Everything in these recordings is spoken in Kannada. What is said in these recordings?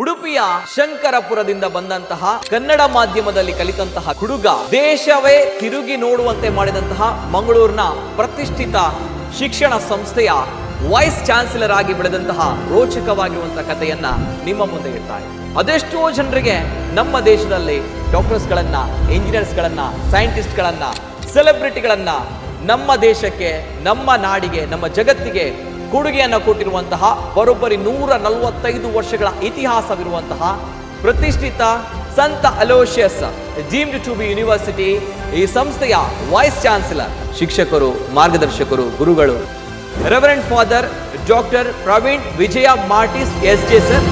ಉಡುಪಿಯ ಶಂಕರಪುರದಿಂದ ಬಂದಂತಹ ಕನ್ನಡ ಮಾಧ್ಯಮದಲ್ಲಿ ಕಲಿತಂತಹ ಹುಡುಗ ದೇಶವೇ ತಿರುಗಿ ನೋಡುವಂತೆ ಮಾಡಿದಂತಹ ಮಂಗಳೂರಿನ ಪ್ರತಿಷ್ಠಿತ ಶಿಕ್ಷಣ ಸಂಸ್ಥೆಯ ವೈಸ್ ಚಾನ್ಸಲರ್ ಆಗಿ ಬೆಳೆದಂತಹ ರೋಚಕವಾಗಿರುವಂತಹ ಕಥೆಯನ್ನ ನಿಮ್ಮ ಮುಂದೆ ಇಡ್ತಾರೆ. ಅದೆಷ್ಟೋ ಜನರಿಗೆ ನಮ್ಮ ದೇಶದಲ್ಲಿ ಡಾಕ್ಟರ್ಸ್ಗಳನ್ನ, ಇಂಜಿನಿಯರ್ಸ್ಗಳನ್ನ, ಸೈಂಟಿಸ್ಟ್ಗಳನ್ನ, ಸೆಲೆಬ್ರಿಟಿಗಳನ್ನ ನಮ್ಮ ದೇಶಕ್ಕೆ, ನಮ್ಮ ನಾಡಿಗೆ, ನಮ್ಮ ಜಗತ್ತಿಗೆ ಕೊಡುಗೆಯನ್ನು ಕೊಟ್ಟಿರುವಂತಹ ಬರೋಬ್ಬರಿ 145 ವರ್ಷಗಳ ಇತಿಹಾಸವಿರುವಂತಹ ಪ್ರತಿಷ್ಠಿತ ಸಂತ Aloysius deemed to be university ಈ ಸಂಸ್ಥೆಯ ವೈಸ್ ಚಾನ್ಸಲರ್, ಶಿಕ್ಷಕರು, ಮಾರ್ಗದರ್ಶಕರು, ಗುರುಗಳು reverend father doctor Praveen Vijaya Martis SJ. Sir.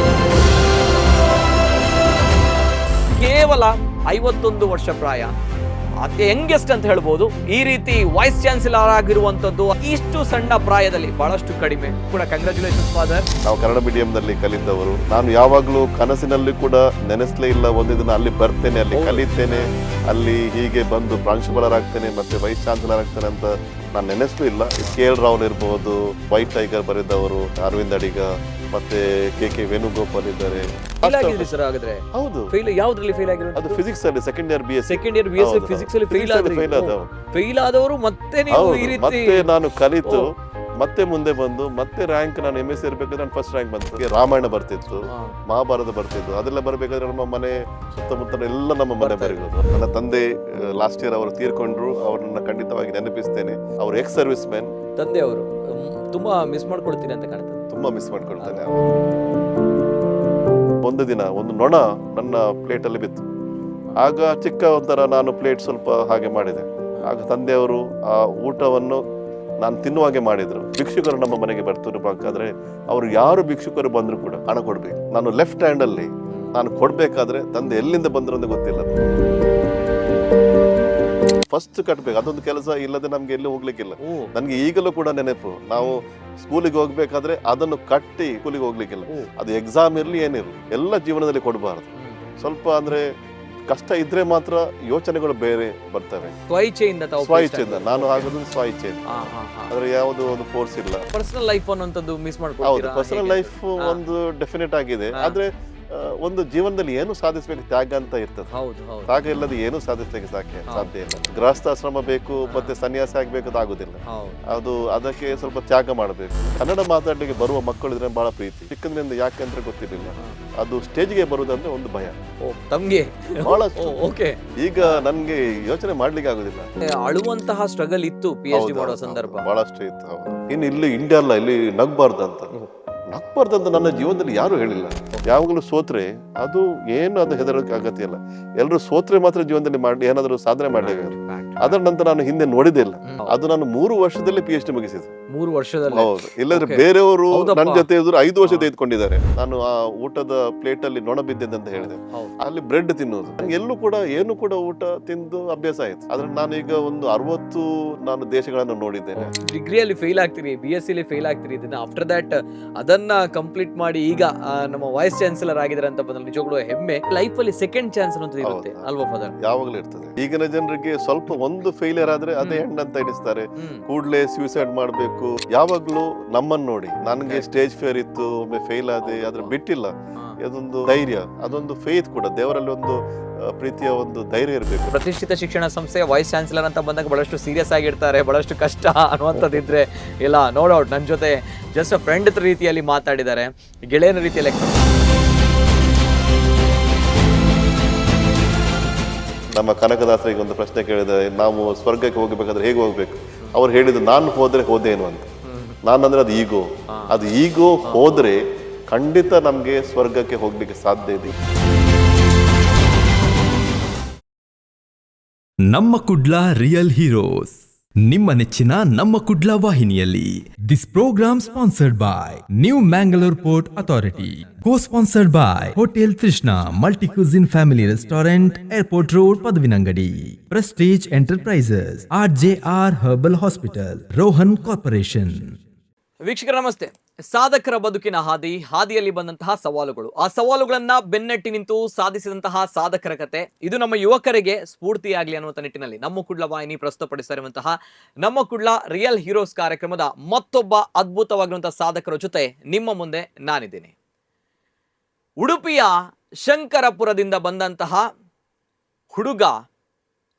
ಕೇವಲ 51 ವರ್ಷ ಪ್ರಾಯ, ಅತಿ ಯಂಗೆಸ್ಟ್ ಅಂತ ಹೇಳ್ಬೋದು. ಈ ರೀತಿ ವೈಸ್ ಚಾನ್ಸಲರ್ ಆಗಿರುವಂತದ್ದು ಇಷ್ಟು ಸಣ್ಣ ಪ್ರಾಯದಲ್ಲಿ ಬಹಳಷ್ಟು ಕಡಿಮೆ ಕೂಡ. Congratulation father. ನಾವು ಕನ್ನಡ ಮೀಡಿಯಂನಲ್ಲಿ ಕಲಿತವರು. ನಾನು ಯಾವಾಗಲೂ ಕನಸಿನಲ್ಲಿ ಕೂಡ ನೆನೆಸ್ಲೇ ಇಲ್ಲ ಒಂದು ದಿನ ಅಲ್ಲಿ ಬರ್ತೇನೆ, ಅಲ್ಲಿ ಕಲಿತೇನೆ, ಅಲ್ಲಿ ಹೀಗೆ ಬಂದು ಪ್ರಾಂಶುಪಾಲರಾಗ್ತೇನೆ ಮತ್ತೆ ವೈಸ್ ಚಾನ್ಸಲರ್ ಆಗ್ತೇನೆ ಅಂತ ನಾನು ನೆನೆಸ್ಲೂ ಇಲ್ಲ. KL ರಾವ್ ಇರ್ಬೋದು, ವೈಟ್ ಟೈಗರ್ ಬರೆದವರು, ಅರವಿಂದ್ ಅಡಿಗ, ಮತ್ತೆ KK ವೇಣುಗೋಪಾಲ್ ಇದ್ದಾರೆ. ಹೌದು, ಫೇಲ್ ಯಾವ್ದ್ರಲ್ಲಿ ಫೇಲ್ ಆಗಿರೋದು? ಅದು ಫಿಸಿಕ್ಸ್ ಅಲ್ಲಿ ಸೆಕೆಂಡ್ ಇಯರ್ BSc ಫಿಸಿಕ್ಸ್ ಅಲ್ಲಿ ಫೇಲ್ ಆದವರು ಮತ್ತೆ ನೀವು ಈ ರೀತಿ. ಮತ್ತೆ ನಾನು ಕಲಿತು ಮತ್ತೆ ಮುಂದೆ ಬಂದು ಮತ್ತೆ ರ್ಯಾಂಕ್, ನಾನು MSc ಇರ್ಬೇಕಾದ್ರೆ ನಾನು ಫಸ್ಟ್ ರ್ಯಾಂಕ್ ಬಂತು. ರಾಮಾಯಣ ಬರ್ತಿತ್ತು, ಮಹಾಭಾರತ ಬರ್ತಿತ್ತು. ಅದೆಲ್ಲ ಬರ್ಬೇಕಾದ್ರೆ ನಮ್ಮ ಮನೆ ಸುತ್ತಮುತ್ತ ಎಲ್ಲ ನಮ್ಮ ಮನೆ ಬರೆಯೋದು. ನನ್ನ ತಂದೆ ಲಾಸ್ಟ್ ಇಯರ್ ಅವರು ತೀರ್ಕೊಂಡ್ರು. ಅವ್ರನ್ನ ಖಂಡಿತವಾಗಿ ನೆನಪಿಸ್ತೇನೆ. ಅವ್ರು ಎಕ್ಸ್ ಸರ್ವಿಸ್ ಮ್ಯಾನ್. ತಂದೆ ಅವರು ತುಂಬಾ ಮಿಸ್ ಮಾಡ್ಕೊಳ್ತೀನಿ ಅಂತ ಕಾಣ್ತದೆ. ತುಂಬಾ ಮಿಸ್ ಮಾಡ್ಕೊಳ್ತೇನೆ. ಒಂದು ದಿನ ಒಂದು ನೊಣ ನನ್ನ ಪ್ಲೇಟ್ ಅಲ್ಲಿ ಬಿತ್ತು. ಆಗ ಚಿಕ್ಕ ಒಂಥರ ನಾನು ಪ್ಲೇಟ್ ಸ್ವಲ್ಪ ಹಾಗೆ ಮಾಡಿದೆ. ಆಗ ತಂದೆಯವರು ಆ ಊಟವನ್ನು ನಾನು ತಿನ್ನುವಾಗೆ ಮಾಡಿದ್ರು. ಭಿಕ್ಷುಕರು ನಮ್ಮ ಮನೆಗೆ ಬರ್ತಿರ್ಬೇಕಾದ್ರೆ ಅವರು ಯಾರು ಭಿಕ್ಷುಕರು ಬಂದ್ರು ಕೂಡ ಹಣ ಕೊಡ್ಬೇಕು. ನಾನು ಲೆಫ್ಟ್ ಹ್ಯಾಂಡ್ ಅಲ್ಲಿ ನಾನು ಕೊಡ್ಬೇಕಾದ್ರೆ ತಂದೆ ಎಲ್ಲಿಂದ ಬಂದ್ರು ಅಂತ ಗೊತ್ತಿಲ್ಲ. ಫಸ್ಟ್ ಕಟ್ಬೇಕು, ಅದೊಂದು ಕೆಲಸ ಇಲ್ಲದೆ ನಮ್ಗೆ ಎಲ್ಲಿ ಹೋಗ್ಲಿಕ್ಕಿಲ್ಲ. ನನ್ಗೆ ಈಗಲೂ ಕೂಡ ನೆನಪು, ನಾವು ಸ್ಕೂಲಿಗೆ ಹೋಗ್ಬೇಕಾದ್ರೆ ಅದನ್ನು ಕಟ್ಟಿ ಸ್ಕೂಲಿಗೆ ಹೋಗ್ಲಿಕ್ಕಿಲ್ಲ. ಅದು ಎಕ್ಸಾಮ್ ಇರ್ಲಿ ಏನಿರ್ಲಿ ಎಲ್ಲ ಜೀವನದಲ್ಲಿ ಕೊಡಬಾರದು. ಸ್ವಲ್ಪ ಅಂದ್ರೆ ಕಷ್ಟ ಇದ್ರೆ ಮಾತ್ರ ಯೋಚನೆಗಳು ಬೇರೆ ಬರ್ತವೆ. ಸ್ವಇಚ್ಛೆಯಿಂದ ನಾನು ಆಗೋದು ಸ್ವಇಚ್ಛೆಯಿಂದ, ಆದ್ರೆ ಯಾವುದು ಒಂದು ಫೋರ್ಸ್ ಇಲ್ಲ. ಪರ್ಸನಲ್ ಲೈಫ್ ಅನ್ನುವಂಥದ್ದು ಮಿಸ್ ಮಾಡ್ಕೊಳ್ಳಿ. ಹೌದು, ಪರ್ಸನಲ್ ಲೈಫ್ ಒಂದು ಡೆಫಿನೆಟ್ ಆಗಿದೆ. ಆದ್ರೆ ಒಂದು ಜೀವನದಲ್ಲಿ ಏನು ಸಾಧಿಸ್ಬೇಕು, ತ್ಯಾಗ ಅಂತ ಇರ್ತದೆ. ತ್ಯಾಗ ಇಲ್ಲದೆ ಏನು ಸಾಧಿಸ್ಲಿಕ್ಕೆ ಸಾಧ್ಯ ಇಲ್ಲ. ಗೃಹಸ್ಥಾಶ್ರಮ ಬೇಕು ಮತ್ತೆ ಸನ್ಯಾಸ ಆಗ್ಬೇಕು, ಆಗುದಿಲ್ಲ. ಅದು ಅದಕ್ಕೆ ಸ್ವಲ್ಪ ತ್ಯಾಗ ಮಾಡಬೇಕು. ಕನ್ನಡ ಮಾತಾಡ್ಲಿಕ್ಕೆ ಬರುವ ಮಕ್ಕಳು ಇದ್ರೆ ಬಹಳ ಪ್ರೀತಿ. ಚಿಕ್ಕದ್ರಿಂದ ಯಾಕೆಂದ್ರೆ ಗೊತ್ತಿರಲಿಲ್ಲ. ಅದು ಸ್ಟೇಜ್ಗೆ ಬರುದಂದ್ರೆ ಒಂದು ಭಯ ತಮ್ಗೆ ಬಹಳ. ಈಗ ನನ್ಗೆ ಯೋಚನೆ ಮಾಡ್ಲಿಕ್ಕೆ ಆಗುದಿಲ್ಲ. ಅಳುವಂತಹ ಸ್ಟ್ರಗಲ್ ಇತ್ತು PhD ಮಾಡೋ ಸಂದರ್ಭ, ಬಹಳಷ್ಟು ಇತ್ತು. ಇನ್ನು ಇಲ್ಲಿ ಇಂಡಿಯಾ ಅಲ್ಲ, ಇಲ್ಲಿ ನಗ್ಬಾರ್ದಂತ ನನ್ನ ಜೀವನದಲ್ಲಿ ಯಾರು ಹೇಳಿಲ್ಲ. ಯಾವಾಗಲೂ ಸೋತ್ರೆ ಅದು ಏನು ಅದು ಹೆದರಕ್ಕೆ ಅಗತ್ಯ ಇಲ್ಲ. ಎಲ್ಲರೂ ಸೋತ್ರೆ ಮಾತ್ರ ಜೀವನದಲ್ಲಿ ಮಾಡಿ ಏನಾದರೂ ಸಾಧನೆ ಮಾಡಲೇಬೇಕು. ಅದರ ನಂತರ ನಾನು ಹಿಂದೆ ನೋಡಿದೇ ಇಲ್ಲ. ಅದು ನಾನು 3 ವರ್ಷದಲ್ಲಿ PhD ಮುಗಿಸಿದೆ. 3 ವರ್ಷದಲ್ಲಿ? ಹೌದು. ಇಲ್ಲದ್ರೆ ಬೇರೆಯವರು ನನ್ನ ಜೊತೆ ಇದ್ರು 5 ವರ್ಷ ತೆಗೆದುಕೊಂಡಿದ್ದಾರೆ. ನಾನು ಆ ಊಟದ ಪ್ಲೇಟ್ ಅಲ್ಲಿ ನೊಣ ಬಿದ್ದಿದ್ದೆ ಅಂತ ಹೇಳಿದೆ. ಅಲ್ಲಿ ಬ್ರೆಡ್ ತಿನ್ನೋದು ಎಲ್ಲೂ ಕೂಡ ಏನು ಕೂಡ ಊಟ ತಿಂದು ಅಭ್ಯಾಸ ಆಯ್ತು. ಆದ್ರೆ ನಾನು ಈಗ ಒಂದು 60 ನಾನು ದೇಶಗಳನ್ನು ನೋಡಿದ್ದೇನೆ. ಡಿಗ್ರಿಯಲ್ಲಿ ಫೇಲ್ ಆಗ್ತೀರಿ, BSc ಅಲ್ಲಿ ಫೇಲ್ ಆಗ್ತೀರಿ. ಆಫ್ಟರ್ ದಟ್ ಅದನ್ನ ಕಂಪ್ಲೀಟ್ ಮಾಡಿ ಈಗ ನಮ್ಮ ವೈಸ್ ಚಾನ್ಸಲರ್ ಆಗಿದ್ದಾರೆ ಅಂತ ಬಂದ್ರೆ ನಿಜವಾಗ್ಲೂ ಹೆಮ್ಮೆ. ಲೈಫ್ ಅಲ್ಲಿ ಸೆಕೆಂಡ್ ಚಾನ್ಸ್ ಅಂತ ಇರುತ್ತೆ ಅಲ್ವಾ ಫಾದರ್? ಯಾವಾಗಲೂ ಇರ್ತದೆ. ಈಗಿನ ಜನರಿಗೆ ಸ್ವಲ್ಪ ಒಂದು ಫೇಲಿಯರ್ ಆದ್ರೆ ಅದೇ ಎಂಡ್ ಅಂತ ಎಣಿಸ್ತಾರೆ. ಕೂಡ್ಲೆ ಸ್ಯೂಸೈಡ್ ಮಾಡ್ಬೇಕು. ಯಾವಾಗ್ಲೂ ನಮ್ಮನ್ನು ನೋಡಿ, ನನಗೆ ಸ್ಟೇಜ್ ಫೇರ್ ಇತ್ತು, ಒಮ್ಮೆ ಫೇಲ್ ಆದೆ, ಆದ್ರೆ ಬಿಟ್ಟಿಲ್ಲ. ಅದೊಂದು ಧೈರ್ಯ, ಅದೊಂದು ಫೇತ್ ಕೂಡ, ದೇವರಲ್ಲಿ ಒಂದು ಪ್ರೀತಿಯ ಒಂದು ಧೈರ್ಯ ಇರಬೇಕು. ಪ್ರತಿಷ್ಠಿತ ಶಿಕ್ಷಣ ಸಂಸ್ಥೆಯ ವೈಸ್ ಚಾನ್ಸಲರ್ ಅಂತ ಬಂದಾಗ ಬಹಳಷ್ಟು ಸೀರಿಯಸ್ ಆಗಿರ್ತಾರೆ, ಬಹಳಷ್ಟು ಕಷ್ಟ ಅನ್ನುವಂಥದ್ದಿದ್ರೆ ಇಲ್ಲ, ನೋ ಡೌಟ್ ನನ್ನ ಜೊತೆ ಜಸ್ಟ್ ಫ್ರೆಂಡ್ ರೀತಿಯಲ್ಲಿ ಮಾತಾಡಿದ್ದಾರೆ, ಗೆಳೆಯನ ರೀತಿಯಲ್ಲಿ. ನಮ್ಮ ಕನಕದಾಸರಿಗೆ ಒಂದು ಪ್ರಶ್ನೆ ಕೇಳಿದೆ, ನಾವು ಸ್ವರ್ಗಕ್ಕೆ ಹೋಗಬೇಕಾದ್ರೆ ಹೇಗೆ ಹೋಗ್ಬೇಕು? ಅವ್ರು ಹೇಳಿದ್ರು, ನಾನು ಹೋದ್ರೆ ಹೋದೇನು ಅಂತ. ನಾನಂದ್ರೆ ಅದು ಈಗೋ, ಅದು ಈಗೋ ಹೋದ್ರೆ ಖಂಡಿತ ನಮ್ಗೆ ಸ್ವರ್ಗಕ್ಕೆ ಹೋಗ್ಲಿಕ್ಕೆ ಸಾಧ್ಯ ಇದೆ. ನಮ್ಮ ಕುಡ್ಲ ರಿಯಲ್ ಹೀರೋಸ್, ನಿಮ್ಮ ನೆಚ್ಚಿನ ನಮ್ಮ ಕುಡ್ಲ ವಾಹಿನಿಯಲ್ಲಿ. This programme sponsored by new Mangalore port authority, co-sponsored by Hotel Trishna Multi Cuisine Family Restaurant, Airport Road, Padavinangadi, Prestige Enterprises, RJR Herbal Hospital, Rohan Corporation. ವೀಕ್ಷಕರ ನಮಸ್ತೆ. ಸಾಧಕರ ಬದುಕಿನ ಹಾದಿಯಲ್ಲಿ ಬಂದಂತಹ ಸವಾಲುಗಳು, ಆ ಸವಾಲುಗಳನ್ನ ಬೆನ್ನಟ್ಟಿ ನಿಂತು ಸಾಧಿಸಿದಂತಹ ಸಾಧಕರ ಕತೆ, ಇದು ನಮ್ಮ ಯುವಕರಿಗೆ ಸ್ಫೂರ್ತಿಯಾಗಲಿ ಅನ್ನುವಂಥ ನಿಟ್ಟಿನಲ್ಲಿ ನಮ್ಮ ಕುಡ್ಲ ವಾಹಿನಿ ಪ್ರಸ್ತುತಪಡಿಸ್ತಾ ಇರುವಂತಹ ನಮ್ಮ ಕುಡ್ಲ ರಿಯಲ್ ಹೀರೋಸ್ ಕಾರ್ಯಕ್ರಮದ ಮತ್ತೊಬ್ಬ ಅದ್ಭುತವಾಗಿರುವಂತಹ ಸಾಧಕರ ಜೊತೆ ನಿಮ್ಮ ಮುಂದೆ ನಾನಿದ್ದೀನಿ. ಉಡುಪಿಯ ಶಂಕರಪುರದಿಂದ ಬಂದಂತಹ ಹುಡುಗ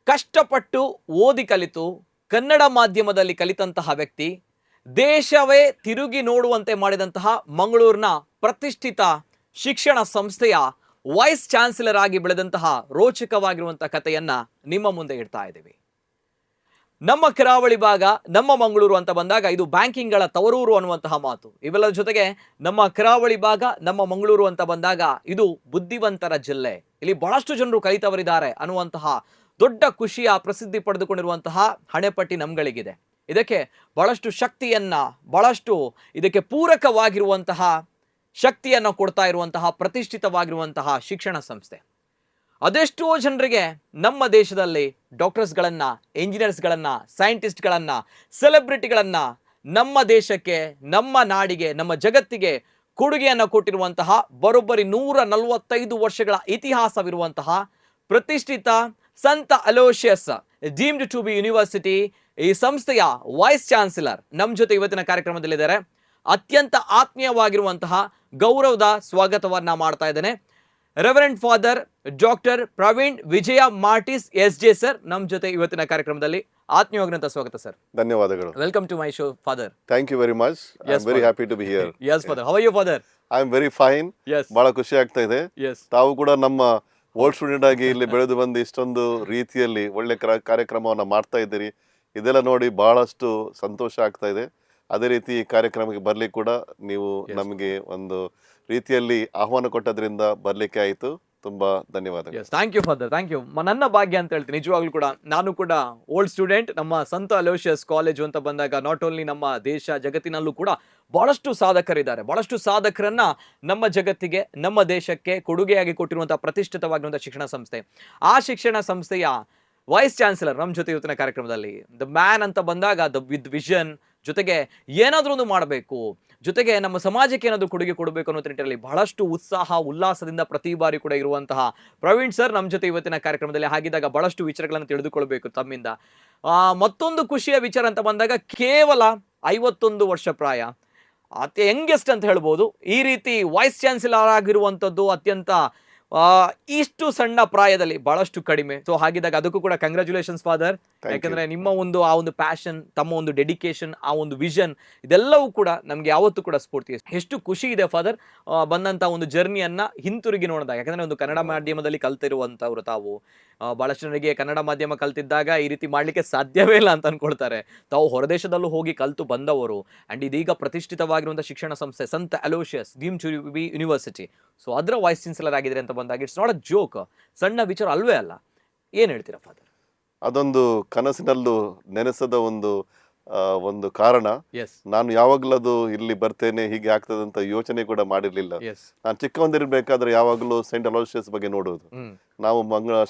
ಕಷ್ಟಪಟ್ಟು ಓದಿ ಕಲಿತು ಕನ್ನಡ ಮಾಧ್ಯಮದಲ್ಲಿ ಕಲಿತಂತಹ ವ್ಯಕ್ತಿ ದೇಶವೇ ತಿರುಗಿ ನೋಡುವಂತೆ ಮಾಡಿದಂತಹ ಮಂಗಳೂರಿನ ಪ್ರತಿಷ್ಠಿತ ಶಿಕ್ಷಣ ಸಂಸ್ಥೆಯ ವೈಸ್ ಚಾನ್ಸಲರ್ ಆಗಿ ಬೆಳೆದಂತಹ ರೋಚಕವಾಗಿರುವಂತಹ ಕಥೆಯನ್ನ ನಿಮ್ಮ ಮುಂದೆ ಇಡ್ತಾ ಇದ್ದೀವಿ. ನಮ್ಮ ಕರಾವಳಿ ಭಾಗ, ನಮ್ಮ ಮಂಗಳೂರು ಅಂತ ಬಂದಾಗ ಇದು ಬ್ಯಾಂಕಿಂಗ್ಗಳ ತವರೂರು ಅನ್ನುವಂತಹ ಮಾತು. ಇವೆಲ್ಲರ ಜೊತೆಗೆ ನಮ್ಮ ಕರಾವಳಿ ಭಾಗ, ನಮ್ಮ ಮಂಗಳೂರು ಅಂತ ಬಂದಾಗ ಇದು ಬುದ್ಧಿವಂತರ ಜಿಲ್ಲೆ. ಇಲ್ಲಿ ಬಹಳಷ್ಟು ಜನರು ಕಲಿತವರಿದ್ದಾರೆ ಅನ್ನುವಂತಹ ದೊಡ್ಡ ಖುಷಿಯ ಪ್ರಸಿದ್ಧಿ ಪಡೆದುಕೊಂಡಿರುವಂತಹ ಹಣೆಪಟ್ಟಿ ನಮ್ಗಳಿಗಿದೆ. ಇದಕ್ಕೆ ಬಹಳಷ್ಟು ಶಕ್ತಿಯನ್ನ, ಬಹಳಷ್ಟು ಇದಕ್ಕೆ ಪೂರಕವಾಗಿರುವಂತಹ ಶಕ್ತಿಯನ್ನು ಕೊಡ್ತಾ ಇರುವಂತಹ ಪ್ರತಿಷ್ಠಿತವಾಗಿರುವಂತಹ ಶಿಕ್ಷಣ ಸಂಸ್ಥೆ. ಅದೆಷ್ಟೋ ಜನರಿಗೆ ನಮ್ಮ ದೇಶದಲ್ಲಿ ಡಾಕ್ಟರ್ಸ್ಗಳನ್ನ, ಇಂಜಿನಿಯರ್ಸ್ಗಳನ್ನ, ಸೈಂಟಿಸ್ಟ್ಗಳನ್ನ, ಸೆಲೆಬ್ರಿಟಿಗಳನ್ನ ನಮ್ಮ ದೇಶಕ್ಕೆ, ನಮ್ಮ ನಾಡಿಗೆ, ನಮ್ಮ ಜಗತ್ತಿಗೆ ಕೊಡುಗೆಯನ್ನು ಕೊಟ್ಟಿರುವಂತಹ ಬರೋಬ್ಬರಿ 145 ವರ್ಷಗಳ ಇತಿಹಾಸವಿರುವಂತಹ ಪ್ರತಿಷ್ಠಿತ ಸಂತ Aloysius deemed to be university ಈ ಸಂಸ್ಥೆಯ ವೈಸ್ ಚಾನ್ಸಲರ್ ನಮ್ಮ ಜೊತೆ ಇವತ್ತಿನ ಕಾರ್ಯಕ್ರಮದಲ್ಲಿದ್ದಾರೆ. ಅತ್ಯಂತ ಆತ್ಮೀಯವಾಗಿರುವಂತಹ ಗೌರವದ ಸ್ವಾಗತವನ್ನ ಮಾಡ್ತಾ ಇದ್ದೇನೆ. Reverend father doctor Praveen Vijaya Martis S J sir ನಮ್ಮ ಜೊತೆ ಇವತ್ತಿನ ಕಾರ್ಯಕ್ರಮದಲ್ಲಿ ಆತ್ಮೀಯವಾಗಿರುವಂತಹ ಸ್ವಾಗತ ಸರ್. ಧನ್ಯವಾದಗಳು. Welcome to my show father. Thank you very much. I am very happy to be here. Yes father, how are you father? I am very fine. ಬಹಳ ಖುಷಿ ಆಗ್ತಾ ಇದೆ. ತಾವು ಕೂಡ ನಮ್ಮ ಓಲ್ಡ್ ಸ್ಟೂಡೆಂಟ್ ಆಗಿ ಇಲ್ಲಿ ಬೆಳೆದು ಬಂದು ಇಷ್ಟೊಂದು ರೀತಿಯಲ್ಲಿ ಒಳ್ಳೆ ಕಾರ್ಯಕ್ರಮವನ್ನ ಮಾಡ್ತಾ ಇದ್ದೀರಿ. ಇದೆಲ್ಲ ನೋಡಿ ಬಹಳಷ್ಟು ಸಂತೋಷ ಆಗ್ತಾ ಇದೆ. ಅದೇ ರೀತಿ ಈ ಕಾರ್ಯಕ್ರಮಕ್ಕೆ ಬರ್ಲಿಕ್ಕೆ ಕೂಡ ನೀವು ನಮಗೆ ಒಂದು ರೀತಿಯಲ್ಲಿ ಆಹ್ವಾನ ಕೊಟ್ಟದ್ರಿಂದ ಬರ್ಲಿಕ್ಕೆ ಆಯಿತು. ತುಂಬಾ ಧನ್ಯವಾದಗಳು. Thank you father, thank you. ನನ್ನ ಭಾಗ್ಯ ಅಂತ ಹೇಳ್ತೀನಿ ನಿಜವಾಗ್ಲೂ ಕೂಡ. ನಾನು ಕೂಡ ಓಲ್ಡ್ ಸ್ಟೂಡೆಂಟ್. ನಮ್ಮ ಸಂತ ಅಲೋಷಿಯಸ್ ಕಾಲೇಜು ಅಂತ ಬಂದಾಗ ನಾಟ್ ಓನ್ಲಿ ನಮ್ಮ ದೇಶ, ಜಗತ್ತಿನಲ್ಲೂ ಕೂಡ ಬಹಳಷ್ಟು ಸಾಧಕರಿದ್ದಾರೆ. ಬಹಳಷ್ಟು ಸಾಧಕರನ್ನ ನಮ್ಮ ಜಗತ್ತಿಗೆ, ನಮ್ಮ ದೇಶಕ್ಕೆ ಕೊಡುಗೆಯಾಗಿ ಕೊಟ್ಟಿರುವಂತಹ ಪ್ರತಿಷ್ಠಿತವಾಗಿರುವಂತಹ ಶಿಕ್ಷಣ ಸಂಸ್ಥೆ. ಆ ಶಿಕ್ಷಣ ಸಂಸ್ಥೆಯ ವೈಸ್ ಚಾನ್ಸಲರ್ ನಮ್ಮ ಜೊತೆ ಇವತ್ತಿನ ಕಾರ್ಯಕ್ರಮದಲ್ಲಿ. ದ ಮ್ಯಾನ್ ಅಂತ ಬಂದಾಗ ವಿತ್ ವಿಷನ್, ಜೊತೆಗೆ ಏನಾದ್ರೂ ಒಂದು ಮಾಡಬೇಕು, ಜೊತೆಗೆ ನಮ್ಮ ಸಮಾಜಕ್ಕೆ ಏನಾದರೂ ಕೊಡುಗೆ ಕೊಡಬೇಕು ಅನ್ನೋ ನಿಟ್ಟಿನಲ್ಲಿ ಬಹಳಷ್ಟು ಉತ್ಸಾಹ, ಉಲ್ಲಾಸದಿಂದ ಪ್ರತಿ ಬಾರಿ ಕೂಡ ಇರುವಂತಹ ಪ್ರವೀಣ್ ಸರ್ ನಮ್ಮ ಜೊತೆ ಇವತ್ತಿನ ಕಾರ್ಯಕ್ರಮದಲ್ಲಿ. ಹಾಗಿದ್ದಾಗ ಬಹಳಷ್ಟು ವಿಚಾರಗಳನ್ನು ತಿಳಿದುಕೊಳ್ಬೇಕು ತಮ್ಮಿಂದ. ಮತ್ತೊಂದು ಖುಷಿಯ ವಿಚಾರ ಅಂತ ಬಂದಾಗ ಕೇವಲ 51 ವರ್ಷ ಪ್ರಾಯ, ಅತಿ ಯಂಗೆಸ್ಟ್ ಅಂತ ಹೇಳ್ಬೋದು. ಈ ರೀತಿ ವೈಸ್ ಚಾನ್ಸಲರ್ ಆಗಿರುವಂಥದ್ದು ಅತ್ಯಂತ ಇಷ್ಟು ಸಣ್ಣ ಪ್ರಾಯದಲ್ಲಿ ಬಹಳಷ್ಟು ಕಡಿಮೆ. ಸೊ ಹಾಗಿದ್ದಾಗ ಅದಕ್ಕೂ ಕೂಡ ಕಂಗ್ರ್ಯಾಚುಲೇಷನ್ಸ್ ಫಾದರ್. ಯಾಕಂದ್ರೆ ನಿಮ್ಮ ಒಂದು ಆ ಒಂದು ಪ್ಯಾಷನ್, ತಮ್ಮ ಒಂದು ಡೆಡಿಕೇಶನ್, ಆ ಒಂದು ವಿಷನ್, ಇದೆಲ್ಲವೂ ಕೂಡ ನಮ್ಗೆ ಯಾವತ್ತೂ ಕೂಡ ಸ್ಫೂರ್ತಿ. ಎಷ್ಟು ಖುಷಿ ಇದೆ ಫಾದರ್ ಬಂದಂತ ಒಂದು ಜರ್ನಿಯನ್ನ ಹಿಂತಿರುಗಿ ನೋಡಿದಾಗ. ಯಾಕಂದ್ರೆ ಒಂದು ಕನ್ನಡ ಮಾಧ್ಯಮದಲ್ಲಿ ಕಲ್ತಿರುವಂತವ್ರು ತಾವು. ಬಹಳಷ್ಟು ಜನರಿಗೆ ಕನ್ನಡ ಮಾಧ್ಯಮ ಕಲ್ತಿದ್ದಾಗ ಈ ರೀತಿ ಮಾಡ್ಲಿಕ್ಕೆ ಸಾಧ್ಯವೇ ಇಲ್ಲ ಅಂತ ಅನ್ಕೊಳ್ತಾರೆ. ತಾವು ಹೊರದೇಶದಲ್ಲೂ ಹೋಗಿ ಕಲ್ತು ಬಂದವರು. ಅಂಡ್ ಇದೀಗ ಪ್ರತಿಷ್ಠಿತವಾಗಿರುವಂತಹ ಶಿಕ್ಷಣ ಸಂಸ್ಥೆ ಸಂತ Aloysius deemed to be university, so ಅದರ ವೈಸ್ ಚಾನ್ಸಲರ್ ಆಗಿದ್ರೆ ಅಂತ ಬಂದಾಗ ಇಟ್ಸ್ ನಾಟ್ ಅ ಜೋಕ್, ಸಣ್ಣ ವಿಚಾರ ಅಲ್ವೇ ಅಲ್ಲ. ಏನ್ ಹೇಳ್ತೀರಾ ಫಾದರ್? ಅದೊಂದು ಕನಸಿನಲ್ಲೂ ನೆನೆಸದ ಒಂದು ಕಾರಣ. ನಾನು ಯಾವಾಗ್ಲೂ ಇಲ್ಲಿ ಬರ್ತೇನೆ, ಹೀಗೆ ಆಗ್ತದೆ ಅಂತ ಯೋಚನೆ ಕೂಡ ಮಾಡಿರ್ಲಿಲ್ಲ. ನಾನು ಚಿಕ್ಕವನಿರ್ಬೇಕಾದ್ರೆ ಯಾವಾಗಲೂ ಸೈಂಟ್ ಅಲೋಷಿಯಸ್ ಬಗ್ಗೆ ನೋಡೋದು. ನಾವು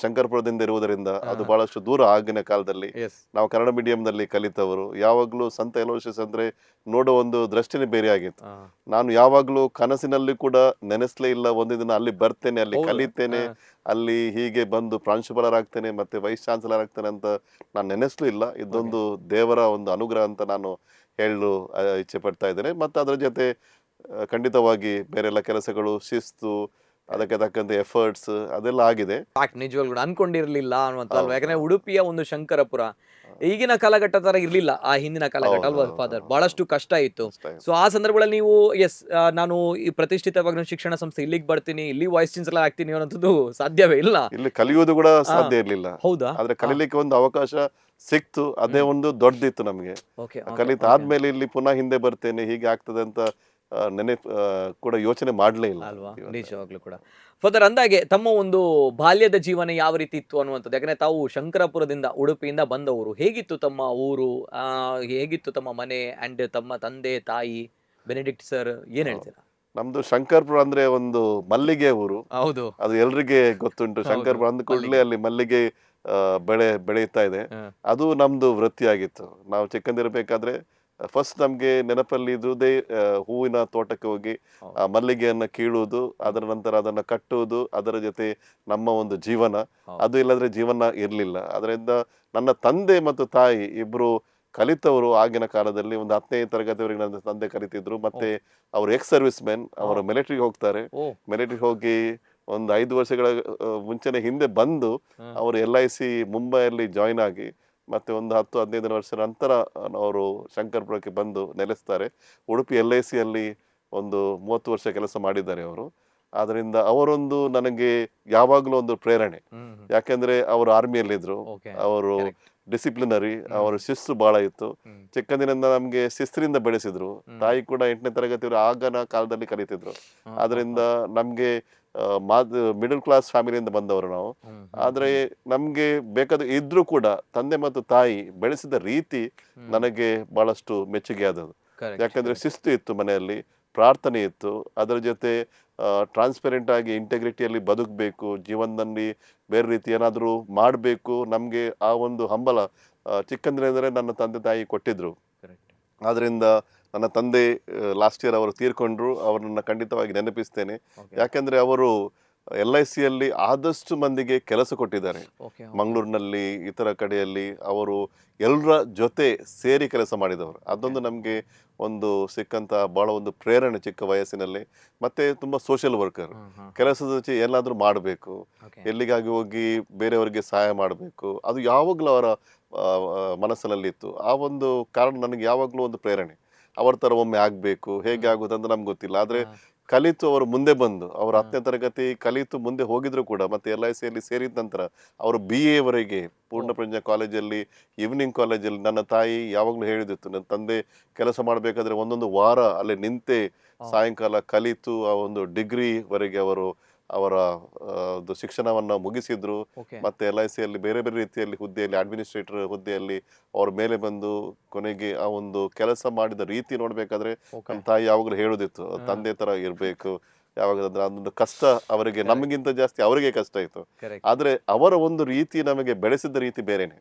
ಶಂಕರಪುರದಿಂದ ಇರುವುದರಿಂದ ಅದು ಬಹಳಷ್ಟು ದೂರ ಆಗಿನ ಕಾಲದಲ್ಲಿ. ನಾವು ಕನ್ನಡ ಮೀಡಿಯಂ ನಲ್ಲಿ ಕಲಿತವರು. ಯಾವಾಗ್ಲೂ ಸಂತ ಅಲೋಷಿಯಸ್ ಅಂದ್ರೆ ನೋಡೋ ಒಂದು ದೃಷ್ಟಿನೇ ಬೇರೆ ಆಗಿತ್ತು. ನಾನು ಯಾವಾಗ್ಲೂ ಕನಸಿನಲ್ಲಿ ಕೂಡ ನೆನೆಸ್ಲೇ ಇಲ್ಲ ಒಂದು ದಿನ ಅಲ್ಲಿ ಬರ್ತೇನೆ, ಅಲ್ಲಿ ಕಲಿತೇನೆ, ಅಲ್ಲಿ ಹೀಗೆ ಬಂದು ಪ್ರಾಂಶುಪಾಲರಾಗ್ತೇನೆ ಮತ್ತೆ ವೈಸ್ ಚಾನ್ಸಲರ್ ಆಗ್ತೇನೆ ಅಂತ ನಾನು ನೆನೆಸ್ಲೂ ಇಲ್ಲ. ಇದೊಂದು ದೇವರ ಒಂದು ಅನುಗ್ರಹ ಅಂತ ನಾನು ಹೇಳಲು ಇಚ್ಛೆ ಪಡ್ತಾ ಇದ್ದೇನೆ. ಮತ್ತೆ ಅದರ ಜೊತೆ ಖಂಡಿತವಾಗಿ ಬೇರೆಲ್ಲ ಕೆಲಸಗಳು, ಶಿಸ್ತು, ಅದಕ್ಕೆ ತಕ್ಕಂತೆ ಎಫರ್ಟ್ಸ್ ಅದೆಲ್ಲ ಆಗಿದೆ. ನಿಜವಾಗ್ಲೂ ಅನ್ಕೊಂಡಿರ್ಲಿಲ್ಲ ಅನ್ನುವಂತ. ಯಾಕಂದ್ರೆ ಉಡುಪಿಯ ಒಂದು ಶಂಕರಪುರ ಈಗಿನ ಕಾಲಘಟ್ಟ ತರ ಇರ್ಲಿಲ್ಲ, ಆ ಹಿಂದಿನ ಕಾಲಘಟ್ಟ ಅಲ್ವಾ ಫಾದರ್? ಬಹಳಷ್ಟು ಕಷ್ಟ ಇತ್ತು. ಸೊ ಆ ಸಂದರ್ಭಗಳಲ್ಲಿ ನೀವು ನಾನು ಈ ಪ್ರತಿಷ್ಠಿತವಾಗಿ ಶಿಕ್ಷಣ ಸಂಸ್ಥೆ ಇಲ್ಲಿಗೆ ಬರ್ತೀನಿ, ಇಲ್ಲಿ ವೈಸ್ ಚಾನ್ಸಲರ್ ಆಗ್ತೀನಿ ಅನ್ನೋದು ಸಾಧ್ಯವೇ ಇಲ್ಲ. ಇಲ್ಲಿ ಕಲಿಯೋದು ಕೂಡ ಸಾಧ್ಯ ಇರ್ಲಿಲ್ಲ. ಹೌದಾ? ಆದ್ರೆ ಕಲಿಲಿಕ್ಕೆ ಒಂದು ಅವಕಾಶ ಸಿಕ್ತು, ಅದೇ ಒಂದು ದೊಡ್ಡದಿತ್ತು ನಮ್ಗೆ. ಕಲಿತಾದ್ಮೇಲೆ ಇಲ್ಲಿ ಪುನಃ ಹಿಂದೆ ಬರ್ತೇನೆ, ಹೀಗೆ ಆಗ್ತದೆ ಅಂತ ಕೂಡ ಯೋಚನೆ ಮಾಡ್ಲೇ ಇಲ್ಲ ಅಲ್ವಾ? ನಿಜವಾಗ್ಲೂ ಕೂಡ ಫಾದರ್. ಅಂದಾಗೆ ತಮ್ಮ ಒಂದು ಬಾಲ್ಯದ ಜೀವನ ಯಾವ ರೀತಿ ಇತ್ತು ಅನ್ನುವಂಥದ್ದು. ಯಾಕಂದ್ರೆ ತಾವು ಶಂಕರಪುರದಿಂದ, ಉಡುಪಿಯಿಂದ ಬಂದವರು. ಹೇಗಿತ್ತು ತಮ್ಮ ಊರು, ಹೇಗಿತ್ತು ತಮ್ಮ ಮನೆ, ಅಂಡ್ ತಮ್ಮ ತಂದೆ ತಾಯಿ ಬೆನೆಡಿಕ್ಟ್ ಸರ್, ಏನ್ ಹೇಳ್ತೀರಾ? ನಮ್ದು ಶಂಕರಪುರ ಅಂದ್ರೆ ಒಂದು ಮಲ್ಲಿಗೆ ಊರು. ಹೌದು, ಅದು ಎಲ್ರಿಗೆ ಗೊತ್ತುಂಟು. ಶಂಕರಪುರ ಅಂದ ಕೂಡಲೇ ಅಲ್ಲಿ ಮಲ್ಲಿಗೆ ಬೆಳೆಯುತ್ತಾ ಇದೆ. ಅದು ನಮ್ದು ವೃತ್ತಿಯಾಗಿತ್ತು. ನಾವು ಚಿಕ್ಕಂದಿರ್ಬೇಕಾದ್ರೆ ಫಸ್ಟ್ ನಮ್ಗೆ ನೆನಪಲ್ಲಿ ಇದ್ರುದೇ ಹೂವಿನ ತೋಟಕ್ಕೆ ಹೋಗಿ ಮಲ್ಲಿಗೆಯನ್ನ ಕೀಳುವುದು, ಅದರ ನಂತರ ಅದನ್ನ ಕಟ್ಟುವುದು, ಅದರ ಜೊತೆ ನಮ್ಮ ಒಂದು ಜೀವನ. ಅದು ಇಲ್ಲದ್ರೆ ಜೀವನ ಇರ್ಲಿಲ್ಲ. ಅದರಿಂದ ನನ್ನ ತಂದೆ ಮತ್ತು ತಾಯಿ ಇಬ್ರು ಕಲಿತವರು ಆಗಿನ ಕಾಲದಲ್ಲಿ ಒಂದು 10ನೇ ತರಗತಿವರೆಗೆ ನನ್ನ ತಂದೆ ಕಲಿತಿದ್ರು. ಮತ್ತೆ ಅವರು ಎಕ್ಸ್ ಸರ್ವಿಸ್ ಮೆನ್, ಅವರು ಮಿಲಿಟರಿಗೆ ಹೋಗ್ತಾರೆ. ಮಿಲಿಟರಿಗೆ ಹೋಗಿ ಒಂದು 5 ವರ್ಷಗಳ ಮುಂಚೆನೆ ಹಿಂದೆ ಬಂದು ಅವರು LIC ಮುಂಬೈಯಲ್ಲಿ ಜಾಯಿನ್ ಆಗಿ ಮತ್ತೆ ಒಂದು 10-15 ವರ್ಷ ನಂತರ ಅವರು ಶಂಕರ್ಪುರಕ್ಕೆ ಬಂದು ನೆಲೆಸ್ತಾರೆ. ಉಡುಪಿ LIC ಅಲ್ಲಿ ಒಂದು 30 ವರ್ಷ ಕೆಲಸ ಮಾಡಿದ್ದಾರೆ ಅವರು. ಆದ್ರಿಂದ ಅವರೊಂದು ನನಗೆ ಯಾವಾಗಲೂ ಒಂದು ಪ್ರೇರಣೆ. ಯಾಕೆಂದ್ರೆ ಅವರು ಆರ್ಮಿಯಲ್ಲಿದ್ರು, ಅವರು ಡಿಸಿಪ್ಲಿನರಿ, ಅವರ ಶಿಸ್ತು ಬಹಳ ಇತ್ತು. ಚಿಕ್ಕಂದಿನಿಂದ ನಮ್ಗೆ ಶಿಸ್ತಿನಿಂದ ಬೆಳೆಸಿದ್ರು. ತಾಯಿ ಕೂಡ 8ನೇ ತರಗತಿಯವರು ಆಗನ ಕಾಲದಲ್ಲಿ ಕಲಿತಿದ್ರು. ಆದ್ರಿಂದ ನಮ್ಗೆ ಮಿಡಲ್ ಕ್ಲಾಸ್ ಫ್ಯಾಮಿಲಿಯಿಂದ ಬಂದವರು ನಾವು. ಆದ್ರೆ ನಮ್ಗೆ ಬೇಕಾದ ಇದ್ರೂ ಕೂಡ ತಂದೆ ಮತ್ತು ತಾಯಿ ಬೆಳೆಸಿದ ರೀತಿ ನನಗೆ ಬಹಳಷ್ಟು ಮೆಚ್ಚುಗೆ ಆದದ್ದು. ಯಾಕಂದ್ರೆ ಶಿಸ್ತು ಇತ್ತು ಮನೆಯಲ್ಲಿ, ಪ್ರಾರ್ಥನೆ ಇತ್ತು, ಅದರ ಜೊತೆ ಟ್ರಾನ್ಸ್ಪೆರೆಂಟ್ ಆಗಿ ಇಂಟೆಗ್ರಿಟಿಯಲ್ಲಿ ಬದುಕಬೇಕು, ಜೀವನದಲ್ಲಿ ಬೇರೆ ರೀತಿ ಏನಾದರೂ ಮಾಡಬೇಕು. ನಮಗೆ ಆ ಒಂದು ಹಂಬಲ ಚಿಕ್ಕಂದಿನಿಂದಲೇ ನನ್ನ ತಂದೆ ತಾಯಿ ಕೊಟ್ಟಿದ್ರು. ಆದ್ರಿಂದ ನನ್ನ ತಂದೆ ಲಾಸ್ಟ್ ಇಯರ್ ಅವರು ತೀರ್ಕೊಂಡ್ರು. ಅವರನ್ನ ಖಂಡಿತವಾಗಿ ನೆನಪಿಸ್ತೇನೆ. ಯಾಕೆಂದ್ರೆ ಅವರು LICಯಲ್ಲಿ ಆದಷ್ಟು ಮಂದಿಗೆ ಕೆಲಸ ಕೊಟ್ಟಿದ್ದಾರೆ. ಮಂಗಳೂರಿನಲ್ಲಿ, ಇತರ ಕಡೆಯಲ್ಲಿ ಅವರು ಎಲ್ಲರ ಜೊತೆ ಸೇರಿ ಕೆಲಸ ಮಾಡಿದವರು. ಅದೊಂದು ನಮಗೆ ಒಂದು ಸಿಕ್ಕಂತ ಬಹಳ ಒಂದು ಪ್ರೇರಣೆ ಚಿಕ್ಕ ವಯಸ್ಸಿನಲ್ಲಿ. ಮತ್ತೆ ತುಂಬಾ ಸೋಷಿಯಲ್ ವರ್ಕರ್, ಕೆಲಸದ ಜೊತೆ ಏನಾದ್ರೂ ಮಾಡಬೇಕು, ಎಲ್ಲಿಗಾಗಿ ಹೋಗಿ ಬೇರೆಯವರಿಗೆ ಸಹಾಯ ಮಾಡಬೇಕು, ಅದು ಯಾವಾಗಲೂ ಅವರ ಮನಸ್ಸಿನಲ್ಲಿ ಇತ್ತು. ಆ ಒಂದು ಕಾರಣ ನನಗೆ ಯಾವಾಗಲೂ ಒಂದು ಪ್ರೇರಣೆ. ಅವ್ರ ತರ ಒಮ್ಮೆ ಆಗ್ಬೇಕು, ಹೇಗೆ ಆಗುದಂತ ನಮ್ಗೆ ಗೊತ್ತಿಲ್ಲ. ಆದ್ರೆ ಕಲಿತು ಅವರು ಮುಂದೆ ಬಂದು ಅವರು 10ನೇ ತರಗತಿ ಕಲಿತು ಮುಂದೆ ಹೋಗಿದ್ರು ಕೂಡ ಮತ್ತೆ LICಯಲ್ಲಿ ಸೇರಿದ ನಂತರ ಅವರು BA ವರೆಗೆ ಪೂರ್ಣಪ್ರಜ್ಞ ಕಾಲೇಜಲ್ಲಿ, ಈವ್ನಿಂಗ್ ಕಾಲೇಜಲ್ಲಿ ನನ್ನ ತಾಯಿ ಯಾವಾಗಲೂ ಹೇಳಿದಿತ್ತು, ನನ್ನ ತಂದೆ ಕೆಲಸ ಮಾಡಬೇಕಾದ್ರೆ ಒಂದೊಂದು ವಾರ ಅಲ್ಲಿ ನಿಂತೆ ಸಾಯಂಕಾಲ ಕಲಿತು ಆ ಒಂದು ಡಿಗ್ರಿ ವರೆಗೆ ಅವರು ಅವರ ಶಿಕ್ಷಣವನ್ನ ಮುಗಿಸಿದ್ರು. ಮತ್ತೆ LICಯಲ್ಲಿ ಬೇರೆ ಬೇರೆ ರೀತಿಯಲ್ಲಿ ಹುದ್ದೆಯಲ್ಲಿ, ಅಡ್ಮಿನಿಸ್ಟ್ರೇಟರ್ ಹುದ್ದೆಯಲ್ಲಿ ಅವ್ರ ಮೇಲೆ ಬಂದು ಕೊನೆಗೆ ಆ ಒಂದು ಕೆಲಸ ಮಾಡಿದ ರೀತಿ ನೋಡ್ಬೇಕಾದ್ರೆ ನಮ್ಮ ತಾಯಿ ಯಾವಾಗಲೂ ಹೇಳುದಿತ್ತು, ತಂದೆ ತರ ಇರ್ಬೇಕು. ಯಾವಾಗಂದ್ರೆ ಅದೊಂದು ಕಷ್ಟ ಅವರಿಗೆ, ನಮಗಿಂತ ಜಾಸ್ತಿ ಅವರಿಗೆ ಕಷ್ಟ ಇತ್ತು. ಆದ್ರೆ ಅವರ ಒಂದು ರೀತಿ ನಮಗೆ ಬೆಳೆಸಿದ ರೀತಿ ಬೇರೆನೆ.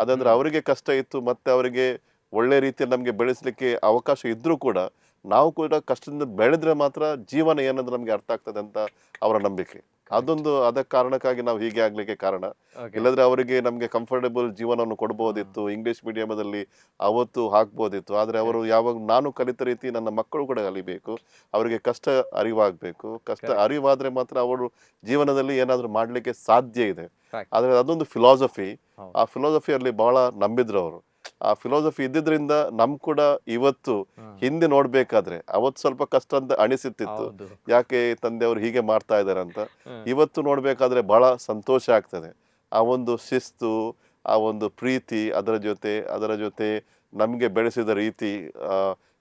ಅದಂದ್ರೆ ಅವರಿಗೆ ಕಷ್ಟ ಇತ್ತು, ಮತ್ತೆ ಅವರಿಗೆ ಒಳ್ಳೆ ರೀತಿಯಲ್ಲಿ ನಮ್ಗೆ ಬೆಳೆಸಲಿಕ್ಕೆ ಅವಕಾಶ ಇದ್ರೂ ಕೂಡ ನಾವು ಕೂಡ ಕಷ್ಟದಿಂದ ಬೆಳೆದ್ರೆ ಮಾತ್ರ ಜೀವನ ಏನಂದ್ರೆ ನಮ್ಗೆ ಅರ್ಥ ಆಗ್ತದೆ ಅಂತ ಅವರ ನಂಬಿಕೆ. ಅದೊಂದು ಅದಕ್ಕೆ ಕಾರಣಕ್ಕಾಗಿ ನಾವು ಹೀಗೆ ಆಗ್ಲಿಕ್ಕೆ ಕಾರಣ. ಇಲ್ಲದ್ರೆ ಅವರಿಗೆ ನಮ್ಗೆ ಕಂಫರ್ಟಬಲ್ ಜೀವನವನ್ನು ಕೊಡ್ಬೋದಿತ್ತು, ಇಂಗ್ಲಿಷ್ ಮೀಡಿಯಂದಲ್ಲಿ ಅವತ್ತು ಹಾಕ್ಬೋದಿತ್ತು. ಆದ್ರೆ ಅವರು ಯಾವಾಗ ನಾನು ಕಲಿತ ರೀತಿ ನನ್ನ ಮಕ್ಕಳು ಕೂಡ ಕಲಿಬೇಕು, ಅವರಿಗೆ ಕಷ್ಟ ಅರಿವಾಗಬೇಕು. ಕಷ್ಟ ಅರಿವಾದ್ರೆ ಮಾತ್ರ ಅವರು ಜೀವನದಲ್ಲಿ ಏನಾದ್ರೂ ಮಾಡ್ಲಿಕ್ಕೆ ಸಾಧ್ಯ ಇದೆ. ಆದ್ರೆ ಅದೊಂದು ಫಿಲಾಸಫಿ, ಆ ಫಿಲಾಸಫಿಯಲ್ಲಿ ಬಹಳ ನಂಬಿದ್ರು ಅವರು. ಆ ಫಿಲಾಸಫಿ ಇದ್ದಿದ್ರಿಂದ ನಮ್ ಕೂಡ ಇವತ್ತು ಹಿಂದೆ ನೋಡ್ಬೇಕಾದ್ರೆ ಅವತ್ತು ಸ್ವಲ್ಪ ಕಷ್ಟ ಅಂತ ಅನಿಸುತ್ತಿತ್ತು, ಯಾಕೆ ತಂದೆಯವರು ಹೀಗೆ ಮಾಡ್ತಾ ಇದಾರೆ ಅಂತ. ಇವತ್ತು ನೋಡ್ಬೇಕಾದ್ರೆ ಬಹಳ ಸಂತೋಷ ಆಗ್ತದೆ. ಆ ಒಂದು ಶಿಸ್ತು, ಆ ಒಂದು ಪ್ರೀತಿ, ಅದರ ಜೊತೆ ನಮ್ಗೆ ಬೆಳೆಸಿದ ರೀತಿ,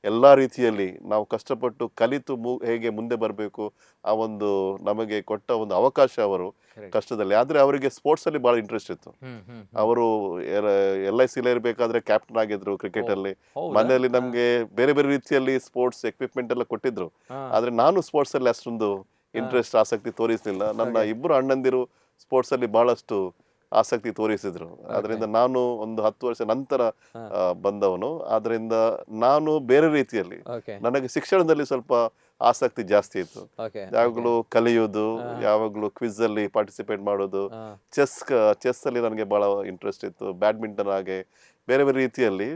ಎಲ್ಲಾ ರೀತಿಯಲ್ಲಿ ನಾವು ಕಷ್ಟಪಟ್ಟು ಕಲಿತು ಹೇಗೆ ಮುಂದೆ ಬರಬೇಕು, ಆ ಒಂದು ನಮಗೆ ಕೊಟ್ಟ ಒಂದು ಅವಕಾಶ ಅವರು ಕಷ್ಟದಲ್ಲಿ. ಆದ್ರೆ ಅವರಿಗೆ ಸ್ಪೋರ್ಟ್ಸ್ ಅಲ್ಲಿ ಬಹಳ ಇಂಟ್ರೆಸ್ಟ್ ಇತ್ತು. ಅವರು LICಲಿ ಇರ್ಬೇಕಾದ್ರೆ ಕ್ಯಾಪ್ಟನ್ ಆಗಿದ್ರು ಕ್ರಿಕೆಟ್ ಅಲ್ಲಿ. ಮನೆಯಲ್ಲಿ ನಮ್ಗೆ ಬೇರೆ ಬೇರೆ ರೀತಿಯಲ್ಲಿ ಸ್ಪೋರ್ಟ್ಸ್ ಎಕ್ವಿಪ್ಮೆಂಟ್ ಎಲ್ಲ ಕೊಟ್ಟಿದ್ರು. ಆದ್ರೆ ನಾನು ಸ್ಪೋರ್ಟ್ಸ್ ಅಲ್ಲಿ ಅಷ್ಟೊಂದು ಇಂಟ್ರೆಸ್ಟ್, ಆಸಕ್ತಿ ತೋರಿಸಲಿಲ್ಲ. ನನ್ನ ಇಬ್ಬರು ಅಣ್ಣಂದಿರು ಸ್ಪೋರ್ಟ್ಸ್ ಅಲ್ಲಿ ಬಹಳಷ್ಟು ಆಸಕ್ತಿ ತೋರಿಸಿದ್ರು. ಅದರಿಂದ ನಾನು ಒಂದು 10 ವರ್ಷ ನಂತರ ಬಂದವನು. ಆದ್ರಿಂದ ನಾನು ಬೇರೆ ರೀತಿಯಲ್ಲಿ, ನನಗೆ ಶಿಕ್ಷಣದಲ್ಲಿ ಸ್ವಲ್ಪ ಆಸಕ್ತಿ ಜಾಸ್ತಿ ಇತ್ತು. ಯಾವಾಗಲೂ ಕಲಿಯೋದು, ಯಾವಾಗಲೂ ಕ್ವಿಜ್ ಅಲ್ಲಿ ಪಾರ್ಟಿಸಿಪೇಟ್ ಮಾಡೋದು, ಚೆಸ್ ಅಲ್ಲಿ ನನಗೆ ಬಹಳ ಇಂಟ್ರೆಸ್ಟ್ ಇತ್ತು. ಬ್ಯಾಡ್ಮಿಂಟನ್ ಹಾಗೆ ಬೇರೆ ಬೇರೆ ರೀತಿಯಲ್ಲಿ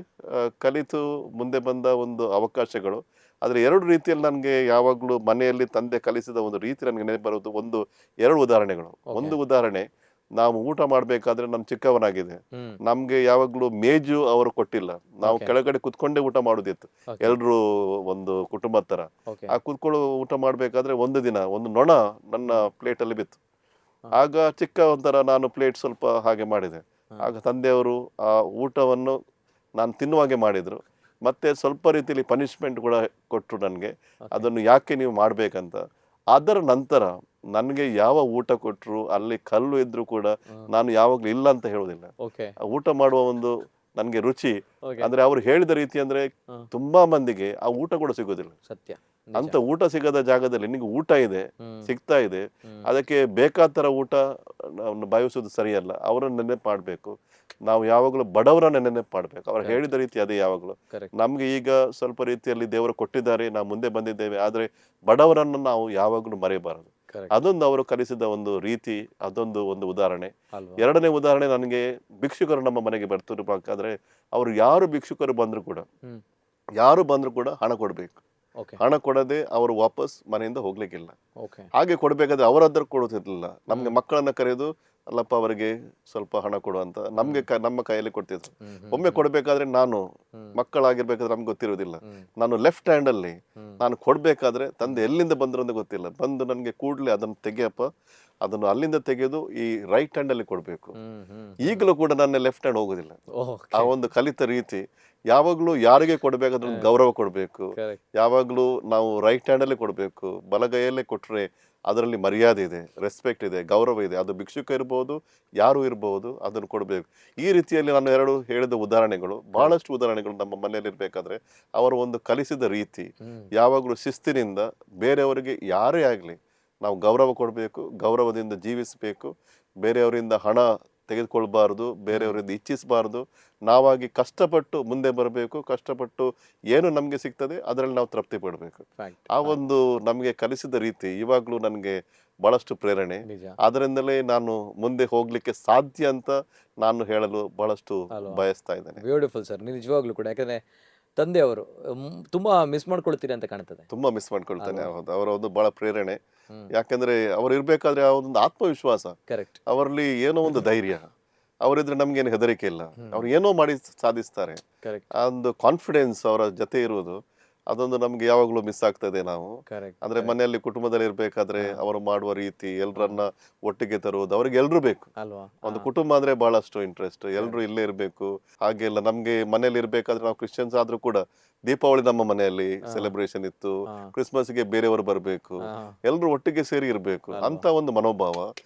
ಕಲಿತು ಮುಂದೆ ಬಂದ ಒಂದು ಅವಕಾಶಗಳು. ಆದ್ರೆ 2 ರೀತಿಯಲ್ಲಿ ನನಗೆ ಯಾವಾಗಲೂ ಮನೆಯಲ್ಲಿ ತಂದೆ ಕಲಿಸಿದ ಒಂದು ರೀತಿ ನನಗೆ ನೆನಪು ಬರೋದು 2 ಉದಾಹರಣೆಗಳು. ಒಂದು ಉದಾಹರಣೆ, ನಾವು ಊಟ ಮಾಡ್ಬೇಕಾದ್ರೆ ನಾನು ಚಿಕ್ಕವನಾಗಿದೆ, ನಮ್ಗೆ ಯಾವಾಗ್ಲೂ ಮೇಜು ಅವರು ಕೊಟ್ಟಿಲ್ಲ. ನಾವು ಕೆಳಗಡೆ ಕುತ್ಕೊಂಡೇ ಊಟ ಮಾಡುದಿತ್ತು, ಎಲ್ರು ಒಂದು ಕುಟುಂಬದ ತರ. ಆ ಕುತ್ಕೊಳ್ಳೋ ಊಟ ಮಾಡ್ಬೇಕಾದ್ರೆ ಒಂದು ದಿನ ಒಂದು ನೊಣ ನನ್ನ ಪ್ಲೇಟ್ ಅಲ್ಲಿ ಬಿತ್ತು. ಆಗ ಚಿಕ್ಕ ಒಂಥರ ನಾನು ಪ್ಲೇಟ್ ಸ್ವಲ್ಪ ಹಾಗೆ ಮಾಡಿದೆ. ಆಗ ತಂದೆಯವರು ಆ ಊಟವನ್ನು ನಾನು ತಿನ್ನುವಾಗೆ ಮಾಡಿದ್ರು. ಮತ್ತೆ ಸ್ವಲ್ಪ ರೀತಿಯಲ್ಲಿ ಪನಿಷ್ಮೆಂಟ್ ಕೂಡ ಕೊಟ್ಟರು ನನಗೆ, ಅದನ್ನು ಯಾಕೆ ನೀವು ಮಾಡ್ಬೇಕಂತ. ಅದರ ನಂತರ ನನಗೆ ಯಾವ ಊಟ ಕೊಟ್ಟರು, ಅಲ್ಲಿ ಕಲ್ಲು ಇದ್ರು ಕೂಡ ನಾನು ಯಾವಾಗ್ಲೂ ಇಲ್ಲ ಅಂತ ಹೇಳುದಿಲ್ಲ. ಊಟ ಮಾಡುವ ಒಂದು ನನ್ಗೆ ರುಚಿ ಅಂದ್ರೆ ಅವ್ರು ಹೇಳಿದ ರೀತಿ ಅಂದ್ರೆ ತುಂಬಾ ಮಂದಿಗೆ ಆ ಊಟ ಕೂಡ ಸಿಗೋದಿಲ್ಲ. ಸತ್ಯ. ಅಂತ ಊಟ ಸಿಗದ ಜಾಗದಲ್ಲಿ ನಿಮಗೆ ಊಟ ಇದೆ, ಸಿಗ್ತಾ ಇದೆ, ಅದಕ್ಕೆ ಬೇಕಾದ ತರ ಊಟ ಭಾವಿಸೋದು ಸರಿಯಲ್ಲ. ಅವರನ್ನ ನೆನಪು ಮಾಡಬೇಕು. ನಾವು ಯಾವಾಗಲೂ ಬಡವರನ್ನ ನೆನಪು ಮಾಡಬೇಕು. ಅವ್ರು ಹೇಳಿದ ರೀತಿ ಅದೇ ಯಾವಾಗಲೂ. ನಮ್ಗೆ ಈಗ ಸ್ವಲ್ಪ ರೀತಿಯಲ್ಲಿ ದೇವರು ಕೊಟ್ಟಿದ್ದಾರೆ, ನಾವು ಮುಂದೆ ಬಂದಿದ್ದೇವೆ, ಆದ್ರೆ ಬಡವರನ್ನು ನಾವು ಯಾವಾಗಲೂ ಮರೆಯಬಾರದು. ಅದೊಂದು ಅವರು ಕಲಿಸಿದ ಒಂದು ರೀತಿ, ಅದೊಂದು ಒಂದು ಉದಾಹರಣೆ. ಎರಡನೇ ಉದಾಹರಣೆ, ನನಗೆ ಭಿಕ್ಷುಕರು ನಮ್ಮ ಮನೆಗೆ ಬರ್ತಿರ್ಬೇಕಾದ್ರೆ ಅವ್ರು ಯಾರು ಭಿಕ್ಷುಕರು ಬಂದ್ರು ಕೂಡ ಹಣ ಕೊಡ್ಬೇಕು. ಹಣ ಕೊಡದೆ ಅವರು ವಾಪಸ್ ಮನೆಯಿಂದ ಹೋಗ್ಲಿಕ್ಕಿಲ್ಲ. ಹಾಗೆ ಕೊಡ್ಬೇಕಾದ್ರೆ ಅವರ ಹತ್ರ ಕೊಡುತ್ತಿರ್ಲಿಲ್ಲ. ನಮ್ಗೆ ಮಕ್ಕಳನ್ನ ಕರೆದು ಅಲ್ಲಪ್ಪ ಅವರಿಗೆ ಸ್ವಲ್ಪ ಹಣ ಕೊಡು ಅಂತ ನಮ್ಮ ಕೈಯಲ್ಲಿ ಕೊಡ್ತಿದ್ರು. ಒಮ್ಮೆ ಕೊಡ್ಬೇಕಾದ್ರೆ ನಾನು ಮಕ್ಕಳಾಗಿರ್ಬೇಕಾದ್ರೆ ನಮ್ಗೆ ಗೊತ್ತಿರೋದಿಲ್ಲ, ನಾನು ಲೆಫ್ಟ್ ಹ್ಯಾಂಡ್ ಅಲ್ಲಿ ನಾನು ಕೊಡ್ಬೇಕಾದ್ರೆ ತಂದೆ ಎಲ್ಲಿಂದ ಬಂದ್ರು ಅಂತ ಗೊತ್ತಿಲ್ಲ, ಬಂದು ನನ್ಗೆ ಕೂಡ್ಲೆ ಅದನ್ನು ತೆಗಿಯಪ್ಪ, ಅದನ್ನು ಅಲ್ಲಿಂದ ತೆಗೆದು ಈ ರೈಟ್ ಹ್ಯಾಂಡ್ ಅಲ್ಲಿ ಕೊಡ್ಬೇಕು. ಈಗಲೂ ಕೂಡ ನನ್ನ ಲೆಫ್ಟ್ ಹ್ಯಾಂಡ್ ಹೋಗುದಿಲ್ಲ. ಆ ಒಂದು ಕಲಿತ ರೀತಿ, ಯಾವಾಗ್ಲೂ ಯಾರಿಗೆ ಕೊಡ್ಬೇಕಾದ್ರೆ ಒಂದು ಗೌರವ ಕೊಡ್ಬೇಕು. ಯಾವಾಗ್ಲೂ ನಾವು ರೈಟ್ ಹ್ಯಾಂಡ್ ಅಲ್ಲೇ ಕೊಡ್ಬೇಕು. ಬಲಗೈಯಲ್ಲೇ ಕೊಟ್ರೆ ಅದರಲ್ಲಿ ಮರ್ಯಾದೆ ಇದೆ, ರೆಸ್ಪೆಕ್ಟ್ ಇದೆ, ಗೌರವ ಇದೆ. ಅದು ಭಿಕ್ಷುಕ ಇರ್ಬೋದು, ಯಾರು ಇರ್ಬೋದು, ಅದನ್ನು ಕೊಡ್ಬೇಕು. ಈ ರೀತಿಯಲ್ಲಿ ನಾನು ಎರಡು ಹೇಳಿದ ಉದಾಹರಣೆಗಳು, ಬಹಳಷ್ಟು ಉದಾಹರಣೆಗಳು ನಮ್ಮ ಮನೆಯಲ್ಲಿ ಇರ್ಬೇಕಾದ್ರೆ ಅವರು ಒಂದು ಕಲಿಸಿದ ರೀತಿ. ಯಾವಾಗ್ಲೂ ಶಿಸ್ತಿನಿಂದ ಬೇರೆಯವರಿಗೆ ಯಾರೇ ಆಗ್ಲಿ ನಾವು ಗೌರವ ಕೊಡಬೇಕು, ಗೌರವದಿಂದ ಜೀವಿಸಬೇಕು. ಬೇರೆಯವರಿಂದ ಹಣ ತೆಗೆದುಕೊಳ್ಬಾರ್ದು, ಬೇರೆಯವರಿಂದ ಇಚ್ಛಿಸಬಾರ್ದು. ನಾವಾಗಿ ಕಷ್ಟಪಟ್ಟು ಮುಂದೆ ಬರಬೇಕು. ಕಷ್ಟಪಟ್ಟು ಏನು ನಮ್ಗೆ ಸಿಗ್ತದೆ ಅದರಲ್ಲಿ ನಾವು ತೃಪ್ತಿ ಪಡಬೇಕು. ಆ ಒಂದು ನಮ್ಗೆ ಕಲಿಸಿದ ರೀತಿ ಇವಾಗ್ಲೂ ನನ್ಗೆ ಬಹಳಷ್ಟು ಪ್ರೇರಣೆ. ಅದರಿಂದಲೇ ನಾನು ಮುಂದೆ ಹೋಗ್ಲಿಕ್ಕೆ ಸಾಧ್ಯ ಅಂತ ನಾನು ಹೇಳಲು ಬಹಳಷ್ಟು ಬಯಸ್ತಾ ಇದ್ದೇನೆ. ಬ್ಯೂಟಿಫುಲ್ ಸರ್, ನಿಜವಾಗ್ಲೂ ಕೂಡ. ಯಾಕಂದ್ರೆ ತಂದೆಯವರು ತುಂಬಾ ಮಿಸ್ ಮಾಡ್ಕೊಳ್ತೀರಿ ಅಂತ ಕಾಣ್ತದೆ. ತುಂಬಾ ಮಿಸ್ ಮಾಡ್ಕೊಳ್ತೇನೆ. ಹೌದು, ಅವರ ಒಂದು ಬಹಳ ಪ್ರೇರಣೆ. ಯಾಕಂದ್ರೆ ಅವ್ರು ಇರ್ಬೇಕಾದ್ರೆ ಆ ಒಂದು ಆತ್ಮವಿಶ್ವಾಸ, ಅವರಲ್ಲಿ ಏನೋ ಒಂದು ಧೈರ್ಯ, ಅವರಿದ್ರೆ ನಮ್ಗೇನು ಹೆದರಿಕೆ ಇಲ್ಲ. ಅವ್ರು ಏನೋ ಮಾಡಿ ಸಾಧಿಸ್ತಾರೆ. ಆ ಒಂದು ಕಾನ್ಫಿಡೆನ್ಸ್ ಅವರ ಜೊತೆ ಇರುವುದು, ಅದೊಂದು ನಮ್ಗೆ ಯಾವಾಗ್ಲೂ ಮಿಸ್ ಆಗ್ತದೆ. ನಾವು ಅಂದ್ರೆ ಮನೆಯಲ್ಲಿ ಕುಟುಂಬದಲ್ಲಿ ಇರ್ಬೇಕಾದ್ರೆ ಅವರು ಮಾಡುವ ರೀತಿ, ಎಲ್ರನ್ನ ಒಟ್ಟಿಗೆ ತರುವುದು, ಅವ್ರಿಗೆ ಎಲ್ರು ಬೇಕು. ಒಂದು ಕುಟುಂಬ ಅಂದ್ರೆ ಬಹಳಷ್ಟು ಇಂಟ್ರೆಸ್ಟ್, ಎಲ್ರು ಇಲ್ಲೇ ಇರ್ಬೇಕು. ಹಾಗೆಲ್ಲ ನಮ್ಗೆ ಮನೇಲಿ ಇರ್ಬೇಕಾದ್ರೆ, ನಾವು ಕ್ರಿಶ್ಚಿಯನ್ಸ್ ಆದ್ರೂ ಕೂಡ ದೀಪಾವಳಿ ನಮ್ಮ ಮನೆಯಲ್ಲಿ ಸೆಲೆಬ್ರೇಷನ್ ಇತ್ತು, ಕ್ರಿಸ್ಮಸ್ಗೆ ಬೇರೆಯವರು ಬರ್ಬೇಕು, ಎಲ್ರು ಒಟ್ಟಿಗೆ ಸೇರಿ ಇರ್ಬೇಕು ಅಂತ ಒಂದು ಮನೋಭಾವ.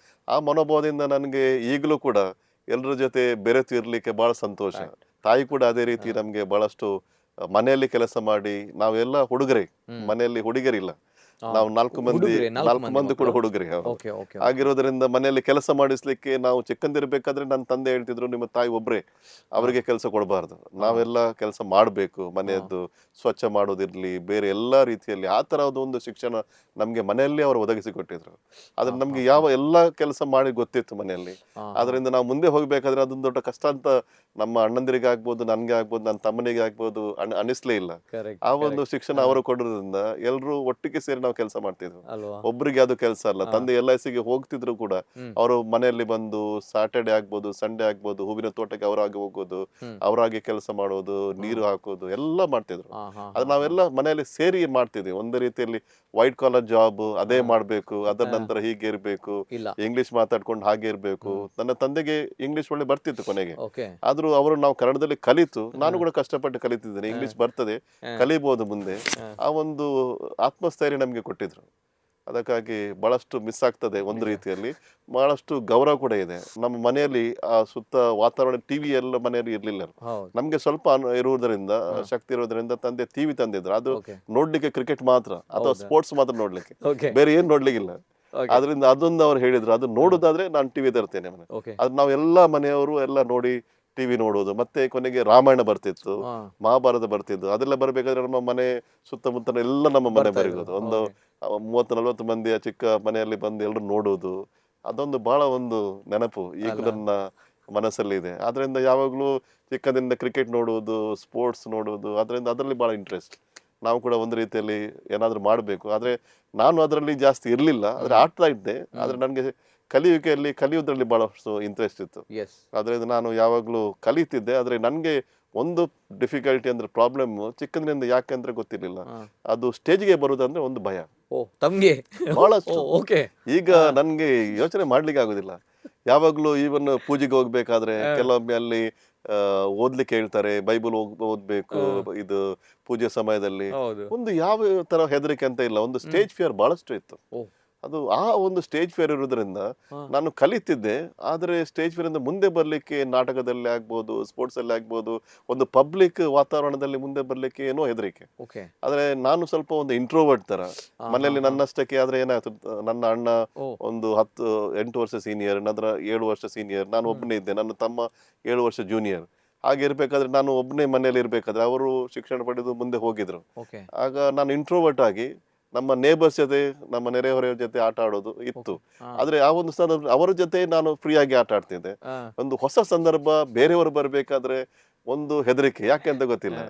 ಆ ಮನೋಭಾವದಿಂದ ನನ್ಗೆ ಈಗಲೂ ಕೂಡ ಎಲ್ರ ಜೊತೆ ಬೆರೆತು ಇರ್ಲಿಕ್ಕೆ ಬಹಳ ಸಂತೋಷ. ತಾಯಿ ಕೂಡ ಅದೇ ರೀತಿ ನಮ್ಗೆ ಬಹಳಷ್ಟು ಮನೆಯಲ್ಲಿ ಕೆಲಸ ಮಾಡಿ, ನಾವೆಲ್ಲ ಹುಡುಗರೇ, ಮನೆಯಲ್ಲಿ ಹುಡುಗರಿಲ್ಲ, ನಾವು ನಾಲ್ಕು ಮಂದಿ ಕೂಡ ಹುಡುಗರೇ ಆಗಿರೋದ್ರಿಂದ ಮನೆಯಲ್ಲಿ ಕೆಲಸ ಮಾಡಿಸ್ಲಿಕ್ಕೆ ನಾವು ಚಿಕ್ಕಂದಿರ್ಬೇಕಾದ್ರೆ ನನ್ನ ತಂದೆ ಹೇಳ್ತಿದ್ರು, ನಿಮ್ಮ ತಾಯಿ ಒಬ್ರೇ, ಅವರಿಗೆ ಕೆಲಸ ಕೊಡಬಾರ್ದು, ನಾವೆಲ್ಲ ಕೆಲಸ ಮಾಡಬೇಕು, ಮನೆಯದ್ದು ಸ್ವಚ್ಛ ಮಾಡೋದಿರ್ಲಿ, ಬೇರೆ ಎಲ್ಲಾ ರೀತಿಯಲ್ಲಿ ಆ ತರಹದ ಒಂದು ಶಿಕ್ಷಣ ನಮ್ಗೆ ಮನೆಯಲ್ಲಿ ಅವರು ಒದಗಿಸಿಕೊಟ್ಟಿದ್ರು. ಆದ್ರೆ ನಮ್ಗೆ ಎಲ್ಲಾ ಕೆಲಸ ಮಾಡಿ ಗೊತ್ತಿತ್ತು ಮನೆಯಲ್ಲಿ. ಅದರಿಂದ ನಾವು ಮುಂದೆ ಹೋಗ್ಬೇಕಾದ್ರೆ ಅದೊಂದು ದೊಡ್ಡ ಕಷ್ಟ ಅಂತ ನಮ್ಮ ಅಣ್ಣಂದಿರಿಗೆ ಆಗ್ಬೋದು, ನನ್ಗೆ ಆಗ್ಬೋದು, ನನ್ನ ತಮ್ಮನಿಗೆ ಆಗ್ಬೋದು ಅನಿಸ್ಲೇ ಇಲ್ಲ. ಆ ಒಂದು ಶಿಕ್ಷಣ ಅವರು ಕೊಡೋದ್ರಿಂದ ಎಲ್ರು ಒಟ್ಟಿಗೆ ಸೇರಿ ನಾವು ಕೆಲಸ ಮಾಡ್ತಿದ್ವಿ. ಒಬ್ರಿಗೆ ಅದು ಕೆಲಸ ಅಲ್ಲ. ತಂದೆ LIC ಗೆ ಹೋಗ್ತಿದ್ರು ಕೂಡ ಅವರು ಮನೆಯಲ್ಲಿ ಬಂದು ಸಾಟರ್ಡೆ ಆಗ್ಬೋದು, ಸಂಡೇ ಆಗ್ಬೋದು, ಹೂವಿನ ತೋಟಕ್ಕೆ ಅವರಾಗಿ ಹೋಗೋದು, ಅವರಾಗಿ ಕೆಲಸ ಮಾಡೋದು, ನೀರು ಹಾಕೋದು ಎಲ್ಲ ಮಾಡ್ತಿದ್ರು. ಅದು ನಾವೆಲ್ಲ ಮನೆಯಲ್ಲಿ ಸೇರಿ ಮಾಡ್ತಿದ್ವಿ. ಒಂದು ರೀತಿಯಲ್ಲಿ ವೈಟ್ ಕಾಲರ್ ಜಾಬ್ ಅದೇ ಮಾಡ್ಬೇಕು, ಅದರ ನಂತರ ಹೀಗೆ ಇರ್ಬೇಕು, ಇಂಗ್ಲಿಷ್ ಮಾತಾಡ್ಕೊಂಡು ಹಾಗೆ ಇರ್ಬೇಕು. ನನ್ನ ತಂದೆಗೆ ಇಂಗ್ಲಿಷ್ ಒಳ್ಳೆ ಬರ್ತಿತ್ತು ಕೊನೆಗೆ, ಆದ್ರೂ ಅವರು ನಾವು ಕನ್ನಡದಲ್ಲಿ ಕಲಿತು, ನಾನು ಕೂಡ ಕಷ್ಟಪಟ್ಟು ಕಲಿತಿದ್ದೇನೆ, ಇಂಗ್ಲಿಷ್ ಬರ್ತದೆ, ಕಲಿಬಹುದು ಮುಂದೆ. ಆ ಒಂದು ಆತ್ಮಸ್ಥೈರ್ಯ ನಮ್ಗೆ ಕೊಟ್ಟಿದ್ರು. ಅದಕ್ಕಾಗಿ ಬಹಳಷ್ಟು ಮಿಸ್ ಆಗ್ತದೆ. ಒಂದು ರೀತಿಯಲ್ಲಿ ಬಹಳಷ್ಟು ಗೌರವ ಕೂಡ ಇದೆ. ನಮ್ಮ ಮನೆಯಲ್ಲಿ ಆ ಸುತ್ತ ವಾತಾವರಣ, ಟಿವಿ ಎಲ್ಲ ಮನೆಯಲ್ಲಿ ಇರ್ಲಿಲ್ಲ. ನಮ್ಗೆ ಸ್ವಲ್ಪ ಇರುವುದರಿಂದ, ಶಕ್ತಿ ಇರೋದ್ರಿಂದ ತಂದೆ ಟಿವಿ ತಂದಿದ್ರು. ಅದು ನೋಡ್ಲಿಕ್ಕೆ ಕ್ರಿಕೆಟ್ ಮಾತ್ರ ಅಥವಾ ಸ್ಪೋರ್ಟ್ಸ್ ಮಾತ್ರ ನೋಡ್ಲಿಕ್ಕೆ, ಬೇರೆ ಏನ್ ನೋಡ್ಲಿಕ್ಕಿಲ್ಲ. ಅದರಿಂದ ಅದೊಂದು ಅವ್ರು ಹೇಳಿದ್ರು, ಅದು ನೋಡುದಾದ್ರೆ ನಾನು ಟಿವಿ ತರ್ತೇನೆ. ಅದು ನಾವೆಲ್ಲ ಮನೆಯವರು ಎಲ್ಲ ನೋಡಿ ಟಿವಿ ನೋಡುವುದು. ಮತ್ತೆ ಕೊನೆಗೆ ರಾಮಾಯಣ ಬರ್ತಿತ್ತು, ಮಹಾಭಾರತ ಬರ್ತಿತ್ತು. ಅದೆಲ್ಲ ಬರ್ಬೇಕಾದ್ರೆ ನಮ್ಮ ಮನೆ ಸುತ್ತಮುತ್ತ ಎಲ್ಲ ನಮ್ಮ ಮನೆ ಬರೆಯೋದು. ಒಂದು 30-40 ಮಂದಿಯ ಚಿಕ್ಕ ಮನೆಯಲ್ಲಿ ಬಂದು ಎಲ್ಲರೂ ನೋಡುವುದು, ಅದೊಂದು ಬಹಳ ಒಂದು ನೆನಪು ಈಗಲೂ ನನ್ನ ಮನಸ್ಸಲ್ಲಿ ಇದೆ. ಅದರಿಂದ ಯಾವಾಗ್ಲೂ ಚಿಕ್ಕದಿಂದ ಕ್ರಿಕೆಟ್ ನೋಡುವುದು, ಸ್ಪೋರ್ಟ್ಸ್ ನೋಡುವುದು, ಅದರಲ್ಲಿ ಬಹಳ ಇಂಟ್ರೆಸ್ಟ್. ನಾವು ಕೂಡ ಒಂದು ರೀತಿಯಲ್ಲಿ ಏನಾದ್ರು ಮಾಡ್ಬೇಕು. ಆದ್ರೆ ನಾನು ಅದರಲ್ಲಿ ಜಾಸ್ತಿ ಇರ್ಲಿಲ್ಲ, ಆದ್ರೆ ಆಡ್ತಾ ಇದ್ದೆ. ಆದ್ರೆ ನನ್ಗೆ ಕಲಿಯುವುದರಲ್ಲಿ ಬಹಳಷ್ಟು ಇಂಟ್ರೆಸ್ಟ್ ಇತ್ತು. ಅದರಿಂದ ನಾನು ಯಾವಾಗ್ಲೂ ಕಲಿತಿದ್ದೆ. ಆದ್ರೆ ನನ್ಗೆ ಒಂದು ಡಿಫಿಕಲ್ಟಿ ಅಂದ್ರೆ ಪ್ರಾಬ್ಲಮ್ ಚಿಕ್ಕಂದ್ರಿಂದ ಯಾಕೆಂದ್ರೆ ಗೊತ್ತಿರ್ಲಿಲ್ಲ, ಅದು ಸ್ಟೇಜ್ಗೆ ಬರುದಂದ್ರೆ ಒಂದು ಭಯ ಬಹಳಷ್ಟು. ಈಗ ನನ್ಗೆ ಯೋಚನೆ ಮಾಡ್ಲಿಕ್ಕೆ ಆಗುದಿಲ್ಲ. ಯಾವಾಗ್ಲೂ ಈವನ್ ಪೂಜೆಗೆ ಹೋಗ್ಬೇಕಾದ್ರೆ ಕೆಲವೊಮ್ಮೆ ಅಲ್ಲಿ ಓದ್ಲಿಕ್ಕೆ ಹೇಳ್ತಾರೆ, ಬೈಬಲ್ ಓದ್ಬೇಕು, ಇದು ಪೂಜೆ ಸಮಯದಲ್ಲಿ ಒಂದು ಯಾವ ತರ ಹೆದರಿಕೆ ಅಂತ ಇಲ್ಲ, ಒಂದು ಸ್ಟೇಜ್ ಫಿಯರ್ ಬಹಳಷ್ಟು ಇತ್ತು. ಅದು ಆ ಒಂದು ಸ್ಟೇಜ್ ಫೇರ್ ಇರೋದ್ರಿಂದ ಹಾ. ನಾನು ಕಲಿತಿದ್ದೆ. ಆದರೆ ಸ್ಟೇಜ್ ಫೇರ್ ಇಂದ ಮುಂದೆ ಬರ್ಲಿಕ್ಕೆ ನಾಟಕದಲ್ಲಿ ಆಗ್ಬೋದು, ಸ್ಪೋರ್ಟ್ಸ್ ಅಲ್ಲಿ ಆಗ್ಬೋದು, ಒಂದು ಪಬ್ಲಿಕ್ ವಾತಾವರಣದಲ್ಲಿ ಮುಂದೆ ಬರ್ಲಿಕ್ಕೆ ಏನೋ ಹೆದರಿಕೆ. ಓಕೆ. ಆದ್ರೆ ನಾನು ಸ್ವಲ್ಪ ಒಂದು ಇಂಟ್ರೋವರ್ಟ್ ತರ ಹಾ, ಮನೆಯಲ್ಲಿ ಹಾ, ಹಾ. ನನ್ನಷ್ಟಕ್ಕೆ. ಆದ್ರೆ ಏನಾಯ್ತು, ನನ್ನ ಅಣ್ಣ ಓ. ಒಂದು 8 ವರ್ಷ ಸೀನಿಯರ್, ನಂತರ 7 ವರ್ಷ ಸೀನಿಯರ್, ನಾನು ಒಬ್ಬನೇ ಇದ್ದೆ, ನನ್ನ ತಮ್ಮ 7 ವರ್ಷ ಜೂನಿಯರ್. ಹಾಗೆ ಇರ್ಬೇಕಾದ್ರೆ ನಾನು ಒಬ್ಬನೇ ಮನೆಯಲ್ಲಿ ಇರ್ಬೇಕಾದ್ರೆ ಅವರು ಶಿಕ್ಷಣ ಪಡೆದು ಮುಂದೆ ಹೋಗಿದ್ರು. ಓಕೆ. ಆಗ ನಾನು ಇಂಟ್ರೋವರ್ಟ್ ಆಗಿ ನಮ್ಮ ನೇಬರ್ಸ್ ಜೊತೆ, ನಮ್ಮ ನೆರೆಹೊರೆಯವರ ಜೊತೆ ಆಟ ಆಡೋದು ಇತ್ತು. ಹಾ. ಆದ್ರೆ ಆ ಒಂದು ಸಂದರ್ಭ ಅವರ ಜೊತೆ ನಾನು ಫ್ರೀ ಆಗಿ ಆಟ ಆಡ್ತಿದ್ದೆ. ಹಾ. ಒಂದು ಹೊಸ ಸಂದರ್ಭ, ಬೇರೆಯವರು ಬರ್ಬೇಕಾದ್ರೆ ಒಂದು ಹೆದರಿಕೆ, ಯಾಕೆ ಅಂತ ಗೊತ್ತಿಲ್ಲ.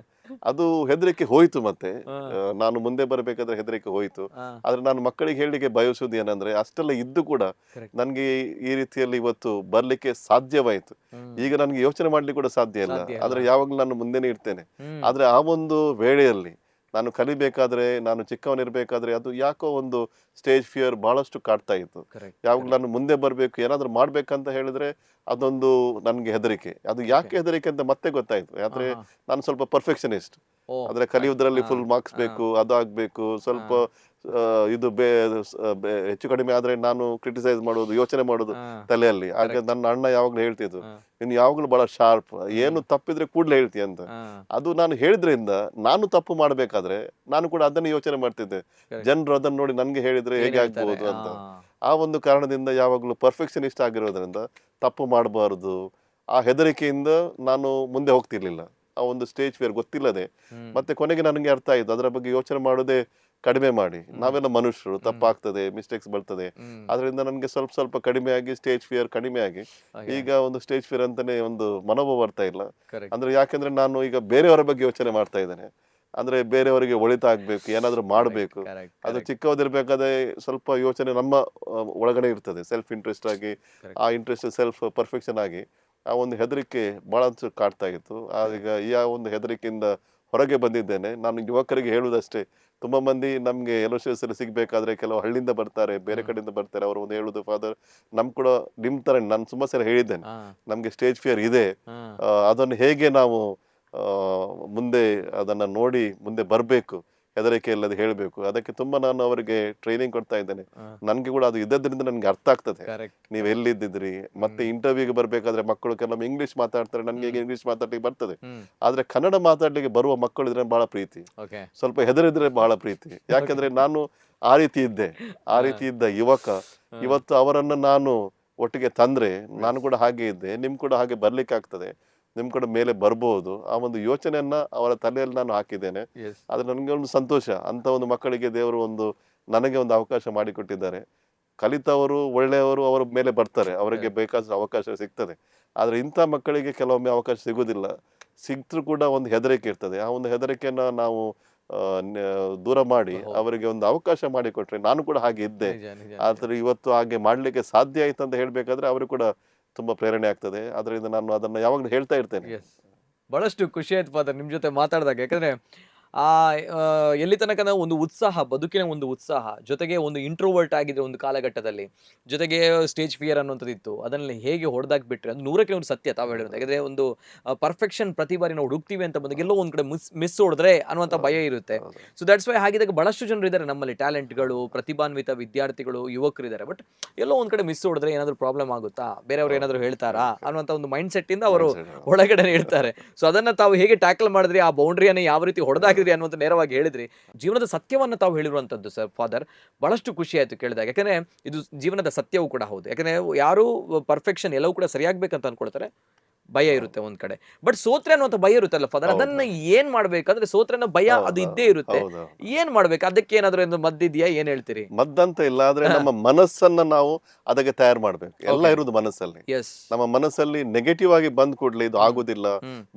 ಅದು ಹೆದರಿಕೆ ಹೋಯ್ತು. ಮತ್ತೆ ಹಾ. ನಾನು ಮುಂದೆ ಬರ್ಬೇಕಾದ್ರೆ ಹೆದರಿಕೆ ಹೋಯ್ತು. ಹಾ. ಆದ್ರೆ ನಾನು ಮಕ್ಕಳಿಗೆ ಹೇಳಲಿಕ್ಕೆ ಬಯಸುವುದು ಏನಂದ್ರೆ, ಅಷ್ಟೆಲ್ಲ ಇದ್ದು ಕೂಡ Correct. ನನ್ಗೆ ಈ ರೀತಿಯಲ್ಲಿ ಇವತ್ತು ಬರ್ಲಿಕ್ಕೆ ಸಾಧ್ಯವಾಯ್ತು. ಹ್ಮ್. ಈಗ ನನ್ಗೆ ಯೋಚನೆ ಮಾಡ್ಲಿಕ್ಕೆ ಕೂಡ ಸಾಧ್ಯ ಇಲ್ಲ. ಸಾಧ್ಯ ಇಲ್ಲ. ಆದ್ರೆ ಯಾವಾಗ್ಲೂ ನಾನು ಮುಂದೆನೆ ಇರ್ತೇನೆ. ಹ್ಮ್. ಆದ್ರೆ ಆ ಒಂದು ವೇಳೆಯಲ್ಲಿ ನಾನು ಕಲಿಬೇಕಾದ್ರೆ, ನಾನು ಚಿಕ್ಕವನಿರ್ಬೇಕಾದ್ರೆ ಅದು ಯಾಕೋ ಒಂದು ಸ್ಟೇಜ್ ಫಿಯರ್ ಬಹಳಷ್ಟು ಕಾಡ್ತಾ ಇತ್ತು. Correct. ಯಾವಾಗ್ಲೂ ನಾನು ಮುಂದೆ ಬರ್ಬೇಕು, ಏನಾದ್ರೂ ಮಾಡ್ಬೇಕಂತ ಹೇಳಿದ್ರೆ ಅದೊಂದು ನನ್ಗೆ ಹೆದರಿಕೆ. ಅದು ಯಾಕೆ ಹೆದರಿಕೆ ಅಂತ ಮತ್ತೆ ಗೊತ್ತಾಯ್ತು. ಆದ್ರೆ ಹಾ, ಹಾ. ನಾನು ಸ್ವಲ್ಪ ಪರ್ಫೆಕ್ಷನಿಸ್ಟ್. ಓ. ಆದ್ರೆ ಕಲಿಯುವುದರಲ್ಲಿ ಹಾ. ಫುಲ್ ಮಾರ್ಕ್ಸ್ ಹಾ. ಬೇಕು, ಅದಾಗ್ಬೇಕು, ಸ್ವಲ್ಪ ಇದು ಹೆಚ್ಚು ಕಡಿಮೆ ಆದ್ರೆ ನಾನು ಕ್ರಿಟಿಸೈಸ್ ಮಾಡೋದು, ಯೋಚನೆ ಮಾಡೋದು ಹಾ. ತಲೆಯಲ್ಲಿ. ಆಗ Correct. ನನ್ನ ಅಣ್ಣ ಯಾವಾಗ್ಲೂ ಹೇಳ್ತಿದ್ರು, ಹಾ. ನೀನು ಯಾವಾಗ್ಲೂ ಬಹಳ ಶಾರ್ಪ್, ಏನು ತಪ್ಪಿದ್ರೆ ಕೂಡ್ಲೆ ಹೇಳ್ತೀಯ ಅಂತ. ಹಾ. ಅದು ನಾನು ಹೇಳಿದ್ರಿಂದ ನಾನು ತಪ್ಪು ಮಾಡ್ಬೇಕಾದ್ರೆ ನಾನು ಕೂಡ ಅದನ್ನ ಯೋಚನೆ ಮಾಡ್ತಿದ್ದೆ. Correct. ಜನರು ಅದನ್ನ ನೋಡಿ ನನ್ಗೆ ಹೇಳಿದ್ರೆ ಏನ್ ಹೇಗೆ ಹೇಳ್ತಾರೆ? ಆಗ್ಬಹುದು ಅಂತ. ಹಾ. ಆ ಒಂದು ಕಾರಣದಿಂದ ಯಾವಾಗ್ಲೂ ಪರ್ಫೆಕ್ಷನಿಸ್ಟ್ ಆಗಿರೋದ್ರಿಂದ ತಪ್ಪು ಮಾಡಬಾರದು, ಆ ಹೆದರಿಕೆಯಿಂದ ನಾನು ಮುಂದೆ ಹೋಗ್ತಿರ್ಲಿಲ್ಲ. ಆ ಒಂದು ಸ್ಟೇಜ್ ಫಿಯರ್ ಗೊತ್ತಿಲ್ಲದೆ ಹ್ಮ್. ಮತ್ತೆ ಕೊನೆಗೆ ನನಗೆ ಅರ್ಥ ಆಯ್ತು, ಅದರ ಬಗ್ಗೆ ಯೋಚನೆ ಮಾಡೋದೇ ಕಡಿಮೆ ಮಾಡಿ. ನಾವೆಲ್ಲ ಮನುಷ್ಯರು, ತಪ್ಪಾಗ್ತದೆ, ಮಿಸ್ಟೇಕ್ಸ್ ಬರ್ತದೆ. ಹ್ಮ್. ಅದರಿಂದ ನನಗೆ ಸ್ವಲ್ಪ ಸ್ವಲ್ಪ ಕಡಿಮೆ ಆಗಿ ಸ್ಟೇಜ್ ಫಿಯರ್ ಕಡಿಮೆ ಆಗಿ ಹಾಗೆ. ಈಗ ಒಂದು ಸ್ಟೇಜ್ ಫಿಯರ್ ಅಂತಾನೆ ಒಂದು ಮನೋಭಾವ ಬರ್ತಾ ಇಲ್ಲ. Correct. ಅಂದ್ರೆ ಯಾಕಂದ್ರೆ ನಾನು ಈಗ ಬೇರೆಯವರ ಬಗ್ಗೆ ಯೋಚನೆ ಮಾಡ್ತಾ ಇದ್ದೇನೆ. ಅಂದ್ರೆ ಬೇರೆಯವರಿಗೆ ಒಳಿತಾಗ್ಬೇಕು, ಏನಾದ್ರೂ ಮಾಡ್ಬೇಕು. Correct. ಅದು Correct. ಚಿಕ್ಕವದಿರ್ಬೇಕಾದ್ರೆ ಸ್ವಲ್ಪ ಯೋಚನೆ ನಮ್ಮ ಒಳಗಡೆ ಇರ್ತದೆ, ಸೆಲ್ಫ್ ಇಂಟ್ರೆಸ್ಟ್ ಆಗಿ. Correct. ಆ ಇಂಟ್ರೆಸ್ಟ್ ಸೆಲ್ಫ್ ಪರ್ಫೆಕ್ಷನ್ ಆಗಿ ಆ ಒಂದು ಹೆದರಿಕೆ ಬಹಳ ಕಾಡ್ತಾ ಇತ್ತು. ಈಗ ಈ ಆ ಒಂದು ಹೆದರಿಕೆಯಿಂದ ಹೊರಗೆ ಬಂದಿದ್ದೇನೆ. ನಾನು ಯುವಕರಿಗೆ ಹೇಳುವುದಷ್ಟೇ, ತುಂಬಾ ಮಂದಿ ನಮ್ಗೆ ಎಲೋಸಿಯಸ್ ಅಲ್ಲಿ ಸಿಗ್ಬೇಕಾದ್ರೆ ಕೆಲವು ಹಳ್ಳಿಯಿಂದ ಬರ್ತಾರೆ, ಬೇರೆ ಕಡೆಯಿಂದ ಬರ್ತಾರೆ. ಅವರು ಒಂದು ಹೇಳುದು, ಫಾದರ್ ನಮ್ ಕೂಡ ನಿಮ್ ತರ, ನಾನು ತುಂಬಾ ಸಲ ಹೇಳಿದ್ದೇನೆ, ಹಾ. ನಮ್ಗೆ ಸ್ಟೇಜ್ ಫಿಯರ್ ಇದೆ, ಹಾ. ಅದನ್ನು ಹೇಗೆ ನಾವು ಮುಂದೆ ಅದನ್ನ ನೋಡಿ ಮುಂದೆ ಬರ್ಬೇಕು, ಹೆದರಿಕೆ ಇಲ್ಲದೆ ಹೇಳ್ಬೇಕು. ಅದಕ್ಕೆ ತುಂಬಾ ನಾನು ಅವರಿಗೆ ಟ್ರೈನಿಂಗ್ ಕೊಡ್ತಾ ಇದ್ದೇನೆ. ಹಾ. ನನ್ಗೆ ಕೂಡ ಅದು ಇದ್ದದ್ರಿಂದ ನನ್ಗೆ ಅರ್ಥ ಆಗ್ತದೆ. Correct. ನೀವ್ ಎಲ್ಲಿದ್ದಿದ್ರಿ, ಮತ್ತೆ ಇಂಟರ್ವ್ಯೂಗೆ ಬರ್ಬೇಕಾದ್ರೆ ಮಕ್ಕಳು ಕೆಲವೊಮ್ಮೆ ಇಂಗ್ಲಿಷ್ ಮಾತಾಡ್ತಾರೆ, ನನ್ಗೆ ಈಗ ಇಂಗ್ಲಿಷ್ ಮಾತಾಡ್ಲಿಕ್ಕೆ ಬರ್ತದೆ. ಹ್ಮ್. ಆದ್ರೆ ಕನ್ನಡ ಮಾತಾಡ್ಲಿಕ್ಕೆ ಬರುವ ಮಕ್ಕಳು ಇದ್ರೆ ಬಹಳ ಪ್ರೀತಿ, Okay. ಸ್ವಲ್ಪ ಹೆದರಿದ್ರೆ ಬಹಳ ಪ್ರೀತಿ. ಯಾಕಂದ್ರೆ ನಾನು ಆ ರೀತಿ ಇದ್ದೆ, ಆ ರೀತಿ ಇದ್ದ ಯುವಕ. ಇವತ್ತು ಅವರನ್ನು ನಾನು ಒಟ್ಟಿಗೆ ತಂದ್ರೆ ನಾನು ಕೂಡ ಹಾಗೆ ಇದ್ದೆ, ನಿಮ್ ಕೂಡ ಹಾಗೆ ಬರ್ಲಿಕ್ಕೆ ಆಗ್ತದೆ, ನಿಮ್ ಕೂಡ ಮೇಲೆ ಬರ್ಬೋದು. ಆ ಒಂದು ಯೋಚನೆಯನ್ನ ಅವರ ತಲೆಯಲ್ಲಿ ನಾನು ಹಾಕಿದ್ದೇನೆ. Yes. ಆದ್ರೆ ನನಗೆ ಒಂದು ಸಂತೋಷ, ಅಂತ ಒಂದು ಮಕ್ಕಳಿಗೆ ದೇವರು ನನಗೆ ಒಂದು ಅವಕಾಶ ಮಾಡಿಕೊಟ್ಟಿದ್ದಾರೆ. ಕಲಿತವರು ಒಳ್ಳೆಯವರು ಅವರ ಮೇಲೆ ಬರ್ತಾರೆ, ಅವರಿಗೆ ಬೇಕಾದ ಅವಕಾಶ ಸಿಗ್ತದೆ. ಆದ್ರೆ ಇಂಥ ಮಕ್ಕಳಿಗೆ ಕೆಲವೊಮ್ಮೆ ಅವಕಾಶ ಸಿಗುವುದಿಲ್ಲ. ಸಿಕ್ತರೂ ಕೂಡ ಒಂದು ಹೆದರಿಕೆ ಇರ್ತದೆ. ಆ ಒಂದು ಹೆದರಿಕೆಯನ್ನ ನಾವು ದೂರ ಮಾಡಿ ಅವರಿಗೆ ಒಂದು ಅವಕಾಶ ಮಾಡಿಕೊಟ್ರೆ, ನಾನು ಕೂಡ ಹಾಗೆ ಇದ್ದೆ. ನಿಜ, ನಿಜ, ನಿಜ. ಆದ್ರೆ ಇವತ್ತು ಹಾಗೆ ಮಾಡ್ಲಿಕ್ಕೆ ಸಾಧ್ಯ ಆಯ್ತು ಅಂತ ಹೇಳ್ಬೇಕಾದ್ರೆ ಅವರು ಕೂಡ ತುಂಬಾ ಪ್ರೇರಣೆ ಆಗ್ತದೆ. ಅದರಿಂದ ನಾನು ಅದನ್ನ ಯಾವಾಗಲೂ ಹೇಳ್ತಾ ಇರ್ತೇನೆ. Yes. ಬಹಳಷ್ಟು ಖುಷಿ ಆಯ್ತು ಫಾದರ್ ನಿಮ್ ಜೊತೆ ಮಾತಾಡಿದಾಗ. ಯಾಕಂದ್ರೆ ಆ ಎಲ್ಲಿ ತನಕ ನಾವು ಒಂದು ಉತ್ಸಾಹ, ಬದುಕಿನ ಒಂದು ಉತ್ಸಾಹ, ಜೊತೆಗೆ ಒಂದು ಇಂಟ್ರೋವರ್ಟ್ ಆಗಿದ್ರೆ ಒಂದು ಕಾಲಘಟ್ಟದಲ್ಲಿ, ಜೊತೆಗೆ ಸ್ಟೇಜ್ ಫಿಯರ್ ಅನ್ನೋಂಥದ್ದು ಇತ್ತು, ಅದನ್ನೆಲ್ಲ ಹೇಗೆ ಹೊಡೆದಾಕ್ಬಿಟ್ರೆ ಅದು 100ಕ್ಕೆ 100 ಸತ್ಯ ತಾವು ಹೇಳಿರೋದು. ಯಾಕಂದ್ರೆ ಒಂದು ಪರ್ಫೆಕ್ಷನ್ ಪ್ರತಿ ಬಾರಿ ನಾವು ಹುಡುಕ್ತೀವಿ ಅಂತ ಬಂದಾಗ ಎಲ್ಲೋ ಒಂದ್ ಕಡೆ ಮಿಸ್ ಹೊಡೆದ್ರೆ ಅನ್ನುವಂಥ ಭಯ ಇರುತ್ತೆ. ಸೊ ದಟ್ಸ್ ವೈ ಹಾಗಿದ್ದಾಗ ಬಹಳಷ್ಟು ಜನರು ಇದ್ದಾರೆ ನಮ್ಮಲ್ಲಿ, ಟ್ಯಾಲೆಂಟ್ಗಳು, ಪ್ರತಿಭಾನ್ವಿತ ವಿದ್ಯಾರ್ಥಿಗಳು, ಯುವಕರಿದ್ದಾರೆ. ಬಟ್ ಎಲ್ಲೋ ಒಂದ್ ಕಡೆ ಮಿಸ್ ಹೊಡೆದ್ರೆ ಏನಾದ್ರು ಪ್ರಾಬ್ಲಮ್ ಆಗುತ್ತಾ, ಬೇರೆಯವ್ರು ಏನಾದ್ರು ಹೇಳ್ತಾರಾ ಅನ್ನುವಂಥ ಒಂದು ಮೈಂಡ್ ಸೆಟ್ ಇಂದ ಅವರು ಒಳಗಡೆ ಇರ್ತಾರೆ. ಸೊ ಅದನ್ನ ತಾವು ಹೇಗೆ ಟ್ಯಾಕಲ್ ಮಾಡಿದ್ರಿ, ಆ ಬೌಂಡ್ರಿಯನ್ನು ಯಾವ ರೀತಿ ಹೊಡೆದಾಕಿದ್ರಿ ಅನ್ನುವಂಥ ನೇರವಾಗಿ ಹೇಳಿದ್ರಿ. ಜೀವನದ ಸತ್ಯವನ್ನ ತಾವು ಹೇಳಿರುವಂತದ್ದು ಸರ್ ಫಾದರ್, ಬಹಳಷ್ಟು ಖುಷಿ ಆಯ್ತು ಕೇಳಿದಾಗ. ಯಾಕಂದ್ರೆ ಇದು ಜೀವನದ ಸತ್ಯವೂ ಕೂಡ ಹೌದು. ಯಾಕಂದ್ರೆ ಯಾರು ಪರ್ಫೆಕ್ಷನ್ ಎಲ್ಲವೂ ಕೂಡ ಸರಿಯಾಗ್ಬೇಕಂತ ಅನ್ಕೊಳ್ತಾರೆ, ಭಯ ಇರುತ್ತೆ ಒಂದ್ ಕಡೆ. ಬಟ್ ಸೋತ್ರೆ ಅನ್ನುವಂಥ ಭಯ ಇರುತ್ತಲ್ಲ ಫಾದರ್, ಅದನ್ನ ಏನ್ ಮಾಡ್ಬೇಕಂದ್ರೆ, ಸೋತ್ರೆನ ಭಯ ಅದು ಇದ್ದೇ ಇರುತ್ತೆ, ಏನ್ ಮಾಡ್ಬೇಕು, ಅದಕ್ಕೆ ಏನಾದ್ರು ಒಂದು ಮದ್ದಿದ್ಯಾ, ಏನ್ ಹೇಳ್ತೀರಿ? ಮದ್ದಂತ ಇಲ್ಲ, ಆದ್ರೆ ನಮ್ಮ ಮನಸ್ಸನ್ನ ನಾವು ಅದಕ್ಕೆ ತಯಾರು ಮಾಡ್ಬೇಕು. ಎಲ್ಲ ಇರುವುದು ಮನಸ್ಸಲ್ಲಿ. ಎಸ್. ನಮ್ಮ ಮನಸ್ಸಲ್ಲಿ ನೆಗೆಟಿವ್ ಆಗಿ ಬಂದ್ ಕೂಡ್ಲೆ ಇದು ಆಗುದಿಲ್ಲ.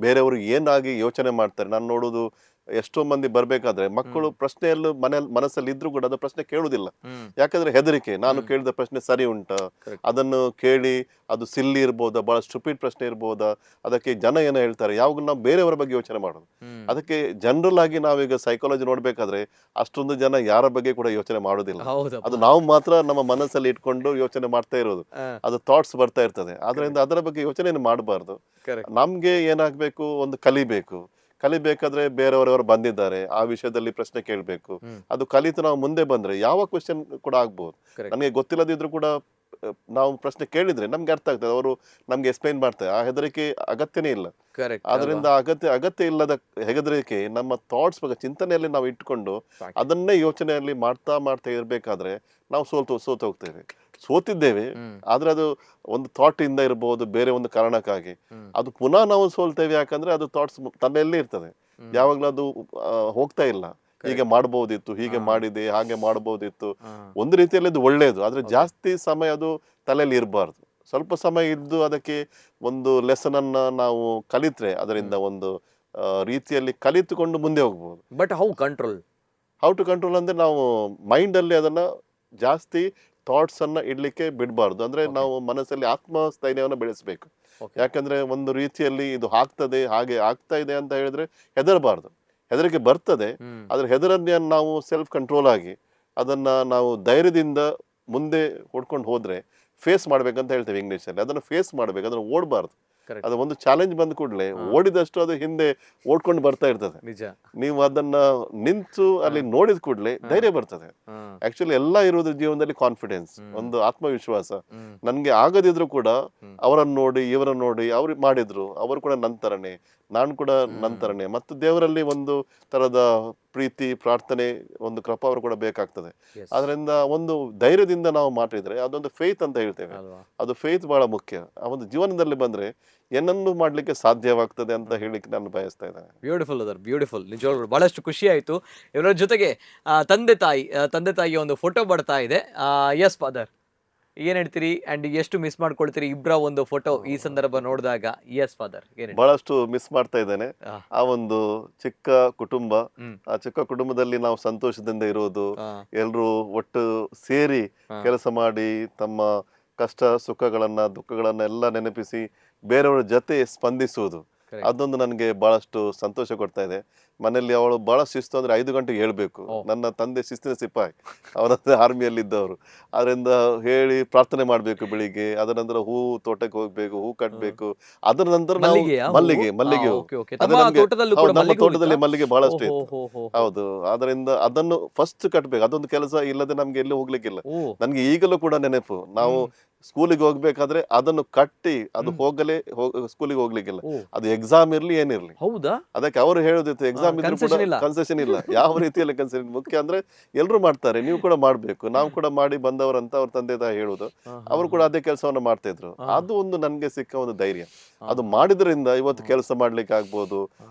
ಬೇರೆಯವರು ಏನಾಗಿ ಯೋಚನೆ ಮಾಡ್ತಾರೆ. ನಾನು ನೋಡುದು ಎಷ್ಟೋ ಮಂದಿ ಬರ್ಬೇಕಾದ್ರೆ ಮಕ್ಕಳು ಪ್ರಶ್ನೆಯಲ್ಲೂ ಮನಸ್ಸಲ್ಲಿ ಇದ್ರು ಕೂಡ ಅದು ಪ್ರಶ್ನೆ ಕೇಳುದಿಲ್ಲ. ಯಾಕಂದ್ರೆ ಹೆದರಿಕೆ, ನಾನು ಕೇಳಿದ ಪ್ರಶ್ನೆ ಸರಿ ಉಂಟಾ, ಅದನ್ನು ಕೇಳಿ ಅದು ಸಿಲ್ಲಿ ಇರ್ಬೋದಾ, ಬಹಳ ಸ್ಟುಪಿಡ್ ಪ್ರಶ್ನೆ ಇರ್ಬೋದಾ, ಅದಕ್ಕೆ ಜನ ಏನೋ ಹೇಳ್ತಾರೆ, ಯಾವಾಗ ನಾವು ಬೇರೆಯವರ ಬಗ್ಗೆ ಯೋಚನೆ ಮಾಡೋದು. ಅದಕ್ಕೆ ಜನರಲ್ ಆಗಿ ನಾವೀಗ ಸೈಕಾಲಜಿ ನೋಡ್ಬೇಕಾದ್ರೆ ಅಷ್ಟೊಂದು ಜನ ಯಾರ ಬಗ್ಗೆ ಕೂಡ ಯೋಚನೆ ಮಾಡೋದಿಲ್ಲ. ಅದು ನಾವು ಮಾತ್ರ ನಮ್ಮ ಮನಸ್ಸಲ್ಲಿ ಇಟ್ಕೊಂಡು ಯೋಚನೆ ಮಾಡ್ತಾ ಇರೋದು, ಅದು ಥಾಟ್ಸ್ ಬರ್ತಾ ಇರ್ತದೆ. ಆದ್ರಿಂದ ಅದರ ಬಗ್ಗೆ ಯೋಚನೆ ಮಾಡಬಾರ್ದು. ನಮ್ಗೆ ಏನಾಗ್ಬೇಕು, ಒಂದು ಕಲಿಬೇಕು. ಕಲಿಬೇಕಾದ್ರೆ ಬೇರೆಯವರವರು ಬಂದಿದ್ದಾರೆ, ಆ ವಿಷಯದಲ್ಲಿ ಪ್ರಶ್ನೆ ಕೇಳಬೇಕು. ಅದು ಕಲಿತು ನಾವು ಮುಂದೆ ಬಂದ್ರೆ ಯಾವ ಕ್ವೆಶ್ಚನ್ ಕೂಡ ಆಗ್ಬೋದು. Correct. ನನಗೆ ಗೊತ್ತಿಲ್ಲದಿದ್ರು ಕೂಡ ನಾವು ಪ್ರಶ್ನೆ ಕೇಳಿದ್ರೆ ನಮ್ಗೆ ಅರ್ಥ ಆಗ್ತದೆ, ಅವರು ನಮ್ಗೆ ಎಕ್ಸ್ಪ್ಲೈನ್ ಮಾಡ್ತಾರೆ. ಆ ಹೆದರಿಕೆ ಅಗತ್ಯನೇ ಇಲ್ಲ. ಕರೆಕ್ಟ್. ಅದರಿಂದ ಅಗತ್ಯ ಇಲ್ಲದ ಹೆದರಿಕೆ ನಮ್ಮ ಥಾಟ್ಸ್ ಬಗ್ಗೆ ಚಿಂತನೆಯಲ್ಲಿ ನಾವು ಇಟ್ಕೊಂಡು Fact. ಅದನ್ನೇ ಯೋಚನೆಯಲ್ಲಿ ಮಾಡ್ತಾ ಇರ್ಬೇಕಾದ್ರೆ ನಾವು ಸೋತು ಹೋಗ್ತೇವೆ. ಸೋತಿದ್ದೇವೆ, ಆದ್ರೆ ಅದು ಒಂದು ಥಾಟ್ ಇಂದ ಇರಬಹುದು, ಬೇರೆ ಒಂದು ಕಾರಣಕ್ಕಾಗಿ ಅದು ಪುನಃ ನಾವು ಸೋಲ್ತೇವೆ. ಯಾಕಂದ್ರೆ ಅದು ಥಾಟ್ಸ್ ತಲೆಯಲ್ಲೇ ಇರ್ತದೆ, ಯಾವಾಗ್ಲೂ ಅದು ಹೋಗ್ತಾ ಇಲ್ಲ. ಹೀಗೆ ಮಾಡಬಹುದಿತ್ತು, ಹೀಗೆ ಮಾಡಿದೆ, ಹಾಗೆ ಮಾಡಬಹುದಿತ್ತು. ಒಂದು ರೀತಿಯಲ್ಲಿ ಅದು ಒಳ್ಳೆಯದು, ಆದ್ರೆ ಜಾಸ್ತಿ ಸಮಯ ಅದು ತಲೆಯಲ್ಲಿ ಇರಬಾರ್ದು. ಸ್ವಲ್ಪ ಸಮಯ ಇದ್ದು ಅದಕ್ಕೆ ಒಂದು ಲೆಸನ್ ಅನ್ನ ನಾವು ಕಲಿತ್ರೆ ಅದರಿಂದ ಒಂದು ರೀತಿಯಲ್ಲಿ ಕಲಿತುಕೊಂಡು ಮುಂದೆ ಹೋಗ್ಬೋದು. ಬಟ್ ಹೌ ಟು ಕಂಟ್ರೋಲ್ ಅಂದ್ರೆ ನಾವು ಮೈಂಡ್ ಅಲ್ಲಿ ಅದನ್ನ ಜಾಸ್ತಿ ಥಾಟ್ಸ್ ಅನ್ನ ಇಡ್ಲಿಕ್ಕೆ ಬಿಡಬಾರ್ದು. ಅಂದ್ರೆ ನಾವು ಮನಸ್ಸಲ್ಲಿ ಆತ್ಮಸ್ಥೈರ್ಯವನ್ನು ಬೆಳೆಸಬೇಕು. ಯಾಕಂದ್ರೆ ಒಂದು ರೀತಿಯಲ್ಲಿ ಇದು ಹಾಗೆ ಆಗ್ತಾ ಇದೆ ಅಂತ ಹೇಳಿದ್ರೆ ಹೆದರಬಾರ್ದು. ಹೆದರಿಕೆ ಬರ್ತದೆ, ಆದ್ರೆ ಹೆದರನ್ನ ನಾವು ಸೆಲ್ಫ್ ಕಂಟ್ರೋಲ್ ಆಗಿ ಅದನ್ನ ನಾವು ಧೈರ್ಯದಿಂದ ಮುಂದೆ ಹೊಡ್ಕೊಂಡು ಹೋದ್ರೆ ಫೇಸ್ ಮಾಡ್ಬೇಕಂತ ಹೇಳ್ತೇವೆ ಇಂಗ್ಲಿಷ್ ಅಲ್ಲಿ. ಅದನ್ನ ಫೇಸ್ ಮಾಡ್ಬೇಕು, ಅದನ್ನ ಓಡಬಾರ್ದು. ಅದು ಒಂದು ಚಾಲೆಂಜ್ ಬಂದ ಕೂಡಲೇ ಓಡಿದಷ್ಟು ಅದು ಹಿಂದೆ ಓಡ್ಕೊಂಡು ಬರ್ತಾ ಇರ್ತದೆ. ನಿಜ. ನೀವು ಅದನ್ನ ನಿಂತು ಅಲ್ಲಿ ನೋಡಿದ ಕೂಡಲೇ ಧೈರ್ಯ ಬರ್ತದೆ. ಆಕ್ಚುಲಿ ಎಲ್ಲ ಇರೋದ್ರ ಜೀವನದಲ್ಲಿ ಕಾನ್ಫಿಡೆನ್ಸ್, ಒಂದು ಆತ್ಮವಿಶ್ವಾಸ. ನನ್ಗೆ ಆಗದಿದ್ರು ಕೂಡ ಅವರನ್ನು ನೋಡಿ ಇವರನ್ನು ನೋಡಿ ಅವ್ರು ಮಾಡಿದ್ರು, ಅವರು ಕೂಡ ನಂತರನೇ, ನಾನು ಕೂಡ ನಂತರನೇ. ಮತ್ತು ದೇವರಲ್ಲಿ ಒಂದು ತರದ ಪ್ರೀತಿ, ಪ್ರಾರ್ಥನೆ, ಒಂದು ಕೃಪಾ ಅವರು ಕೂಡ ಬೇಕಾಗ್ತದೆ. ಅದರಿಂದ ಒಂದು ಧೈರ್ಯದಿಂದ ನಾವು ಮಾಡಿದ್ರೆ ಅದೊಂದು ಫೇತ್ ಅಂತ ಹೇಳ್ತೇವೆ. ಅದು ಫೇತ್ ಬಹಳ ಮುಖ್ಯ. ಆ ಒಂದು ಜೀವನದಲ್ಲಿ ಬಂದ್ರೆ ಏನನ್ನು ಮಾಡ್ಲಿಕ್ಕೆ ಸಾಧ್ಯವಾಗ್ತದೆ ಅಂತ ಹೇಳಿಕ್ಕೆ ನಾನು ಬಯಸ್ತಾ ಇದ್ದೇನೆ. Beautiful other, beautiful. ನಿಜವಾಗ್ಲೂ ಬಹಳಷ್ಟು ಖುಷಿ ಆಯ್ತು. ಇವರ ಜೊತೆಗೆ ತಂದೆ ತಾಯಿಯ ಒಂದು ಫೋಟೋ ಬರ್ತಾ ಇದೆ. ಎಸ್ ಫಾದರ್, ಏನ್ ಹೇಳ್ತೀರಿ ಅಂಡ್ ಎಷ್ಟು ಮಿಸ್ ಮಾಡ್ಕೊಳ್ತೀರಿ ಇಬ್ರ ಒಂದು ಫೋಟೋ ಈ ಸಂದರ್ಭ ನೋಡಿದಾಗ? ಎಸ್ ಫಾದರ್, ಬಹಳಷ್ಟು ಮಿಸ್ ಮಾಡ್ತಾ ಇದ್ದೇನೆ. ಆ ಒಂದು ಚಿಕ್ಕ ಕುಟುಂಬ, ಆ ಚಿಕ್ಕ ಕುಟುಂಬದಲ್ಲಿ ನಾವು ಸಂತೋಷದಿಂದ ಇರೋದು, ಎಲ್ರು ಒಟ್ಟು ಸೇರಿ ಕೆಲಸ ಮಾಡಿ ತಮ್ಮ ಕಷ್ಟ ಸುಖಗಳನ್ನ ದುಃಖಗಳನ್ನ ಎಲ್ಲ ನೆನಪಿಸಿ ಬೇರೆಯವರ ಜೊತೆ ಸ್ಪಂದಿಸುವುದು, ಅದೊಂದು ನನಗೆ ಬಹಳಷ್ಟು ಸಂತೋಷ ಕೊಡ್ತಾ ಇದೆ. ಮನೆಯಲ್ಲಿ ಅವಳು ಬಹಳ ಶಿಸ್ತು, ಅಂದ್ರೆ 5 ಗಂಟೆಗೆ ಹೇಳ್ಬೇಕು. ನನ್ನ ತಂದೆ ಶಿಸ್ತಿನ ಸಿಪಾಯಿ, ಅವರ ಆರ್ಮಿಯಲ್ಲಿ ಇದ್ದವರು. ಅದರಿಂದ ಹೇಳಿ ಪ್ರಾರ್ಥನೆ ಮಾಡ್ಬೇಕು ಬೆಳಿಗ್ಗೆ. ಅದರ ನಂತರ ಹೂ ತೋಟಕ್ಕೆ ಹೋಗ್ಬೇಕು, ಹೂ ಕಟ್ಬೇಕು. ಅದರ ನಂತರ ನಾವು ಮಲ್ಲಿಗೆ ನಮ್ಮ ತೋಟದಲ್ಲಿ ಮಲ್ಲಿಗೆ ಬಹಳಷ್ಟು ಇತ್ತು. ಹೌದು, ಅದರಿಂದ ಅದನ್ನು ಫಸ್ಟ್ ಕಟ್ಬೇಕು. ಅದೊಂದು ಕೆಲಸ ಇಲ್ಲದೆ ನಮ್ಗೆ ಎಲ್ಲೂ ಹೋಗ್ಲಿಕ್ಕಿಲ್ಲ. ನನ್ಗೆ ಈಗಲೂ ಕೂಡ ನೆನಪು, ನಾವು ಸ್ಕೂಲಿಗೆ ಹೋಗ್ಬೇಕಾದ್ರೆ ಅದನ್ನು ಕಟ್ಟಿ ಅದು ಸ್ಕೂಲಿಗೆ ಹೋಗ್ಲಿಕ್ಕಿಲ್ಲ. ಅದು ಎಕ್ಸಾಮ್ ಇರ್ಲಿ ಏನಿರ್ಲಿ. ಹೌದಾ? ಅದಕ್ಕೆ ಅವರು ಹೇಳೋದಿತ್ತು, ಎಕ್ಸಾಮ್ ಇದ್ರು ಕೂಡ ಕನ್ಸೆಷನ್ ಇಲ್ಲ. ಯಾವ ರೀತಿಯಲ್ಲಿ ಕನ್ಸೆಷನ್ ಮುಖ್ಯ ಅಂದ್ರೆ ಎಲ್ರು ಮಾಡ್ತಾರೆ, ನೀವು ಕೂಡ ಮಾಡ್ಬೇಕು, ನಾವು ಕೂಡ ಮಾಡಿ ಬಂದವರಂತ ಅವ್ರ ತಂದೆ ತಾಯಿ ಹೇಳುದು. ಅವರು ಕೂಡ ಅದೇ ಕೆಲಸವನ್ನ ಮಾಡ್ತಾ ಇದ್ರು. ಅದು ಒಂದು ನನ್ಗೆ ಸಿಕ್ಕ ಒಂದು ಧೈರ್ಯ. ಅದು ಮಾಡಿದ್ರಿಂದ ಇವತ್ತು ಕೆಲಸ ಮಾಡ್ಲಿಕ್ಕೆ ಆಗ್ಬೋದು,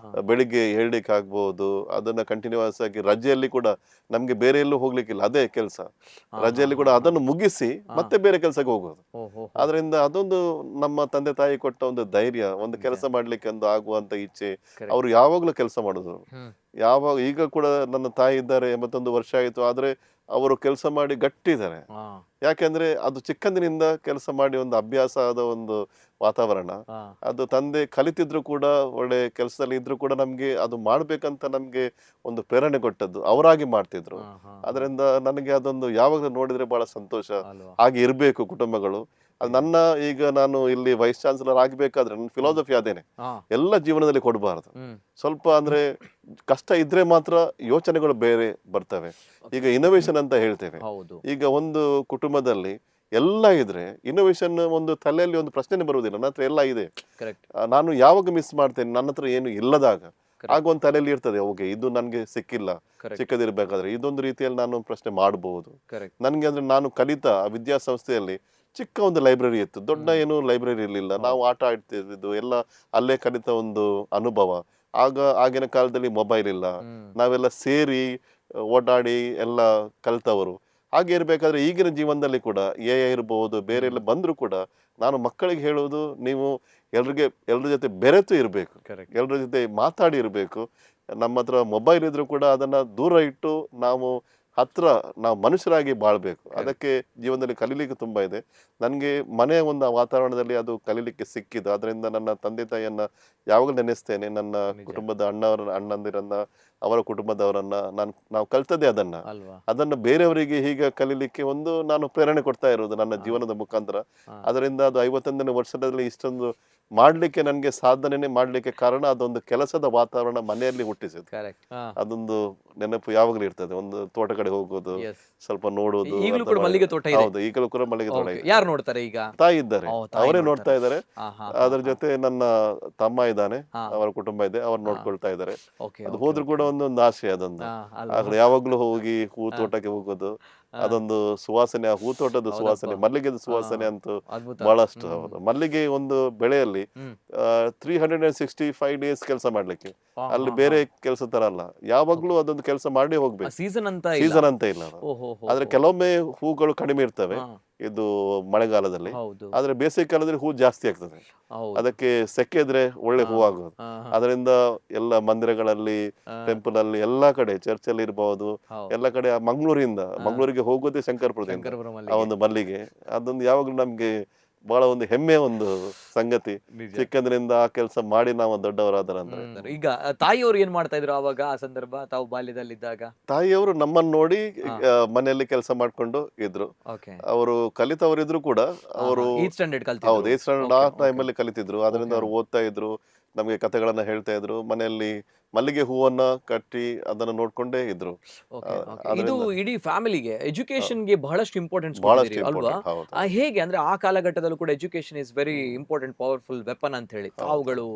ಬೆಳಿಗ್ಗೆ ಹೇಳ್ಲಿಕ್ಕೆ ಆಗ್ಬೋದು. ಅದನ್ನ ಕಂಟಿನ್ಯೂಸ್ ಆಗಿ ರಜೆಯಲ್ಲಿ ಕೂಡ ನಮ್ಗೆ ಬೇರೆ ಎಲ್ಲೂ ಹೋಗ್ಲಿಕ್ಕಿಲ್ಲ, ಅದೇ ಕೆಲಸ. ರಜೆಯಲ್ಲಿ ಕೂಡ ಅದನ್ನು ಮುಗಿಸಿ ಮತ್ತೆ ಬೇರೆ ಕೆಲಸಕ್ಕೆ ಹೋಗೋದು. ಅದರಿಂದ ಅದೊಂದು ನಮ್ಮ ತಂದೆ ತಾಯಿ ಕೊಟ್ಟ ಒಂದು ಧೈರ್ಯ, ಒಂದು ಕೆಲಸ ಮಾಡ್ಲಿಕ್ಕೆ ಒಂದು ಆಗುವಂತ ಇಚ್ಛೆ. ಅವರು ಯಾವಾಗ್ಲೂ ಕೆಲಸ ಮಾಡುದು. ಈಗ ಕೂಡ ನನ್ನ ತಾಯಿ ಇದ್ದಾರೆ, 81 ವರ್ಷ ಆಯ್ತು, ಆದ್ರೆ ಅವರು ಕೆಲಸ ಮಾಡಿ ಗಟ್ಟಿ ಇದ್ದಾರೆ. ಯಾಕೆಂದ್ರೆ ಅದು ಚಿಕ್ಕಂದಿನಿಂದ ಕೆಲಸ ಮಾಡಿ ಒಂದು ಅಭ್ಯಾಸ ಆದ ಒಂದು ವಾತಾವರಣ. ಅದು ತಂದೆ ಕಲಿತಿದ್ರು ಕೂಡ, ಒಳ್ಳೆ ಕೆಲಸದಲ್ಲಿ ಇದ್ರು ಕೂಡ ನಮ್ಗೆ ಅದು ಮಾಡ್ಬೇಕಂತ ನಮ್ಗೆ ಒಂದು ಪ್ರೇರಣೆ ಕೊಟ್ಟದ್ದು, ಅವರಾಗಿ ಮಾಡ್ತಿದ್ರು. ಅದರಿಂದ ನನಗೆ ಅದೊಂದು ಯಾವಾಗಲೂ ನೋಡಿದ್ರೆ ಬಹಳ ಸಂತೋಷ. ಹಾಗೆ ಇರ್ಬೇಕು ಕುಟುಂಬಗಳು. ನನ್ನ ಈಗ ನಾನು ಇಲ್ಲಿ ವೈಸ್ ಚಾನ್ಸಲರ್ ಆಗ್ಬೇಕಾದ್ರೆ ನನ್ನ ಫಿಲಾಸಫಿ ಅದೇನೆ, ಎಲ್ಲ ಜೀವನದಲ್ಲಿ ಕೊಡಬಾರದು. ಸ್ವಲ್ಪ ಅಂದ್ರೆ ಕಷ್ಟ ಇದ್ರೆ ಮಾತ್ರ ಯೋಚನೆಗಳು ಬೇರೆ ಬರ್ತವೆ. ಈಗ ಇನೋವೇಷನ್ ಅಂತ ಹೇಳ್ತೇವೆ. ಈಗ ಒಂದು ಕುಟುಂಬದಲ್ಲಿ ಎಲ್ಲ ಇದ್ರೆ ಇನೋವೇಷನ್ ಒಂದು ತಲೆಯಲ್ಲಿ ಒಂದು ಪ್ರಶ್ನೆ ಬರುವುದಿಲ್ಲ. ನನ್ನ ಹತ್ರ ಎಲ್ಲ ಇದೆ, ನಾನು ಯಾವಾಗ ಮಿಸ್ ಮಾಡ್ತೇನೆ, ನನ್ನ ಹತ್ರ ಏನು ಇಲ್ಲದಾಗ ಆಗ ಒಂದು ತಲೆಯಲ್ಲಿ ಇರ್ತದೆ, ಓಕೆ ಇದು ನನ್ಗೆ ಸಿಕ್ಕಿಲ್ಲ, ಚಿಕ್ಕದಿರ್ಬೇಕಾದ್ರೆ ಇದೊಂದು ರೀತಿಯಲ್ಲಿ ನಾನು ಪ್ರಶ್ನೆ ಮಾಡಬಹುದು. ನನ್ಗೆ ಅಂದ್ರೆ ನಾನು ಕಲಿತ ವಿದ್ಯಾಸಂಸ್ಥೆಯಲ್ಲಿ ಚಿಕ್ಕ ಒಂದು ಲೈಬ್ರರಿ ಇತ್ತು, ದೊಡ್ಡ ಏನು ಲೈಬ್ರರಿ ಇರ್ಲಿಲ್ಲ. ನಾವು ಆಟ ಆಡ್ತಿದ್ದು ಎಲ್ಲ ಅಲ್ಲೇ ಕಲಿತ ಒಂದು ಅನುಭವ. ಆಗಿನ ಕಾಲದಲ್ಲಿ ಮೊಬೈಲ್ ಇಲ್ಲ, ನಾವೆಲ್ಲ ಸೇರಿ ಓಡಾಡಿ ಎಲ್ಲ ಕಲಿತವರು. ಹಾಗೆ ಇರ್ಬೇಕಾದ್ರೆ ಈಗಿನ ಜೀವನದಲ್ಲಿ ಕೂಡ AI ಇರ್ಬೋದು, ಬೇರೆ ಎಲ್ಲ ಬಂದ್ರು ಕೂಡ ನಾನು ಮಕ್ಕಳಿಗೆ ಹೇಳುವುದು, ನೀವು ಎಲ್ರ ಜೊತೆ ಬೆರೆತು ಇರ್ಬೇಕು, ಎಲ್ರ ಜೊತೆ ಮಾತಾಡಿ ಇರ್ಬೇಕು. ನಮ್ಮ ಹತ್ರ ಮೊಬೈಲ್ ಇದ್ರು ಕೂಡ ಅದನ್ನ ದೂರ ಇಟ್ಟು ನಾವು ಮನುಷ್ಯರಾಗಿ ಬಾಳ್ಬೇಕು. ಅದಕ್ಕೆ ಜೀವನದಲ್ಲಿ ಕಲೀಲಿಕ್ಕೆ ತುಂಬಾ ಇದೆ. ನನ್ಗೆ ಮನೆಯ ಒಂದು ವಾತಾವರಣದಲ್ಲಿ ಅದು ಕಲೀಲಿಕ್ಕೆ ಸಿಕ್ಕಿದ್ದು. ಅದರಿಂದ ನನ್ನ ತಂದೆ ತಾಯಿಯನ್ನ ಯಾವಾಗಲೂ ನೆನೆಸ್ತೇನೆ. ನನ್ನ ಕುಟುಂಬದ ಅಣ್ಣಂದಿರನ್ನ, ಅವರ ಕುಟುಂಬದವರನ್ನ ನಾವು ಕಲ್ತದೆ ಅದನ್ನ ಬೇರೆಯವರಿಗೆ ಹೀಗೆ ಕಲೀಲಿಕ್ಕೆ ಒಂದು ನಾನು ಪ್ರೇರಣೆ ಕೊಡ್ತಾ ಇರೋದು ನನ್ನ ಜೀವನದ ಮುಖಾಂತರ. ಅದರಿಂದ ಅದು 51ನೇ ವರ್ಷದಲ್ಲಿ ಇಷ್ಟೊಂದು ಮಾಡ್ಲಿಕ್ಕೆ ನನಗೆ ಸಾಧನೆ ಮಾಡ್ಲಿಕ್ಕೆ ಕಾರಣ ಅದೊಂದು ಕೆಲಸದ ವಾತಾವರಣ ಮನೆಯಲ್ಲಿ ಹುಟ್ಟಿಸಿದ್ದು. ಕರೆಕ್ಟ್. ಅದೊಂದು ನೆನಪು ಯಾವಾಗಲೂ ಇರ್ತದೆ. ಒಂದು ತೋಟ ಕಡೆ ಹೋಗೋದು, ಸ್ವಲ್ಪ ನೋಡೋದು. ಈಗಲೂ ಕೂಡ ಮಲ್ಲಿಗೆ ತೋಟ ಇದೆ. ಹೌದು, ಈಗಲೂ ಕೂಡ ಮಲ್ಲಿಗೆ ತೋಟ ಇದೆ. ಯಾರು ನೋಡ್ತಾರೆ ಈಗ? ತಾಯಿ ಇದ್ದಾರೆ, ಓ, ತಾಯಿ ಅವರೇ ನೋಡ್ತಾರೆ. ನೋಡ್ತಾ ಇದ್ದಾರೆ. ಆಹಾ, ಅದ್ರ ಜೊತೆ ನನ್ನ ತಮ್ಮ ಇದ್ದಾನೆ, ಹಾ. ಅವರ ಕುಟುಂಬ ಇದೆ, ಅವ್ರು ನೋಡ್ಕೊಳ್ತಾ ಇದ್ದಾರೆ. ಓಕೆ, ಅದು ಓಕೆ, ಹೋದ್ರು ಕೂಡ ಒಂದೊಂದು ಆಸೆ ಅದೊಂದು. ಅಲ್ವಾ? ಆದ್ರೆ ಯಾವಾಗ್ಲೂ ಹೋಗಿ ಹೂ ತೋಟಕ್ಕೆ ಹೋಗೋದು, ಅದೊಂದು ಸುವಾಸನೆ, ಆ ಹೂ ತೋಟದ ಸುವಾಸನೆ, ಮಲ್ಲಿಗೆದ ಸುವಾಸನೆ ಅಂತೂ ಅದ್ಭುತ. ಬಹಳಷ್ಟು. ಹೌದು, ಮಲ್ಲಿಗೆ ಒಂದು ಬೆಳೆಯಲ್ಲಿ ಹ್ಮ್. 365 ಡೇಸ್ ಕೆಲಸ ಮಾಡ್ಲಿಕ್ಕೆ, ಹಾ, ಅಲ್ಲಿ ಹಾ, ಬೇರೆ ಕೆಲಸ ತರ ಅಲ್ಲ, ಯಾವಾಗ್ಲೂ ಅದೊಂದು ಕೆಲಸ ಮಾಡಿ ಹೋಗ್ಬೇಕು. ಸೀಸನ್ ಅಂತ ಇಲ್ಲ. ಸೀಸನ್ ಅಂತ ಇಲ್ಲ ಅದು. ಓಹೋ, ಆದ್ರೆ ಕೆಲವೊಮ್ಮೆ ಹೂಗಳು ಕಡಿಮೆ ಇರ್ತವೆ ಹಾ. ಇದು ಮಳೆಗಾಲದಲ್ಲಿ. ಹೌದು, ಆದ್ರೆ ಬೇಸಿಗೆ ಕಾಲದಲ್ಲಿ ಹೂ ಜಾಸ್ತಿ ಆಗ್ತದೆ. ಹೌದು. ಅದಕ್ಕೆ ಸೆಕೆ ಇದ್ರೆ ಒಳ್ಳೆ ಹೂ ಆಗೋದು. ಹಾ, ಹಾ, ಅದರಿಂದ ಎಲ್ಲ ಮಂದಿರಗಳಲ್ಲಿ, ಹಾ. ಟೆಂಪಲ್ ಅಲ್ಲಿ, ಎಲ್ಲಾ ಕಡೆ ಚರ್ಚ್ ಅಲ್ಲಿ ಇರಬಹುದು, ಹೌದು. ಎಲ್ಲ ಕಡೆ ಮಂಗಳೂರಿಗೆ ಹೋಗೋದೇ ಶಂಕರಪುರದಿಂದ ಶಂಕರಪುರ ಆ ಮಲ್ಲಿಗೆ. ಒಂದು ಮಲ್ಲಿಗೆ. ಅದೊಂದು ಯಾವಾಗ್ಲೂ ನಮ್ಗೆ ಬಹಳ ಒಂದು ಹೆಮ್ಮೆಯ ಒಂದು ಸಂಗತಿ. ನಿಜ. ಚಿಕ್ಕಂದಿನಿಂದ ಆ ಕೆಲಸ ಮಾಡಿ ನಾವು ದೊಡ್ಡವರಾದರಂದ್ರೆ. ಈಗ ತಾಯಿಯವರು ಏನ್ ಮಾಡ್ತಾ ಇದ್ರು ಆವಾಗ, ಆ ಸಂದರ್ಭ ತಾವು ಬಾಲ್ಯದಲ್ಲಿದ್ದಾಗ? ತಾಯಿಯವರು ನಮ್ಮನ್ನು ನೋಡಿ ಹಾ. ಮನೆಯಲ್ಲಿ ಕೆಲಸ ಮಾಡ್ಕೊಂಡು ಇದ್ರು. ಓಕೆ. ಅವರು ಕಲಿತವರಿದ್ರು ಕೂಡ. ಅವರು 8th ಸ್ಟ್ಯಾಂಡರ್ಡ್ ಕಲ್ತಿದ್ರು. ಹೌದು, 8th ಸ್ಟ್ಯಾಂಡರ್ಡ್ ಆ ಟೈಮಲ್ಲಿ ಕಲಿತಿದ್ರು. ಅದರಿಂದ Okay. ಅವ್ರು ಓದ್ತಾ ಇದ್ರು, ನಮಗೆ ಕಥೆಗಳನ್ನ ಹೇಳ್ತಾ ಇದ್ರು. ಮನೆಯಲ್ಲಿ ಮಲ್ಲಿಗೆ ಹೂವನ್ನ ಕಟ್ಟಿ ಅದನ್ನ ನೋಡ್ಕೊಂಡೇ ಇದ್ರು. Okay, okay. ಇದು ಅದರಿಂದ ಇಡೀ ಫ್ಯಾಮಿಲಿಗೆ ಎಜುಕೇಶನ್ಗೆ ಬಹಳಷ್ಟು ಇಂಪಾರ್ಟೆನ್ಸ್ ಬಹಳಷ್ಟು ಅಲ್ವಾ? ಇಂಪಾರ್ಟೆಂಟ್. ಹೌದು. ಹೇಗೆ ಅಂದ್ರೆ ಆ ಕಾಲಘಟ್ಟದಲ್ಲೂ ಕೂಡ education is very important, powerful weapon ಅಂತ ಹೇಳಿ ತಾವುಗಳು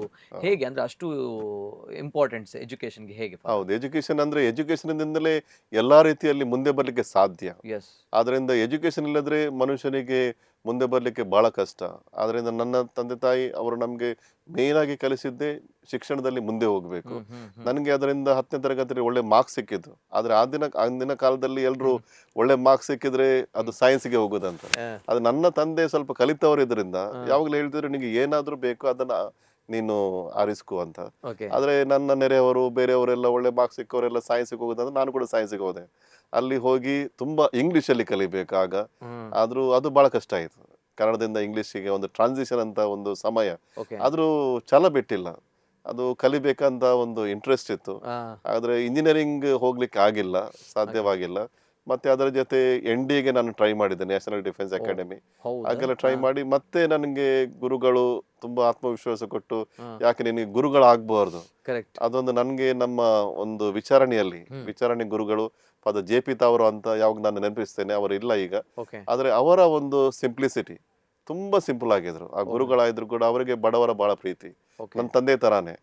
ಹೇಗೆ ಅಂದ್ರೆ ಅಷ್ಟು ಇಂಪಾರ್ಟೆನ್ಸ್ ಎಜುಕೇಶನ್ಗೆ ಹೇಗೆ? ಹೌದು, ಎಜುಕೇಶನ್ ಅಂದ್ರೆ ಎಜುಕೇಶನ್ ಇಂದಲೇ ಎಲ್ಲಾ ರೀತಿಯಲ್ಲಿ ಮುಂದೆ ಬರ್ಲಿಕ್ಕೆ ಸಾಧ್ಯ. ಎಸ್. ಆದ್ರಿಂದ ಎಜುಕೇಶನ್ ಇಲ್ಲದ್ರೆ ಮನುಷ್ಯನಿಗೆ ಮುಂದೆ ಬರ್ಲಿಕ್ಕೆ ಬಹಳ ಕಷ್ಟ. ಆದ್ರಿಂದ ನನ್ನ ತಂದೆ ತಾಯಿ ಅವರು ನಮ್ಗೆ ಮೇನ್ ಆಗಿ ಕಲಿಸಿದ್ದೇ ಶಿಕ್ಷಣದಲ್ಲಿ ಮುಂದೆ ಹೋಗ್ಬೇಕು. ನನಗೆ ಅದರಿಂದ 10ನೇ ತರಗತಿಯಲ್ಲಿ ಒಳ್ಳೆ ಮಾರ್ಕ್ಸ್ ಸಿಕ್ಕಿದ್ದು. ಆದ್ರೆ ಅಂದಿನ ಕಾಲದಲ್ಲಿ ಎಲ್ರು ಒಳ್ಳೆ ಮಾರ್ಕ್ಸ್ ಸಿಕ್ಕಿದ್ರೆ ಅದು ಸೈನ್ಸ್ಗೆ ಹೋಗೋದಂತ. ಅದು ನನ್ನ ತಂದೆ ಸ್ವಲ್ಪ ಕಲಿತವರು ಇದರಿಂದ ಯಾವಾಗ್ಲೂ ಹೇಳ್ತಿದ್ರು, ನಿನಗೆ ಏನಾದ್ರೂ ಬೇಕು ಅದನ್ನ ನೀನು ಆರಿಸ್ಕೊ ಅಂತ. ಓಕೆ. ಆದ್ರೆ ನನ್ನ ನೆರೆಯವರು ಬೇರೆಯವರೆಲ್ಲ ಒಳ್ಳೆ ಮಾರ್ಕ್ಸ್ ಸಿಕ್ಕವರೆಲ್ಲ ಸೈನ್ಸ್ಗೆ ಹೋಗೋದಂದ್ರೆ ನಾನು ಕೂಡ ಸೈನ್ಸ್ಗೆ ಹೋದೆ. ಅಲ್ಲಿ ಹೋಗಿ ತುಂಬಾ ಇಂಗ್ಲಿಷ್ ಅಲ್ಲಿ ಕಲಿಬೇಕು ಆಗ. ಆದ್ರೂ ಅದು ಬಹಳ ಕಷ್ಟ ಆಯ್ತು. ಕನ್ನಡದಿಂದ ಇಂಗ್ಲಿಷಿಗೆ ಒಂದು ಟ್ರಾನ್ಸಿಷನ್ ಅಂತ ಒಂದು ಸಮಯ. ಓಕೆ. ಆದ್ರೂ ಛಲ ಬಿಟ್ಟಿಲ್ಲ, ಅದು ಕಲಿಬೇಕಂತ ಒಂದು ಇಂಟ್ರೆಸ್ಟ್ ಇತ್ತು. ಆದ್ರೆ ಇಂಜಿನಿಯರಿಂಗ್ ಹೋಗ್ಲಿಕ್ಕೆ ಆಗಿಲ್ಲ, ಸಾಧ್ಯವಾಗಿಲ್ಲ. ಮತ್ತೆ ಅದರ ಜೊತೆ NDA ನಾನು ಟ್ರೈ ಮಾಡಿದ್ದೆ, ನ್ಯಾಷನಲ್ ಡಿಫೆನ್ಸ್ ಅಕಾಡೆಮಿ. ಹಾಗೆಲ್ಲ ಟ್ರೈ ಮಾಡಿ ಮತ್ತೆ ನನಗೆ ಗುರುಗಳು ತುಂಬಾ ಆತ್ಮವಿಶ್ವಾಸ ಕೊಟ್ಟು, ಯಾಕೆ ನಿನಗೆ ಗುರುಗಳಾಗಬಾರ್ದು, ಕರೆಕ್ಟ್. ಅದೊಂದು ನನ್ಗೆ ನಮ್ಮ ಒಂದು ವಿಚಾರಣೆ ಗುರುಗಳು ಫಾದರ್ JP ತಾವರು ಅಂತ ಯಾವಾಗ ನಾನು ನೆನಪಿಸ್ತೇನೆ. ಅವರು ಇಲ್ಲ ಈಗ. ಓಕೆ. ಆದ್ರೆ ಅವರ ಒಂದು ಸಿಂಪ್ಲಿಸಿಟಿ ತುಂಬಾ ಸಿಂಪಲ್ ಆಗಿದ್ರು. ಆ ಗುರುಗಳಾದ್ರು ಕೂಡ ಅವರಿಗೆ ಬಡವರ ಬಹಳ ಪ್ರೀತಿ, ನನ್ನ ತಂದೆ ತರಾನೇ.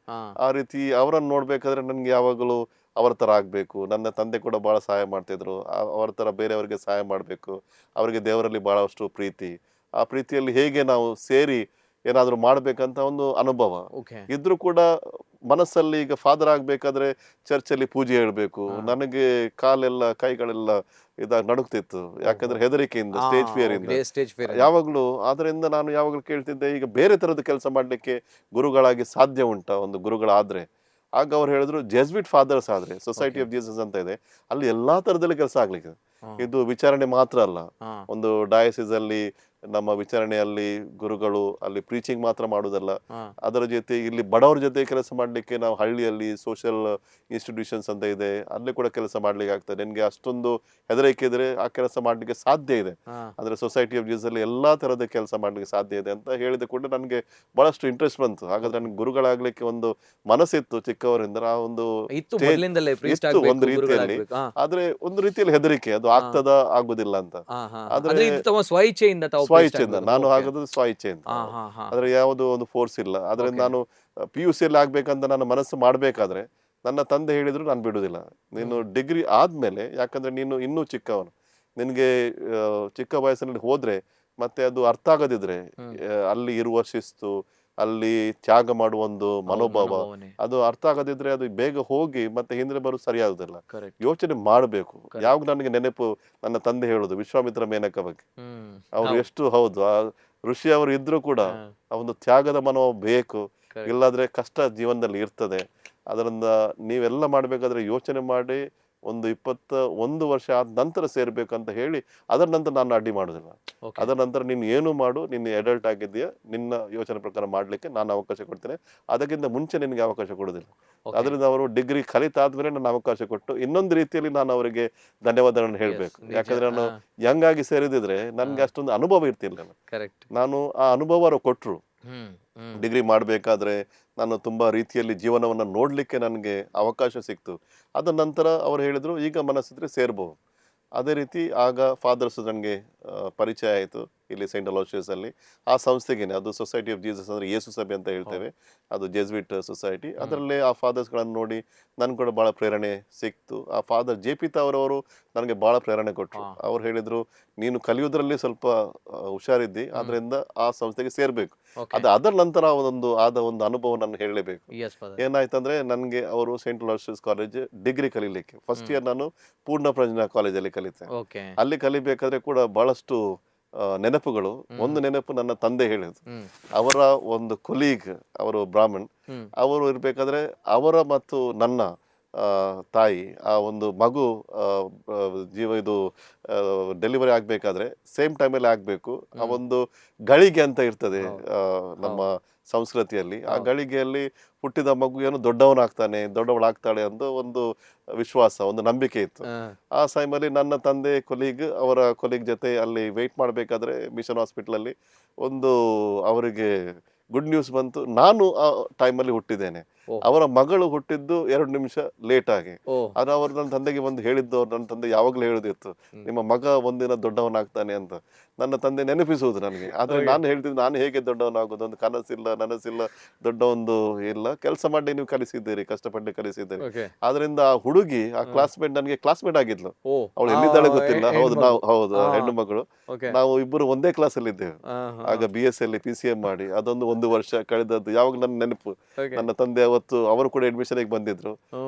ಆ ರೀತಿ ಅವರನ್ನು ನೋಡ್ಬೇಕಾದ್ರೆ ನನ್ಗೆ ಯಾವಾಗಲೂ ಅವರ ತರ ಆಗ್ಬೇಕು. ನನ್ನ ತಂದೆ ಕೂಡ ಬಹಳ ಸಹಾಯ ಮಾಡ್ತಿದ್ರು, ಅವರ ತರ ಬೇರೆಯವರಿಗೆ ಸಹಾಯ ಮಾಡ್ಬೇಕು. ಅವರಿಗೆ ದೇವರಲ್ಲಿ ಬಹಳಷ್ಟು ಪ್ರೀತಿ. ಆ ಪ್ರೀತಿಯಲ್ಲಿ ಹೇಗೆ ನಾವು ಸೇರಿ ಏನಾದ್ರು ಮಾಡ್ಬೇಕಂತ ಒಂದು ಅನುಭವ ಇದ್ರು ಕೂಡ ಮನಸ್ಸಲ್ಲಿ. ಈಗ ಫಾದರ್ ಆಗ್ಬೇಕಾದ್ರೆ ಚರ್ಚಲ್ಲಿ ಪೂಜೆ ಹೇಳ್ಬೇಕು, ನನಗೆ ಕಾಲೆಲ್ಲ ಕೈಗಳೆಲ್ಲ ನಡುಕ್ತಿತ್ತು. ಯಾಕಂದ್ರೆ ಹೆದರಿಕೆಯಿಂದ, ಸ್ಟೇಜ್ ಫಿಯರ್ ಇಂದ ಯಾವಾಗ್ಲೂ. ಆದ್ರಿಂದ ನಾನು ಯಾವಾಗ್ಲೂ ಕೇಳ್ತಿದ್ದೆ, ಈಗ ಬೇರೆ ತರದ ಕೆಲಸ ಮಾಡ್ಲಿಕ್ಕೆ ಗುರುಗಳಾಗಿ ಸಾಧ್ಯ ಉಂಟಾ? ಒಂದು ಗುರುಗಳಾದ್ರೆ ಆಗ ಅವ್ರು ಹೇಳಿದ್ರು, ಜೆಸ್ವಿಟ್ ಫಾದರ್ಸ್ ಆದ್ರೆ ಸೊಸೈಟಿ ಆಫ್ ಜೀಸಸ್ ಅಂತ ಇದೆ, ಅಲ್ಲಿ ಎಲ್ಲಾ ತರದಲ್ಲಿ ಕೆಲಸ ಆಗ್ಲಿಕ್ಕೆ. ಇದು ವಿಚಾರಣೆ ಮಾತ್ರ ಅಲ್ಲ, ಒಂದು ಡಯಾಸಿಸ್ ಅಲ್ಲಿ ನಮ್ಮ ವಿಚಾರಣೆಯಲ್ಲಿ ಗುರುಗಳು ಅಲ್ಲಿ ಪ್ರೀಚಿಂಗ್ ಮಾತ್ರ ಮಾಡುದಲ್ಲ, ಅದರ ಜೊತೆ ಇಲ್ಲಿ ಬಡವರ ಜೊತೆ ಕೆಲಸ ಮಾಡ್ಲಿಕ್ಕೆ ನಾವು ಹಳ್ಳಿಯಲ್ಲಿ ಸೋಷಿಯಲ್ ಇನ್ಸ್ಟಿಟ್ಯೂಷನ್ಸ್ ಅಂತ ಇದೆ, ಅಲ್ಲಿ ಕೂಡ ಕೆಲಸ ಮಾಡ್ಲಿಕ್ಕೆ ಆಗ್ತದೆ. ನಿನ್ಗೆ ಅಷ್ಟೊಂದು ಹೆದರಿಕೆ ಇದ್ರೆ ಆ ಕೆಲಸ ಮಾಡ್ಲಿಕ್ಕೆ ಸಾಧ್ಯ ಇದೆ. ಅಂದ್ರೆ ಸೊಸೈಟಿ ಆಫ್ ಜೀಸಸ್ ಅಲ್ಲಿ ಎಲ್ಲಾ ತರದ ಕೆಲಸ ಮಾಡ್ಲಿಕ್ಕೆ ಸಾಧ್ಯ ಇದೆ ಅಂತ ಹೇಳಿದ ಕೂಡ ನನಗೆ ಬಹಳಷ್ಟು ಇಂಟ್ರೆಸ್ಟ್ ಬಂತು. ಹಾಗಾದ್ರೆ ನನ್ಗೆ ಗುರುಗಳಾಗ್ಲಿಕ್ಕೆ ಒಂದು ಮನಸ್ಸಿತ್ತು ಚಿಕ್ಕವರಿಂದ. ಆ ಒಂದು ಒಂದು ರೀತಿಯಲ್ಲಿ, ಆದ್ರೆ ಒಂದು ರೀತಿಯಲ್ಲಿ ಹೆದರಿಕೆ, ಅದು ಆಗ್ತದ ಆಗುದಿಲ್ಲ ಅಂತ. ಆದ್ರೆ ಸ್ವಇಚ್ಛೆಯಿಂದ ನಾನು ಆಗೋದು ಸ್ವಇಚ್ಛೆಯಿಂದ, ಆದ್ರೆ ಯಾವುದು ಒಂದು ಫೋರ್ಸ್ ಇಲ್ಲ. ಆದ್ರೆ ನಾನು PUC ಅಲ್ಲಿ ಆಗ್ಬೇಕಂತ ನನ್ನ ಮನಸ್ಸು ಮಾಡ್ಬೇಕಾದ್ರೆ ನನ್ನ ತಂದೆ ಹೇಳಿದ್ರು, ನಾನು ಬಿಡುದಿಲ್ಲ, ನೀನು ಡಿಗ್ರಿ ಆದ್ಮೇಲೆ, ಯಾಕಂದ್ರೆ ನೀನು ಇನ್ನೂ ಚಿಕ್ಕವನು, ನಿನ್ಗೆ ಚಿಕ್ಕ ವಯಸ್ಸಿನಲ್ಲಿ ಹೋದ್ರೆ ಮತ್ತೆ ಅದು ಅರ್ಥ ಆಗದಿದ್ರೆ ಅಲ್ಲಿ ಇರುವ ಶಿಸ್ತು, ಅಲ್ಲಿ ತ್ಯಾಗ ಮಾಡುವ ಒಂದು ಮನೋಭಾವ ಅದು ಅರ್ಥ ಆಗದಿದ್ರೆ ಅದು ಬೇಗ ಹೋಗಿ ಮತ್ತೆ ಹಿಂದೆ ಬರೋದು ಸರಿಯಾಗುದಿಲ್ಲ. ಯೋಚನೆ ಮಾಡಬೇಕು. ಯಾವಾಗ ನನಗೆ ನೆನಪು ನನ್ನ ತಂದೆ ಹೇಳುದು ವಿಶ್ವಾಮಿತ್ರ ಮೇನಕ ಬಗ್ಗೆ. ಅವ್ರು ಎಷ್ಟು ಹೌದು, ಆ ಋಷಿ ಅವರು ಇದ್ರು ಕೂಡ ಆ ಒಂದು ತ್ಯಾಗದ ಮನೋಭಾವ ಬೇಕು, ಇಲ್ಲಾದ್ರೆ ಕಷ್ಟ ಜೀವನದಲ್ಲಿ ಇರ್ತದೆ. ಅದರಿಂದ ನೀವೆಲ್ಲ ಮಾಡ್ಬೇಕಾದ್ರೆ ಯೋಚನೆ ಮಾಡಿ ಒಂದು 21 ವರ್ಷ ಆದ ನಂತರ ಸೇರ್ಬೇಕಂತ ಹೇಳಿ, ಅದರ ನಂತರ ನಾನು ಅಡ್ಡಿ ಮಾಡುದಿಲ್ಲ. ಅದರ ನಂತರ ನೀನು ಏನು ಮಾಡು, ನಿನ್ನ ಅಡಲ್ಟ್ ಆಗಿದ್ದೀಯಾ, ನಿನ್ನ ಯೋಚನೆ ಪ್ರಕಾರ ಮಾಡ್ಲಿಕ್ಕೆ ನಾನು ಅವಕಾಶ ಕೊಡ್ತೇನೆ, ಅದಕ್ಕಿಂತ ಮುಂಚೆ ನಿನಗೆ ಅವಕಾಶ ಕೊಡುದಿಲ್ಲ. ಅದರಿಂದ ಅವರು ಡಿಗ್ರಿ ಕಲಿತಾದ್ಮೇಲೆ ನಾನು ಅವಕಾಶ ಕೊಟ್ಟು ಇನ್ನೊಂದು ರೀತಿಯಲ್ಲಿ ನಾನು ಅವರಿಗೆ ಧನ್ಯವಾದಗಳನ್ನು ಹೇಳ್ಬೇಕು. ಯಾಕಂದ್ರೆ ನಾನು ಯಂಗ್ ಆಗಿ ಸೇರಿದಿದ್ರೆ ನನ್ಗೆ ಅಷ್ಟೊಂದು ಅನುಭವ ಇರ್ತಿಲ್ಲ. ನಾನು ಆ ಅನುಭವ ಅವರು ಕೊಟ್ರು, ಡಿಗ್ರಿ ಮಾಡಬೇಕಾದ್ರೆ ನಾನು ತುಂಬ ರೀತಿಯಲ್ಲಿ ಜೀವನವನ್ನು ನೋಡಲಿಕ್ಕೆ ನನಗೆ ಅವಕಾಶ ಸಿಕ್ತು. ಅದ ನಂತರ ಅವ್ರು ಹೇಳಿದರು, ಈಗ ಮನಸ್ಸಿದ್ರೆ ಸೇರ್ಬೋದು. ಅದೇ ರೀತಿ ಆಗ ಫಾದರ್ಸ್ ನನಗೆ ಪರಿಚಯ ಆಯಿತು ಇಲ್ಲಿ ಸೈಂಟ್ ಅಲೋಷಿಯಸಲ್ಲಿ. ಆ ಸಂಸ್ಥೆಗೇನೆ, ಅದು ಸೊಸೈಟಿ ಆಫ್ ಜೀಸಸ್ ಅಂದರೆ ಯೇಸು ಸಭೆ ಅಂತ ಹೇಳ್ತೇವೆ, ಅದು ಜೆಸ್ವಿಟ್ ಸೊಸೈಟಿ. ಅದರಲ್ಲೇ ಆ ಫಾದರ್ಸ್ಗಳನ್ನು ನೋಡಿ ನನಗೆ ಕೂಡ ಭಾಳ ಪ್ರೇರಣೆ ಸಿಕ್ತು. ಆ ಫಾದರ್ JP ತಾವರವರು ನನಗೆ ಭಾಳ ಪ್ರೇರಣೆ ಕೊಟ್ಟರು. ಅವ್ರು ಹೇಳಿದರು, ನೀನು ಕಲಿಯೋದ್ರಲ್ಲಿ ಸ್ವಲ್ಪ ಹುಷಾರಿದ್ದಿ, ಅದರಿಂದ ಆ ಸಂಸ್ಥೆಗೆ ಸೇರಬೇಕು. ಅದರ ನಂತರ ಆದ ಒಂದು ಅನುಭವ ನಾನು ಹೇಳಲೇಬೇಕು. ಏನಾಯ್ತಂದ್ರೆ, ನನಗೆ ಅವರು ಸೈಂಟ್ ಅಲೋಷಿಯಸ್ ಕಾಲೇಜ್ ಡಿಗ್ರಿ ಕಲೀಲಿಕ್ಕೆ ಫಸ್ಟ್ ಇಯರ್ ನಾನು ಪೂರ್ಣ ಪ್ರಜ್ಞಾ ಕಾಲೇಜಲ್ಲಿ ಕಲಿತೆ. ಅಲ್ಲಿ ಕಲಿಬೇಕಾದ್ರೆ ಕೂಡ ಬಹಳಷ್ಟು ನೆನಪುಗಳು. ಒಂದು ನೆನಪು ನನ್ನ ತಂದೆ ಹೇಳಿದ್ರು. ಅವರ ಒಂದು ಕೊಲೀಗ್, ಅವರು ಬ್ರಾಹ್ಮಣ್, ಅವರು ಇರ್ಬೇಕಾದ್ರೆ ಅವರ ಮತ್ತು ನನ್ನ ತಾಯಿ ಆ ಒಂದು ಮಗು ಇದು ಡೆಲಿವರಿ ಆಗ್ಬೇಕಾದ್ರೆ ಸೇಮ್ ಟೈಮಲ್ಲಿ ಆಗ್ಬೇಕು. ಆ ಒಂದು ಗಳಿಗೆ ಅಂತ ಇರ್ತದೆ ನಮ್ಮ ಸಂಸ್ಕೃತಿಯಲ್ಲಿ. ಆ ಗಳಿಗೆಯಲ್ಲಿ ಹುಟ್ಟಿದ ಮಗು ಏನು ದೊಡ್ಡವಳಾಗ್ತಾಳೆ ಅಂತ ಒಂದು ವಿಶ್ವಾಸ, ಒಂದು ನಂಬಿಕೆ ಇತ್ತು. ಆ ಟೈಮಲ್ಲಿ ನನ್ನ ತಂದೆ ಅವರ ಕೊಲೀಗ್ ಜೊತೆ ಅಲ್ಲಿ ವೆಯ್ಟ್ ಮಾಡಬೇಕಾದ್ರೆ ಮಿಷನ್ ಹಾಸ್ಪಿಟಲಲ್ಲಿ ಅವರಿಗೆ ಗುಡ್ ನ್ಯೂಸ್ ಬಂತು. ನಾನು ಆ ಟೈಮಲ್ಲಿ ಹುಟ್ಟಿದ್ದೇನೆ. ಅವರ ಮಗಳು ಹುಟ್ಟಿದ್ದು 2 ನಿಮಿಷ ಲೇಟ್ ಆಗಿ. ಅದು ಅವರು ನನ್ನ ತಂದೆಗೆ ಹೇಳಿದ್ದು, ನನ್ನ ತಂದೆ ಯಾವಾಗಲೂ ಹೇಳೋದಿತ್ತು, ನಿಮ್ಮ ಮಗ ಒಂದಿನ ದೊಡ್ಡವನಾಗ್ತಾನೆ ಅಂತ. ನನ್ನ ತಂದೆ ನೆನಪಿಸುವುದು ನನಗೆ. ಆದ್ರೆ ನಾನು ಹೇಳ್ತಿದ್ದೆ, ನಾನು ಹೇಗೆ ದೊಡ್ಡವನಾಗೋದು, ಒಂದು ನನಸಿಲ್ಲ, ದೊಡ್ಡ ಒಂದು ಇಲ್ಲ, ಕೆಲಸ ಮಾಡಿ ನೀವು ಕಲಿಸಿದ್ದೀರಿ, ಕಷ್ಟಪಟ್ಟು ಕಲಿಸಿದ್ದೀರಿ. ಆದ್ರಿಂದ ಆ ಹುಡುಗಿ, ಆ ಕ್ಲಾಸ್ಮೇಟ್, ನನಗೆ ಕ್ಲಾಸ್ಮೇಟ್ ಆಗಿದ್ಲು. ಅವಳು ಎಲ್ಲಿದ್ದಾಳೆ ಗೊತ್ತಿಲ್ಲ. ಹೌದು ಹೆಣ್ಣು ಮಗಳು. ನಾವು ಇಬ್ಬರು ಒಂದೇ ಕ್ಲಾಸ್ ಅಲ್ಲಿ ಇದ್ದೇವೆ. ಆಗ BSc ಅಲ್ಲಿ PCM ಮಾಡಿ ಅದೊಂದು 1 ವರ್ಷ ಕಳೆದದ್ದು ಯಾವಾಗ ನನ್ನ ನೆನಪು. ನನ್ನ ತಂದೆ ಅವತ್ತು ಅವರು ಕೂಡ ಅಡ್ಮಿಷನ್ ಬಂದಿದ್ರು,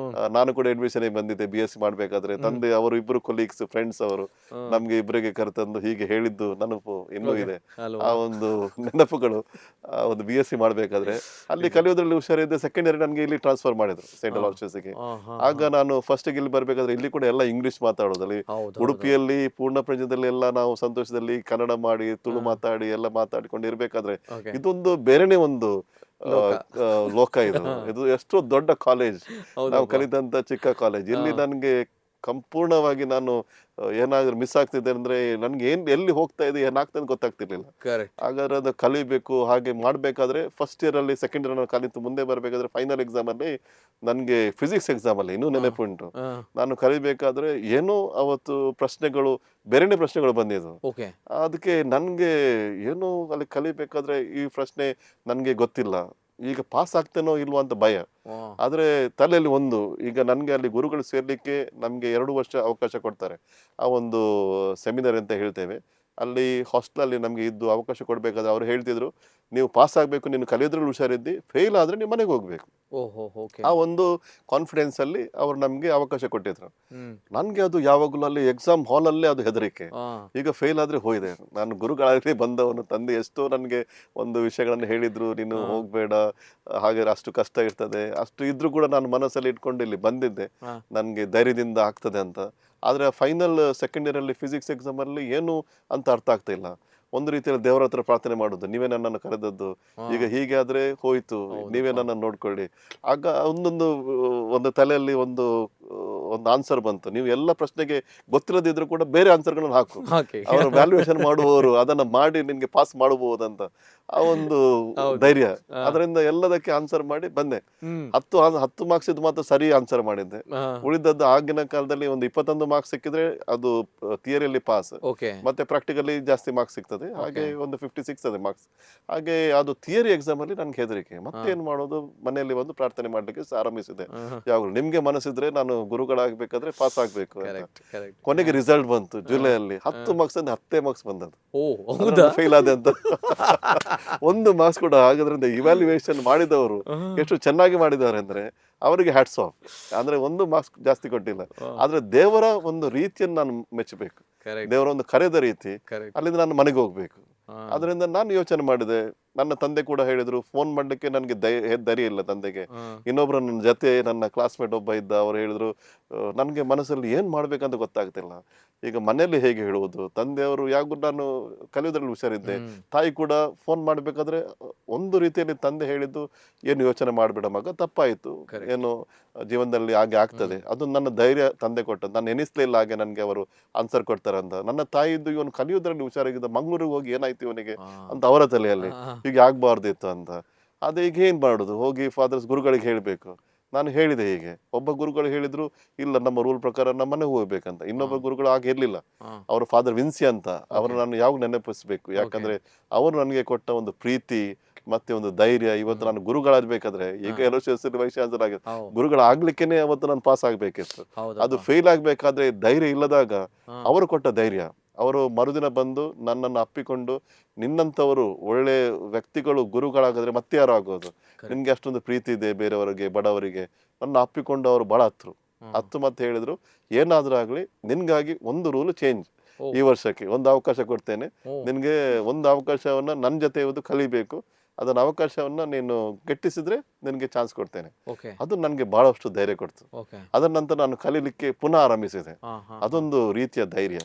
ನಾನು ಕೂಡ ಅಡ್ಮಿಷನ್ ಬಂದಿದ್ದೆ BSc ಮಾಡ್ಬೇಕಾದ್ರೆ. ತಂದೆ ಅವರು ಇಬ್ರು ಕೊಲೀಗ್ಸ್, ಫ್ರೆಂಡ್ಸ್, ಅವರು ನಮ್ಗೆ ಇಬ್ಬರಿಗೆ ಕರೆತಂದು ಹೀಗೆ ಹೇಳಿದ್ದು ನೆನಪು ಇನ್ನೂ ಇದೆ. ಆ ಒಂದು ನೆನಪುಗಳು. ಒಂದು BSc ಮಾಡ್ಬೇಕಾದ್ರೆ ಅಲ್ಲಿ ಕಲಿಯೋದ್ರಲ್ಲಿ ಹುಷಾರಿದ್ದೆ. ಸೆಕೆಂಡ್ ಇಯರ್ ನನಗೆ ಇಲ್ಲಿ ಟ್ರಾನ್ಸ್ಫರ್ ಮಾಡಿದ್ರು ಸೈಂಟ್ ಅಲೋಷಿಯಸ್ಗೆ. ಆಗ ನಾನು ಫಸ್ಟ್ ಇಲ್ಲಿ ಬರ್ಬೇಕಾದ್ರೆ ಇಲ್ಲಿ ಕೂಡ ಎಲ್ಲ ಇಂಗ್ಲಿಷ್ ಮಾತಾಡೋದಲ್ಲಿ. ಉಡುಪಿಯಲ್ಲಿ ಪೂರ್ಣ ಪ್ರಜ್ಞದಲ್ಲಿ ಎಲ್ಲ ನಾವು ಸಂತೋಷದಲ್ಲಿ ಕನ್ನಡ ಮಾಡಿ, ತುಳು ಮಾತಾಡಿ ಎಲ್ಲ ಮಾತಾಡಿಕೊಂಡು ಇರ್ಬೇಕಾದ್ರೆ ಇದೊಂದು ಬೇರೆನೆ ಒಂದು ಲೋಕ. ಇದು ಎಷ್ಟೋ ದೊಡ್ಡ ಕಾಲೇಜ್, ನಾವು ಕಲಿತಂತ ಚಿಕ್ಕ ಕಾಲೇಜ್. ಇಲ್ಲಿ ನನ್ಗೆ ಸಂಪೂರ್ಣವಾಗಿ ನಾನು ಏನಾದ್ರೂ ಮಿಸ್ ಆಗ್ತಿದೆ ಅಂದ್ರೆ ನನ್ಗೆ ಎಲ್ಲಿ ಹೋಗ್ತಾ ಇದೆ, ಏನಾಗ್ತದೆ ಗೊತ್ತಾಗ್ತಿರ್ಲಿಲ್ಲ. ಹಾಗಾದ್ರೆ ಅದು ಕಲಿಬೇಕು. ಹಾಗೆ ಮಾಡ್ಬೇಕಾದ್ರೆ ಫಸ್ಟ್ ಇಯರ್ ಅಲ್ಲಿ, ಸೆಕೆಂಡ್ ಇಯರ್ ನಾನು ಕಲಿತು ಮುಂದೆ ಬರ್ಬೇಕಾದ್ರೆ ಫೈನಲ್ ಎಕ್ಸಾಮ್ ಅಲ್ಲಿ ನನ್ಗೆ ಫಿಸಿಕ್ಸ್ ಎಕ್ಸಾಮ್ ಅಲ್ಲಿ ಇನ್ನೂ ನೆನಪುಂಟು. ನಾನು ಕಲಿಬೇಕಾದ್ರೆ ಏನೋ ಅವತ್ತು ಬೇರೆನೆ ಪ್ರಶ್ನೆಗಳು ಬಂದಿದ್ವು. ಅದಕ್ಕೆ ನನ್ಗೆ ಏನೋ ಅಲ್ಲಿ ಕಲಿಬೇಕಾದ್ರೆ ಈ ಪ್ರಶ್ನೆ ನನ್ಗೆ ಗೊತ್ತಿಲ್ಲ, ಈಗ ಪಾಸ್ ಆಗ್ತೇನೋ ಇಲ್ವೋ ಅಂತ ಭಯ. ಆದ್ರೆ ತಲೆಯಲ್ಲಿ ಈಗ ನನ್ಗೆ ಅಲ್ಲಿ ಗುರುಗಳು ಸೇರ್ಲಿಕ್ಕೆ ನಮ್ಗೆ 2 ವರ್ಷ ಅವಕಾಶ ಕೊಡ್ತಾರೆ. ಆ ಒಂದು ಸೆಮಿನಾರ್ ಅಂತ ಹೇಳ್ತೇವೆ, ಅಲ್ಲಿ ಹಾಸ್ಟೆಲಲ್ಲಿ ನಮ್ಗೆ ಇದ್ದು ಅವಕಾಶ ಕೊಡ್ಬೇಕಾದ್ರೆ ಅವ್ರು ಹೇಳ್ತಿದ್ರು, ನೀವು ಪಾಸ್ ಆಗ್ಬೇಕು, ನೀನು ಕಲಿಯೋದ್ರಲ್ಲಿ ಹುಷಾರಿದ್ದಿ, ಫೇಲ್ ಆದ್ರೆ ನೀವು ಮನೆಗೆ ಹೋಗ್ಬೇಕು. ಆ ಒಂದು ಕಾನ್ಫಿಡೆನ್ಸ್ ಅಲ್ಲಿ ಅವ್ರು ನಮ್ಗೆ ಅವಕಾಶ ಕೊಟ್ಟಿದ್ರು. ನನ್ಗೆ ಅದು ಯಾವಾಗಲೂ ಅಲ್ಲಿ ಎಕ್ಸಾಮ್ ಹಾಲ್ ಅಲ್ಲೇ ಅದು ಹೆದರಿಕೆ. ಈಗ ಫೇಲ್ ಆದ್ರೆ ಹೋಯ್ದೆ. ನಾನು ಗುರುಗಳಾಗಲಿ ಬಂದವನು, ತಂದೆ ಎಷ್ಟೋ ನನ್ಗೆ ಒಂದು ವಿಷಯಗಳನ್ನು ಹೇಳಿದ್ರು, ನೀನು ಹೋಗ್ಬೇಡ, ಹಾಗೆ ಅಷ್ಟು ಕಷ್ಟ ಇರ್ತದೆ, ಅಷ್ಟು ಇದ್ರು ಕೂಡ ನಾನು ಮನಸ್ಸಲ್ಲಿ ಇಟ್ಕೊಂಡು ಇಲ್ಲಿ ಬಂದಿದ್ದೆ, ನನ್ಗೆ ಧೈರ್ಯದಿಂದ ಆಗ್ತದೆ ಅಂತ. ಆದ್ರೆ ಫೈನಲ್ ಸೆಕೆಂಡ್ ಇಯರ್ ಅಲ್ಲಿ ಫಿಸಿಕ್ಸ್ ಎಕ್ಸಾಮ್ ಅಲ್ಲಿ ಏನು ಅಂತ ಅರ್ಥ ಆಗ್ತಾ ಇಲ್ಲ. ಒಂದು ರೀತಿಯಲ್ಲಿ ದೇವರ ಹತ್ರ ಪ್ರಾರ್ಥನೆ ಮಾಡೋದು, ನೀವೇ ನನ್ನನ್ನು ಕರೆದದ್ದು, ಈಗ ಹೀಗೆ ಆದ್ರೆ ಹೋಯ್ತು, ನೀವೇ ನನ್ನನ್ನು ನೋಡ್ಕೊಳ್ಳಿ. ಆಗ ಒಂದು ತಲೆಯಲ್ಲಿ ಒಂದು ಆನ್ಸರ್ ಬಂತು, ನೀವು ಎಲ್ಲ ಪ್ರಶ್ನೆಗೆ ಗೊತ್ತಿಲ್ಲದಿದ್ರು ಕೂಡ ಬೇರೆ ಆನ್ಸರ್ಗಳನ್ನು ಹಾಕು, ಅವರು ವ್ಯಾಲ್ಯೂಯೇಷನ್ ಮಾಡುವವರು ಅದನ್ನ ಮಾಡಿ ನಿನ್ಗೆ ಪಾಸ್ ಮಾಡಬಹುದಂತ ಆ ಒಂದು ಧೈರ್ಯ. ಅದರಿಂದ ಎಲ್ಲದಕ್ಕೆ ಆನ್ಸರ್ ಮಾಡಿ ಬಂದೆ. 10 ಮಾರ್ಕ್ಸ್ ಇದ್ದು ಮಾತ್ರ ಸರಿ ಆನ್ಸರ್ ಮಾಡಿದ್ದೆ. ಉಳಿದದ್ದು ಆಗಿನ ಕಾಲದಲ್ಲಿ ಒಂದು 21 ಮಾರ್ಕ್ಸ್ ಸಿಕ್ಕಿದ್ರೆ ಅದು ಥಿಯರಿಯಲ್ಲಿ ಪಾಸ್, ಮತ್ತೆ ಪ್ರಾಕ್ಟಿಕಲಿ ಜಾಸ್ತಿ ಮಾರ್ಕ್ಸ್ ಸಿಗ್ತದೆ. ಹಾಗೆ ಒಂದು 56 ಅದೇ ಮಾರ್ಕ್ಸ್. ಹಾಗೆ ಅದು ಥಿಯರಿ ಎಕ್ಸಾಮ್ ಅಲ್ಲಿ ನನ್ಗೆ ಹೆದರಿಕೆ. ಮತ್ತೆ ಏನ್ ಮಾಡೋದು, ಮನೆಯಲ್ಲಿ ಒಂದು ಪ್ರಾರ್ಥನೆ ಮಾಡ್ಲಿಕ್ಕೆ ಆರಂಭಿಸಿದೆ. ಯಾವಾಗಲೂ ನಿಮ್ಗೆ ಮನಸ್ಸಿದ್ರೆ ನಾನು ಗುರುಗಳಾಗಬೇಕಾದ್ರೆ ಪಾಸ್ ಆಗ್ಬೇಕು. ಕೊನೆಗೆ ರಿಸಲ್ಟ್ ಬಂತು ಜುಲೈ ಅಲ್ಲಿ. 10 ಮಾರ್ಕ್ಸ್ ಅಂದ್ರೆ 10 ಮಾರ್ಕ್ಸ್ ಬಂದದ್ದು. ಫೇಲ್ ಆದೆ ಅಂತ 1 ಮಾರ್ಕ್ಸ್ ಕೂಡ. ಹಾಗಾದ್ರಿಂದ ಇವ್ಯಾಲ್ಯೂಯೇಷನ್ ಮಾಡಿದವರು ಎಷ್ಟು ಚೆನ್ನಾಗಿ ಮಾಡಿದ್ದಾರೆ ಅಂದ್ರೆ ಅವರಿಗೆ ಹ್ಯಾಟ್ಸ್ ಆಫ್. ಅಂದ್ರೆ 1 ಮಾರ್ಕ್ಸ್ ಜಾಸ್ತಿ ಕೊಟ್ಟಿಲ್ಲ. ಆದ್ರೆ ದೇವರ ಒಂದು ರೀತಿಯನ್ನು ನಾನು ಮೆಚ್ಚಬೇಕು, ದೇವರ ಒಂದು ಕರೆದ ರೀತಿ. ಅಲ್ಲಿಂದ ನಾನು ಮನೆಗೆ ಹೋಗ್ಬೇಕು. ಅದರಿಂದ ನಾನು ಯೋಚನೆ ಮಾಡಿದೆ. ನನ್ನ ತಂದೆ ಕೂಡ ಹೇಳಿದ್ರು, ಫೋನ್ ಮಾಡ್ಲಿಕ್ಕೆ ನನಗೆ ಧೈರ್ಯ ಇಲ್ಲ ತಂದೆಗೆ. ಇನ್ನೊಬ್ರು ನನ್ನ ಜೊತೆ ನನ್ನ ಕ್ಲಾಸ್ಮೇಟ್ ಒಬ್ಬ ಇದ್ದ, ಅವ್ರು ಹೇಳಿದ್ರು, ನನ್ಗೆ ಮನಸ್ಸಲ್ಲಿ ಏನ್ ಮಾಡ್ಬೇಕಂತ ಗೊತ್ತಾಗ್ತಿಲ್ಲ. ಈಗ ಮನೆಯಲ್ಲಿ ಹೇಗೆ ಹೇಳುವುದು, ತಂದೆಯವರು ಯಾವಾಗೂ ನಾನು ಕಲಿಯೋದ್ರಲ್ಲಿ ಹುಷಾರಿದ್ದೆ, ತಾಯಿ ಕೂಡ ಫೋನ್ ಮಾಡ್ಬೇಕಾದ್ರೆ ಒಂದು ರೀತಿಯಲ್ಲಿ ತಂದೆ ಹೇಳಿದ್ದು ಏನು ಯೋಚನೆ ಮಾಡಬೇಡ ಮಗ, ತಪ್ಪಾಯ್ತು, ಏನು ಜೀವನದಲ್ಲಿ ಹಾಗೆ ಆಗ್ತದೆ, ಅದು ನನ್ನ ಧೈರ್ಯ ತಂದೆ ಕೊಟ್ಟದ್ದು. ನಾನು ಎನಿಸ್ಲಿಲ್ಲ ಹಾಗೆ ನನಗೆ ಅವರು ಆನ್ಸರ್ ಕೊಡ್ತಾರೆ ಅಂತ. ನನ್ನ ತಾಯಿದ್ದು ಇವನು ಕಲಿಯೋದ್ರಲ್ಲಿ ಹುಷಾರಾಗಿದ್ದ, ಮಂಗಳೂರಿಗೆ ಹೋಗಿ ಏನಾಯ್ತು ಇವನಿಗೆ ಅಂತ ಅವರ ತಲೆಯಲ್ಲಿ, ಹೀಗೆ ಆಗ್ಬಾರ್ದಿತ್ತು ಅಂತ. ಅದೇ ಈಗ ಏನ್ ಮಾಡುದು, ಹೋಗಿ ಫಾದರ್ಸ್ ಗುರುಗಳಿಗೆ ಹೇಳ್ಬೇಕು. ನಾನು ಹೇಳಿದೆ ಹೀಗೆ, ಒಬ್ಬ ಗುರುಗಳು ಹೇಳಿದ್ರು ಇಲ್ಲ ನಮ್ಮ ರೂಲ್ ಪ್ರಕಾರ ನಮ್ಮ ಮನೆಗೆ ಹೋಗ್ಬೇಕಂತ, ಇನ್ನೊಬ್ಬ ಗುರುಗಳು ಆಗ ಇರ್ಲಿಲ್ಲ, ಅವರು ಫಾದರ್ ವಿನ್ಸಿ ಅಂತ, ಅವರು ನಾನು ಯಾವಾಗ ನೆನಪಿಸ್ಬೇಕು, ಯಾಕಂದ್ರೆ ಅವರು ನನಗೆ ಕೊಟ್ಟ ಒಂದು ಪ್ರೀತಿ ಮತ್ತೆ ಒಂದು ಧೈರ್ಯ. ಇವತ್ತು ನಾನು ಗುರುಗಳಾಗ್ಬೇಕಾದ್ರೆ, ಈಗ ಎಲೋಶಿಯಸ್ ವೈಸ್ ಚಾನ್ಸಲರ್ ಆಗಿದೆ, ಗುರುಗಳಾಗ್ಲಿಕ್ಕೇನೆ ಅವತ್ತು ನಾನು ಪಾಸ್ ಆಗ್ಬೇಕಿತ್ತು. ಅದು ಫೇಲ್ ಆಗ್ಬೇಕಾದ್ರೆ ಧೈರ್ಯ ಇಲ್ಲದಾಗ ಅವರು ಕೊಟ್ಟ ಧೈರ್ಯ, ಅವರು ಮರುದಿನ ಬಂದು ನನ್ನನ್ನು ಅಪ್ಪಿಕೊಂಡು, ನಿನ್ನಂಥವರು ಒಳ್ಳೆ ವ್ಯಕ್ತಿಗಳು ಗುರುಗಳಾಗಿದ್ರೆ ಮತ್ತೆ ಯಾರು ಆಗೋದು, ನಿನ್ಗೆ ಅಷ್ಟೊಂದು ಪ್ರೀತಿ ಇದೆ ಬೇರೆಯವರಿಗೆ, ಬಡವರಿಗೆ, ನನ್ನ ಅಪ್ಪಿಕೊಂಡು ಅವರು ಬಹಳ ಹತ್ತು ಮತ್ತೆ ಹೇಳಿದ್ರು, ಏನಾದ್ರೂ ಆಗ್ಲಿ ನಿನ್ಗಾಗಿ ಒಂದು ರೂಲ್ ಚೇಂಜ್, ಈ ವರ್ಷಕ್ಕೆ ಒಂದು ಅವಕಾಶ ಕೊಡ್ತೇನೆ ನಿನ್ಗೆ, ಒಂದು ಅವಕಾಶವನ್ನ ನನ್ನ ಜೊತೆ ಇವತ್ತು ಕಲಿಬೇಕು, ಅದನ್ನ ಅವಕಾಶವನ್ನ ನೀನು ಗೆಟ್ಟಿಸಿದ್ರೆ ನಿನ್ಗೆ ಚಾನ್ಸ್ ಕೊಡ್ತೇನೆ. ಅದು ನನ್ಗೆ ಬಹಳಷ್ಟು ಧೈರ್ಯ ಕೊಡ್ತು. ಅದರ ನಂತರ ನಾನು ಕಲೀಲಿಕ್ಕೆ ಪುನಃ ಆರಂಭಿಸಿದೆ. ಅದೊಂದು ರೀತಿಯ ಧೈರ್ಯ.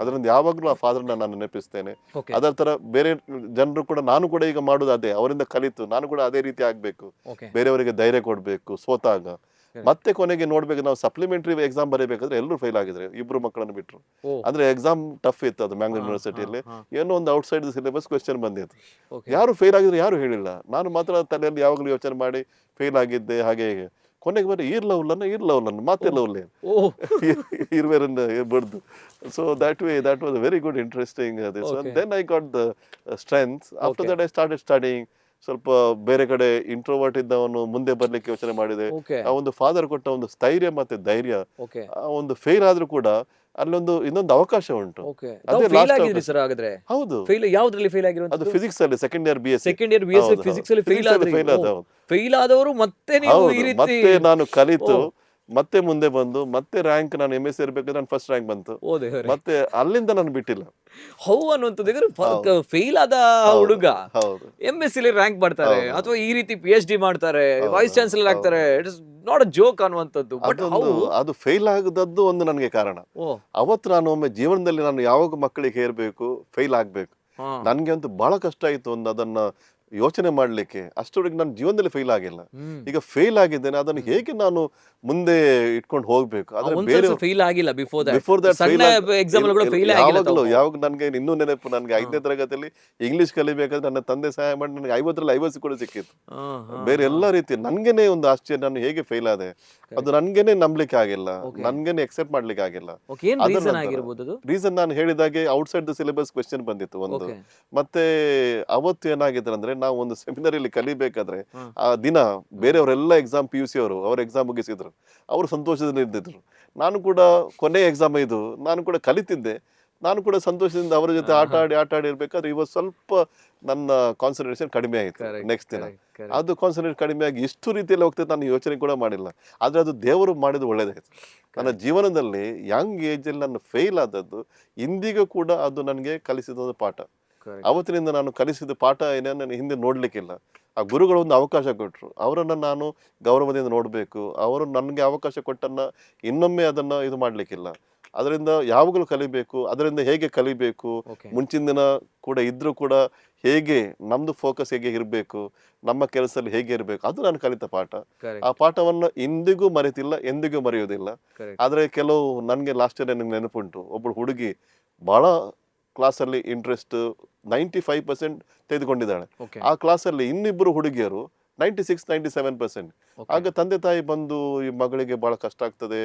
ಅದರಿಂದ ಯಾವಾಗ್ಲೂ ಆ ಫಾದರ್ನ ನಾನು ನೆನಪಿಸ್ತೇನೆ. ಅದರ ತರ ಬೇರೆ ಜನರು ಕೂಡ, ನಾನು ಕೂಡ ಈಗ ಮಾಡುದು ಅದೇ, ಅವರಿಂದ ಕಲಿತು ನಾನು ಕೂಡ ಅದೇ ರೀತಿ ಆಗ್ಬೇಕು, ಬೇರೆಯವರಿಗೆ ಧೈರ್ಯ ಕೊಡ್ಬೇಕು ಸೋತಾಗ. ಮತ್ತೆ ಕೊನೆಗೆ ನೋಡ್ಬೇಕು, ನಾವು ಸಪ್ಲಿಮೆಂಟರಿ ಎಕ್ಸಾಮ್ ಬರೀಬೇಕಾದ್ರೆ ಎಲ್ಲರೂ ಫೇಲ್ ಆಗಿದ್ರೆ, ಇಬ್ರು ಮಕ್ಕಳನ್ನು ಬಿಟ್ರು. ಅಂದ್ರೆ ಎಕ್ಸಾಮ್ ಟಫ್ ಇತ್ತು, ಅದು ಮ್ಯಾಂಗ್ಳೂರ್ ಯೂನಿವರ್ಸಿಟಿಯಲ್ಲಿ ಏನೋ ಒಂದು ಔಟ್ಸೈಡ್ ಸಿಲೆಬಸ್ ಕ್ವೆಶ್ಚನ್ ಬಂದಿತ್ತು. ಯಾರು ಫೇಲ್ ಆಗಿದ್ರೆ ಯಾರು ಹೇಳಿಲ್ಲ, ನಾನು ಮಾತ್ರ ತಲೆಯಲ್ಲಿ ಯಾವಾಗಲೂ ಯೋಚನೆ ಮಾಡಿ ಫೇಲ್ ಆಗಿದ್ದೆ. ಹಾಗೆ ಕೊನೆಗೆ ಬರೀ ಈರ್ಲವಲ್ಲನ್ನು ಮತ್ತೆ ಲವ್ಲೆ ಇರ್ವೇರನ್ನ ಬಿಡ್ದು. So that was a very good interesting this one. Then I got the strength. After that I started studying. ಸ್ವಲ್ಪ ಬೇರೆ ಕಡೆ ಇಂಟ್ರೋವರ್ಟ್ ಇದ್ದವನು ಮುಂದೆ ಬರ್ಲಿಕ್ಕೆ ಯೋಚನೆ ಮಾಡಿದೆ. ಆ ಒಂದು ಫಾದರ್ ಕೊಟ್ಟ ಒಂದು ಸ್ಥೈರ್ಯ ಮತ್ತೆ ಧೈರ್ಯ, ಒಂದು ಫೇಲ್ ಆದ್ರೂ ಕೂಡ ಅಲ್ಲೊಂದು ಇನ್ನೊಂದು ಅವಕಾಶ ಉಂಟು. ಹೌದು, ಅದು ಫಿಸಿಕ್ಸ್ ಅಲ್ಲಿ ಸೆಕೆಂಡ್ ಇಯರ್ BSc ಫಿಸಿಕ್ಸ್ ಅಲ್ಲಿ ಫೇಲ್ ಆದವರು ಮತ್ತೆ ನಾನು ಕಲಿತು ಮತ್ತೆ ಮುಂದೆ ಬಂದು ಮತ್ತೆ ರ್ಯಾಂಕ್, ನಾನು MSc ಇರ್ಬೇಕಾದ್ರೆ ನಾನು ಫಸ್ಟ್ ರ್ಯಾಂಕ್ ಬಂತು. ಮತ್ತೆ ಅಲ್ಲಿಂದ ನಾನು ಬಿಟ್ಟಿಲ್ಲ. ಹೌ ಅನ್ನುವಂಥದ್ದು ಫೇಲ್ ಆದ ಹುಡುಗ MSc ರ್ಯಾಂಕ್ ಬರ್ತಾರೆ, ಅಥವಾ ಈ ರೀತಿ PhD ಮಾಡ್ತಾರೆ, ವೈಸ್ ಚಾನ್ಸಲರ್ ಆಗ್ತಾರೆ. It is not a joke ಅನ್ನುವಂಥದ್ದು. ಅದು ಫೇಲ್ ಆಗದದ್ದು ಒಂದು ನನಗೆ ಕಾರಣ. ಅವತ್ತು ನಾನು ಒಮ್ಮೆ ಜೀವನದಲ್ಲಿ ನಾನು ಯಾವಾಗ ಮಕ್ಕಳಿಗೆ ಹೇರ್ಬೇಕು, ಫೇಲ್ ಆಗ್ಬೇಕು, ನನ್ಗೆ ಅಂತೂ ಬಹಳ ಕಷ್ಟ ಆಯ್ತು ಒಂದು ಅದನ್ನ ಯೋಚನೆ ಮಾಡ್ಲಿಕ್ಕೆ. ಅಷ್ಟೊಳಗೆ ನನ್ನ ಜೀವನದಲ್ಲಿ ಫೇಲ್ ಆಗಿಲ್ಲ. ಈಗ ಫೇಲ್ ಆಗಿದ್ದೇನೆ, ಅದನ್ನು ಹೇಗೆ ನಾನು ಮುಂದೆ ಇಟ್ಕೊಂಡು ಹೋಗ್ಬೇಕು. ಯಾವಾಗ ನನ್ಗೆ ಇನ್ನೂ ನೆನಪು, ನನ್ಗೆ 5ನೇ ತರಗತಿಯಲ್ಲಿ ಇಂಗ್ಲಿಷ್ ಕಲಿಬೇಕಾದ್ರೆ ನನ್ನ ತಂದೆ ಸಹಾಯ ಮಾಡಿ ನನಗೆ 50ರಲ್ಲಿ 50 ಕೂಡ ಸಿಕ್ಕಿತ್ತು. ಬೇರೆ ಎಲ್ಲಾ ರೀತಿ ನನ್ಗೆನೆ ಒಂದು ಆಶ್ಚರ್ಯ, ನಾನು ಹೇಗೆ ಫೇಲ್ ಆದೆ, ಅದು ನನ್ಗೆನೆ ನಂಬಲಿಕ್ಕೆ ಆಗಿಲ್ಲ, ನನ್ಗೆನೆ ಎಕ್ಸೆಪ್ಟ್ ಮಾಡ್ಲಿಕ್ಕೆ ಆಗಿಲ್ಲ. ರೀಸನ್ ನಾನು ಹೇಳಿದಾಗೆ ಔಟ್ಸೈಡ್ ದ ಸಿಲೆಬಸ್ ಕ್ವೆಶ್ಚನ್ ಬಂದಿತ್ತು ಒಂದು. ಮತ್ತೆ ಅವತ್ತು ಏನಾಗಿದೆ ಅಂದ್ರೆ, ನಾವು ಒಂದು ಸೆಮಿನರಿಯಲ್ಲಿ ಕಲಿಬೇಕಾದ್ರೆ ಆ ದಿನ ಬೇರೆಯವರೆಲ್ಲ ಎಕ್ಸಾಮ್ PUC ಅವರು ಅವ್ರ ಎಕ್ಸಾಮ್ ಮುಗಿಸಿದ್ರು, ಅವರು ಸಂತೋಷದಿಂದ ಇದ್ದಿದ್ರು. ನಾನು ಕೂಡ ಕೊನೆ ಎಕ್ಸಾಮ್ ಇದು, ನಾನು ಕೂಡ ಕಲಿತಿದ್ದೆ, ನಾನು ಕೂಡ ಸಂತೋಷದಿಂದ ಅವರ ಜೊತೆ ಆಟ ಆಡಿ ಇರ್ಬೇಕಾದ್ರೆ ಇವತ್ತು ಸ್ವಲ್ಪ ನನ್ನ ಕಾನ್ಸಂಟ್ರೇಷನ್ ಕಡಿಮೆ ಆಯ್ತು. ನೆಕ್ಸ್ಟ್ ದಿನ ಅದು ಕಾನ್ಸಂಟ್ರೇಟ್ ಕಡಿಮೆ ಆಗಿ ಇಷ್ಟು ರೀತಿಯಲ್ಲಿ ಹೋಗ್ತದೆ ನಾನು ಯೋಚನೆ ಕೂಡ ಮಾಡಿಲ್ಲ. ಆದ್ರೆ ಅದು ದೇವರು ಮಾಡಿದ್ದು ಒಳ್ಳೇದಾಯ್ತು. ನನ್ನ ಜೀವನದಲ್ಲಿ ಯಂಗ್ ಏಜ್ ಅಲ್ಲಿ ನಾನು ಫೇಲ್ ಆದದ್ದು ಇಂದಿಗೂ ಕೂಡ ಅದು ನನಗೆ ಕಲಿಸಿದ ಒಂದು ಪಾಠ. ಅವತ್ತಿನಿಂದ ನಾನು ಕಲಿಸಿದ ಪಾಠ ಏನೇನು ಹಿಂದೆ ನೋಡ್ಲಿಕ್ಕಿಲ್ಲ. ಆ ಗುರುಗಳು ಒಂದು ಅವಕಾಶ ಕೊಟ್ಟರು, ಅವರನ್ನ ನಾನು ಗೌರವದಿಂದ ನೋಡ್ಬೇಕು, ಅವರು ನನಗೆ ಅವಕಾಶ ಕೊಟ್ಟನ್ನ ಇನ್ನೊಮ್ಮೆ ಅದನ್ನ ಇದು ಮಾಡ್ಲಿಕ್ಕಿಲ್ಲ. ಅದರಿಂದ ಯಾವಾಗಲೂ ಕಲಿಬೇಕು, ಅದರಿಂದ ಹೇಗೆ ಕಲಿಬೇಕು, ಮುಂಚಿನ ದಿನ ಕೂಡ ಇದ್ರೂ ಕೂಡ ಹೇಗೆ ನಮ್ದು ಫೋಕಸ್ ಹೇಗೆ ಇರಬೇಕು, ನಮ್ಮ ಕೆಲಸದಲ್ಲಿ ಹೇಗೆ ಇರಬೇಕು, ಅದು ನಾನು ಕಲಿತ ಪಾಠ. ಆ ಪಾಠವನ್ನು ಇಂದಿಗೂ ಮರೆತಿಲ್ಲ, ಎಂದಿಗೂ ಮರೆಯೋದಿಲ್ಲ. ಆದ್ರೆ ಕೆಲವು ನನ್ಗೆ ಲಾಸ್ಟ್ ಇಯರ್ ನನಗೆ ನೆನಪುಂಟು, ಒಬ್ಬಳು ಹುಡುಗಿ ಬಹಳ ಕ್ಲಾಸಲ್ಲಿ ಇಂಟ್ರೆಸ್ಟ್ 95% ತೆಗೆದುಕೊಂಡಿದ್ದಾಳೆ. ಆ ಕ್ಲಾಸಲ್ಲಿ ಇನ್ನಿಬ್ಬರು ಹುಡುಗಿಯರು 96-97%. ಆಗ ತಂದೆ ತಾಯಿ ಬಂದು ಈ ಮಗಳಿಗೆ ಬಹಳ ಕಷ್ಟ ಆಗ್ತದೆ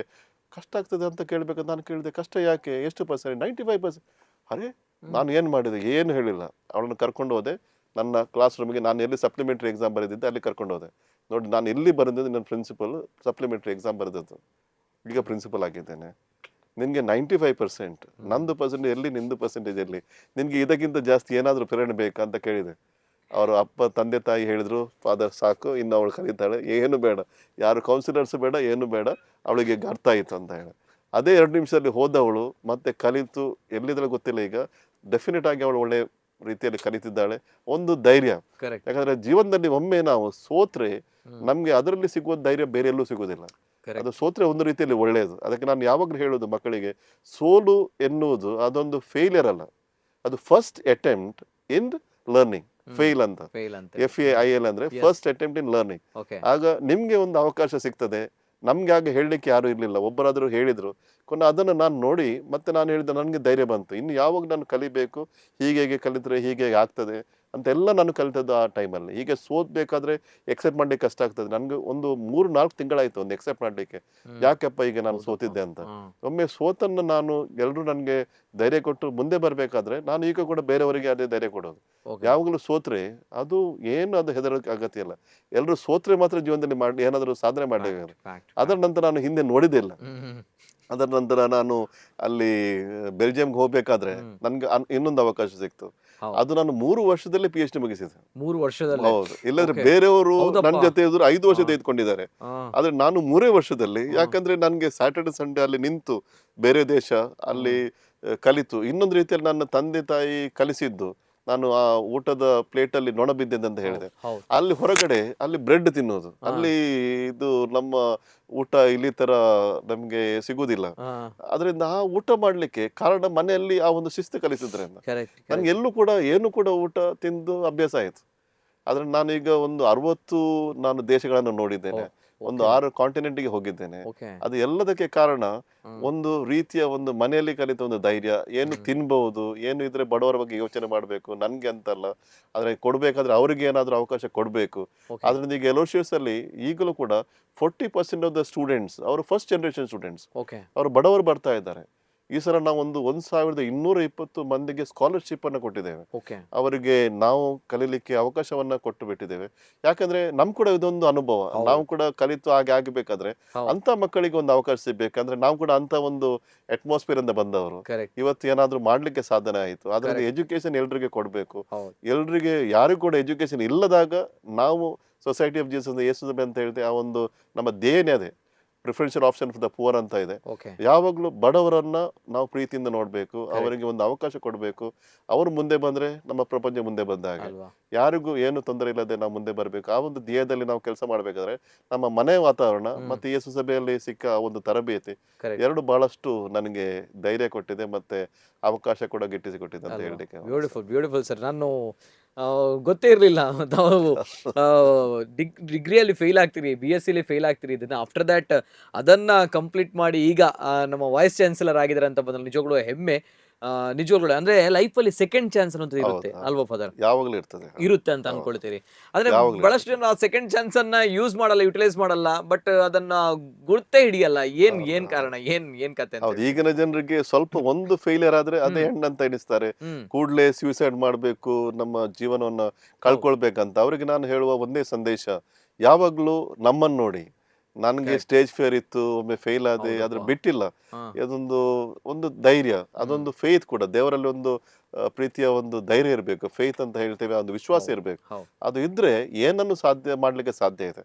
ಅಂತ ಕೇಳ್ಬೇಕು. ನಾನು ಕೇಳಿದೆ, ಕಷ್ಟ ಯಾಕೆ, ಎಷ್ಟು ಪರ್ಸೆಂಟ್? 95%. ಅರೆ, ನಾನು ಏನು ಮಾಡಿದೆ, ಏನು ಹೇಳಿಲ್ಲ. ಅವಳನ್ನು ಕರ್ಕೊಂಡು ಹೋದೆ ನನ್ನ ಕ್ಲಾಸ್ ರೂಮಿಗೆ. ನಾನು ಎಲ್ಲಿ ಸಪ್ಲಿಮೆಂಟರಿ ಎಕ್ಸಾಮ್ ಬರೆದಿದ್ದೆ ಅಲ್ಲಿ ಕರ್ಕೊಂಡು ಹೋದೆ. ನೋಡಿ, ನಾನು ಎಲ್ಲಿ ಬರೆದಿದ್ದು, ನನ್ನ ಪ್ರಿನ್ಸಿಪಲ್ ಸಪ್ಲಿಮೆಂಟರಿ ಎಕ್ಸಾಮ್ ಬರೆದದ್ದು, ಈಗ ಪ್ರಿನ್ಸಿಪಲ್ ಆಗಿದ್ದೇನೆ. ನಿನ್ಗೆ 95%, ನಂದು ಪರ್ಸೆಂಟೇಜ್ ಎಲ್ಲಿ, ನಿಂದು ಪರ್ಸೆಂಟೇಜ್ ಎಲ್ಲಿ, ನಿನ್ಗೆ ಇದಕ್ಕಿಂತ ಜಾಸ್ತಿ ಏನಾದರೂ ಪ್ರೇರಣೆ ಬೇಕಾ ಅಂತ ಕೇಳಿದೆ. ಅವರು ಅಪ್ಪ ತಂದೆ ತಾಯಿ ಹೇಳಿದ್ರು, ಫಾದರ್ ಸಾಕು, ಇನ್ನು ಅವಳು ಕಲಿತಾಳೆ, ಏನು ಬೇಡ, ಯಾರು ಕೌನ್ಸಿಲರ್ಸ್ ಬೇಡ, ಏನು ಬೇಡ, ಅವಳಿಗೆ ಅರ್ಥ ಆಯಿತು ಅಂತ ಹೇಳಿ ಅದೇ 2 ನಿಮಿಷದಲ್ಲಿ ಹೋದವಳು ಮತ್ತೆ ಕಲಿತು ಎಲ್ಲಿದ್ರೆ ಗೊತ್ತಿಲ್ಲ. ಈಗ ಡೆಫಿನೆಟ್ ಆಗಿ ಅವಳು ಒಳ್ಳೆ ರೀತಿಯಲ್ಲಿ ಕಲಿತಿದ್ದಾಳೆ. ಒಂದು ಧೈರ್ಯ, ಯಾಕಂದ್ರೆ ಜೀವನದಲ್ಲಿ ಒಮ್ಮೆ ನಾವು ಸೋತ್ರೆ ನಮ್ಗೆ ಅದರಲ್ಲಿ ಸಿಗುವ ಧೈರ್ಯ ಬೇರೆ ಎಲ್ಲೂ ಸಿಗೋದಿಲ್ಲ. ಅದು ಸೋತ್ರೆ ಒಂದು ರೀತಿಯಲ್ಲಿ ಒಳ್ಳೆಯದು. ಅದಕ್ಕೆ ನಾನು ಯಾವಾಗಲೂ ಹೇಳೋದು ಮಕ್ಕಳಿಗೆ, ಸೋಲು ಎನ್ನುವುದು ಅದೊಂದು ಫೇಲಿಯರ್ ಅಲ್ಲ, ಅದು first attempt in learning. Fail ಅಂತ, FAIL ಅಂದ್ರೆ ಫಸ್ಟ್ ಅಟೆಂಪ್ಟ್ ಇನ್ ಲರ್ನಿಂಗ್. ಆಗ ನಿಮ್ಗೆ ಒಂದು ಅವಕಾಶ ಸಿಗ್ತದೆ. ನಮ್ಗೆ ಆಗ ಹೇಳಲಿಕ್ಕೆ ಯಾರು ಇರ್ಲಿಲ್ಲ, ಒಬ್ಬರಾದರೂ ಹೇಳಿದ್ರು. ಅದನ್ನು ನಾನು ನೋಡಿ ಮತ್ತೆ ನಾನು ಹೇಳಿದ, ನನಗೆ ಧೈರ್ಯ ಬಂತು. ಇನ್ನು ಯಾವಾಗ ನಾನು ಕಲಿಬೇಕು, ಹೀಗೆ ಕಲಿತ್ರೆ ಹೀಗೆ ಆಗ್ತದೆ ಅಂತೆಲ್ಲ ನಾನು ಕಲಿತದ್ದು ಆ ಟೈಮಲ್ಲಿ. ಹೀಗೆ ಸೋತ್ಬೇಕಾದ್ರೆ ಎಕ್ಸೆಪ್ಟ್ ಮಾಡ್ಲಿಕ್ಕೆ ಕಷ್ಟ ಆಗ್ತದೆ. ನನಗೆ ಒಂದು 3-4 ತಿಂಗಳಾಯ್ತು ಒಂದು ಎಕ್ಸೆಪ್ಟ್ ಮಾಡ್ಲಿಕ್ಕೆ, ಯಾಕಪ್ಪ ಈಗ ನಾನು ಸೋತಿದ್ದೆ ಅಂತ. ಒಮ್ಮೆ ಸೋತನ್ನು ನಾನು, ಎಲ್ಲರೂ ನನಗೆ ಧೈರ್ಯ ಕೊಟ್ಟು ಮುಂದೆ ಬರ್ಬೇಕಾದ್ರೆ ನಾನು ಈಗ ಕೂಡ ಬೇರೆಯವರಿಗೆ ಅದೇ ಧೈರ್ಯ ಕೊಡೋದು. ಯಾವಾಗಲೂ ಸೋತ್ರೆ ಅದು ಏನು, ಅದು ಹೆದರೋಕೆ ಅಗತ್ಯ ಇಲ್ಲ. ಎಲ್ಲರೂ ಸೋತ್ರೆ ಮಾತ್ರ ಜೀವನದಲ್ಲಿ ಮಾಡಿ ಏನಾದರೂ ಸಾಧನೆ ಮಾಡಲೇಬೇಕು. ಅದರ ನಂತರ ನಾನು ಹಿಂದೆ ನೋಡಿದ್ದಿಲ್ಲ. ಅದರ ನಂತರ ನಾನು ಅಲ್ಲಿ ಬೆಲ್ಜಿಯಂಗೆ ಹೋಗ್ಬೇಕಾದ್ರೆ ನನ್ಗೆ ಇನ್ನೊಂದು ಅವಕಾಶ ಸಿಕ್ತು. ಅದು ನಾನು 3 ವರ್ಷದಲ್ಲಿ PhD ಮುಗಿಸಿದೆ. 3 ವರ್ಷದಲ್ಲಿ? ಹೌದು. ಇಲ್ಲದ್ರೆ ಬೇರೆಯವರು ನನ್ನ ಜೊತೆ ಇದ್ರು 5 ವರ್ಷ ತೆಗೆದುಕೊಂಡಿದ್ದಾರೆ. ಆದ್ರೆ ನಾನು 3 ವರ್ಷದಲ್ಲಿ, ಯಾಕಂದ್ರೆ ನನ್ಗೆ ಸ್ಯಾಟರ್ಡೆ ಸಂಡೇ ಅಲ್ಲಿ ನಿಂತು ಬೇರೆ ದೇಶ ಅಲ್ಲಿ ಕಲಿತು, ಇನ್ನೊಂದು ರೀತಿಯಲ್ಲಿ ನನ್ನ ತಂದೆ ತಾಯಿ ಕಲಿಸಿದ್ದು. ನಾನು ಆ ಊಟದ ಪ್ಲೇಟ್ ಅಲ್ಲಿ ನೊಣ ಬಿದ್ದಿದ್ದೆ ಅಂತ ಹೇಳಿದೆ. ಅಲ್ಲಿ ಹೊರಗಡೆ ಅಲ್ಲಿ ಬ್ರೆಡ್ ತಿನ್ನೋದು, ಅಲ್ಲಿ ಇದು ನಮ್ಮ ಊಟ ಇಲ್ಲಿ ತರ ನಮ್ಗೆ ಸಿಗುದಿಲ್ಲ. ಅದರಿಂದ ಆ ಊಟ ಮಾಡ್ಲಿಕ್ಕೆ ಕಾರಣ ಮನೆಯಲ್ಲಿ ಆ ಒಂದು ಶಿಸ್ತು ಕಲಿಸಿದ್ರಿಂದ ನನ್ಗೆ ಎಲ್ಲೂ ಕೂಡ ಏನು ಕೂಡ ಊಟ ತಿಂದು ಅಭ್ಯಾಸ ಆಯ್ತು. ಆದ್ರೆ ನಾನೀಗ ಒಂದು 60 ನಾನು ದೇಶಗಳನ್ನು ನೋಡಿದ್ದೇನೆ, ಒಂದು 6 ಕಾಂಟಿನೆಂಟ್ಗೆ ಹೋಗಿದ್ದೇನೆ. ಅದು ಎಲ್ಲದಕ್ಕೆ ಕಾರಣ ಒಂದು ರೀತಿಯ ಒಂದು ಮನೆಯಲ್ಲಿ ಕಲಿತ ಒಂದು ಧೈರ್ಯ. ಏನು ತಿನ್ಬಹುದು, ಏನು ಇದ್ರೆ ಬಡವರ ಬಗ್ಗೆ ಯೋಚನೆ ಮಾಡಬೇಕು, ನನ್ಗೆ ಅಂತಲ್ಲ, ಆದ್ರೆ ಕೊಡ್ಬೇಕಾದ್ರೆ ಅವ್ರಿಗೆ ಏನಾದ್ರೂ ಅವಕಾಶ ಕೊಡ್ಬೇಕು. ಆದ್ರಿಂದ ಈಗ ಎಲೋಶಿಯಸ್ ಅಲ್ಲಿ ಈಗಲೂ ಕೂಡ 40% ಆಫ್ ದ ಸ್ಟೂಡೆಂಟ್ಸ್ ಅವರು ಫಸ್ಟ್ ಜನರೇಷನ್ ಸ್ಟೂಡೆಂಟ್ಸ್, ಅವರು ಬಡವರು ಬರ್ತಾ ಇದ್ದಾರೆ. ಈ ಸಲ ನಾವು ಒಂದು 1220 ಮಂದಿಗೆ ಸ್ಕಾಲರ್ಶಿಪ್ ಅನ್ನು ಕೊಟ್ಟಿದ್ದೇವೆ. ಅವರಿಗೆ ನಾವು ಕಲೀಲಿಕ್ಕೆ ಅವಕಾಶವನ್ನ ಕೊಟ್ಟು ಬಿಟ್ಟಿದ್ದೇವೆ. ಯಾಕಂದ್ರೆ ನಮ್ ಕೂಡ ಇದೊಂದು ಅನುಭವ, ನಾವು ಕೂಡ ಕಲಿತು ಹಾಗೆ ಆಗಬೇಕಾದ್ರೆ ಅಂತ ಮಕ್ಕಳಿಗೆ ಒಂದು ಅವಕಾಶ ಸಿಗ್ಬೇಕಂದ್ರೆ ನಾವು ಕೂಡ ಅಂತ ಒಂದು ಅಟ್ಮಾಸ್ಫಿಯರ್ ಇಂದ ಬಂದವರು. ಇವತ್ತು ಏನಾದ್ರೂ ಮಾಡ್ಲಿಕ್ಕೆ ಸಾಧನೆ ಆಯ್ತು. ಆದ್ರೆ ಎಜುಕೇಶನ್ ಎಲ್ರಿಗೆ ಕೊಡ್ಬೇಕು. ಎಲ್ರಿಗೆ, ಯಾರಿಗೂ ಕೂಡ ಎಜುಕೇಶನ್ ಇಲ್ಲದಾಗ ನಾವು ಸೊಸೈಟಿ ಆಫ್ ಜೀಸಸ್ ಯೇಸು ಅಂತ ಹೇಳ್ತೇವೆ. ಆ ಒಂದು ನಮ್ಮ ಧ್ಯೇಯನೇ ಅದೇ, preferential option for the poor ಅಂತ ಇದೆ. ಯಾವಾಗ್ಲೂ ಬಡವರನ್ನ ನಾವು ಪ್ರೀತಿಯಿಂದ ನೋಡ್ಬೇಕು, ಅವರಿಗೆ ಒಂದು ಅವಕಾಶ ಕೊಡ್ಬೇಕು. ಅವರು ಮುಂದೆ ಬಂದ್ರೆ ನಮ್ಮ ಪ್ರಪಂಚ ಮುಂದೆ ಬಂದಾಗ, ಯಾರಿಗೂ ಏನು ತೊಂದರೆ ಇಲ್ಲದೆ ನಾವು ಮುಂದೆ ಬರ್ಬೇಕು. ಆ ಒಂದು ಧ್ಯೇಯದಲ್ಲಿ ನಾವು ಕೆಲಸ ಮಾಡ್ಬೇಕಾದ್ರೆ ನಮ್ಮ ಮನೆ ವಾತಾವರಣ ಮತ್ತೆ ಯೇಸು ಸಭೆಯಲ್ಲಿ ಸಿಕ್ಕ ಒಂದು ತರಬೇತಿ ಎರಡು ಬಹಳಷ್ಟು ನನಗೆ ಧೈರ್ಯ ಕೊಟ್ಟಿದೆ, ಮತ್ತೆ ಅವಕಾಶ ಕೂಡ ಗಿಟ್ಟಿಸಿಕೊಟ್ಟಿದೆ ಅಂತ ಹೇಳಲಿಕ್ಕೆ. Beautiful sir. ನಾನು ಗೊತ್ತೇ ಇರಲಿಲ್ಲ ತಾವು ಡಿಗ್ರಿಯಲ್ಲಿ ಫೇಲ್ ಆಗ್ತೀರಿ, BSc ಫೇಲ್ ಆಗ್ತೀರಿ. ಇದನ್ನ ಆಫ್ಟರ್ ದ್ಯಾಟ್ ಅದನ್ನ ಕಂಪ್ಲೀಟ್ ಮಾಡಿ ಈಗ ನಮ್ಮ ವೈಸ್ ಚಾನ್ಸಲರ್ ಆಗಿದ್ದಾರೆ ಅಂತ ಬಂದ್ರೆ ನಿಜವಾಗ್ಲೂ ಹೆಮ್ಮೆ. ನಿಜವಾಗ್ಲೂ ಅಂದ್ರೆ ಲೈಫ್ ಅಲ್ಲಿ ಸೆಕೆಂಡ್ ಚಾನ್ಸ್ ಅನ್ನೋದು ಇರುತ್ತೆ ಅಲ್ವಾ ಫಾದರ್? ಯಾವಾಗಲೂ ಇರುತ್ತೆ ಅಂತ ಅನ್ಕೊಳ್ತೀರಿ. ಅಂದ್ರೆ ಬಹಳಷ್ಟು ಜನ ಸೆಕೆಂಡ್ ಚಾನ್ಸ್ ಅನ್ನ ಯೂಸ್ ಮಾಡಲ್ಲ, ಯುಟಿಲೈಸ್ ಮಾಡಲ್ಲ, ಬಟ್ ಅದನ್ನ ಗುರ್ತೇ ಹಿಡಿಯಲ್ಲ. ಏನ್ ಕಾರಣ, ಏನ್ ಕತೆ? ಈಗಿನ ಜನರಿಗೆ ಸ್ವಲ್ಪ ಒಂದು ಫೇಲಿಯರ್ ಆದ್ರೆ ಅದೇ ಹೆಣ್ಣು ಅಂತ ಎಣಿಸ್ತಾರೆ, ಕೂಡ್ಲೇ ಸ್ಯೂಸೈಡ್ ಮಾಡ್ಬೇಕು, ನಮ್ಮ ಜೀವನವನ್ನ ಕಳ್ಕೊಳ್ಬೇಕಂತ. ಅವ್ರಿಗೆ ನಾನು ಹೇಳುವ ಒಂದೇ ಸಂದೇಶ, ಯಾವಾಗ್ಲೂ ನಮ್ಮನ್ನ ನೋಡಿ. ನನ್ಗೆ ಸ್ಟೇಜ್ ಫೇರ್ ಇತ್ತು, ಒಮ್ಮೆ ಫೇಲ್ ಆದೆ, ಆದ್ರೆ ಬಿಟ್ಟಿಲ್ಲ. ಒಂದು ಧೈರ್ಯ, ಅದೊಂದು ಫೇತ್ ಕೂಡ, ದೇವರಲ್ಲಿ ಒಂದು ಪ್ರೀತಿಯ ಒಂದು ಧೈರ್ಯ ಇರಬೇಕು. ಫೇತ್ ಅಂತ ಹೇಳ್ತೇವೆ, ಒಂದು ವಿಶ್ವಾಸ ಇರಬೇಕು. ಅದು ಇದ್ರೆ ಏನನ್ನು ಸಾಧ್ಯ ಮಾಡ್ಲಿಕ್ಕೆ ಸಾಧ್ಯ ಇದೆ.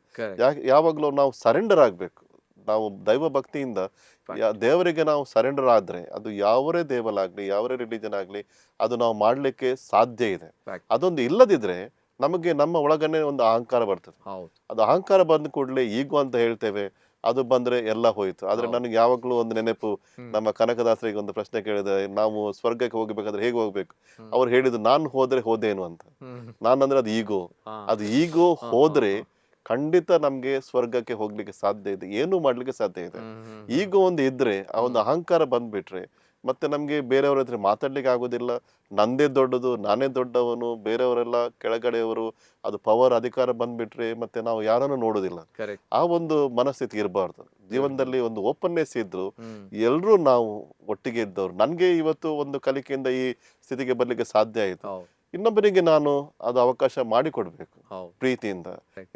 ಯಾವಾಗ್ಲೂ ನಾವು ಸರೆಂಡರ್ ಆಗ್ಬೇಕು. ನಾವು ದೈವ ಭಕ್ತಿಯಿಂದ ದೇವರಿಗೆ ನಾವು ಸರೆಂಡರ್ ಆದ್ರೆ, ಅದು ಯಾವರೇ ದೇವಲಾಗ್ಲಿ, ಯಾವರೇ ರಿಲಿಜನ್ ಆಗ್ಲಿ, ಅದು ನಾವು ಮಾಡ್ಲಿಕ್ಕೆ ಸಾಧ್ಯ ಇದೆ. ಅದೊಂದು ಇಲ್ಲದಿದ್ರೆ ನಮಗೆ ನಮ್ಮ ಒಳಗನೆ ಒಂದು ಅಹಂಕಾರ ಬರ್ತದೆ. ಅದು ಅಹಂಕಾರ ಬಂದ ಕೂಡಲೇ ಈಗೋ ಅಂತ ಹೇಳ್ತೇವೆ, ಅದು ಬಂದ್ರೆ ಎಲ್ಲ ಹೋಯ್ತು. ಆದ್ರೆ ನನಗೆ ಯಾವಾಗ್ಲೂ ಒಂದು ನೆನಪು, ನಮ್ಮ ಕನಕದಾಸರಿಗೆ ಒಂದು ಪ್ರಶ್ನೆ ಕೇಳಿದೆ, ನಾವು ಸ್ವರ್ಗಕ್ಕೆ ಹೋಗ್ಬೇಕಾದ್ರೆ ಹೇಗೆ ಹೋಗ್ಬೇಕು? ಅವ್ರು ಹೇಳಿದ್ರು, ನಾನು ಹೋದ್ರೆ ಹೋದೇನು ಅಂತ. ನಾನಂದ್ರೆ ಅದು ಈಗೋ ಹೋದ್ರೆ ಖಂಡಿತ ನಮ್ಗೆ ಸ್ವರ್ಗಕ್ಕೆ ಹೋಗ್ಲಿಕ್ಕೆ ಸಾಧ್ಯ ಇದೆ, ಏನು ಮಾಡ್ಲಿಕ್ಕೆ ಸಾಧ್ಯ ಇದೆ. ಈಗೋ ಒಂದು ಇದ್ರೆ, ಆ ಒಂದು ಅಹಂಕಾರ ಬಂದ್ಬಿಟ್ರೆ ಮತ್ತೆ ನಮ್ಗೆ ಬೇರೆಯವ್ರ ಹತ್ರ ಮಾತಾಡ್ಲಿಕ್ಕೆ ಆಗೋದಿಲ್ಲ. ನಂದೇ ದೊಡ್ಡದು, ನಾನೇ ದೊಡ್ಡವನು, ಬೇರೆಯವರೆಲ್ಲ ಕೆಳಗಡೆಯವರು, ಅದು ಪವರ್ ಅಧಿಕಾರ ಬಂದ್ಬಿಟ್ರೆ ಮತ್ತೆ ನಾವು ಯಾರನ್ನು ನೋಡೋದಿಲ್ಲ. ಆ ಒಂದು ಮನಸ್ಥಿತಿ ಇರಬಾರ್ದು. ಜೀವನದಲ್ಲಿ ಒಂದು ಓಪನ್ನೆಸ್ ಇದ್ರು, ಎಲ್ರೂ ನಾವು ಒಟ್ಟಿಗೆ ಇದ್ದವ್ರು. ನನ್ಗೆ ಇವತ್ತು ಒಂದು ಕಲಿಕೆಯಿಂದ ಈ ಸ್ಥಿತಿಗೆ ಬರ್ಲಿಕ್ಕೆ ಸಾಧ್ಯ ಆಯ್ತು. ಇನ್ನೊಬ್ಬರಿಗೆ ನಾನು ಅದು ಅವಕಾಶ ಮಾಡಿಕೊಡ್ಬೇಕು ಪ್ರೀತಿಯಿಂದ.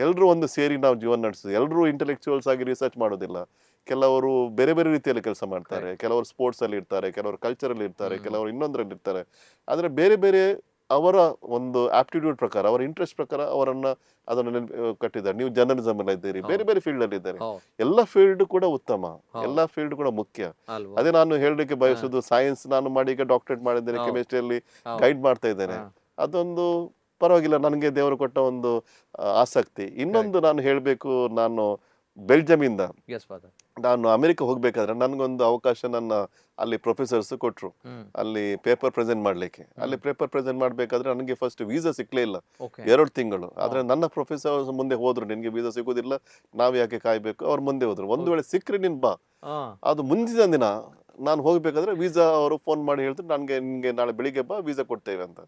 ಎಲ್ರೂ ಒಂದು ಸೇರಿ ನಾವು ಜೀವನ ನಡೆಸೋದು. ಎಲ್ರೂ ಇಂಟೆಲೆಕ್ಚುಯಲ್ಸ್ ಆಗಿ ರಿಸರ್ಚ್ ಮಾಡೋದಿಲ್ಲ. ಕೆಲವರು ಬೇರೆ ಬೇರೆ ರೀತಿಯಲ್ಲಿ ಕೆಲಸ ಮಾಡ್ತಾರೆ, ಕೆಲವರು ಸ್ಪೋರ್ಟ್ಸ್ ಅಲ್ಲಿ ಇರ್ತಾರೆ, ಕೆಲವರು ಕಲ್ಚರ್ ಅಲ್ಲಿ ಇರ್ತಾರೆ, ಕೆಲವರು ಇನ್ನೊಂದರಲ್ಲಿ ಇರ್ತಾರೆ. ಆದ್ರೆ ಬೇರೆ ಬೇರೆ ಅವರ ಒಂದು ಆಪ್ಟಿಟ್ಯೂಡ್ ಪ್ರಕಾರ, ಅವರ ಇಂಟ್ರೆಸ್ಟ್ ಪ್ರಕಾರ ಅದನ್ನು ಕಟ್ಟಿದ್ದಾರೆ. ನೀವು ಜರ್ನಲಿಸಮ್ ಅಲ್ಲಿ ಇದ್ದೀರಿ, ಬೇರೆ ಬೇರೆ ಫೀಲ್ಡ್ ಅಲ್ಲಿ ಇದ್ದಾರೆ. ಎಲ್ಲ ಫೀಲ್ಡ್ ಕೂಡ ಉತ್ತಮ, ಎಲ್ಲ ಫೀಲ್ಡ್ ಕೂಡ ಮುಖ್ಯ. ಅದೇ ನಾನು ಹೇಳಲಿಕ್ಕೆ ಬಯಸುದು, ಸೈನ್ಸ್ ನಾನು ಮಾಡಿ ಈಗ ಡಾಕ್ಟರೇಟ್ ಮಾಡಿದ್ದೇನೆ, ಕೆಮಿಸ್ಟ್ರಿಯಲ್ಲಿ ಗೈಡ್ ಮಾಡ್ತಾ ಇದ್ದೇನೆ. ಅದೊಂದು ಪರವಾಗಿಲ್ಲ, ನನಗೆ ದೇವರು ಕೊಟ್ಟ ಒಂದು ಆಸಕ್ತಿ. ಇನ್ನೊಂದು ನಾನು ಹೇಳಬೇಕು, ನಾನು ಬೆಲ್ಜಿಯಮಿಂದ ಎಸ್ ಫಾದರ್. ನಾನು ಅಮೆರಿಕ ಹೋಗ್ಬೇಕಾದ್ರೆ ನನ್ಗೊಂದು ಅವಕಾಶ ನನ್ನ ಅಲ್ಲಿ ಪ್ರೊಫೆಸರ್ಸ್ ಕೊಟ್ರು ಅಲ್ಲಿ ಪೇಪರ್ ಪ್ರೆಸೆಂಟ್ ಮಾಡ್ಲಿಕ್ಕೆ. ಅಲ್ಲಿ ಪೇಪರ್ ಪ್ರೆಸೆಂಟ್ ಮಾಡ್ಬೇಕಾದ್ರೆ ನನಗೆ ಫಸ್ಟ್ ವೀಸಾ ಸಿಕ್ಲೇ ಇಲ್ಲ, 2 ತಿಂಗಳು. ಆದ್ರೆ ನನ್ನ ಪ್ರೊಫೆಸರ್ ಮುಂದೆ ಹೋದ್ರು, ನಿನ್ಗೆ ವೀಸಾ ಸಿಗೋದಿಲ್ಲ, ನಾವ್ ಯಾಕೆ ಕಾಯ್ಬೇಕು, ಅವ್ರು ಮುಂದೆ ಹೋದ್ರು. ಒಂದು ವೇಳೆ ಸಿಕ್ಕ್ರೆ ನೀನ್ ಬಾ. ಅದು ಮುಂದಿನ ದಿನ ನಾನು ಹೋಗ್ಬೇಕಾದ್ರೆ ವೀಸಾ ಅವರು ಫೋನ್ ಮಾಡಿ ಹೇಳ್ತಾರೆ, ನಿನ್ಗೆ ನಾಳೆ ಬೆಳಿಗ್ಗೆ ಬಾ, ವೀಸಾ ಕೊಡ್ತೇವೆ ಅಂತ.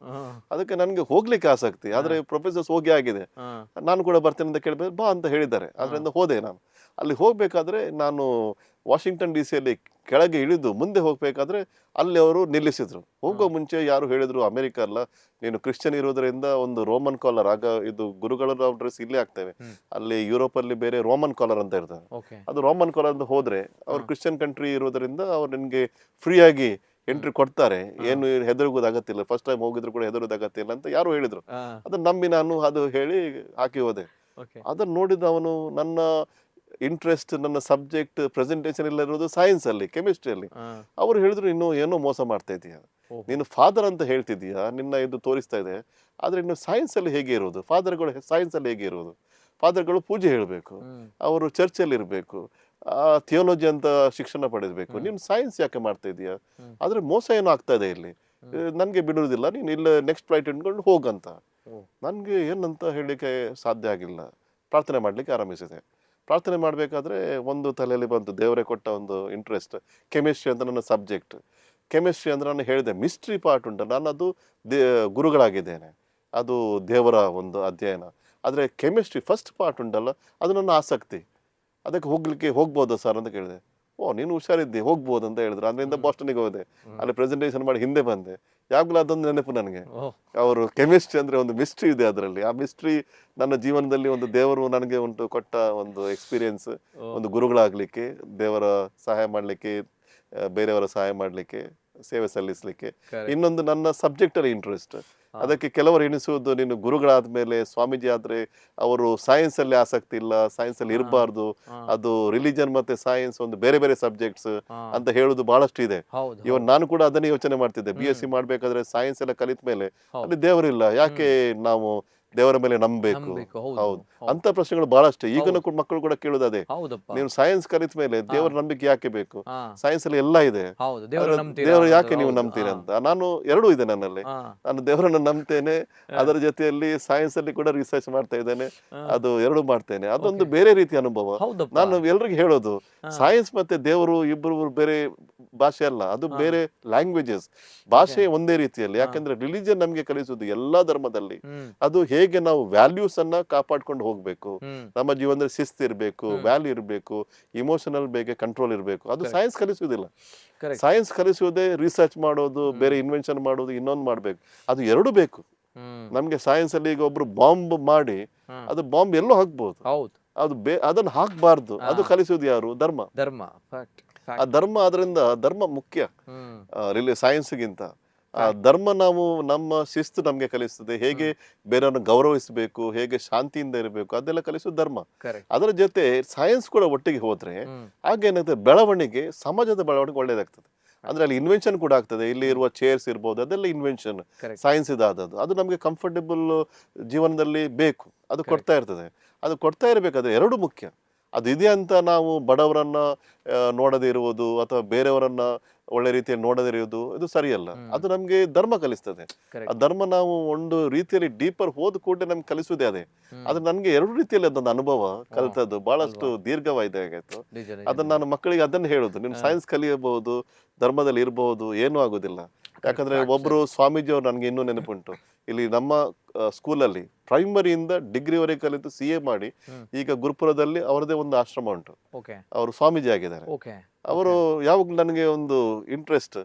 ಅದಕ್ಕೆ ನನ್ಗೆ ಹೋಗ್ಲಿಕ್ಕೆ ಆಸಕ್ತಿ, ಆದ್ರೆ ಪ್ರೊಫೆಸರ್ಸ್ ಹೋಗಿ ಆಗಿದೆ, ನಾನು ಕೂಡ ಬರ್ತೇನೆ ಅಂತ ಕೇಳ್ಬೇಕು, ಬಾ ಅಂತ ಹೇಳಿದ್ದಾರೆ. ಅದರಿಂದ ಹೋದೆ. ನಾನು ಅಲ್ಲಿ ಹೋಗ್ಬೇಕಾದ್ರೆ ನಾನು ವಾಷಿಂಗ್ಟನ್ DC ಯಲ್ಲಿ ಕೆಳಗೆ ಇಳಿದು ಮುಂದೆ ಹೋಗ್ಬೇಕಾದ್ರೆ ಅಲ್ಲಿ ಅವರು ನಿಲ್ಲಿಸಿದ್ರು. ಹೋಗೋ ಮುಂಚೆ ಯಾರು ಹೇಳಿದ್ರು, ಅಮೆರಿಕ ಅಲ್ಲ, ನೀನು ಕ್ರಿಶ್ಚಿಯನ್ ಇರೋದ್ರಿಂದ ಒಂದು ರೋಮನ್ ಕಾಲರ್, ಆಗ ಇದು ಗುರುಗಳ ಡ್ರೆಸ್ ಇಲ್ಲೇ ಆಗ್ತೇವೆ, ಅಲ್ಲಿ ಯುರೋಪ್ ಅಲ್ಲಿ ಬೇರೆ ರೋಮನ್ ಕಾಲರ್ ಅಂತ ಇರ್ತದೆ, ಅದು ರೋಮನ್ ಕಾಲರ್ ಅಂತ ಹೋದ್ರೆ ಅವ್ರು ಕ್ರಿಶ್ಚಿಯನ್ ಕಂಟ್ರಿ ಇರೋದ್ರಿಂದ ಅವ್ರು ನಿನ್ಗೆ ಫ್ರೀ ಆಗಿ ಎಂಟ್ರಿ ಕೊಡ್ತಾರೆ, ಏನು ಹೆದರುಗೋದು ಅಗತ್ಯ, ಫಸ್ಟ್ ಟೈಮ್ ಹೋಗಿದ್ರು ಕೂಡ ಹೆದರೋದು ಅಗತ್ಯ ಇಲ್ಲ ಅಂತ ಯಾರು ಹೇಳಿದ್ರು. ಅದನ್ನ ನಂಬಿ ನಾನು ಅದು ಹೇಳಿ ಹಾಕಿ ಹೋದೆ. ಅದನ್ನ ನೋಡಿದ ಅವನು ನನ್ನ ಇಂಟ್ರೆಸ್ಟ್, ನನ್ನ ಸಬ್ಜೆಕ್ಟ್ ಪ್ರೆಸೆಂಟೇಷನ್ ಎಲ್ಲ ಇರೋದು ಸೈನ್ಸ್ ಅಲ್ಲಿ, ಕೆಮಿಸ್ಟ್ರಿಯಲ್ಲಿ. ಅವ್ರು ಹೇಳಿದ್ರು, ಇನ್ನು ಏನೋ ಮೋಸ ಮಾಡ್ತಾ ಇದೀಯ, ನೀನು ಫಾದರ್ ಅಂತ ಹೇಳ್ತಿದೀಯಾ, ನಿನ್ನ ಇದು ತೋರಿಸ್ತಾ ಇದೆ, ಆದ್ರೆ ಇನ್ನು ಸೈನ್ಸ್ ಅಲ್ಲಿ ಹೇಗೆ ಇರೋದು, ಫಾದರ್ಗಳು ಸೈನ್ಸ್ ಅಲ್ಲಿ ಹೇಗೆ ಇರೋದು, ಫಾದರ್ಗಳು ಪೂಜೆ ಹೇಳ್ಬೇಕು, ಅವರು ಚರ್ಚಲ್ಲಿ ಇರ್ಬೇಕು, ಥಿಯೋಲಜಿ ಅಂತ ಶಿಕ್ಷಣ ಪಡೆದ್ಬೇಕು, ನೀನು ಸೈನ್ಸ್ ಯಾಕೆ ಮಾಡ್ತಾ ಇದೀಯಾ, ಆದ್ರೆ ಮೋಸ ಏನೋ ಆಗ್ತಾ ಇದೆ ಇಲ್ಲಿ, ನನ್ಗೆ ಬಿಡುವುದಿಲ್ಲ, ನೀನು ಇಲ್ಲ ನೆಕ್ಸ್ಟ್ ಫ್ಲೈಟ್ ಇಟ್ಕೊಂಡು ಹೋಗಂತ. ನನ್ಗೆ ಏನಂತ ಹೇಳಿಕ್ಕೆ ಸಾಧ್ಯ ಆಗಿಲ್ಲ. ಪ್ರಾರ್ಥನೆ ಮಾಡ್ಲಿಕ್ಕೆ ಆರಂಭಿಸಿದೆ. ಪ್ರಾರ್ಥನೆ ಮಾಡಬೇಕಾದ್ರೆ ಒಂದು ತಲೆಯಲ್ಲಿ ಬಂತು, ದೇವರೇ ಕೊಟ್ಟ ಒಂದು ಇಂಟ್ರೆಸ್ಟ್, ಕೆಮಿಸ್ಟ್ರಿ ಅಂತ ನನ್ನ ಸಬ್ಜೆಕ್ಟ್. ಕೆಮಿಸ್ಟ್ರಿ ಅಂದ್ರೆ ನಾನು ಹೇಳಿದೆ, ಮಿಸ್ಟ್ರಿ ಪಾರ್ಟ್ ಉಂಟು, ನಾನು ಅದು ಗುರುಗಳಾಗಿದ್ದೇನೆ, ಅದು ದೇವರ ಒಂದು ಅಧ್ಯಯನ. ಆದರೆ ಕೆಮಿಸ್ಟ್ರಿ ಫಸ್ಟ್ ಪಾರ್ಟ್ ಉಂಟಲ್ಲ, ಅದು ನನ್ನ ಆಸಕ್ತಿ, ಅದಕ್ಕೆ ಹೋಗ್ಬೋದಾ ಸರ್ ಅಂತ ಕೇಳಿದೆ. ಓ, ನೀನು ಹುಷಾರಿದ್ದಿ, ಹೋಗ್ಬೋದು ಅಂತ ಹೇಳಿದ್ರು. ಅದರಿಂದ ಬಾಸ್ಟನ್ಗೆ ಹೋದೆ, ಅಲ್ಲಿ ಪ್ರೆಸೆಂಟೇಷನ್ ಮಾಡಿ ಹಿಂದೆ ಬಂದೆ. ಯಾವಾಗಲೂ ಅದೊಂದು ನೆನಪು ನನಗೆ, ಅವರು ಕೆಮಿಸ್ಟ್ರಿ ಅಂದ್ರೆ ಒಂದು ಮಿಸ್ಟ್ರಿ ಇದೆ ಅದರಲ್ಲಿ. ಆ ಮಿಸ್ಟ್ರಿ ನನ್ನ ಜೀವನದಲ್ಲಿ ಒಂದು ದೇವರು ನನಗೆ ಕೊಟ್ಟ ಒಂದು ಎಕ್ಸ್ಪೀರಿಯನ್ಸ್, ಒಂದು ಗುರುಗಳಾಗ್ಲಿಕ್ಕೆ, ದೇವರ ಸಹಾಯ ಮಾಡ್ಲಿಕ್ಕೆ, ಬೇರೆಯವರ ಸಹಾಯ ಮಾಡ್ಲಿಕ್ಕೆ, ಸೇವೆ ಸಲ್ಲಿಸ್ಲಿಕ್ಕೆ. ಇನ್ನೊಂದು ನನ್ನ ಸಬ್ಜೆಕ್ಟ್ ಅಲ್ಲಿ ಇಂಟ್ರೆಸ್ಟ್. ಅದಕ್ಕೆ ಕೆಲವರು ಎಣಿಸುವುದು, ನೀನು ಗುರುಗಳಾದ್ಮೇಲೆ ಸ್ವಾಮೀಜಿ ಆದ್ರೆ ಅವರು ಸೈನ್ಸ್ ಅಲ್ಲಿ ಆಸಕ್ತಿ ಇಲ್ಲ, ಸೈನ್ಸ್ ಅಲ್ಲಿ ಇರಬಾರ್ದು, ಅದು ರಿಲಿಜನ್ ಮತ್ತೆ ಸೈನ್ಸ್ ಒಂದು ಬೇರೆ ಬೇರೆ ಸಬ್ಜೆಕ್ಟ್ಸ್ ಅಂತ ಹೇಳುದು ಬಹಳಷ್ಟು ಇದೆ. ಇವನ್ ನಾನು ಕೂಡ ಅದನ್ನೇ ಯೋಚನೆ ಮಾಡ್ತಿದ್ದೆ. BSc ಮಾಡ್ಬೇಕಾದ್ರೆ ಸೈನ್ಸ್ ಎಲ್ಲ ಕಲಿತ ಮೇಲೆ ಅಲ್ಲಿ ದೇವರಿಲ್ಲ, ಯಾಕೆ ನಾವು ದೇವರ ಮೇಲೆ ನಂಬಬೇಕು? ಹೌದು, ಅಂತ ಪ್ರಶ್ನೆಗಳು ಬಹಳಷ್ಟು ಈಗಿನ ಮಕ್ಕಳು ಕೂಡ ಕೇಳುದು ಅದೇ. ನೀವು ಸೈನ್ಸ್ ಕಲಿತ ಮೇಲೆ ದೇವರ ನಂಬಿಕೆ ಯಾಕೆ ಬೇಕು? ಸೈನ್ಸ್ ಅಲ್ಲಿ ಎಲ್ಲ ಇದೆ, ದೇವರು ಯಾಕೆ ನೀವು ನಂಬ್ತೀರಿ ಅಂತ. ನಾನು ಎರಡೂ ಇದೆ ನನ್ನಲ್ಲಿ. ನಾನು ದೇವರನ್ನು ನಂಬ್ತೇನೆ, ಅದರ ಜೊತೆಯಲ್ಲಿ ಸೈನ್ಸ್ ಅಲ್ಲಿ ಕೂಡ ರಿಸರ್ಚ್ ಮಾಡ್ತಾ ಇದ್ದೇನೆ, ಅದು ಎರಡು ಮಾಡ್ತೇನೆ. ಅದೊಂದು ಬೇರೆ ರೀತಿಯ ಅನುಭವ. ನಾನು ಎಲ್ರಿಗೂ ಹೇಳೋದು, ಸೈನ್ಸ್ ಮತ್ತೆ ದೇವರು ಇಬ್ಬರು ಬೇರೆ ಭಾಷೆ ಅಲ್ಲ, ಅದು ಬೇರೆ ಲ್ಯಾಂಗ್ವೇಜಸ್. ಭಾಷೆ ಒಂದೇ ರೀತಿಯಲ್ಲಿ, ಯಾಕಂದ್ರೆ ರಿಲಿಜನ್ ನಮ್ಗೆ ಕಲಿಸುವುದು ಎಲ್ಲಾ ಧರ್ಮದಲ್ಲಿ ಅದು ಹೇಗೆ ನಾವು ವ್ಯಾಲ್ಯೂಸ್ ಅನ್ನ ಕಾಪಾಡ್ಕೊಂಡು ಹೋಗ್ಬೇಕು, ನಮ್ಮ ಜೀವನದಲ್ಲಿ ಶಿಸ್ತು ಇರ್ಬೇಕು, ವ್ಯಾಲ್ಯೂ ಇರ್ಬೇಕು, ಇಮೋಷನಲ್ ಬೇಗ ಕಂಟ್ರೋಲ್ ಇರ್ಬೇಕು. ಅದು ಸೈನ್ಸ್ ಕಲಿಸುವುದಿಲ್ಲ. ಸೈನ್ಸ್ ಕಲಿಸುವುದೇ ರಿಸರ್ಚ್ ಮಾಡೋದು, ಬೇರೆ ಇನ್ವೆನ್ಷನ್ ಮಾಡೋದು, ಇನ್ನೊಂದು ಮಾಡ್ಬೇಕು. ಅದು ಎರಡು ಬೇಕು ನಮ್ಗೆ. ಸೈನ್ಸ್ ಅಲ್ಲಿ ಈಗ ಒಬ್ರು ಬಾಂಬ್ ಮಾಡಿ ಅದು ಬಾಂಬ್ ಎಲ್ಲೋ ಹಾಕ್ಬಹುದು, ಅದು ಅದನ್ನ ಹಾಕ್ಬಾರ್ದು. ಅದು ಕಲಿಸುವುದು ಯಾರು? ಧರ್ಮ. ಆ ಧರ್ಮ, ಅದರಿಂದ ಧರ್ಮ ಮುಖ್ಯ ಸೈನ್ಸ್ಗಿಂತ. ಆ ಧರ್ಮ ನಾವು ನಮ್ಮ ಶಿಸ್ತು ನಮ್ಗೆ ಕಲಿಸ್ತದೆ, ಹೇಗೆ ಬೇರೆಯವ್ರನ್ನ ಗೌರವಿಸಬೇಕು, ಹೇಗೆ ಶಾಂತಿಯಿಂದ ಇರಬೇಕು, ಅದೆಲ್ಲ ಕಲಿಸೋದು ಧರ್ಮ. ಅದರ ಜೊತೆ ಸೈನ್ಸ್ ಕೂಡ ಒಟ್ಟಿಗೆ ಹೋದ್ರೆ ಹಾಗೇನಾಗ್ತದೆ, ಬೆಳವಣಿಗೆ, ಸಮಾಜದ ಬೆಳವಣಿಗೆ ಒಳ್ಳೇದಾಗ್ತದೆ. ಅಂದ್ರೆ ಅಲ್ಲಿ ಇನ್ವೆನ್ಷನ್ ಕೂಡ ಆಗ್ತದೆ. ಇಲ್ಲಿ ಇರುವ ಚೇರ್ಸ್ ಇರ್ಬೋದು, ಅದೆಲ್ಲ ಇನ್ವೆನ್ಷನ್ ಸೈನ್ಸ್ ಇದಾದದ್ದು. ಅದು ನಮ್ಗೆ ಕಂಫರ್ಟೇಬಲ್ ಜೀವನದಲ್ಲಿ ಬೇಕು, ಅದು ಕೊಡ್ತಾ ಇರ್ತದೆ. ಅದು ಕೊಡ್ತಾ ಇರಬೇಕಾದ್ರೆ ಎರಡು ಮುಖ್ಯ. ಅದು ಇದೆ ಅಂತ ನಾವು ಬಡವರನ್ನ ನೋಡದೇ ಇರುವುದು ಅಥವಾ ಬೇರೆಯವರನ್ನ ಒಳ್ಳೆ ರೀತಿಯಲ್ಲಿ ನೋಡದೇ ಇರುವುದು ಇದು ಸರಿಯಲ್ಲ. ಅದು ನಮ್ಗೆ ಧರ್ಮ ಕಲಿಸ್ತದೆ. ಆ ಧರ್ಮ ನಾವು ಒಂದು ರೀತಿಯಲ್ಲಿ ಡೀಪರ್ ಹೋದ ಕೂಡಲೇ ನಮ್ಗೆ ಕಲಿಸುವುದೇ ಅದೇ. ಅದು ನನ್ಗೆ ಎರಡು ರೀತಿಯಲ್ಲಿ ಅದೊಂದು ಅನುಭವ ಕಲಿತದ್ದು ಬಹಳಷ್ಟು ದೀರ್ಘವಾಯ್ತು. ಅದನ್ನ ನಾನು ಮಕ್ಕಳಿಗೆ ಅದನ್ನ ಹೇಳುದು, ನೀನು ಸೈನ್ಸ್ ಕಲಿಯಬಹುದು, ಧರ್ಮದಲ್ಲಿ ಇರಬಹುದು, ಏನೂ ಆಗುದಿಲ್ಲ. ಯಾಕಂದ್ರೆ ಒಬ್ರು ಸ್ವಾಮೀಜಿ ಅವ್ರು ನನ್ಗೆ ಇನ್ನೂ ನೆನಪುಂಟು. ಇಲ್ಲಿ ನಮ್ಮ ಸ್ಕೂಲಲ್ಲಿ ಪ್ರೈಮರಿಯಿಂದ ಡಿಗ್ರಿವರೆಗೆ ಕಲಿತು CA ಮಾಡಿ ಈಗ ಗುರುಪುರದಲ್ಲಿ ಅವರದೇ ಒಂದು ಆಶ್ರಮ ಉಂಟು. ಅವರು ಸ್ವಾಮೀಜಿ ಆಗಿದ್ದಾರೆ. ಅವರು ಯಾವಾಗ್ಲೂ ನನಗೆ ಒಂದು ಇಂಟ್ರೆಸ್ಟ್,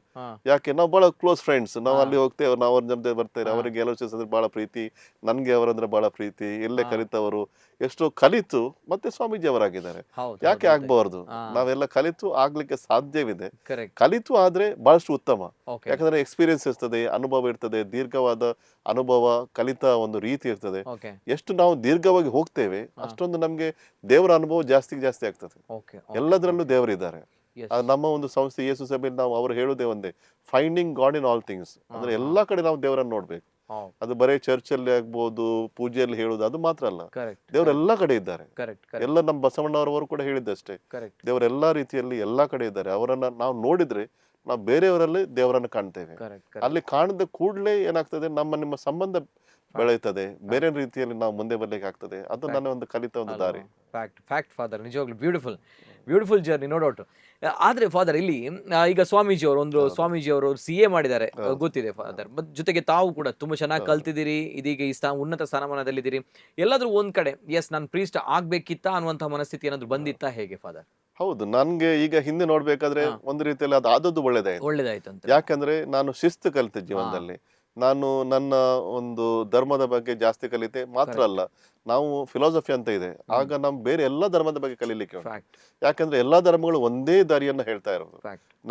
ಯಾಕೆ ನಾವು ಬಹಳ ಕ್ಲೋಸ್ ಫ್ರೆಂಡ್ಸ್, ನಾವು ಅಲ್ಲಿ ಹೋಗ್ತೇವೆ, ನಾವು ಅವ್ರ ಜೊತೆ ಬರ್ತೇವೆ. ಅವರಿಗೆ ಎಲೋಚಿಸ್ ಅಂದ್ರೆ ಬಹಳ ಪ್ರೀತಿ, ನನ್ಗೆ ಅವರಂದ್ರೆ ಬಹಳ ಪ್ರೀತಿ. ಎಲ್ಲೇ ಕಲಿತವರು, ಎಷ್ಟೋ ಕಲಿತು ಮತ್ತೆ ಸ್ವಾಮೀಜಿ ಅವರಾಗಿದ್ದಾರೆ. ಯಾಕೆ ಆಗ್ಬಾರ್ದು? ನಾವೆಲ್ಲ ಕಲಿತು ಆಗ್ಲಿಕ್ಕೆ ಸಾಧ್ಯವಿದೆ. ಕಲಿತು ಆದ್ರೆ ಬಹಳಷ್ಟು ಉತ್ತಮ. ಯಾಕಂದ್ರೆ ಎಕ್ಸ್ಪೀರಿಯನ್ಸ್ ಇರ್ತದೆ, ಅನುಭವ ಇರ್ತದೆ, ದೀರ್ಘವಾದ ಅನುಭವ, ಕಲಿತ ಒಂದು ರೀತಿ ಇರ್ತದೆ. ಎಷ್ಟು ನಾವು ದೀರ್ಘವಾಗಿ ಹೋಗ್ತೇವೆ ಅಷ್ಟೊಂದು ನಮ್ಗೆ ದೇವರ ಅನುಭವ ಜಾಸ್ತಿ ಆಗ್ತದೆ. ಎಲ್ಲದರಲ್ಲೂ ದೇವರಿದ್ದಾರೆ. ನಮ್ಮ ಒಂದು ಸಂಸ್ಥೆ ಯೇಸು ಸಭೆಯಲ್ಲಿ ನಾವು ಅವರು ಹೇಳುವುದೇ ಒಂದೇ, finding god in all things. ಅಂದ್ರೆ ಎಲ್ಲಾ ಕಡೆ ನಾವು ದೇವರನ್ನು ನೋಡ್ಬೇಕು. ಅದು ಬರೀ ಚರ್ಚಲ್ಲಿ ಆಗ್ಬೋದು, ಪೂಜೆಯಲ್ಲಿ ಹೇಳುದು ಅದು ಮಾತ್ರ ಅಲ್ಲ, ಕರೆಕ್ಟ್ ದೇವರೆಲ್ಲ ಕಡೆ ಇದ್ದಾರೆ. ಕರೆಕ್ಟ್ ಎಲ್ಲ ನಮ್ಮ ಬಸವಣ್ಣವರವರು ಕೂಡ ಹೇಳಿದ್ದಷ್ಟೇ, ಕರೆಕ್ಟ್ ದೇವರೆಲ್ಲಾ ರೀತಿಯಲ್ಲಿ ಎಲ್ಲಾ ಕಡೆ ಇದ್ದಾರೆ. ಅವರನ್ನ ನಾವು ನೋಡಿದ್ರೆ ನಾವು ಬೇರೆಯವರಲ್ಲಿ ದೇವರನ್ನ ಕಾಣ್ತೇವೆ. ಕರೆಕ್ಟ್ ಅಲ್ಲಿ ಕಾಣದ ಕೂಡಲೇ ಏನಾಗ್ತದೆ, ನಿಮ್ಮ ಸಂಬಂಧ ಬೆಳೆಯುತ್ತದೆ, ಬೇರೆ ರೀತಿಯಲ್ಲಿ ನಾವು ಮುಂದೆ ಬರ್ಲಿಕ್ಕೆ ಆಗ್ತದೆ. ಅದು ನನ್ನ ಒಂದು ಕಲಿತ ಒಂದು ದಾರಿ. ಫ್ಯಾಕ್ಟ್ ಫಾದರ್, ನಿಜವಾಗ್ಲೂ ಬ್ಯೂಟಿಫುಲ್ ಜರ್ನಿ, ನೋ ಡೌಟ್. ಆದ್ರೆ ಫಾದರ್ ಇಲ್ಲಿ ಈಗ ಸ್ವಾಮೀಜಿ ಅವರು CA ಮಾಡಿದ್ದಾರೆ, ಗೊತ್ತಿದೆ ಫಾದರ್. ಜೊತೆಗೆ ತಾವು ಕೂಡ ತುಂಬಾ ಚೆನ್ನಾಗಿ ಕಲ್ತಿದ್ದೀರಿ, ಇದೀಗ ಈ ಉನ್ನತ ಸ್ಥಾನಮಾನದಲ್ಲಿದ್ದೀರಿ. ಎಲ್ಲಾದ್ರೂ ಒಂದ್ ಕಡೆ ಎಸ್ ನಾನು ಪ್ರೀಸ್ಟ್ ಆಗ್ಬೇಕಿತ್ತಾ ಅನ್ನುವಂತ ಮನಸ್ಥಿತಿ ಏನಾದ್ರು ಬಂದಿತ್ತಾ, ಹೇಗೆ ಫಾದರ್? ಹೌದು, ನನ್ಗೆ ಈಗ ಹಿಂದೆ ನೋಡ್ಬೇಕಾದ್ರೆ ಒಂದು ರೀತಿಯಲ್ಲಿ ಅದು ಆದದ್ದು ಒಳ್ಳೇದಾಯ್ತು ಅಂತ. ಯಾಕಂದ್ರೆ ನಾನು ಶಿಸ್ತು ಕಲಿತೆ ಜೀವನದಲ್ಲಿ. ನಾನು ನನ್ನ ಒಂದು ಧರ್ಮದ ಬಗ್ಗೆ ಜಾಸ್ತಿ ಕಲಿತೆ ಮಾತ್ರ ಅಲ್ಲ, ನಾವು ಫಿಲಾಸಫಿ ಅಂತ ಇದೆ, ಆಗ ನಮ್ ಬೇರೆ ಎಲ್ಲಾ ಧರ್ಮದ ಬಗ್ಗೆ ಕಲೀಲಿಕ್ಕೆ ಉಂಟು. ಯಾಕಂದ್ರೆ ಎಲ್ಲಾ ಧರ್ಮಗಳು ಒಂದೇ ದಾರಿಯನ್ನ ಹೇಳ್ತಾ ಇರೋದು.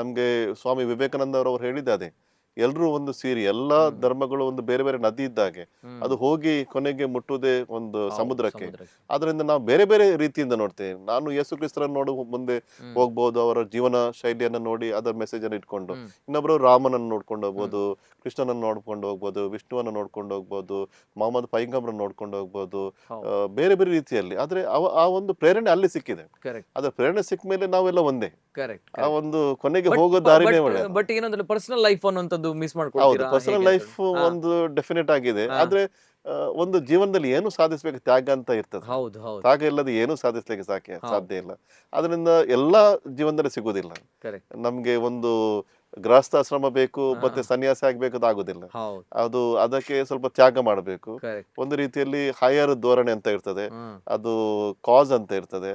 ನಮ್ಗೆ ಸ್ವಾಮಿ ವಿವೇಕಾನಂದ ಅವರು ಹೇಳಿದ ಅದೇ, ಎಲ್ರೂ ಒಂದು ಸೇರಿ ಎಲ್ಲಾ ಧರ್ಮಗಳು ಒಂದು ಬೇರೆ ಬೇರೆ ನದಿ ಇದ್ದಾಗೆ, ಅದು ಹೋಗಿ ಕೊನೆಗೆ ಮುಟ್ಟುವುದೇ ಒಂದು ಸಮುದ್ರಕ್ಕೆ. ಆದ್ರಿಂದ ನಾವು ಬೇರೆ ಬೇರೆ ರೀತಿಯಿಂದ ನೋಡ್ತೇವೆ. ನಾನು ಯೇಸು ಕ್ರಿಸ್ತರನ್ನು ನೋಡು ಮುಂದೆ ಹೋಗ್ಬಹುದು, ಅವರ ಜೀವನ ಶೈಲಿಯನ್ನ ನೋಡಿ ಅದರ ಮೆಸೇಜ್ ಅನ್ನು ಇಟ್ಕೊಂಡು. ಇನ್ನೊಬ್ರು ರಾಮನನ್ನು ನೋಡ್ಕೊಂಡು ಹೋಗ್ಬೋದು, ಕೃಷ್ಣನನ್ನು ನೋಡ್ಕೊಂಡು ಹೋಗ್ಬೋದು, ವಿಷ್ಣುವನ್ನ ನೋಡ್ಕೊಂಡು ಹೋಗ್ಬೋದು, ಮೊಹಮ್ಮದ್ ಪೈಗಂಬರನ್ನು ನೋಡ್ಕೊಂಡು ಹೋಗ್ಬೋದು, ಬೇರೆ ಬೇರೆ ರೀತಿಯಲ್ಲಿ. ಆದ್ರೆ ಆ ಒಂದು ಪ್ರೇರಣೆ ಅಲ್ಲಿ ಸಿಕ್ಕಿದೆ. ಅದ್ರ ಪ್ರೇರಣೆ ಸಿಕ್ಕ ಮೇಲೆ ನಾವೆಲ್ಲ ಒಂದೇ, ಆ ಒಂದು ಕೊನೆಗೆ ಹೋಗೋ ದಾರಿನೇ ಒಳ್ಳೆ. ಬಟ್ ಏನಂದ್ರೆ ಪರ್ಸನಲ್ ಲೈಫ್ ಅನ್ನುವಂಥದ್ದು ಮಿಸ್ ಹೌದು, ಮಾಡ್ಕೊಳ್ತೀರಾ? ಪರ್ಸನಲ್ ಲೈಫ್ ಒಂದು ಡೆಫಿನೆಟ್ ಆಗಿದೆ. ಆದ್ರೆ ಒಂದು ಜೀವನದಲ್ಲಿ ಏನು ಸಾಧಿಸ್ಬೇಕು, ತ್ಯಾಗ ಅಂತ ಇರ್ತದೆ. ಹೌದು ತ್ಯಾಗ ಇಲ್ಲದೆ ಏನು ಸಾಧಿಸ್ಲಿಕ್ಕೆ ಸಾಧ್ಯ ಇಲ್ಲ. ಅದರಿಂದ ಎಲ್ಲಾ ಜೀವನದಲ್ಲಿ ಸಿಗುದಿಲ್ಲ. ನಮ್ಗೆ ಒಂದು ಗೃಹಸ್ಥಾಶ್ರಮ ಬೇಕು ಮತ್ತೆ ಸನ್ಯಾಸ ಆಗ್ಬೇಕು, ಆಗುದಿಲ್ಲ. ಅದು ಅದಕ್ಕೆ ಸ್ವಲ್ಪ ತ್ಯಾಗ ಮಾಡಬೇಕು. ಒಂದು ರೀತಿಯಲ್ಲಿ ಹೈಯರ್ ಧೋರಣೆ ಅಂತ ಇರ್ತದೆ, ಅದು ಕಾಸ್ ಅಂತ ಇರ್ತದೆ.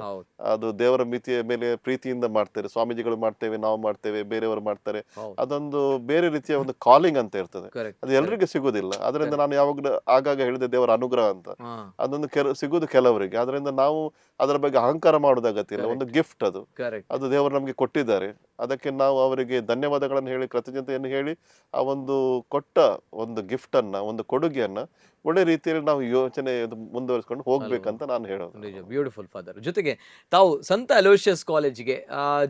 ಅದು ದೇವರ ಮಿತಿಯ ಮೇಲೆ ಪ್ರೀತಿಯಿಂದ ಮಾಡ್ತಾರೆ, ಸ್ವಾಮೀಜಿಗಳು ಮಾಡ್ತೇವೆ, ನಾವು ಮಾಡ್ತೇವೆ, ಬೇರೆಯವರು ಮಾಡ್ತಾರೆ. ಅದೊಂದು ಬೇರೆ ರೀತಿಯ ಒಂದು ಕಾಲಿಂಗ್ ಅಂತ ಇರ್ತದೆ, ಅದು ಎಲ್ರಿಗೂ ಸಿಗುದಿಲ್ಲ. ಅದರಿಂದ ನಾನು ಯಾವಾಗಲೂ ಆಗಾಗ ಹೇಳಿದೆ ದೇವರ ಅನುಗ್ರಹ ಅಂತ, ಅದೊಂದು ಸಿಗುದು ಕೆಲವರಿಗೆ. ಅದರಿಂದ ನಾವು ಅದರ ಬಗ್ಗೆ ಅಹಂಕಾರ ಮಾಡೋದು ಅಗತ್ಯ ಇಲ್ಲ, ಒಂದು ಗಿಫ್ಟ್ ಅದು, ಅದು ದೇವರು ನಮ್ಗೆ ಕೊಟ್ಟಿದ್ದಾರೆ. ಅದಕ್ಕೆ ನಾವು ಅವರಿಗೆ ಧನ್ಯವಾದಗಳನ್ನು ಹೇಳಿ, ಕೃತಜ್ಞತೆಯನ್ನು ಹೇಳಿ, ಆ ಒಂದು ಕೊಟ್ಟ ಒಂದು ಗಿಫ್ಟ್ ಅನ್ನ, ಒಂದು ಕೊಡುಗೆಯನ್ನ ಒಳ್ಳೆ ರೀತಿಯಲ್ಲಿ ನಾವು ಯೋಚನೆ ಮುಂದುವರಿಸಿಕೊಂಡು ಹೋಗ್ಬೇಕಂತ ನಾನು ಹೇಳೋದು. Beautiful father. ಜೊತೆಗೆ ತಾವು ಸಂತ ಅಲೋಷಿಯಸ್ ಕಾಲೇಜ್ಗೆ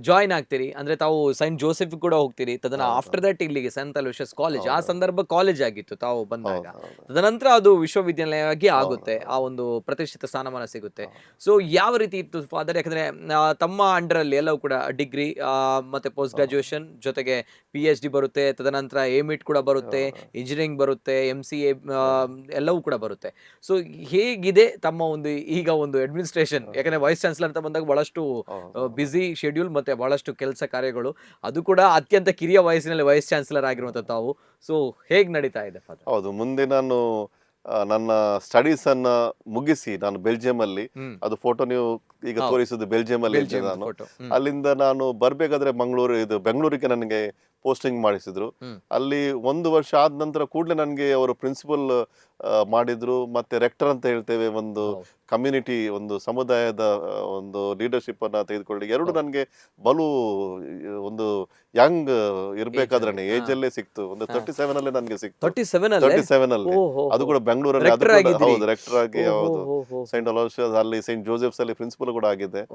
ಜಾಯ್ನ್ ಆಗ್ತೀರಿ, ಅಂದ್ರೆ ತಾವು ಸೈಂಟ್ ಜೋಸೆಫ್ ಕೂಡ ಹೋಗ್ತೀರಿ. ತದನ ಆಫ್ಟರ್ ದಟ್ ಇಲ್ಲಿಗೆ ಸಂತ ಅಲೋಷಿಯಸ್ ಕಾಲೇಜ್, ಆ ಸಂದರ್ಭ ಕಾಲೇಜ್ ಆಗಿತ್ತು ತಾವು ಬಂದಾಗ. ತದನಂತರ ಅದು ವಿಶ್ವವಿದ್ಯಾಲಯವಾಗಿ ಆಗುತ್ತೆ, ಆ ಒಂದು ಪ್ರತಿಷ್ಠಿತ ಸ್ಥಾನಮಾನ ಸಿಗುತ್ತೆ. ಸೊ ಯಾವ ರೀತಿ ಇತ್ತು ಫಾದರ್? ಯಾಕಂದ್ರೆ ತಮ್ಮ ಅಂಡರ್ ಅಲ್ಲಿ ಎಲ್ಲವೂ ಕೂಡ ಡಿಗ್ರಿ ಮತ್ತೆ ಪೋಸ್ಟ್ ಗ್ರಾಜುಯೇಷನ್ ಜೊತೆಗೆ PhD ಬರುತ್ತೆ, ತದನಂತರ AMIT ಕೂಡ ಬರುತ್ತೆ, ಇಂಜಿನಿಯರಿಂಗ್ ಬರುತ್ತೆ, MCA ಎಲ್ಲವೂ ಕೂಡ ಬರುತ್ತೆ. ಸೊ ಹೇಗಿದೆ ತಮ್ಮ ಒಂದು ಈಗ ಒಂದು ಅಡ್ಮಿನಿಸ್ಟ್ರೇಷನ್? ಯಾಕಂದ್ರೆ ವೈಸ್ ಚಾನ್ಸಲರ್ ಅಂತ ಬಂದಾಗ ಬಹಳಷ್ಟು ಬ್ಯುಸಿ ಶೆಡ್ಯೂಲ್ ಮತ್ತೆ ಬಹಳಷ್ಟು ಕೆಲಸ ಕಾರ್ಯಗಳು, ಅದು ಕೂಡ ಅತ್ಯಂತ ಕಿರಿಯ ವಯಸ್ಸಿನಲ್ಲಿ ವೈಸ್ ಚಾನ್ಸಲರ್ ಆಗಿರುವಂತ ತಾವು. ಸೊ ಹೇಗ್ ನಡೀತಾ ಇದೆ ಫಾದರ್? ಹೌದು, ಮುಂದೆ ನಾನು ನನ್ನ ಸ್ಟಡೀಸ್ ಅನ್ನ ಮುಗಿಸಿ ನಾನು ಬೆಲ್ಜಿಯಂ ಅಲ್ಲಿ, ಅದು ಫೋಟೋ ನೀವು ಈಗ ತೋರಿಸುದು ಬೆಲ್ಜಿಯಂ ಅಲ್ಲಿ ಇದ್ದೆ ನಾನು. ಅಲ್ಲಿಂದ ನಾನು ಬರ್ಬೇಕಾದ್ರೆ ಬೆಂಗಳೂರಿಗೆ ನನಗೆ ಪೋಸ್ಟಿಂಗ್ ಮಾಡಿಸಿದ್ರು. ಅಲ್ಲಿ 1 ವರ್ಷ ಆದ ನಂತರ ಕೂಡಲೇ ನನಗೆ ಅವರು ಪ್ರಿನ್ಸಿಪಲ್ ಮಾಡಿದ್ರು, ಮತ್ತೆ ರೆಕ್ಟರ್ ಅಂತ ಹೇಳ್ತೇವೆ, ಒಂದು ಕಮ್ಯುನಿಟಿ, ಒಂದು ಸಮುದಾಯದ ಒಂದು ಲೀಡರ್ಶಿಪ್ ಅನ್ನ ತೆಗೆದುಕೊಳ್ಳಿ. ಎರಡು ನನಗೆ ಬಲು ಒಂದು ಯಂಗ್ ಇರ್ಬೇಕಾದ್ರೆ ಏಜ್ ಅಲ್ಲೇ ಸಿಕ್ತು. ಒಂದು 37 ಅಲ್ಲೇ ನನಗೆ ಸಿಕ್ತು. 37 ಅಲ್ಲಿ, ಅದು ಕೂಡ ಬೆಂಗಳೂರಲ್ಲಿ. ಹೌದು, ರೆಕ್ಟರ್ ಆಗಿ, ಹೌದು, ಸೈಂಟ್ ಅಲೋಷಿಯಸ್ ಅಲ್ಲಿ ಸೈಂಟ್ ಜೋಸೆಫ್ಸ್ ಅಲ್ಲಿ ಪ್ರಿನ್ಸಿಪಲ್ ಕೂಡ ಆಗಿದ್ದೆ.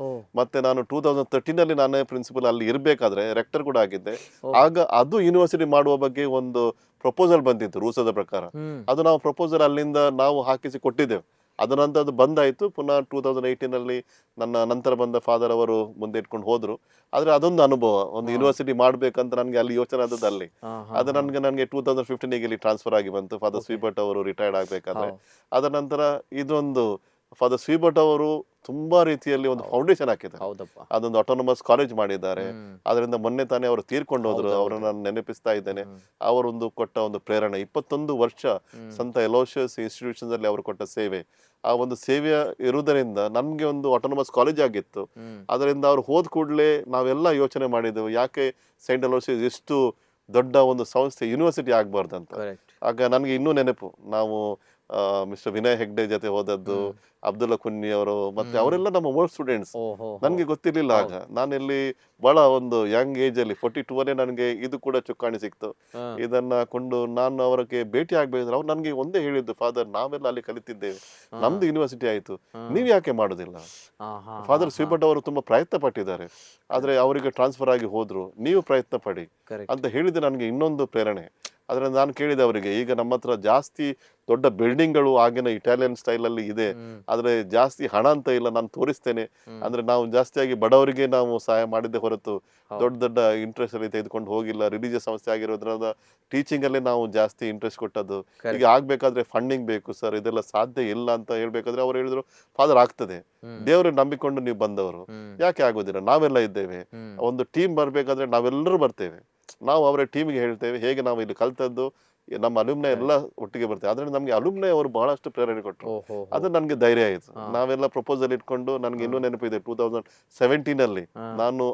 ಮತ್ತೆ ನಾನು 2013 ಅಲ್ಲಿ ನಾನೇ ಪ್ರಿನ್ಸಿಪಲ್ ಅಲ್ಲಿ ಇರ್ಬೇಕಾದ್ರೆ ರೆಕ್ಟರ್ ಕೂಡ ಆಗಿದ್ದೆ. ಆಗ ಅದು ಯೂನಿವರ್ಸಿಟಿ ಮಾಡುವ ಬಗ್ಗೆ ಒಂದು ಪ್ರಪೋಸಲ್ ಬಂದಿತ್ತು ರೂಲ್ಸದ ಪ್ರಕಾರ. ಅದು ನಾವು ಪ್ರಪೋಸಲ್ ಅಲ್ಲಿಂದ ನಾವು ಹಾಕಿಸಿ ಕೊಟ್ಟಿದ್ದೇವೆ. ಅದ ನಂತರ ಅದು ಬಂದಾಯ್ತು. ಪುನಃ 2018 ಅಲ್ಲಿ ನನ್ನ ನಂತರ ಬಂದ ಫಾದರ್ ಅವರು ಮುಂದೆ ಇಟ್ಕೊಂಡು ಹೋದ್ರು. ಆದ್ರೆ ಅದೊಂದು ಅನುಭವ, ಒಂದು ಯೂನಿವರ್ಸಿಟಿ ಮಾಡ್ಬೇಕಂತ ನನ್ಗೆ ಅಲ್ಲಿ ಯೋಚನೆ ಆದದ್ದು ಅಲ್ಲಿ. ಅದು ನನಗೆ 2015 ಇಲ್ಲಿ ಟ್ರಾನ್ಸ್ಫರ್ ಆಗಿ ಬಂತು. ಫಾದರ್ ಸ್ವೀಬರ್ಟ್ ಅವರು ರಿಟೈರ್ಡ್ ಆಗ್ಬೇಕಾದ್ರೆ. ಅದ ನಂತರ ಇದೊಂದು ಫಾದರ್ ಸ್ವೀಬರ್ಟ್ ಅವರು ತುಂಬಾ ರೀತಿಯಲ್ಲಿ ಒಂದು ಫೌಂಡೇಶನ್ ಹಾಕಿದ್ದಾರೆ. ಅದೊಂದು ಆಟೋನಮಸ್ ಕಾಲೇಜ್ ಮಾಡಿದ್ದಾರೆ. ಅದರಿಂದ ಮೊನ್ನೆ ತಾನೇ ಅವರು ತೀರ್ಕೊಂಡು ಹೋದ್ರು, ಅವರನ್ನ ನಾನು ನೆನಪಿಸ್ತಾ ಇದ್ದೇನೆ. ಅವರೊಂದು ಕೊಟ್ಟ ಒಂದು ಪ್ರೇರಣೆ, 21 ವರ್ಷ ಸಂತ ಎಲೋಷಿಯಸ್ ಇನ್ಸ್ಟಿಟ್ಯೂಷನ್ಸ್ ಅಲ್ಲಿ ಅವರು ಕೊಟ್ಟ ಸೇವೆ, ಆ ಒಂದು ಸೇವೆ ಇರುವುದರಿಂದ ನಮ್ಗೆ ಒಂದು ಆಟೋನಮಸ್ ಕಾಲೇಜ್ ಆಗಿತ್ತು. ಅದರಿಂದ ಅವ್ರು ಹೋದ ಕೂಡಲೇ ನಾವೆಲ್ಲ ಯೋಚನೆ ಮಾಡಿದೆವು, ಯಾಕೆ ಸೈಂಟ್ ಅಲೋಷಿಯಸ್ ಎಷ್ಟು ದೊಡ್ಡ ಒಂದು ಸಂಸ್ಥೆ ಯೂನಿವರ್ಸಿಟಿ ಆಗ್ಬಾರ್ದಂತ. ಆಗ ನನಗೆ ಇನ್ನೂ ನೆನಪು, ನಾವು ಮಿಸ್ಟರ್ ವಿನಯ್ ಹೆಗ್ಡೆ ಜೊತೆ ಹೋದದ್ದು, ಅಬ್ದುಲ್ಲಾ ಕುನ್ನಿ ಅವರು, ಮತ್ತೆ ಅವರೆಲ್ಲ ನಮ್ಮ ಓಲ್ಡ್ ಸ್ಟೂಡೆಂಟ್ಸ್. ನನ್ಗೆ ಗೊತ್ತಿರ್ಲಿಲ್ಲ ಆಗ, ನಾನಿಲ್ಲಿ ಬಹಳ ಒಂದು ಯಂಗ್ ಏಜ್ ಅಲ್ಲಿ 42 ಅಲ್ಲೇ ನನಗೆ ಇದು ಕೂಡ ಚುಕ್ಕಾಣಿ ಸಿಕ್ತು. ಇದನ್ನ ಕೊಂಡು ನಾನು ಅವರಿಗೆ ಭೇಟಿ ಆಗ್ಬೇಕಾದ್ರೆ ಅವ್ರು ನನ್ಗೆ ಒಂದೇ ಹೇಳಿದ್ದು, ಫಾದರ್ ನಾವೆಲ್ಲ ಅಲ್ಲಿ ಕಲಿತಿದ್ದೇವೆ, ನಮ್ದು ಯೂನಿವರ್ಸಿಟಿ ಆಯ್ತು, ನೀವ್ ಯಾಕೆ ಮಾಡುದಿಲ್ಲ? ಫಾದರ್ ಸ್ವೀಬರ್ಟ್ ಅವರು ತುಂಬಾ ಪ್ರಯತ್ನ ಪಟ್ಟಿದ್ದಾರೆ, ಆದ್ರೆ ಅವರಿಗೆ ಟ್ರಾನ್ಸ್ಫರ್ ಆಗಿ ಹೋದ್ರು, ನೀವು ಪ್ರಯತ್ನ ಪಡಿ ಅಂತ ಹೇಳಿದ್ರೆ ನನಗೆ ಇನ್ನೊಂದು ಪ್ರೇರಣೆ. ಆದ್ರೆ ನಾನು ಕೇಳಿದೆ ಅವರಿಗೆ, ಈಗ ನಮ್ಮ ಹತ್ರ ಜಾಸ್ತಿ ದೊಡ್ಡ ಬಿಲ್ಡಿಂಗ್ಗಳು ಆಗಿನ ಇಟಾಲಿಯನ್ ಸ್ಟೈಲ್ ಅಲ್ಲಿ ಇದೆ, ಆದ್ರೆ ಜಾಸ್ತಿ ಹಣ ಅಂತ ಇಲ್ಲ, ನಾನು ತೋರಿಸ್ತೇನೆ. ಅಂದ್ರೆ ನಾವು ಜಾಸ್ತಿಯಾಗಿ ಬಡವರಿಗೆ ನಾವು ಸಹಾಯ ಮಾಡಿದ್ದೆ ಹೊರತು ದೊಡ್ಡ ದೊಡ್ಡ ಇಂಟ್ರೆಸ್ಟ್ ಅಲ್ಲಿ ತೆಗೆದುಕೊಂಡು ಹೋಗಿಲ್ಲ. ರಿಲಿಜಿಯಸ್ ಸಂಸ್ಥೆ ಆಗಿರೋದ್ರಿಂದ ಟೀಚಿಂಗ್ ಅಲ್ಲೇ ನಾವು ಜಾಸ್ತಿ ಇಂಟ್ರೆಸ್ಟ್ ಕೊಟ್ಟದ್ದು. ಈಗ ಆಗ್ಬೇಕಾದ್ರೆ ಫಂಡಿಂಗ್ ಬೇಕು ಸರ್, ಇದೆಲ್ಲ ಸಾಧ್ಯ ಇಲ್ಲ ಅಂತ ಹೇಳ್ಬೇಕಾದ್ರೆ ಅವ್ರು ಹೇಳಿದ್ರು, ಫಾದರ್ ಆಗ್ತದೆ, ದೇವ್ರನ್ನ ನಂಬಿಕೊಂಡು ನೀವು ಬಂದವರು, ಯಾಕೆ ಆಗೋದಿಲ್ಲ, ನಾವೆಲ್ಲ ಇದ್ದೇವೆ. ಒಂದು ಟೀಮ್ ಬರ್ಬೇಕಾದ್ರೆ ನಾವೆಲ್ಲರೂ ಬರ್ತೇವೆ, ನಾವು ಅವರ ಟೀಮ್ಗೆ ಹೇಳ್ತೇವೆ, ಹೇಗೆ ನಾವು ಇಲ್ಲಿ ಕಲ್ತದ್ದು ನಮ್ಮ ಅಲುಮ್ನೆ ಎಲ್ಲ ಒಟ್ಟಿಗೆ ಬರ್ತೇವೆ. ಆದ್ರೆ ನಮ್ಗೆ ಅಲುಮ್ನೆ ಅವರು ಬಹಳಷ್ಟು ಪ್ರೇರಣೆ ಕೊಟ್ಟರು. ಅದು ನನ್ಗೆ ಧೈರ್ಯ ಆಯ್ತು. ನಾವೆಲ್ಲ ಪ್ರಪೋಸಲ್ ಇಟ್ಕೊಂಡು, ನನ್ಗೆ ಇನ್ನೂ ನೆನಪಿದೆ 2017 ಅಲ್ಲಿ ನಾನು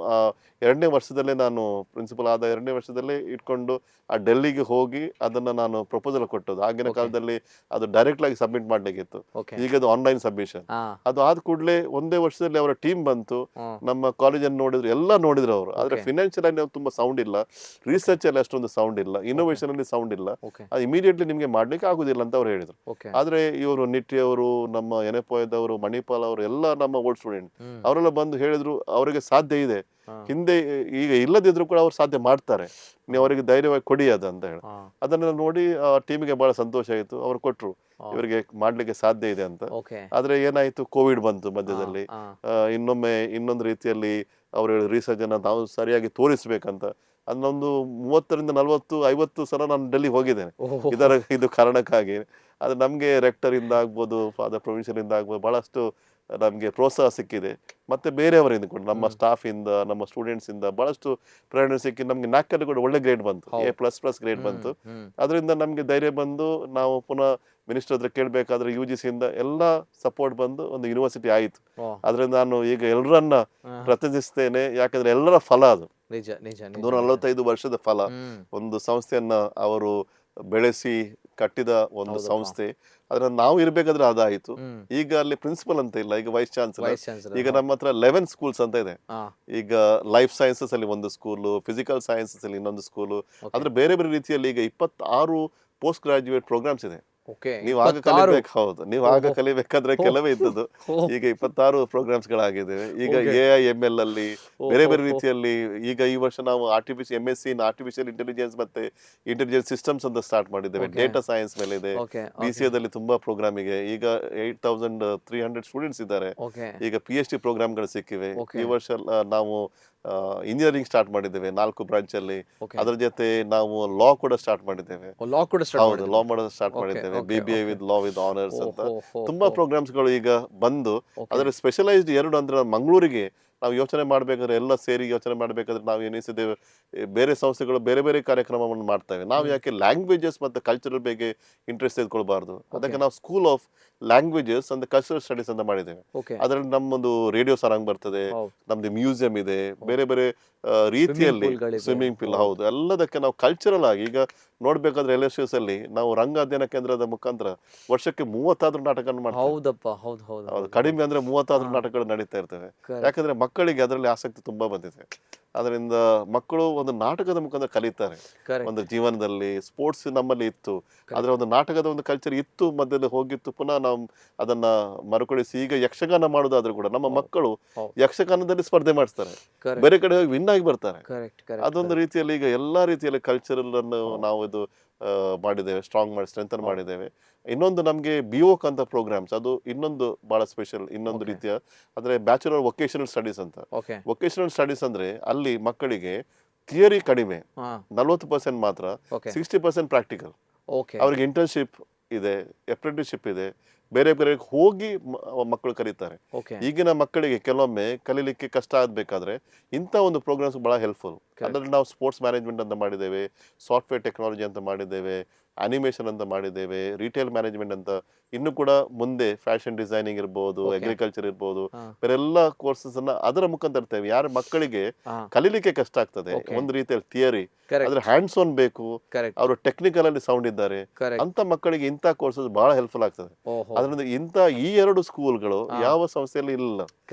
2ನೇ ವರ್ಷದಲ್ಲೇ, ನಾನು ಪ್ರಿನ್ಸಿಪಲ್ ಆದ 2ನೇ ವರ್ಷದಲ್ಲೇ ಇಟ್ಕೊಂಡು ಆ ಡೆಲ್ಲಿಗೆ ಹೋಗಿ ಅದನ್ನ ನಾನು ಪ್ರಪೋಸಲ್ ಕೊಟ್ಟದ್ದು. ಆಗಿನ ಕಾಲದಲ್ಲಿ ಅದು ಡೈರೆಕ್ಟ್ ಆಗಿ ಸಬ್ಮಿಟ್ ಮಾಡ್ಲಿಕ್ಕಿತ್ತು, ಈಗ ಅದು ಆನ್ಲೈನ್ ಸಬ್ಮಿಷನ್. ಅದು ಆದ ಕೂಡಲೇ 1ನೇ ವರ್ಷದಲ್ಲಿ ಅವರ ಟೀಮ್ ಬಂತು, ನಮ್ಮ ಕಾಲೇಜನ್ನು ನೋಡಿದ್ರು, ಎಲ್ಲ ನೋಡಿದ್ರು ಅವರು. ಆದ್ರೆ ಫಿನಾನ್ಷಿಯಲ್ ಆಗಿ ತುಂಬಾ ಸೌಂಡ್ ಇಲ್ಲ, ರಿಸರ್ಚ್ ಅಲ್ಲಿ ಅಷ್ಟೊಂದು ಸೌಂಡ್ ಇಲ್ಲ, ಇನೋವೇಷನ್ ಅಲ್ಲಿ ಸೌಂಡ್ ಇಲ್ಲ, ಅದು ಇಮಿಡಿಯೇಟ್ಲಿ ನಿಮ್ಗೆ ಮಾಡ್ಲಿಕ್ಕೆ ಆಗುದಿಲ್ಲ ಅಂತ ಅವ್ರು ಹೇಳಿದ್ರು. ಆದ್ರೆ ಇವರು ನಿಟ್ಟಿ ಅವರು, ನಮ್ಮ ಎನೆಪೋಯದವರು, ಮಣಿಪಾಲ್ ಅವರು ಎಲ್ಲ ನಮ್ಮ ಓಲ್ಡ್ ಸ್ಟೂಡೆಂಟ್, ಅವರೆಲ್ಲ ಬಂದು ಹೇಳಿದ್ರು ಅವರಿಗೆ ಸಾಧ್ಯ ಇದೆ, ಹಿಂದೆ ಈಗ ಇಲ್ಲದಿದ್ರು ಕೂಡ ಅವ್ರು ಸಾಧ್ಯ ಮಾಡ್ತಾರೆ, ನೀವು ಅವರಿಗೆ ಧೈರ್ಯವಾಗಿ ಕೊಡಿ ಅದು ಅಂತ ಹೇಳಿ. ಅದನ್ನ ನೋಡಿ ಆ ಟೀಮಿಗೆ ಬಹಳ ಸಂತೋಷ ಆಯ್ತು. ಅವ್ರು ಕೊಟ್ರು, ಇವರಿಗೆ ಮಾಡ್ಲಿಕ್ಕೆ ಸಾಧ್ಯ ಇದೆ ಅಂತ. ಆದ್ರೆ ಏನಾಯ್ತು, ಕೋವಿಡ್ ಬಂತು ಮಧ್ಯದಲ್ಲಿ. ಇನ್ನೊಮ್ಮೆ ಇನ್ನೊಂದು ರೀತಿಯಲ್ಲಿ ಅವರು ರಿಸರ್ಚ್ ಅನ್ನ ನಾವು ಸರಿಯಾಗಿ ತೋರಿಸ್ಬೇಕಂತ ಅದನ್ನೊಂದು 30ರಿಂದ 40 50 ಸಲ ನಾನು ಡೆಲ್ಲಿ ಹೋಗಿದ್ದೇನೆ ಇದು ಕಾರಣಕ್ಕಾಗಿ. ಅದು ನಮ್ಗೆ ರೆಕ್ಟರ್ ಇಂದ ಆಗ್ಬೋದು, ಫಾದರ್ ಪ್ರೊವಿನ್ಷಿಯಲ್ ಇಂದ ಆಗ್ಬೋದು, ಬಹಳಷ್ಟು ನಮ್ಗೆ ಪ್ರೋತ್ಸಾಹ ಸಿಕ್ಕಿದೆ. ಮತ್ತೆ ಬೇರೆಯವರಿಂದ ಕೂಡ, ನಮ್ಮ ಸ್ಟಾಫ್ ಇಂದ, ನಮ್ಮ ಸ್ಟೂಡೆಂಟ್ಸ್ ಇಂದ ಬಹಳಷ್ಟು ಪ್ರೇರಣೆ ಸಿಕ್ಕಿ ನಮ್ಗೆ NAAC ಕೂಡ ಒಳ್ಳೆ ಗ್ರೇಡ್ ಬಂತು, A++ ಗ್ರೇಡ್ ಬಂತು. ಅದರಿಂದ ನಮ್ಗೆ ಧೈರ್ಯ ಬಂದು ನಾವು ಪುನಃ ಮಿನಿಸ್ಟರ್ ಹತ್ರ ಕೇಳ್ಬೇಕಾದ್ರೆ UGC ಇಂದ ಎಲ್ಲ ಸಪೋರ್ಟ್ ಬಂದು ಒಂದು ಯೂನಿವರ್ಸಿಟಿ ಆಯಿತು. ಅದರಿಂದ ನಾನು ಈಗ ಎಲ್ಲರನ್ನ ಪ್ರತಿನಿಧಿಸ್ತೇನೆ, ಯಾಕಂದ್ರೆ ಎಲ್ಲರ ಫಲ ಅದು. 145 ವರ್ಷದ ಫಲ. ಒಂದು ಸಂಸ್ಥೆಯನ್ನ ಅವರು ಬೆಳೆಸಿ ಕಟ್ಟಿದ ಒಂದು ಸಂಸ್ಥೆ, ಅದ್ರ ನಾವು ಇರ್ಬೇಕಾದ್ರೆ ಅದಾಯ್ತು. ಈಗ ಅಲ್ಲಿ ಪ್ರಿನ್ಸಿಪಲ್ ಅಂತ ಇಲ್ಲ, ಈಗ ವೈಸ್ ಚಾನ್ಸಲರ್. ಈಗ ನಮ್ಮ ಹತ್ರ 11 ಸ್ಕೂಲ್ಸ್ ಅಂತ ಇದೆ. ಈಗ ಲೈಫ್ ಸೈನ್ಸಸ್ ಅಲ್ಲಿ ಒಂದು ಸ್ಕೂಲು, ಫಿಸಿಕಲ್ ಸೈನ್ಸಸ್ ಅಲ್ಲಿ ಇನ್ನೊಂದು ಸ್ಕೂಲು, ಅಂದ್ರೆ ಬೇರೆ ಬೇರೆ ರೀತಿಯಲ್ಲಿ ಈಗ 26 ಪೋಸ್ಟ್ ಗ್ರಾಜುಯೇಟ್ ಪ್ರೋಗ್ರಾಮ್ಸ್ ಇದೆ. ನೀವು ಆಗ ಕಲಿಬೇಕು, ಹೌದು, ನೀವು ಆಗ ಕಲಿಬೇಕಾದ್ರೆ ಕೆಲವೇ ಇದ್ದದ್ದು, ಈಗ 26 ಪ್ರೋಗ್ರಾಮ್ಸ್ ಗಳಾಗಿದ್ದೇವೆ. ಈಗ AIML ಅಲ್ಲಿ ಬೇರೆ ಬೇರೆ ರೀತಿಯಲ್ಲಿ. ಈಗ ಈ ವರ್ಷ ನಾವು MSc ಇನ್ ಆರ್ಟಿಫಿಷಿಯಲ್ ಇಂಟೆಲಿಜೆನ್ಸ್ ಮತ್ತೆ ಇಂಟೆಲಿಜೆನ್ಸ್ ಸಿಸ್ಟಮ್ಸ್ ಅಂತ ಸ್ಟಾರ್ಟ್ ಮಾಡಿದ್ದೇವೆ. ಡೇಟಾ ಸೈನ್ಸ್ ಮೇಲೆ ಇದೆ. BCA ದಲ್ಲಿ ತುಂಬಾ ಪ್ರೋಗ್ರಾಮ್ ಇದೆ. ಈಗ 8300 ಸ್ಟೂಡೆಂಟ್ಸ್ ಇದ್ದಾರೆ. ಈಗ PhD ಪ್ರೋಗ್ರಾಮ್ಗಳು ಸಿಕ್ಕಿವೆ. ಈ ವರ್ಷ ನಾವು ಇಂಜಿನಿಯರಿಂಗ್ ಸ್ಟಾರ್ಟ್ ಮಾಡಿದ್ದೇವೆ 4 ಬ್ರಾಂಚ್ ಅಲ್ಲಿ. ಅದರ ಜೊತೆ ನಾವು ಲಾ ಕೂಡ ಸ್ಟಾರ್ಟ್ ಮಾಡಿದ್ದೇವೆ. ಹೌದು, ಲಾ ಮಾಡೋದು ಸ್ಟಾರ್ಟ್ ಮಾಡಿದ್ದೇವೆ. BBA with law with honours ಅಂತ ತುಂಬಾ ಪ್ರೋಗ್ರಾಮ್ಸ್ ಗಳು ಈಗ ಬಂದು. ಅದರ ಸ್ಪೆಷಲೈಸ್ಡ್ 2 ಅಂದ್ರೆ ಮಂಗಳೂರಿಗೆ ನಾವು ಯೋಚನೆ ಮಾಡ್ಬೇಕಾದ್ರೆ, ಎಲ್ಲ ಸೇರಿ ಯೋಚನೆ ಮಾಡ್ಬೇಕಾದ್ರೆ ನಾವು ಎನಿಸಿದ್ದೇವೆ, ಬೇರೆ ಸಂಸ್ಥೆಗಳು ಬೇರೆ ಬೇರೆ ಕಾರ್ಯಕ್ರಮವನ್ನು ಮಾಡ್ತೇವೆ, ನಾವು ಯಾಕೆ ಲ್ಯಾಂಗ್ವೇಜಸ್ ಮತ್ತೆ ಕಲ್ಚರಲ್ ಬಗ್ಗೆ ಇಂಟ್ರೆಸ್ಟ್ ತೆಗೆದುಕೊಳ್ಬಾರ್ದು. ಅದಕ್ಕೆ ನಾವು school of languages and cultural studies ಅಂತ ಮಾಡಿದ್ದೇವೆ. ಅದರಲ್ಲಿ ನಮ್ಮೊಂದು ರೇಡಿಯೋ ಸಾರಂಗ್ ಬರ್ತದೆ, ನಮ್ದು ಮ್ಯೂಸಿಯಂ ಇದೆ, ಬೇರೆ ಬೇರೆ ರೀತಿಯಲ್ಲಿ ಸ್ವಿಮ್ಮಿಂಗ್ ಪೂಲ್, ಹೌದು, ಎಲ್ಲದಕ್ಕೆ ನಾವು ಕಲ್ಚರಲ್ ಆಗಿ. ಈಗ ನೋಡ್ಬೇಕಾದ್ರೆ LSUS ಅಲ್ಲಿ ನಾವು ರಂಗ ಅಧ್ಯಯನ ಕೇಂದ್ರದ ಮುಖಾಂತರ ವರ್ಷಕ್ಕೆ 36 ನಾಟಕವನ್ನು ಮಾಡ್ತೇವೆ. ಹೌದು, ಕಡಿಮೆ ಅಂದ್ರೆ 36 ನಾಟಕಗಳು ನಡೀತಾ ಇರ್ತವೆ. ಯಾಕಂದ್ರೆ ಮಕ್ಕಳಿಗೆ ಅದರಲ್ಲಿ ಆಸಕ್ತಿ ತುಂಬಾ ಬಂದಿದೆ. ಅದರಿಂದ ಮಕ್ಕಳು ಒಂದು ನಾಟಕದ ಮುಖಾಂತರ ಕಲಿತಾರೆ. ಒಂದು ಜೀವನದಲ್ಲಿ ಸ್ಪೋರ್ಟ್ಸ್ ನಮ್ಮಲ್ಲಿ ಇತ್ತು, ಆದ್ರೆ ಒಂದು ನಾಟಕದ ಒಂದು ಕಲ್ಚರ್ ಇತ್ತು, ಮಧ್ಯದಲ್ಲಿ ಹೋಗಿತ್ತು, ಪುನಃ ನಾವು ಅದನ್ನ ಮರುಕಳಿಸಿ ಈಗ ಯಕ್ಷಗಾನ ಮಾಡೋದಾದ್ರೂ ಕೂಡ ನಮ್ಮ ಮಕ್ಕಳು ಯಕ್ಷಗಾನದಲ್ಲಿ ಸ್ಪರ್ಧೆ ಮಾಡಿಸ್ತಾರೆ, ಬೇರೆ ಕಡೆ ಹೋಗಿ ವಿನ್ ಆಗಿ ಬರ್ತಾರೆ. ಅದೊಂದು ರೀತಿಯಲ್ಲಿ ಈಗ ಎಲ್ಲಾ ರೀತಿಯಲ್ಲಿ ಕಲ್ಚರಲ್ ಅನ್ನು ನಾವು ಇದು ಮಾಡಿದ್ದೇವೆ, ಸ್ಟ್ರಾಂಗ್ ಮಾಡಿ ಸ್ಟ್ರೆಂಥನ್ ಮಾಡಿದ್ದೇವೆ. ಇನ್ನೊಂದು ನಮ್ಗೆ BOC ಅಂತ ಪ್ರೋಗ್ರಾಮ್ಸ್, ಅದು ಇನ್ನೊಂದು ಬಹಳ ಸ್ಪೆಷಲ್, ಇನ್ನೊಂದು ರೀತಿಯ, ಅಂದ್ರೆ ಬ್ಯಾಚುಲರ್ ವೊಕೇಶನಲ್ ಸ್ಟಡೀಸ್ ಅಂತ. ವೊಕೇಶನಲ್ ಸ್ಟಡೀಸ್ ಅಂದ್ರೆ ಅಲ್ಲಿ ಮಕ್ಕಳಿಗೆ ಥಿಯರಿ ಕಡಿಮೆ, 40% ಮಾತ್ರ, 60% ಪ್ರಾಕ್ಟಿಕಲ್. ಅವ್ರಿಗೆ ಇಂಟರ್ನ್ಶಿಪ್ ಇದೆ, ಅಪ್ರೆಂಟಿಸ್ಶಿಪ್ ಇದೆ, ಬೇರೆ ಬೇರೆ ಹೋಗಿ ಮಕ್ಕಳು ಕಲಿತಾರೆ. ಈಗಿನ ಮಕ್ಕಳಿಗೆ ಕೆಲವೊಮ್ಮೆ ಕಲೀಲಿಕ್ಕೆ ಕಷ್ಟ ಆಗ್ಬೇಕಾದ್ರೆ ಇಂಥ ಒಂದು ಪ್ರೋಗ್ರಾಮ್ಸ್ ಬಹಳ ಹೆಲ್ಪ್ಫುಲ್. ಅದರಲ್ಲಿ ನಾವು ಸ್ಪೋರ್ಟ್ಸ್ ಮ್ಯಾನೇಜ್ಮೆಂಟ್ ಅಂತ ಮಾಡಿದ್ದೇವೆ, ಸಾಫ್ಟ್ವೇರ್ ಟೆಕ್ನಾಲಜಿ ಅಂತ ಮಾಡಿದ್ದೇವೆ, ಅನಿಮೇಷನ್ ಅಂತ ಮಾಡಿದ್ದೇವೆ, ರಿಟೇಲ್ ಮ್ಯಾನೇಜ್ಮೆಂಟ್ ಅಂತ, ಇನ್ನು ಕೂಡ ಮುಂದೆ ಫ್ಯಾಷನ್ ಡಿಸೈನಿಂಗ್ ಇರ್ಬೋದು, ಅಗ್ರಿಕಲ್ಚರ್ ಇರ್ಬೋದು, ಬೇರೆಲ್ಲ ಕೋರ್ಸಸ್ ಅನ್ನ ಅದರ ಮುಖಾಂತರ ಇರ್ತೇವೆ. ಯಾರ ಮಕ್ಕಳಿಗೆ ಕಲೀಲಿಕ್ಕೆ ಕಷ್ಟ ಆಗ್ತದೆ ಒಂದು ರೀತಿಯಲ್ಲಿ ಥಿಯರಿ, ಆದ್ರೆ ಹ್ಯಾಂಡ್ಸ್ ಆನ್ ಬೇಕು, ಅವರು ಟೆಕ್ನಿಕಲ್ ಅಲ್ಲಿ ಸೌಂಡ್ ಇದ್ದಾರೆ, ಅಂತ ಮಕ್ಕಳಿಗೆ ಇಂಥ ಕೋರ್ಸಸ್ ಬಹಳ ಹೆಲ್ಪ್ಫುಲ್ ಆಗ್ತದೆ. ಅದರಿಂದ ಇಂಥ ಈ 2 ಸ್ಕೂಲ್ಗಳು ಯಾವ ಸಂಸ್ಥೆಯಲ್ಲಿ ಇಲ್ಲ.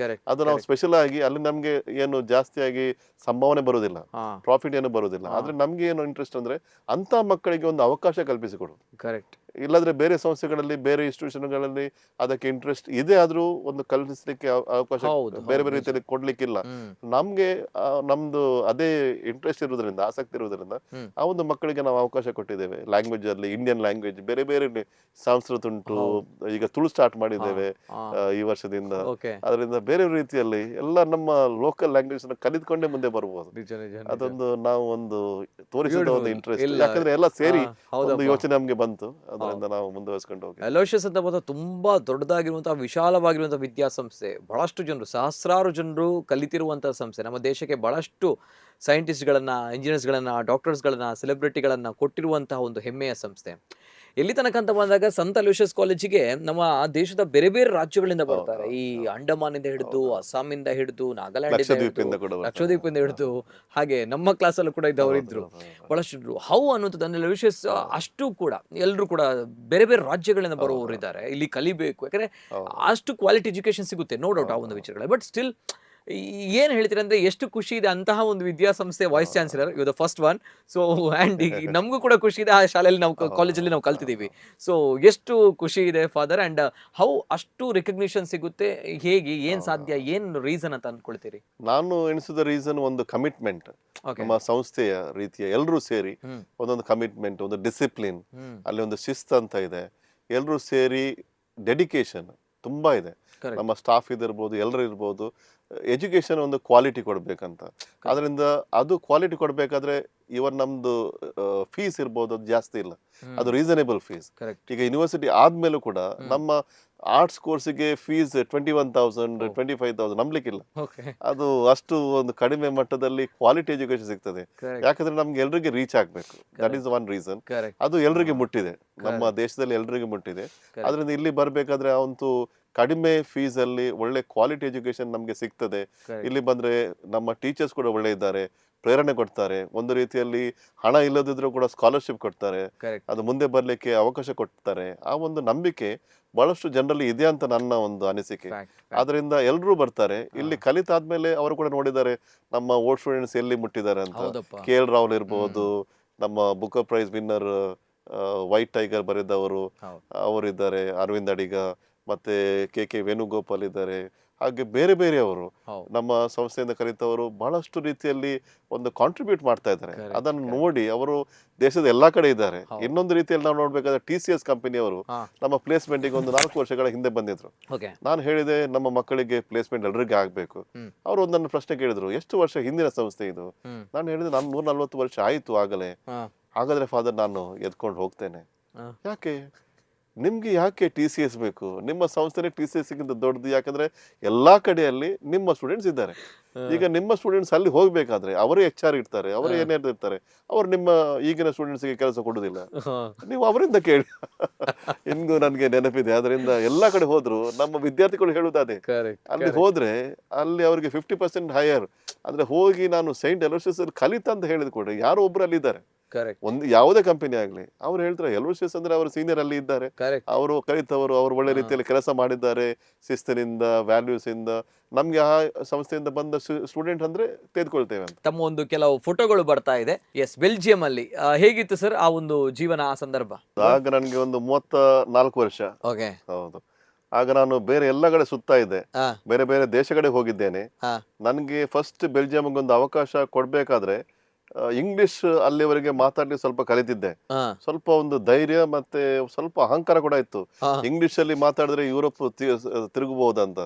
ಅದು ನಾವು ಸ್ಪೆಷಲ್ ಆಗಿ ಅಲ್ಲಿ ನಮ್ಗೆ ಏನು ಜಾಸ್ತಿಯಾಗಿ ಸಂಭಾವನೆ ಬರುವುದಿಲ್ಲ, ಪ್ರಾಫಿಟ್ ಏನು ಬರುವುದಿಲ್ಲ. ಆದ್ರೆ ನಮ್ಗೆ ಏನು ಇಂಟ್ರೆಸ್ಟ್ ಅಂದ್ರೆ ಅಂತ ಮಕ್ಕಳಿಗೆ ಒಂದು ಅವಕಾಶ ಕಲ್ಪಿಸಿಕೊಡುದು. ಕರೆಕ್ಟ್. ಇಲ್ಲಾಂದ್ರೆ ಬೇರೆ ಸಂಸ್ಥೆಗಳಲ್ಲಿ ಬೇರೆ ಇನ್ಸ್ಟಿಟ್ಯೂಷನ್ಗಳಲ್ಲಿ ಅದಕ್ಕೆ ಇಂಟ್ರೆಸ್ಟ್ ಇದೆ ಆದ್ರೂ ಒಂದು ಕಲಿಸಲಿಕ್ಕೆ ಅವಕಾಶ ಬೇರೆ ಬೇರೆ ರೀತಿಯಲ್ಲಿ ಕೊಡ್ಲಿಕ್ಕಿಲ್ಲ. ನಮ್ಗೆ ನಮ್ದು ಅದೇ ಇಂಟ್ರೆಸ್ಟ್ ಇರೋದ್ರಿಂದ, ಆಸಕ್ತಿ ಇರೋದ್ರಿಂದ ಆ ಒಂದು ಮಕ್ಕಳಿಗೆ ನಾವು ಅವಕಾಶ ಕೊಟ್ಟಿದ್ದೇವೆ. ಲ್ಯಾಂಗ್ವೇಜ್ ಅಲ್ಲಿ ಇಂಡಿಯನ್ ಲ್ಯಾಂಗ್ವೇಜ್ ಬೇರೆ ಬೇರೆ ಸಂಸ್ಕೃತ ಉಂಟು, ಈಗ ತುಳು ಸ್ಟಾರ್ಟ್ ಮಾಡಿದ್ದೇವೆ ಈ ವರ್ಷದಿಂದ. ಅದರಿಂದ ಬೇರೆ ರೀತಿಯಲ್ಲಿ ಎಲ್ಲ ನಮ್ಮ ಲೋಕಲ್ ಲ್ಯಾಂಗ್ವೇಜ್ ಕಲಿತ್ಕೊಂಡೇ ಮುಂದೆ ಬರ್ಬೋದು. ಅದೊಂದು ನಾವು ಒಂದು ತೋರಿಸಿದ ಒಂದು ಇಂಟ್ರೆಸ್ಟ್, ಯಾಕಂದ್ರೆ ಎಲ್ಲ ಸೇರಿ ಒಂದು ಯೋಚನೆ ನಮ್ಗೆ ಬಂತು. ಅದರಿಂದ ನಾವು ಮುಂದುವರಿಸಿಕೊಂಡು ಹೋಗಿ ಅಲೋಷಿಯಸ್ ಅಂತ ಬಂದ ತುಂಬಾ ದೊಡ್ಡದಾಗಿರುವಂತಹ ವಿಶಾಲವಾಗಿರುವಂತಹ ವಿದ್ಯಾಸಂಸ್ಥೆ, ಬಹಳಷ್ಟು ಜನರು, ಸಹಸ್ರಾರು ಜನರು ಕಲಿತಿರುವಂತಹ ಸಂಸ್ಥೆ, ನಮ್ಮ ದೇಶಕ್ಕೆ ಬಹಳಷ್ಟು ಸೈಂಟಿಸ್ಟ್ಗಳನ್ನ, ಇಂಜಿನಿಯರ್ಸ್ಗಳನ್ನ, ಡಾಕ್ಟರ್ಸ್ಗಳನ್ನ, ಸೆಲೆಬ್ರಿಟಿಗಳನ್ನ ಕೊಟ್ಟಿರುವಂತಹ ಒಂದು ಹೆಮ್ಮೆಯ ಸಂಸ್ಥೆ. ಎಲ್ಲಿ ತನಕ ಅಂತ ಬಂದಾಗ ಸಂತ ಅಲೋಷಿಯಸ್ ಕಾಲೇಜಿಗೆ ನಮ್ಮ ದೇಶದ ಬೇರೆ ಬೇರೆ ರಾಜ್ಯಗಳಿಂದ ಬರ್ತಾರೆ. ಈ ಅಂಡಮಾನಿಂದ ಹಿಡಿದು, ಅಸ್ಸಾಮಿಂದ ಹಿಡಿದು, ನಾಗಾಲ್ಯಾಂಡ್, ಲಕ್ಷದ್ವೀಪದಿಂದ ಹಿಡಿದು, ಹಾಗೆ ನಮ್ಮ ಕ್ಲಾಸಲ್ಲೂ ಕೂಡ ಇದ್ದವರು ಇದ್ರು ಬಹಳಷ್ಟು. ಹೌ ಅನ್ನುವಂಥದ್ದು ಅಂದ್ರೆ ಅಲೋಷಿಯಸ್ ಅಷ್ಟು ಕೂಡ ಎಲ್ಲರೂ ಕೂಡ ಬೇರೆ ಬೇರೆ ರಾಜ್ಯಗಳಿಂದ ಬರುವವರು ಇದ್ದಾರೆ, ಇಲ್ಲಿ ಕಲಿಬೇಕು. ಯಾಕಂದ್ರೆ ಅಷ್ಟು ಕ್ವಾಲಿಟಿ ಎಜುಕೇಶನ್ ಸಿಗುತ್ತೆ, ನೋ ಡೌಟ್ ಆ ಒಂದು ವಿಚಾರಗಳು. ಬಟ್ ಸ್ಟಿಲ್ ಏನ್ ಹೇಳ್ತೀರಾ ಅಂದ್ರೆ ಎಷ್ಟು ಖುಷಿ ಇದೆ ಅಂತಹ ಒಂದು ವಿದ್ಯಾಸಂಸ್ಥೆ vice chancellor, you the first one. So and ನಮಗೂ ಕೂಡ ಖುಷಿ ಇದೆ, ಆ ಶಾಲೆಯಲ್ಲಿ ನಾವು ಕಾಲೇಜಲ್ಲಿ ನಾವು ಕಲ್ತಿದ್ದೀವಿ. ಸೊ ಎಷ್ಟು ಖುಷಿ ಇದೆ ಫಾದರ್. ಅಂಡ್ ಹೌ ಅಷ್ಟು ರೆಕಗ್ನಿಷನ್ ಸಿಗುತ್ತೆ, ಹೇಗೆ, ಏನ್ ಸಾಧ್ಯ, ಏನ್ ರೀಸನ್ ಅಂತ ಅನ್ಕೊಳ್ತೀರಿ? ನಾನು ಎಣಿಸಿದ ರೀಸನ್ ಒಂದು ಕಮಿಟ್ಮೆಂಟ್, ನಮ್ಮ ಸಂಸ್ಥೆಯ ರೀತಿಯ ಎಲ್ಲರೂ ಸೇರಿ ಒಂದೊಂದು ಕಮಿಟ್ಮೆಂಟ್, ಒಂದು ಡಿಸಿಪ್ಲಿನ್, ಅಲ್ಲಿ ಒಂದು ಶಿಸ್ತು ಅಂತ ಇದೆ. ಎಲ್ಲರೂ ಸೇರಿ ಡೆಡಿಕೇಶನ್ ತುಂಬಾ ಇದೆ. ನಮ್ಮ ಸ್ಟಾಫ್ ಇದಿರ್ಬೋದು, ಎಲ್ಲರೂ ಇರ್ಬೋದು. ಎಜುಕೇಶನ್ ಒಂದು ಕ್ವಾಲಿಟಿ ಕೊಡ್ಬೇಕಂತ. ಅದರಿಂದ ಅದು ಕ್ವಾಲಿಟಿ ಕೊಡ್ಬೇಕಾದ್ರೆ ಇವನ್ ನಮ್ದು ಫೀಸ್ ಇರ್ಬೋದು, ಅದು ಜಾಸ್ತಿ ಇಲ್ಲ, ಅದು ರೀಸನೇಬಲ್ ಫೀಸ್. ಈಗ ಯೂನಿವರ್ಸಿಟಿ ಆದ್ಮೇಲೂ ಕೂಡ ನಮ್ಮ ಆರ್ಟ್ಸ್ ಕೋರ್ಸಿಗೆ ಫೀಸ್ 21,000, 25,000 ನಂಬಲಿಕ್ಕಿಲ್ಲ. ಅದು ಅಷ್ಟು ಒಂದು ಕಡಿಮೆ ಮಟ್ಟದಲ್ಲಿ ಕ್ವಾಲಿಟಿ ಎಜುಕೇಶನ್ ಸಿಗ್ತದೆ. ಯಾಕಂದ್ರೆ ನಮ್ಗೆ ಎಲ್ರಿಗೆ ರೀಚ್ ಆಗ್ಬೇಕು, ದಟ್ ಈಸ್ ಒನ್ ರೀಸನ್. ಅದು ಎಲ್ರಿಗೆ ಮುಟ್ಟಿದೆ, ನಮ್ಮ ದೇಶದಲ್ಲಿ ಎಲ್ರಿಗೆ ಮುಟ್ಟಿದೆ. ಅದರಿಂದ ಇಲ್ಲಿ ಬರ್ಬೇಕಾದ್ರೆ ಅವಂತೂ ಕಡಿಮೆ ಫೀಸ್ ಅಲ್ಲಿ ಒಳ್ಳೆ ಕ್ವಾಲಿಟಿ ಎಜುಕೇಶನ್ ನಮ್ಗೆ ಸಿಗ್ತದೆ. ಇಲ್ಲಿ ಬಂದ್ರೆ ನಮ್ಮ ಟೀಚರ್ಸ್ ಕೂಡ ಒಳ್ಳೆ ಇದ್ದಾರೆ, ಪ್ರೇರಣೆ ಕೊಡ್ತಾರೆ. ಒಂದು ರೀತಿಯಲ್ಲಿ ಹಣ ಇಲ್ಲದಿದ್ರು ಕೂಡ ಸ್ಕಾಲರ್ಶಿಪ್ ಕೊಡ್ತಾರೆ, ಅದು ಮುಂದೆ ಬರ್ಲಿಕ್ಕೆ ಅವಕಾಶ ಕೊಡ್ತಾರೆ. ಆ ಒಂದು ನಂಬಿಕೆ ಬಹಳಷ್ಟು ಜನರಲ್ಲಿ ಇದೆ ಅಂತ ನನ್ನ ಒಂದು ಅನಿಸಿಕೆ. ಆದ್ರಿಂದ ಎಲ್ಲರೂ ಬರ್ತಾರೆ. ಇಲ್ಲಿ ಕಲಿತಾದ್ಮೇಲೆ ಅವರು ಕೂಡ ನೋಡಿದ್ದಾರೆ ನಮ್ಮ ಓಲ್ಡ್ ಸ್ಟೂಡೆಂಟ್ಸ್ ಎಲ್ಲಿ ಮುಟ್ಟಿದ್ದಾರೆ ಅಂತ. KL ರಾಹುಲ್ ಇರ್ಬೋದು, ನಮ್ಮ book prize winner white tiger ಬರೆದವರು ಅವರಿದ್ದಾರೆ, ಅರವಿಂದ್ ಅಡಿಗ, ಮತ್ತೆ KK ವೇಣುಗೋಪಾಲ್ ಇದ್ದಾರೆ. ಹಾಗೆ ಬೇರೆ ಬೇರೆಯವರು ನಮ್ಮ ಸಂಸ್ಥೆಯಿಂದ ಕಲಿತವರು ಬಹಳಷ್ಟು ರೀತಿಯಲ್ಲಿ ಒಂದು ಕಾಂಟ್ರಿಬ್ಯೂಟ್ ಮಾಡ್ತಾ ಇದ್ದಾರೆ. ಅದನ್ನು ನೋಡಿ ಅವರು ದೇಶದ ಎಲ್ಲಾ ಕಡೆ ಇದ್ದಾರೆ. ಇನ್ನೊಂದು ರೀತಿಯಲ್ಲಿ ನಾವು ನೋಡ್ಬೇಕಾದ್ರೆ TCS ಕಂಪನಿಯವರು ನಮ್ಮ ಪ್ಲೇಸ್ಮೆಂಟ್ ಒಂದು 4 ವರ್ಷಗಳ ಹಿಂದೆ ಬಂದಿದ್ರು. ನಾನು ಹೇಳಿದೆ ನಮ್ಮ ಮಕ್ಕಳಿಗೆ ಪ್ಲೇಸ್ಮೆಂಟ್ ಎಲ್ಲರಿಗೆ ಆಗ್ಬೇಕು. ಅವರು ಒಂದನ್ನು ಪ್ರಶ್ನೆ ಕೇಳಿದ್ರು, ಎಷ್ಟು ವರ್ಷ ಹಿಂದಿನ ಸಂಸ್ಥೆ ಇದು? ನಾನು ಹೇಳಿದೆ, ನಾನು 140 ವರ್ಷ ಆಯ್ತು ಆಗಲೇ. ಹಾಗಾದ್ರೆ ಫಾದರ್ ನಾನು ಎದ್ಕೊಂಡು ಹೋಗ್ತೇನೆ. ಯಾಕೆ ನಿಮ್ಗೆ ಯಾಕೆ TCS ಬೇಕು? ನಿಮ್ಮ ಸಂಸ್ಥೆನೇ TCS ಗಿಂತ ದೊಡ್ಡದು. ಯಾಕಂದ್ರೆ ಎಲ್ಲಾ ಕಡೆಯಲ್ಲಿ ನಿಮ್ಮ ಸ್ಟೂಡೆಂಟ್ಸ್ ಇದ್ದಾರೆ. ಈಗ ನಿಮ್ಮ ಸ್ಟೂಡೆಂಟ್ಸ್ ಅಲ್ಲಿ ಹೋಗ್ಬೇಕಾದ್ರೆ ಅವರೇ HR ಇರ್ತಾರೆ, ಅವರೇ ಏನೇ ಇರ್ತಾರೆ, ಅವ್ರು ನಿಮ್ಮ ಈಗಿನ ಸ್ಟೂಡೆಂಟ್ಸ್ಗೆ ಕೆಲಸ ಕೊಡುದಿಲ್ಲ. ನೀವು ಅವರಿಂದ ಕೇಳಿ. ಹಿಂಗೂ ನನ್ಗೆ ನೆನಪಿದೆ. ಅದರಿಂದ ಎಲ್ಲಾ ಕಡೆ ಹೋದ್ರು ನಮ್ಮ ವಿದ್ಯಾರ್ಥಿಗಳು ಹೇಳುವುದೇ, ಅಲ್ಲಿ ಹೋದ್ರೆ ಅಲ್ಲಿ ಅವ್ರಿಗೆ 50% ಹೈಯರ್. ಅಂದ್ರೆ ಹೋಗಿ ನಾನು ಸೈಂಟ್ ಅಲೋಷಿಯಸ್ ಅಲ್ಲಿ ಕಲಿತ ಅಂತ ಹೇಳಿದ್ ಕೂಡ ಯಾರೋ ಒಬ್ರು ಅಲ್ಲಿ ಇದ್ದಾರೆ. ಒಂದು ಯಾವುದೇ ಕಂಪನಿ ಆಗ್ಲಿ ಅವ್ರು ಹೇಳ್ತಾರೆ ಅಲೋಷಿಯಸ್ ಅಂದ್ರೆ ಅವರು ಸೀನಿಯರ್ ಅಲ್ಲಿ ಇದ್ದಾರೆ, ಅವರು ಕಲಿತವರು, ಅವರು ಒಳ್ಳೆ ರೀತಿಯಲ್ಲಿ ಕೆಲಸ ಮಾಡಿದ್ದಾರೆ, ಶಿಸ್ತಿನಿಂದ, ವ್ಯಾಲ್ಯೂಸ್ ಇಂದ. ನಮ್ಗೆ ಆ ಸಂಸ್ಥೆಯಿಂದ ಬಂದ ಸ್ಟೂಡೆಂಟ್ ಅಂದ್ರೆ ತೆಗೆದುಕೊಳ್ತೇವೆ ಅಂತ. ತಮ್ಮ ಒಂದು ಕೆಲವು ಫೋಟೋಗಳು ಬರ್ತಾ ಇದೆ. ಎಸ್, ಬೆಲ್ಜಿಯಂ ಅಲ್ಲಿ ಹೇಗಿತ್ತು ಸರ್ ಆ ಒಂದು ಜೀವನ, ಆ ಸಂದರ್ಭ? ಆಗ ನನ್ಗೆ ಒಂದು 34 ವರ್ಷ. ಹೌದು. ಆಗ ನಾನು ಬೇರೆ ಎಲ್ಲ ಕಡೆ ಸುತ್ತಾ ಇದ್ದೆ, ಬೇರೆ ಬೇರೆ ದೇಶ ಕಡೆ ಹೋಗಿದ್ದೇನೆ. ನನ್ಗೆ ಫಸ್ಟ್ ಬೆಲ್ಜಿಯಂಗೆ ಒಂದು ಅವಕಾಶ ಕೊಡ್ಬೇಕಾದ್ರೆ ಇಂಗ್ಲಿಷ್ ಅಲ್ಲಿವರೆಗೆ ಮಾತಾಡ್ಲಿಕ್ಕೆ ಸ್ವಲ್ಪ ಕಲಿತಿದ್ದೆ. ಸ್ವಲ್ಪ ಒಂದು ಧೈರ್ಯ ಮತ್ತೆ ಸ್ವಲ್ಪ ಅಹಂಕಾರ ಕೂಡ ಇತ್ತು. ಇಂಗ್ಲಿಷ್ ಅಲ್ಲಿ ಮಾತಾಡಿದ್ರೆ ಯುರೋಪ್ ತಿರುಗಬಹುದಂತ.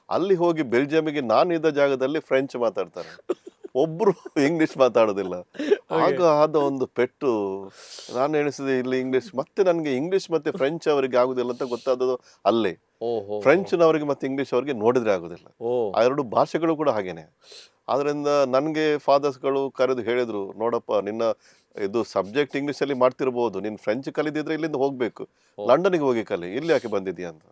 ಅಲ್ಲಿ ಹೋಗಿ ಬೆಲ್ಜಿಯಂಗೆ ನಾನಿದ್ದ ಜಾಗದಲ್ಲಿ ಫ್ರೆಂಚ್ ಮಾತಾಡ್ತಾರೆ, ಒಬ್ರು ಇಂಗ್ಲಿಷ್ ಮಾತಾಡೋದಿಲ್ಲ. ಆಗ ಆದ ಒಂದು ಪೆಟ್ಟು. ನಾನು ಎಣಿಸಿದೆ ಇಲ್ಲಿ ಇಂಗ್ಲಿಷ್, ಮತ್ತೆ ನನ್ಗೆ ಇಂಗ್ಲಿಷ್ ಮತ್ತೆ ಫ್ರೆಂಚ್ ಅವರಿಗೆ ಆಗುದಿಲ್ಲ ಅಂತ ಗೊತ್ತಾದದ್ದು ಅಲ್ಲೇ. ಫ್ರೆಂಚ್ನವರಿಗೆ ಮತ್ತೆ ಇಂಗ್ಲಿಷ್ ಅವರಿಗೆ ನೋಡಿದ್ರೆ ಆಗುದಿಲ್ಲ. ಆ ಎರಡು ಭಾಷೆಗಳು ಕೂಡ ಹಾಗೇನೆ. ಆದ್ರಿಂದ ನನ್ಗೆ ಫಾದರ್ಸ್ಗಳು ಕರೆದು ಹೇಳಿದ್ರು, ನೋಡಪ್ಪ ನಿನ್ನ ಇದು ಸಬ್ಜೆಕ್ಟ್ ಇಂಗ್ಲಿಷ್ ಅಲ್ಲಿ ಮಾಡ್ತಿರ್ಬೋದು, ನೀನ್ ಫ್ರೆಂಚ್ ಕಲಿದಿದ್ರೆ ಇಲ್ಲಿಂದ ಹೋಗ್ಬೇಕು, ಲಂಡನ್ಗೆ ಹೋಗಿ ಕಲಿ, ಇಲ್ಲಿ ಯಾಕೆ ಬಂದಿದ್ಯಾ ಅಂತ.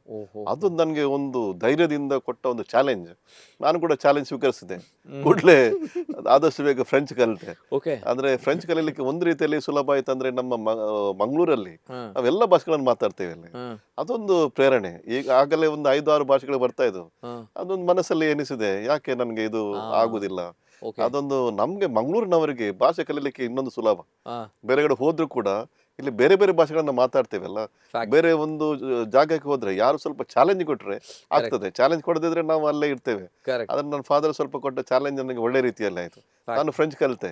ಅದು ನನ್ಗೆ ಒಂದು ಧೈರ್ಯದಿಂದ ಕೊಟ್ಟ ಒಂದು ಚಾಲೆಂಜ್. ನಾನು ಕೂಡ ಚಾಲೆಂಜ್ ಸ್ವೀಕರಿಸಿದೆ. ಕೂಡಲೇ ಆದಷ್ಟು ಬೇಗ ಫ್ರೆಂಚ್ ಕಲಿತೆ. ಅಂದ್ರೆ ಫ್ರೆಂಚ್ ಕಲೀಲಿಕ್ಕೆ ಒಂದು ರೀತಿಯಲ್ಲಿ ಸುಲಭ ಆಯ್ತು. ಅಂದ್ರೆ ನಮ್ಮ ಮಂಗಳೂರಲ್ಲಿ ನಾವೆಲ್ಲ ಭಾಷೆಗಳನ್ನು ಮಾತಾಡ್ತೇವೆ ಅಲ್ಲಿ. ಅದೊಂದು ಪ್ರೇರಣೆ. ಈಗ ಆಗಲೇ ಒಂದು 5-6 ಭಾಷೆಗಳು ಬರ್ತಾ ಇದ್ವು. ಅದೊಂದು ಮನಸ್ಸಲ್ಲಿ ಎನಿಸಿದೆ, ಯಾಕೆ ನನ್ಗೆ ಇದು ಆಗುದಿಲ್ಲ. ಅದೊಂದು ನಮ್ಗೆ ಮಂಗಳೂರಿನವರಿಗೆ ಭಾಷೆ ಕಲೀಲಿಕ್ಕೆ ಇನ್ನೊಂದು ಸುಲಭ. ಬೇರೆ ಕಡೆ ಹೋದ್ರು ಕೂಡ ಇಲ್ಲಿ ಬೇರೆ ಬೇರೆ ಭಾಷೆಗಳನ್ನ ಮಾತಾಡ್ತೇವಲ್ಲ, Fact. ಬೇರೆ ಒಂದು ಜಾಗಕ್ಕೆ ಹೋದ್ರೆ ಯಾರು ಸ್ವಲ್ಪ ಚಾಲೆಂಜ್ ಕೊಟ್ರೆ ಆಗ್ತದೆ. ಚಾಲೆಂಜ್ ಕೊಡದಿದ್ರೆ ನಾವು ಅಲ್ಲೇ ಇರ್ತೇವೆ. ಕರೆಕ್ಟ್. ಅದನ್ನ ನನ್ನ ಫಾದರ್ ಸ್ವಲ್ಪ ಕೊಟ್ಟ ಚಾಲೆಂಜ್ ನನಗೆ ಒಳ್ಳೆ ರೀತಿಯಲ್ಲಿ ಆಯ್ತು. ನಾನು ಫ್ರೆಂಚ್ ಕಲಿತೆ,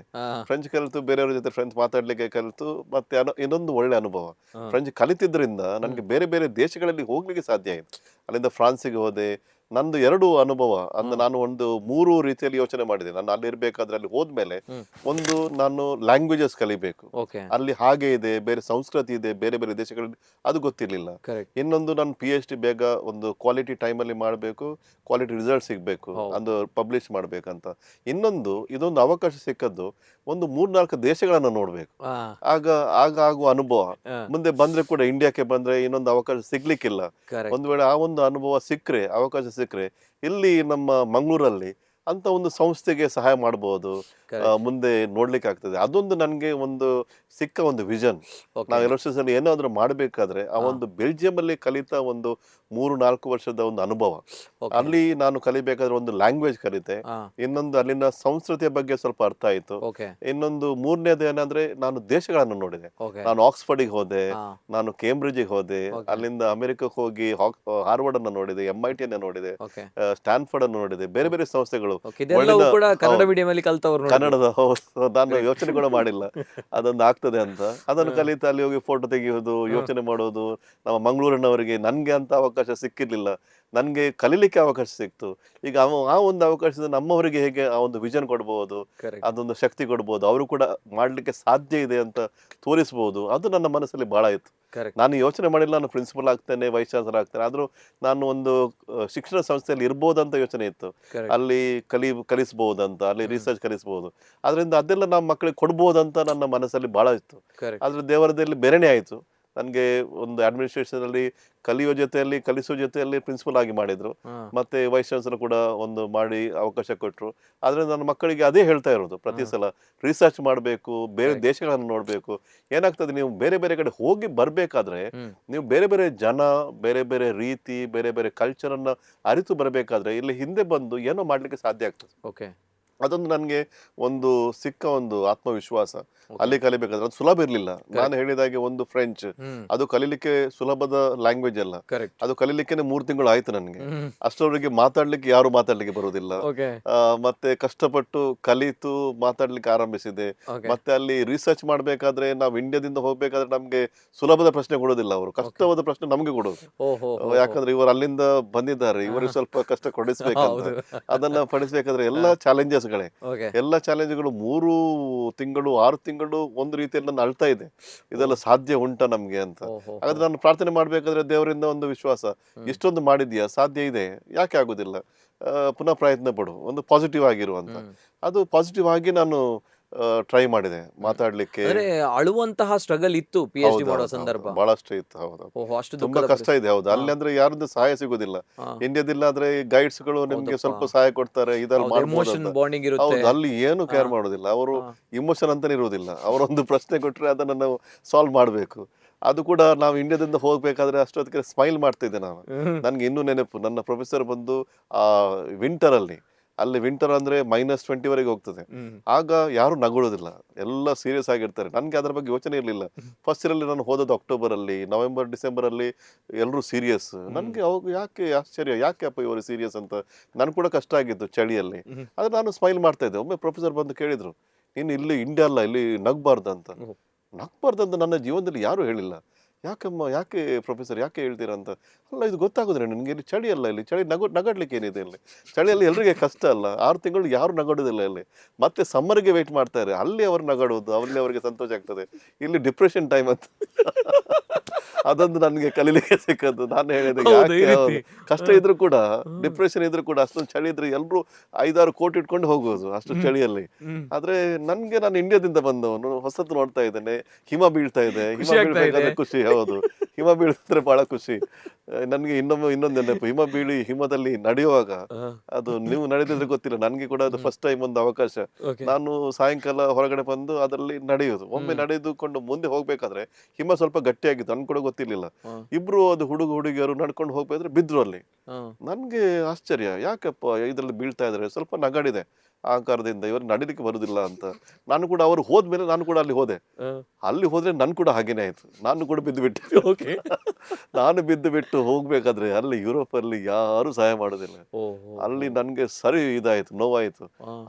ಫ್ರೆಂಚ್ ಕಲಿತು ಬೇರೆಯವ್ರ ಜೊತೆ ಫ್ರೆಂಚ್ ಮಾತಾಡ್ಲಿಕ್ಕೆ ಕಲಿತು ಮತ್ತೆ ಇನ್ನೊಂದು ಒಳ್ಳೆ ಅನುಭವ. ಫ್ರೆಂಚ್ ಕಲಿತಿದ್ರಿಂದ ನನಗೆ ಬೇರೆ ಬೇರೆ ದೇಶಗಳಲ್ಲಿ ಹೋಗ್ಲಿಕ್ಕೆ ಸಾಧ್ಯ ಆಯ್ತು. ಅಲ್ಲಿಂದ ಫ್ರಾನ್ಸಿಗೆ ಹೋದೆ. ನಂದು 2 ಅನುಭವ ಅಂದ್ರೆ ನಾನು ಒಂದು 3 ರೀತಿಯಲ್ಲಿ ಯೋಚನೆ ಮಾಡಿದೆ. ನಾನು ಅಲ್ಲಿ ಇರ್ಬೇಕಾದ್ರೆ ಅಲ್ಲಿ ಹೋದ್ಮೇಲೆ ಒಂದು ನಾನು ಲ್ಯಾಂಗ್ವೇಜಸ್ ಕಲಿಬೇಕು, ಓಕೆ, ಅಲ್ಲಿ ಹಾಗೆ ಇದೆ, ಬೇರೆ ಸಂಸ್ಕೃತಿ ಇದೆ, ಬೇರೆ ಬೇರೆ ದೇಶಗಳಲ್ಲಿ ಅದು ಗೊತ್ತಿರ್ಲಿಲ್ಲ. ಕರೆಕ್ಟ್. ಇನ್ನೊಂದು ನಾನು PhD ಬೇಗ ಒಂದು ಕ್ವಾಲಿಟಿ ಟೈಮಲ್ಲಿ ಮಾಡಬೇಕು, ಕ್ವಾಲಿಟಿ ರಿಸಲ್ಟ್ ಸಿಗ್ಬೇಕು, ಅದು ಪಬ್ಲಿಷ್ ಮಾಡ್ಬೇಕಂತ. ಇನ್ನೊಂದು ಇದೊಂದು ಅವಕಾಶ ಸಿಕ್ಕದ್ದು, ಒಂದು 3-4 ದೇಶಗಳನ್ನ ನೋಡ್ಬೇಕು. ಆಗ ಆಗ ಆಗುವ ಅನುಭವ ಮುಂದೆ ಬಂದ್ರೆ ಕೂಡ ಇಂಡಿಯಾಕ್ಕೆ ಬಂದ್ರೆ ಇನ್ನೊಂದು ಅವಕಾಶ ಸಿಗ್ಲಿಕ್ಕಿಲ್ಲ. ಒಂದು ವೇಳೆ ಆ ಒಂದು ಅನುಭವ ಸಿಕ್ಕರೆ, ಅವಕಾಶ ಸಿಕ್ಕರೆ ಇಲ್ಲಿ ನಮ್ಮ ಮಂಗಳೂರಲ್ಲಿ ಅಂತ ಒಂದು ಸಂಸ್ಥೆಗೆ ಸಹಾಯ ಮಾಡಬಹುದು, ಮುಂದೆ ನೋಡ್ಲಿಕ್ಕೆ ಆಗ್ತದೆ. ಅದೊಂದು ನನ್ಗೆ ಒಂದು ಸಿಕ್ಕ ಒಂದು ವಿಷನ್. ನಾವು ಎರೋಸ್ಪೇಸ್ ಏನಾದ್ರೂ ಮಾಡ್ಬೇಕಾದ್ರೆ ಆ ಒಂದು ಬೆಲ್ಜಿಯಂ ಅಲ್ಲಿ ಕಲಿತ ಒಂದು 3-4 ವರ್ಷದ ಒಂದು ಅನುಭವ, ಅಲ್ಲಿ ನಾನು ಕಲಿಬೇಕಾದ್ರೆ ಒಂದು ಲ್ಯಾಂಗ್ವೇಜ್ ಕಲಿತೆ, ಇನ್ನೊಂದು ಅಲ್ಲಿನ ಸಂಸ್ಕೃತಿಯ ಬಗ್ಗೆ ಸ್ವಲ್ಪ ಅರ್ಥ ಆಯ್ತು, ಇನ್ನೊಂದು 3ನೇದು ಏನಂದ್ರೆ ನಾನು ದೇಶಗಳನ್ನು ನೋಡಿದೆ. ನಾನು ಆಕ್ಸ್ಫರ್ಡ್ಗೆ ಹೋದೆ, ನಾನು ಕೇಂಬ್ರಿಡ್ಜ್ಗೆ ಹೋದೆ, ಅಲ್ಲಿಂದ ಅಮೆರಿಕಕ್ಕೆ ಹೋಗಿ ಹಾರ್ವರ್ಡ್ ಅನ್ನ ನೋಡಿದೆ, MIT ಅನ್ನ ನೋಡಿದೆ, ಸ್ಟ್ಯಾನ್ಫರ್ಡ್ ಅನ್ನು ನೋಡಿದೆ, ಬೇರೆ ಬೇರೆ ಸಂಸ್ಥೆಗಳು. ಕನ್ನಡದ ನಾನು ಯೋಚನೆ ಕೂಡ ಮಾಡಿಲ್ಲ ಅದೊಂದು ಆಗ್ತದೆ ಅಂತ. ಅದನ್ನು ಕಲಿತ ಅಲ್ಲಿ ಹೋಗಿ ಫೋಟೋ ತೆಗೆಯೋದು, ಯೋಚನೆ ಮಾಡೋದು. ನಮ್ಮ ಮಂಗಳೂರಿನವರಿಗೆ ನನ್ಗೆ ಅಂತ ಅವಕಾಶ ಸಿಕ್ಕಿರ್ಲಿಲ್ಲ, ನನ್ಗೆ ಕಲೀಲಿಕ್ಕೆ ಅವಕಾಶ ಸಿಕ್ತು. ಈಗ ಆ ಒಂದು ಅವಕಾಶದಿಂದ ನಮ್ಮವರಿಗೆ ಹೇಗೆ ಆ ಒಂದು ವಿಷನ್ ಕೊಡ್ಬೋದು, ಅದೊಂದು ಶಕ್ತಿ ಕೊಡ್ಬೋದು, ಅವರು ಕೂಡ ಮಾಡ್ಲಿಕ್ಕೆ ಸಾಧ್ಯ ಇದೆ ಅಂತ ತೋರಿಸ್ಬೋದು. ಅದು ನನ್ನ ಮನಸ್ಸಲ್ಲಿ ಬಹಳ ಇತ್ತು. ನಾನು ಯೋಚನೆ ಮಾಡಿಲ್ಲ ನಾನು ಪ್ರಿನ್ಸಿಪಲ್ ಆಗ್ತೇನೆ, ವೈಸ್ ಚಾನ್ಸಲರ್ ಆಗ್ತೇನೆ, ಆದ್ರೂ ನಾನು ಒಂದು ಶಿಕ್ಷಣ ಸಂಸ್ಥೆಯಲ್ಲಿ ಇರ್ಬೋದಂತ ಯೋಚನೆ ಇತ್ತು. ಅಲ್ಲಿ ಕಲಿಸ್ಬಹುದಂತ, ಅಲ್ಲಿ ರಿಸರ್ಚ್ ಕಲಿಸಬಹುದು, ಅದರಿಂದ ಅದೆಲ್ಲ ನಮ್ಮ ಮಕ್ಕಳಿಗೆ ಕೊಡ್ಬೋದಂತ ನನ್ನ ಮನಸ್ಸಲ್ಲಿ ಬಹಳ ಇತ್ತು. ಆದ್ರೆ ದೇವರದಲ್ಲಿ ಬೇರೆನೆ ಆಯ್ತು. ನನ್ಗೆ ಒಂದು ಅಡ್ಮಿನಿಸ್ಟ್ರೇಷನ್ ಅಲ್ಲಿ ಕಲಿಯೋ ಜೊತೆಯಲ್ಲಿ ಕಲಿಸೋ ಜೊತೆಯಲ್ಲಿ ಪ್ರಿನ್ಸಿಪಲ್ ಆಗಿ ಮಾಡಿದ್ರು, ಮತ್ತೆ ವೈಸ್ ಚಾನ್ಸಲರ್ ಕೂಡ ಒಂದು ಮಾಡಿ ಅವಕಾಶ ಕೊಟ್ಟರು. ಆದ್ರೆ ನನ್ನ ಮಕ್ಕಳಿಗೆ ಅದೇ ಹೇಳ್ತಾ ಇರೋದು ಪ್ರತಿ ಸಲ, ರಿಸರ್ಚ್ ಮಾಡಬೇಕು, ಬೇರೆ ದೇಶಗಳನ್ನು ನೋಡ್ಬೇಕು. ಏನಾಗ್ತದೆ, ನೀವು ಬೇರೆ ಬೇರೆ ಕಡೆ ಹೋಗಿ ಬರ್ಬೇಕಾದ್ರೆ ನೀವು ಬೇರೆ ಬೇರೆ ಜನ, ಬೇರೆ ಬೇರೆ ರೀತಿ, ಬೇರೆ ಬೇರೆ ಕಲ್ಚರ್ ಅನ್ನ ಅರಿತು ಬರ್ಬೇಕಾದ್ರೆ ಇಲ್ಲಿ ಹಿಂದೆ ಬಂದು ಏನೋ ಮಾಡ್ಲಿಕ್ಕೆ ಸಾಧ್ಯ ಆಗ್ತದೆ. ಅದೊಂದು ನನ್ಗೆ ಒಂದು ಸಿಕ್ಕ ಒಂದು ಆತ್ಮವಿಶ್ವಾಸ. ಅಲ್ಲಿ ಕಲಿಬೇಕಾದ್ರೆ ಅದು ಸುಲಭ ಇರ್ಲಿಲ್ಲ. ನಾನು ಹೇಳಿದಾಗೆ ಒಂದು ಫ್ರೆಂಚ್, ಅದು ಕಲಿಲಿಕ್ಕೆ ಸುಲಭದ ಲ್ಯಾಂಗ್ವೇಜ್ ಅಲ್ಲ. ಅದು ಕಲಿಲಿಕ್ಕೆ 3 ತಿಂಗಳು ಆಯ್ತು ನನ್ಗೆ. ಅಷ್ಟರವರೆಗೆ ಯಾರು ಮಾತಾಡ್ಲಿಕ್ಕೆ ಬರುವುದಿಲ್ಲ. ಮತ್ತೆ ಕಷ್ಟಪಟ್ಟು ಕಲಿತು ಮಾತಾಡ್ಲಿಕ್ಕೆ ಆರಂಭಿಸಿದೆ. ಮತ್ತೆ ಅಲ್ಲಿ ರಿಸರ್ಚ್ ಮಾಡ್ಬೇಕಾದ್ರೆ ನಾವು ಇಂಡಿಯಾದಿಂದ ಹೋಗ್ಬೇಕಾದ್ರೆ ನಮ್ಗೆ ಸುಲಭದ ಪ್ರಶ್ನೆ ಕೊಡೋದಿಲ್ಲ, ಅವರು ಕಷ್ಟವಾದ ಪ್ರಶ್ನೆ ನಮ್ಗೆ ಕೊಡೋದು. ಯಾಕಂದ್ರೆ ಇವರು ಅಲ್ಲಿಂದ ಬಂದಿದ್ದಾರೆ, ಇವರಿಗೆ ಸ್ವಲ್ಪ ಕಷ್ಟ ಕೊಡಿಸ್ಬೇಕಂತ. ಅದನ್ನ ಪಡಿಸ್ಬೇಕಾದ್ರೆ ಎಲ್ಲ ಚಾಲೆಂಜಸ್ ಎಲ್ಲ ಚಾಲೆಂಜ್ಗಳು 3 ತಿಂಗಳು 6 ತಿಂಗಳು ಒಂದು ರೀತಿಯಲ್ಲಿ ನನ್ನ ಅಳ್ತಾ ಇದೆ, ಇದೆಲ್ಲ ಸಾಧ್ಯ ಉಂಟಾ ನಮ್ಗೆ ಅಂತ. ಹಾಗಾದ್ರೆ ನಾನು ಪ್ರಾರ್ಥನೆ ಮಾಡ್ಬೇಕಾದ್ರೆ ದೇವರಿಂದ ಒಂದು ವಿಶ್ವಾಸ, ಇಷ್ಟೊಂದು ಮಾಡಿದ್ಯಾ, ಸಾಧ್ಯ ಇದೆ, ಯಾಕೆ ಆಗುದಿಲ್ಲ, ಪುನಃ ಪ್ರಯತ್ನ ಪಡು, ಒಂದು ಪಾಸಿಟಿವ್ ಆಗಿರುವಂತ. ಅದು ಪಾಸಿಟಿವ್ ಆಗಿ ನಾನು ಟ್ರೈ ಮಾಡಿದೆ ಮಾತಾಡ್ಲಿಕ್ಕೆ. ಅಳುವಂತಹ ಸ್ಟ್ರಗಲ್ ಇತ್ತು PhD ಮಾಡೋ ಸಂದರ್ಭ, ಬಹಳಷ್ಟು ಇತ್ತು. ಹೌದು, ತುಂಬಾ ಕಷ್ಟ ಇದೆ. ಹೌದು, ಅಲ್ಲಿ ಅಂದ್ರೆ ಯಾರದ್ದು ಸಹಾಯ ಸಿಗುದಿಲ್ಲ. ಇಂಡಿಯಾದಿಲ್ಲ ಆದ್ರೆ ಗೈಡ್ಸ್ ಗಳು ನಿಮ್ಗೆ ಸ್ವಲ್ಪ ಸಹಾಯ ಕೊಡ್ತಾರೆ, ಇದೆಲ್ಲ ಮಾಡ್ಬೋದು. ಹೌದು, ಅಲ್ಲಿ ಏನು ಕೇರ್ ಮಾಡೋದಿಲ್ಲ, ಅವರು ಇಮೋಷನ್ ಅಂತಾನೆ ಇರುವುದಿಲ್ಲ. ಅವರೊಂದು ಪ್ರಶ್ನೆ ಕೊಟ್ರೆ ಅದನ್ನ ನಾವು ಸಾಲ್ವ್ ಮಾಡ್ಬೇಕು. ಅದು ಕೂಡ ನಾವು ಇಂಡಿಯಾದಿಂದ ಹೋಗ್ಬೇಕಾದ್ರೆ ಅಷ್ಟೊತ್ತಿಗೆ ಸ್ಮೈಲ್ ಮಾಡ್ತಿದ್ದೆ ನಾನು. ನನ್ಗೆ ಇನ್ನೂ ನೆನಪು, ನನ್ನ ಪ್ರೊಫೆಸರ್ ಬಂದು ಆ ವಿಂಟರ್ ಅಲ್ಲಿ ವಿಂಟರ್ ಅಂದ್ರೆ -20 ವರೆಗೆ ಹೋಗ್ತದೆ. ಆಗ ಯಾರು ನಗೊಳ್ಳೋದಿಲ್ಲ, ಎಲ್ಲ ಸೀರಿಯಸ್ ಆಗಿರ್ತಾರೆ. ನನ್ಗೆ ಅದ್ರ ಬಗ್ಗೆ ಯೋಚನೆ ಇರ್ಲಿಲ್ಲ. ಫಸ್ಟ್ ಇಯರ್ ಅಲ್ಲಿ ನಾನು ಹೋದದ್ದು ಅಕ್ಟೋಬರ್ ಅಲ್ಲಿ, ನವೆಂಬರ್ ಡಿಸೆಂಬರ್ ಅಲ್ಲಿ ಎಲ್ಲರೂ ಸೀರಿಯಸ್. ನನ್ಗೆ ಅವಾಗ ಯಾಕೆ ಆಶ್ಚರ್ಯ, ಯಾಕೆ ಅಪ್ಪ ಇವರು ಸೀರಿಯಸ್ ಅಂತ. ನನ್ ಕೂಡ ಕಷ್ಟ ಆಗಿತ್ತು ಚಳಿಯಲ್ಲಿ, ಆದ್ರೆ ನಾನು ಸ್ಮೈಲ್ ಮಾಡ್ತಾ ಇದ್ದೆ. ಒಮ್ಮೆ ಪ್ರೊಫೆಸರ್ ಬಂದು ಕೇಳಿದ್ರು, ನೀನು ಇಲ್ಲಿ ಇಂಡಿಯಾ ಅಲ್ಲ, ಇಲ್ಲಿ ನಗ್ಬಾರ್ದಂತ. ನಗ್ಬಾರ್ದಂತ ನನ್ನ ಜೀವನದಲ್ಲಿ ಯಾರು ಹೇಳಿಲ್ಲ. ಯಾಕಮ್ಮ, ಯಾಕೆ ಪ್ರೊಫೆಸರ್ ಯಾಕೆ ಹೇಳ್ತೀರಾ ಅಂತ. ಅಲ್ಲ, ಇದು ಗೊತ್ತಾಗೋದ್ರೆ ನನಗೆ ಇಲ್ಲಿ ಚಳಿ ಅಲ್ಲ, ಇಲ್ಲಿ ಚಳಿ ನಗಡ್ಲಿಕ್ಕೆ ಏನಿದೆ, ಇಲ್ಲಿ ಚಳಿಯಲ್ಲಿ ಎಲ್ರಿಗೆ ಕಷ್ಟ ಅಲ್ಲ. 6 ತಿಂಗಳು ಯಾರು ನಗಡೋದಿಲ್ಲ ಇಲ್ಲಿ. ಮತ್ತೆ ಸಮ್ಮರ್ಗೆ ವೇಟ್ ಮಾಡ್ತಾರೆ, ಅಲ್ಲಿ ಅವ್ರು ನಗಡೋದು, ಅಲ್ಲಿ ಅವರಿಗೆ ಸಂತೋಷ ಆಗ್ತದೆ. ಇಲ್ಲಿ ಡಿಪ್ರೆಷನ್ ಟೈಮ್ ಅಂತ. ಅದೊಂದು ನನಗೆ ಕಲೀಲಿಕ್ಕೆ ಸಿಕ್ಕದ್ದು. ನಾನು ಹೇಳಿದೆ, ಯಾಕೆ ಕಷ್ಟ ಇದ್ರು ಕೂಡ, ಡಿಪ್ರೆಷನ್ ಇದ್ರು ಕೂಡ, ಅಷ್ಟೊಂದು ಚಳಿ ಇದ್ರೆ ಎಲ್ರು 5-6 ಕೋಟಿ ಇಟ್ಕೊಂಡು ಹೋಗೋದು ಅಷ್ಟು ಚಳಿಯಲ್ಲಿ. ಆದ್ರೆ ನಾನು ಇಂಡಿಯಾದಿಂದ ಬಂದವನು, ಹೊಸತು ನೋಡ್ತಾ ಇದ್ದೇನೆ, ಹಿಮ ಬೀಳ್ತಾ ಇದೆ, ಹಿಮ ಬೀಳ್ಬೇಕಾದ್ರೆ ಖುಷಿ. ಹೌದು, ಹಿಮ ಬೀಳಿದ್ರೆ ಬಹಳ ಖುಷಿ. ನನ್ಗೆ ಇನ್ನೊಂದು ನೆನಪು, ಹಿಮ ಬೀಳಿ ಹಿಮದಲ್ಲಿ ನಡೆಯುವಾಗ, ಅದು ನೀವು ನಡೆದಿದ್ರೆ ಗೊತ್ತಿಲ್ಲ, ನನ್ಗೆ ಕೂಡ ಅದು ಫಸ್ಟ್ ಟೈಮ್ ಒಂದು ಅವಕಾಶ. ನಾನು ಸಾಯಂಕಾಲ ಹೊರಗಡೆ ಬಂದು ಅದರಲ್ಲಿ ನಡೆಯೋದು. ಒಮ್ಮೆ ನಡೆದುಕೊಂಡು ಮುಂದೆ ಹೋಗ್ಬೇಕಾದ್ರೆ ಹಿಮ ಸ್ವಲ್ಪ ಗಟ್ಟಿಯಾಗಿತ್ತು, ನನ್ ಕೂಡ ಗೊತ್ತಿರ್ಲಿಲ್ಲ. ಇಬ್ರು ಅದು ಹುಡುಗಿಯರು ನಡ್ಕೊಂಡು ಹೋಗ್ಬೇಕಾದ್ರೆ ಬಿದ್ರು ಅಲ್ಲಿ. ನನ್ಗೆ ಆಶ್ಚರ್ಯ, ಯಾಕಪ್ಪ ಇದ್ರಲ್ಲಿ ಬೀಳ್ತಾ ಇದಾರೆ, ಸ್ವಲ್ಪ ನಗಾಡಿದೆ ಆಕಾರದಿಂದ, ಇವರು ನಡಿಲಿಕ್ಕೆ ಬರುದಿಲ್ಲ ಅಂತ. ನಾನು ಕೂಡ ಅವರು ಹೋದ್ಮೇಲೆ ನಾನು ಕೂಡ ಅಲ್ಲಿ ಹೋದೆ. ಅಲ್ಲಿ ಹೋದ್ರೆ ನನ್ ಕೂಡ ಹಾಗೇನೆ ಆಯ್ತು, ನಾನು ಕೂಡ ಬಿದ್ದು ಬಿಟ್ಟೆ. ನಾನು ಬಿದ್ದು ಬಿಟ್ಟು ಹೋಗ್ಬೇಕಾದ್ರೆ ಅಲ್ಲಿ ಯುರೋಪ್ ಅಲ್ಲಿ ಯಾರು ಸಹಾಯ ಮಾಡೋದಿಲ್ಲ. ಅಲ್ಲಿ ನನ್ಗೆ ಸರಿ ಇದಾಯ್ತು, ನೋವಾಯ್ತು.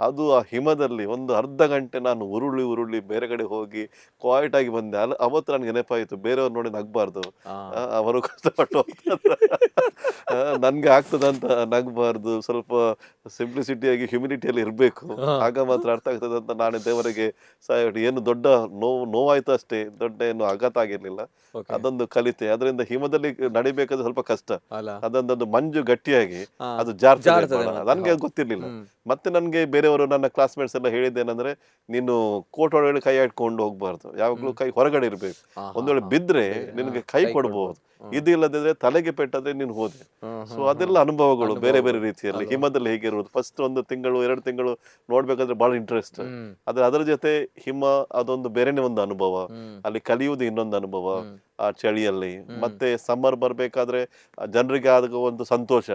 ಅದು ಆ ಹಿಮದಲ್ಲಿ ಒಂದು ಅರ್ಧ ಗಂಟೆ ನಾನು ಉರುಳಿ ಬೇರೆ ಕಡೆ ಹೋಗಿ ಕ್ವಾಯ್ಟ್ ಆಗಿ ಬಂದೆ. ಅವತ್ತು ನನ್ಗೆ ನೆನಪಾಯ್ತು, ಬೇರೆಯವ್ರು ನೋಡಿ ನಗ್ಬಾರ್ದು, ಅವರು ಕಷ್ಟಪಟ್ಟು ನನ್ಗೆ ಆಗ್ತದಂತ ನಗ್ಬಾರ್ದು, ಸ್ವಲ್ಪ ಸಿಂಪ್ಲಿಸಿಟಿಯಾಗಿ ಹ್ಯುಮಿಲಿಟಿಯಲ್ಲಿ ಇರ್ಬೇಕು, ಆಗ ಮಾತ್ರ ಅರ್ಥ ಆಗ್ತದೆ ಅಂತ ನಾನು ದೇವರಿಗೆ ಏನು ದೊಡ್ಡ ನೋವಾಯ್ತು ಅಷ್ಟೇ, ದೊಡ್ಡ ಏನು ಆಘಾತ ಆಗಿರ್ಲಿಲ್ಲ. ಅದೊಂದು ಕಲಿತೆ. ಅದರಿಂದ ಹಿಮದಲ್ಲಿ ನಡಿಬೇಕಾದ್ರೆ ಸ್ವಲ್ಪ ಕಷ್ಟ, ಅದೊಂದು ಮಂಜು ಗಟ್ಟಿಯಾಗಿ ಅದು ಜಾರ್ತದೆ, ನನ್ಗೆ ಗೊತ್ತಿರ್ಲಿಲ್ಲ. ಮತ್ತೆ ನನ್ಗೆ ಬೇರೆಯವರು ನನ್ನ ಕ್ಲಾಸ್ಮೇಟ್ಸ್ ಎಲ್ಲ ಹೇಳಿದ್ದೇನೆಂದ್ರೆ, ನೀನು ಕೋಟ್ ಒಳಗಡೆ ಕೈ ಇಟ್ಕೊಂಡು ಹೋಗ್ಬಾರ್ದು, ಯಾವಾಗ್ಲೂ ಕೈ ಹೊರಗಡೆ ಇರ್ಬೇಕು, ಒಂದ್ ವೇಳೆ ಬಿದ್ರೆ ನಿನ್ಗೆ ಕೈ ಕೊಡ್ಬಹುದು, ಇದಿಲ್ಲದಿದ್ರೆ ತಲೆಗೆ ಪೆಟ್ಟಾದ್ರೆ ನೀನು ಹೋದೆ. ಸೊ ಅದೆಲ್ಲ ಅನುಭವಗಳು ಬೇರೆ ಬೇರೆ ರೀತಿಯಲ್ಲಿ. ಹಿಮದಲ್ಲಿ ಹೇಗಿರುವುದು, ಫಸ್ಟ್ 1 ತಿಂಗಳು 2 ತಿಂಗಳು ನೋಡ್ಬೇಕಾದ್ರೆ ಬಹಳ ಇಂಟ್ರೆಸ್ಟ್, ಆದ್ರೆ ಅದರ ಜೊತೆ ಹಿಮ ಅದೊಂದು ಬೇರೆನೆ ಒಂದು ಅನುಭವ, ಅಲ್ಲಿ ಕಲಿಯುವುದು ಇನ್ನೊಂದು ಅನುಭವ ಆ ಚಳಿಯಲ್ಲಿ. ಮತ್ತೆ ಸಮ್ಮರ್ ಬರ್ಬೇಕಾದ್ರೆ ಜನರಿಗೆ ಆದ ಒಂದು ಸಂತೋಷ,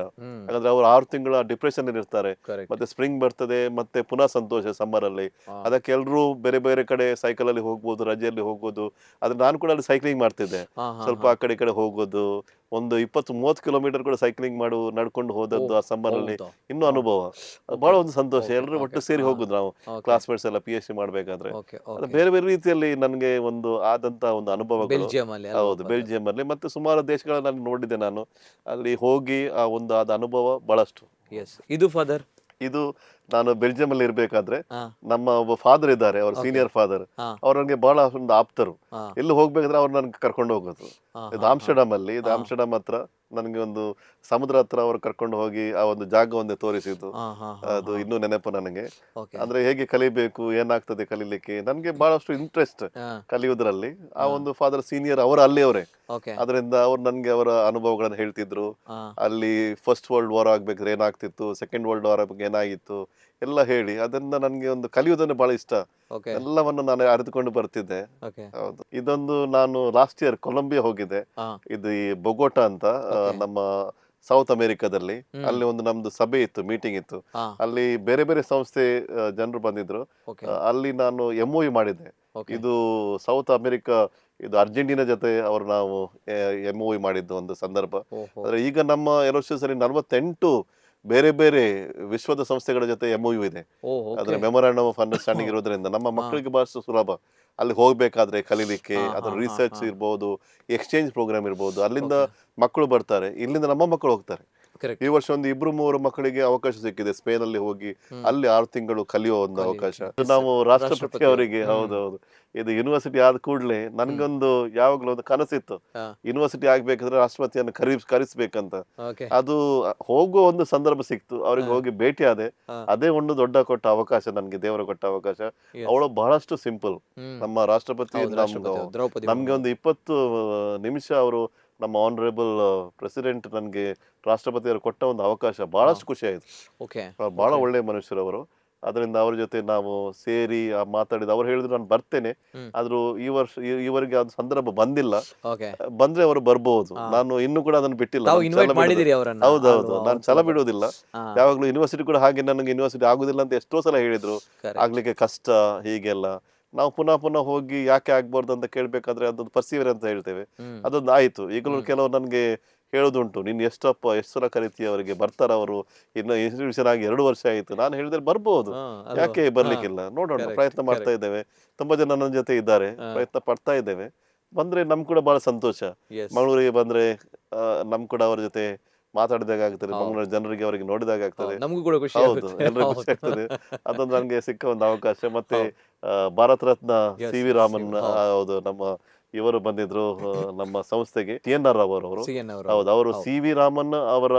ಯಾಕಂದ್ರೆ ಅವ್ರು 6 ತಿಂಗಳ ಡಿಪ್ರೆಷನ್ ಅಲ್ಲಿ ಇರ್ತಾರೆ. ಮತ್ತೆ ಸ್ಪ್ರಿಂಗ್ ಬರ್ತದೆ, ಮತ್ತೆ ಪುನಃ ಸಂತೋಷ ಸಮ್ಮರ್ ಅಲ್ಲಿ. ಅದಕ್ಕೆ ಎಲ್ರು ಬೇರೆ ಬೇರೆ ಕಡೆ ಸೈಕಲ್ ಅಲ್ಲಿ ಹೋಗ್ಬೋದು, ರಜೆಯಲ್ಲಿ ಹೋಗ್ಬೋದು. ಆದ್ರೆ ನಾನು ಕೂಡ ಅಲ್ಲಿ ಸೈಕ್ಲಿಂಗ್ ಮಾಡ್ತಿದ್ದೆ, ಸ್ವಲ್ಪ ಆ ಕಡೆ ಈ ಕಡೆ ಹೋಗೋದು, ಒಂದು 20-30 ಕಿಲೋಮೀಟರ್ ಕೂಡ ಸೈಕ್ಲಿಂಗ್ ನಡ್ಕೊಂಡು ಹೋದದ್ದು ಆ ಸಮ್ಮರ್ ಅಲ್ಲಿ ಇನ್ನೂ ಅನುಭವ. ಬಹಳ ಒಂದು ಸಂತೋಷ, ಎಲ್ಲರೂ ಒಟ್ಟು ಸೇರಿ ಹೋಗುದು ನಾವು ಕ್ಲಾಸ್ಮೇಟ್ಸ್ ಎಲ್ಲ PhD ಮಾಡ್ಬೇಕಾದ್ರೆ. ಬೇರೆ ಬೇರೆ ರೀತಿಯಲ್ಲಿ ನನ್ಗೆ ಒಂದು ಆದಂತ ಒಂದು ಅನುಭವಗಳು. ಹೌದು, ಬೆಲ್ಜಿಯಂ ಅಲ್ಲಿ ಮತ್ತೆ ಸುಮಾರು ದೇಶಗಳಲ್ಲಿ ನೋಡಿದ್ದೆ ನಾನು. ಅಲ್ಲಿ ಹೋಗಿ ಆ ಒಂದು ಆದ ಅನುಭವ ಬಹಳಷ್ಟು. ಇದು ಫಾದರ್, ಇದು ನಾನು ಬೆಲ್ಜಿಯಂ ಅಲ್ಲಿ ಇರ್ಬೇಕಾದ್ರೆ ನಮ್ಮ ಒಬ್ಬ ಫಾದರ್ ಇದ್ದಾರೆ, ಅವ್ರ ಸೀನಿಯರ್ ಫಾದರ್, ಅವ್ರು ನನಗೆ ಬಹಳ ಒಂದು ಆಪ್ತರು. ಎಲ್ಲಿ ಹೋಗ್ಬೇಕಾದ್ರೆ ಅವ್ರು ನನ್ಗೆ ಕರ್ಕೊಂಡು ಹೋಗೋದು. ಇದು ಆಮ್ಸ್ಟರ್ಡಮ್ ಅಲ್ಲಿ, ಇದು ಆಮ್ಸ್ಟರ್ಡಮ್ ಹತ್ರ ನನಗೆ ಒಂದು ಸಮುದ್ರ ಹತ್ರ ಅವ್ರು ಕರ್ಕೊಂಡು ಹೋಗಿ ಆ ಒಂದು ಜಾಗ ಒಂದೇ ತೋರಿಸಿದ್ದು, ಅದು ಇನ್ನೂ ನೆನಪು ನನಗೆ. ಅಂದ್ರೆ ಹೇಗೆ ಕಲಿಬೇಕು, ಏನಾಗ್ತದೆ ಕಲೀಲಿಕ್ಕೆ, ನನ್ಗೆ ಬಹಳಷ್ಟು ಇಂಟ್ರೆಸ್ಟ್ ಕಲಿಯುವುದ್ರಲ್ಲಿ. ಆ ಒಂದು ಫಾದರ್ ಸೀನಿಯರ್, ಅವರು ಅಲ್ಲಿ ಅವರೇ, ಅದರಿಂದ ಅವ್ರು ನನ್ಗೆ ಅವರ ಅನುಭವಗಳನ್ನ ಹೇಳ್ತಿದ್ರು. ಅಲ್ಲಿ ಫಸ್ಟ್ ವರ್ಲ್ಡ್ ವಾರ್ ಆಗ್ಬೇಕಾದ್ರೆ ಏನಾಗ್ತಿತ್ತು, ಸೆಕೆಂಡ್ ವರ್ಲ್ಡ್ ವಾರ್ ಬಗ್ಗೆ ಏನಾಗಿತ್ತು ಎಲ್ಲ ಹೇಳಿ, ಅದರಿಂದ ನನ್ಗೆ ಒಂದು ಕಲಿಯುವುದನ್ನು ಬಹಳ ಇಷ್ಟ. ಎಲ್ಲವನ್ನು ನಾನು ಅರಿತುಕೊಂಡು ಬರ್ತಿದ್ದೆ. ಹೌದು, ಇದೊಂದು ನಾನು ಲಾಸ್ಟ್ ಇಯರ್ ಕೊಲಂಬಿಯಾ ಹೋಗಿದ್ದೆ. ಇದು ಈ ಬೊಗೋಟಾ ಅಂತ ನಮ್ಮ ಸೌತ್ ಅಮೆರಿಕಾದಲ್ಲಿ. ಅಲ್ಲಿ ಒಂದು ನಮ್ದು ಸಭೆ ಇತ್ತು, ಮೀಟಿಂಗ್ ಇತ್ತು. ಅಲ್ಲಿ ಬೇರೆ ಬೇರೆ ಸಂಸ್ಥೆ ಜನರು ಬಂದಿದ್ರು. ಅಲ್ಲಿ ನಾನು MOU ಮಾಡಿದ್ದೆ. ಇದು ಸೌತ್ ಅಮೆರಿಕಾ, ಇದು ಅರ್ಜೆಂಟೀನಾ ಜೊತೆ ಅವರು ನಾವು MOU ಮಾಡಿದ್ದು ಒಂದು ಸಂದರ್ಭ. ಆದ್ರೆ ಈಗ ನಮ್ಮ ಏರೋಸ್ಪೇಸ್ ಅಲ್ಲಿ 48 ಬೇರೆ ಬೇರೆ ವಿಶ್ವದ ಸಂಸ್ಥೆಗಳ ಜೊತೆ MOU ಇದೆ. ಅದ್ರ ಮೆಮೊರಾಂಡಮ್ ಆಫ್ ಅಂಡರ್ಸ್ಟ್ಯಾಂಡಿಂಗ್ ಇರೋದ್ರಿಂದ ನಮ್ಮ ಮಕ್ಕಳಿಗೆ ಬಹಳಷ್ಟು ಸುಲಭ ಅಲ್ಲಿ ಹೋಗ್ಬೇಕಾದ್ರೆ ಕಲೀಲಿಕ್ಕೆ. ಅದ್ರ ರಿಸರ್ಚ್ ಇರ್ಬೋದು, ಎಕ್ಸ್ಚೇಂಜ್ ಪ್ರೋಗ್ರಾಮ್ ಇರ್ಬೋದು, ಅಲ್ಲಿಂದ ಮಕ್ಕಳು ಬರ್ತಾರೆ, ಇಲ್ಲಿಂದ ನಮ್ಮ ಮಕ್ಕಳು ಹೋಗ್ತಾರೆ. ಈ ವರ್ಷ ಒಂದು 2-3 ಮಕ್ಕಳಿಗೆ ಅವಕಾಶ ಸಿಕ್ಕಿದೆ ಸ್ಪೇನ್ ಅಲ್ಲಿ ಹೋಗಿ ಅಲ್ಲಿ 6 ತಿಂಗಳು ಕಲಿಯೋ ಒಂದು ಅವಕಾಶ. ನಾವು ರಾಷ್ಟ್ರಪತಿ ಅವರಿಗೆ, ಹೌದೌದು, ಇದು ಯೂನಿವರ್ಸಿಟಿ ಆದ ಕೂಡಲೇ ನನ್ಗೊಂದು ಯಾವಾಗ್ಲೂ ಒಂದು ಕನಸಿತ್ತು, ಯೂನಿವರ್ಸಿಟಿ ಆಗ್ಬೇಕಾದ್ರೆ ರಾಷ್ಟ್ರಪತಿಯನ್ನು ಕರೆಸ್ಬೇಕಂತ. ಅದು ಹೋಗುವ ಒಂದು ಸಂದರ್ಭ ಸಿಕ್ತು, ಅವ್ರಿಗೆ ಹೋಗಿ ಭೇಟಿ ಆದೆ. ಅದೇ ಒಂದು ದೊಡ್ಡ ಕೊಟ್ಟ ಅವಕಾಶ, ನನ್ಗೆ ದೇವರು ಕೊಟ್ಟ ಅವಕಾಶ. ಅವಳು ಬಹಳಷ್ಟು ಸಿಂಪಲ್, ನಮ್ಮ ರಾಷ್ಟ್ರಪತಿ. ನಮ್ಗೆ ಒಂದು 20 ನಿಮಿಷ ಅವರು, ನಮ್ಮ ಆನರೇಬಲ್ ಪ್ರೆಸಿಡೆಂಟ್, ನನ್ಗೆ ರಾಷ್ಟ್ರಪತಿಯವರು ಕೊಟ್ಟ ಒಂದು ಅವಕಾಶ ಬಹಳಷ್ಟು ಖುಷಿ ಆಯ್ತು. ಬಹಳ ಒಳ್ಳೆ ಮನುಷ್ಯರು ಅವರು. ಅದರಿಂದ ಅವ್ರ ಜೊತೆ ನಾವು ಸೇರಿ ಮಾತಾಡಿದ. ಅವ್ರು ಹೇಳಿದ್ರು ನಾನು ಬರ್ತೇನೆ, ಆದ್ರೂ ಈ ವರ್ಷ ಈವರೆಗೆ ಅದು ಸಂದರ್ಭ ಬಂದಿಲ್ಲ, ಬಂದ್ರೆ ಅವರು ಬರ್ಬಹುದು. ನಾನು ಇನ್ನೂ ಕೂಡ ಅದನ್ನು ಬಿಟ್ಟಿಲ್ಲ. ಹೌದೌದು, ನಾನು ಛಲ ಬಿಡುವುದಿಲ್ಲ ಯಾವಾಗ್ಲೂ. ಯೂನಿವರ್ಸಿಟಿ ಕೂಡ ಹಾಗೆ, ನನಗೆ ಯೂನಿವರ್ಸಿಟಿ ಆಗುದಿಲ್ಲ ಅಂತ ಎಷ್ಟೋ ಸಲ ಹೇಳಿದ್ರು, ಆಗ್ಲಿಕ್ಕೆ ಕಷ್ಟ ಹೀಗೆಲ್ಲ. ನಾವು ಪುನಃ ಹೋಗಿ ಯಾಕೆ ಆಗ್ಬಾರ್ದು ಅಂತ ಕೇಳ್ಬೇಕಾದ್ರೆ ಅದೊಂದು ಪರ್ಸೀವರ್ ಅಂತ ಹೇಳ್ತೇವೆ, ಅದೊಂದು ಆಯ್ತು. ಈಗಲೂ ಕೆಲವರು ನನ್ಗೆ ಹೇಳೋದುಂಟು, ನೀನ್ ಎಷ್ಟು ಸಲ ಕರಿತೀಯ, ಅವರಿಗೆ ಬರ್ತಾರ ಅವರು, ಇನ್ನು ಇನ್ಸ್ಟಿಟ್ಯೂಷನ್ ಆಗಿ 2 ವರ್ಷ ಆಯ್ತು. ನಾನು ಹೇಳಿದ್ರೆ ಬರ್ಬೋದು, ಯಾಕೆ ಬರ್ಲಿಕ್ಕಿಲ್ಲ, ನೋಡೋಣ, ಪ್ರಯತ್ನ ಮಾಡ್ತಾ ಇದ್ದೇವೆ. ತುಂಬಾ ಜನ ನನ್ನ ಜೊತೆ ಇದ್ದಾರೆ, ಪ್ರಯತ್ನ ಪಡ್ತಾ ಇದ್ದೇವೆ. ಬಂದ್ರೆ ನಮ್ ಕೂಡ ಬಹಳ ಸಂತೋಷ. ಮಂಗಳೂರಿಗೆ ಬಂದ್ರೆ ನಮ್ ಕೂಡ ಅವ್ರ ಜೊತೆ ಮಾತಾಡಿದಾಗ ಆಗ್ತದೆ, ಮಂಗಳೂರು ಜನರಿಗೆ ಅವರಿಗೆ ನೋಡಿದಾಗ ಆಗ್ತದೆ. ಹೌದು, ಎಲ್ಲರಿಗೂ ಖುಷಿ ಆಗ್ತದೆ. ಅದೊಂದು ನನ್ಗೆ ಸಿಕ್ಕ ಒಂದು ಅವಕಾಶ. ಮತ್ತೆ ಭಾರತ ರತ್ನ CV ರಾಮನ್, ಹೌದು, ನಮ್ಮ ಇವರು ಬಂದಿದ್ರು ನಮ್ಮ ಸಂಸ್ಥೆಗೆ, TNR ರಾವ್ ಅವರು. ಹೌದು, ಅವರು CV ರಾಮನ್ ಅವರ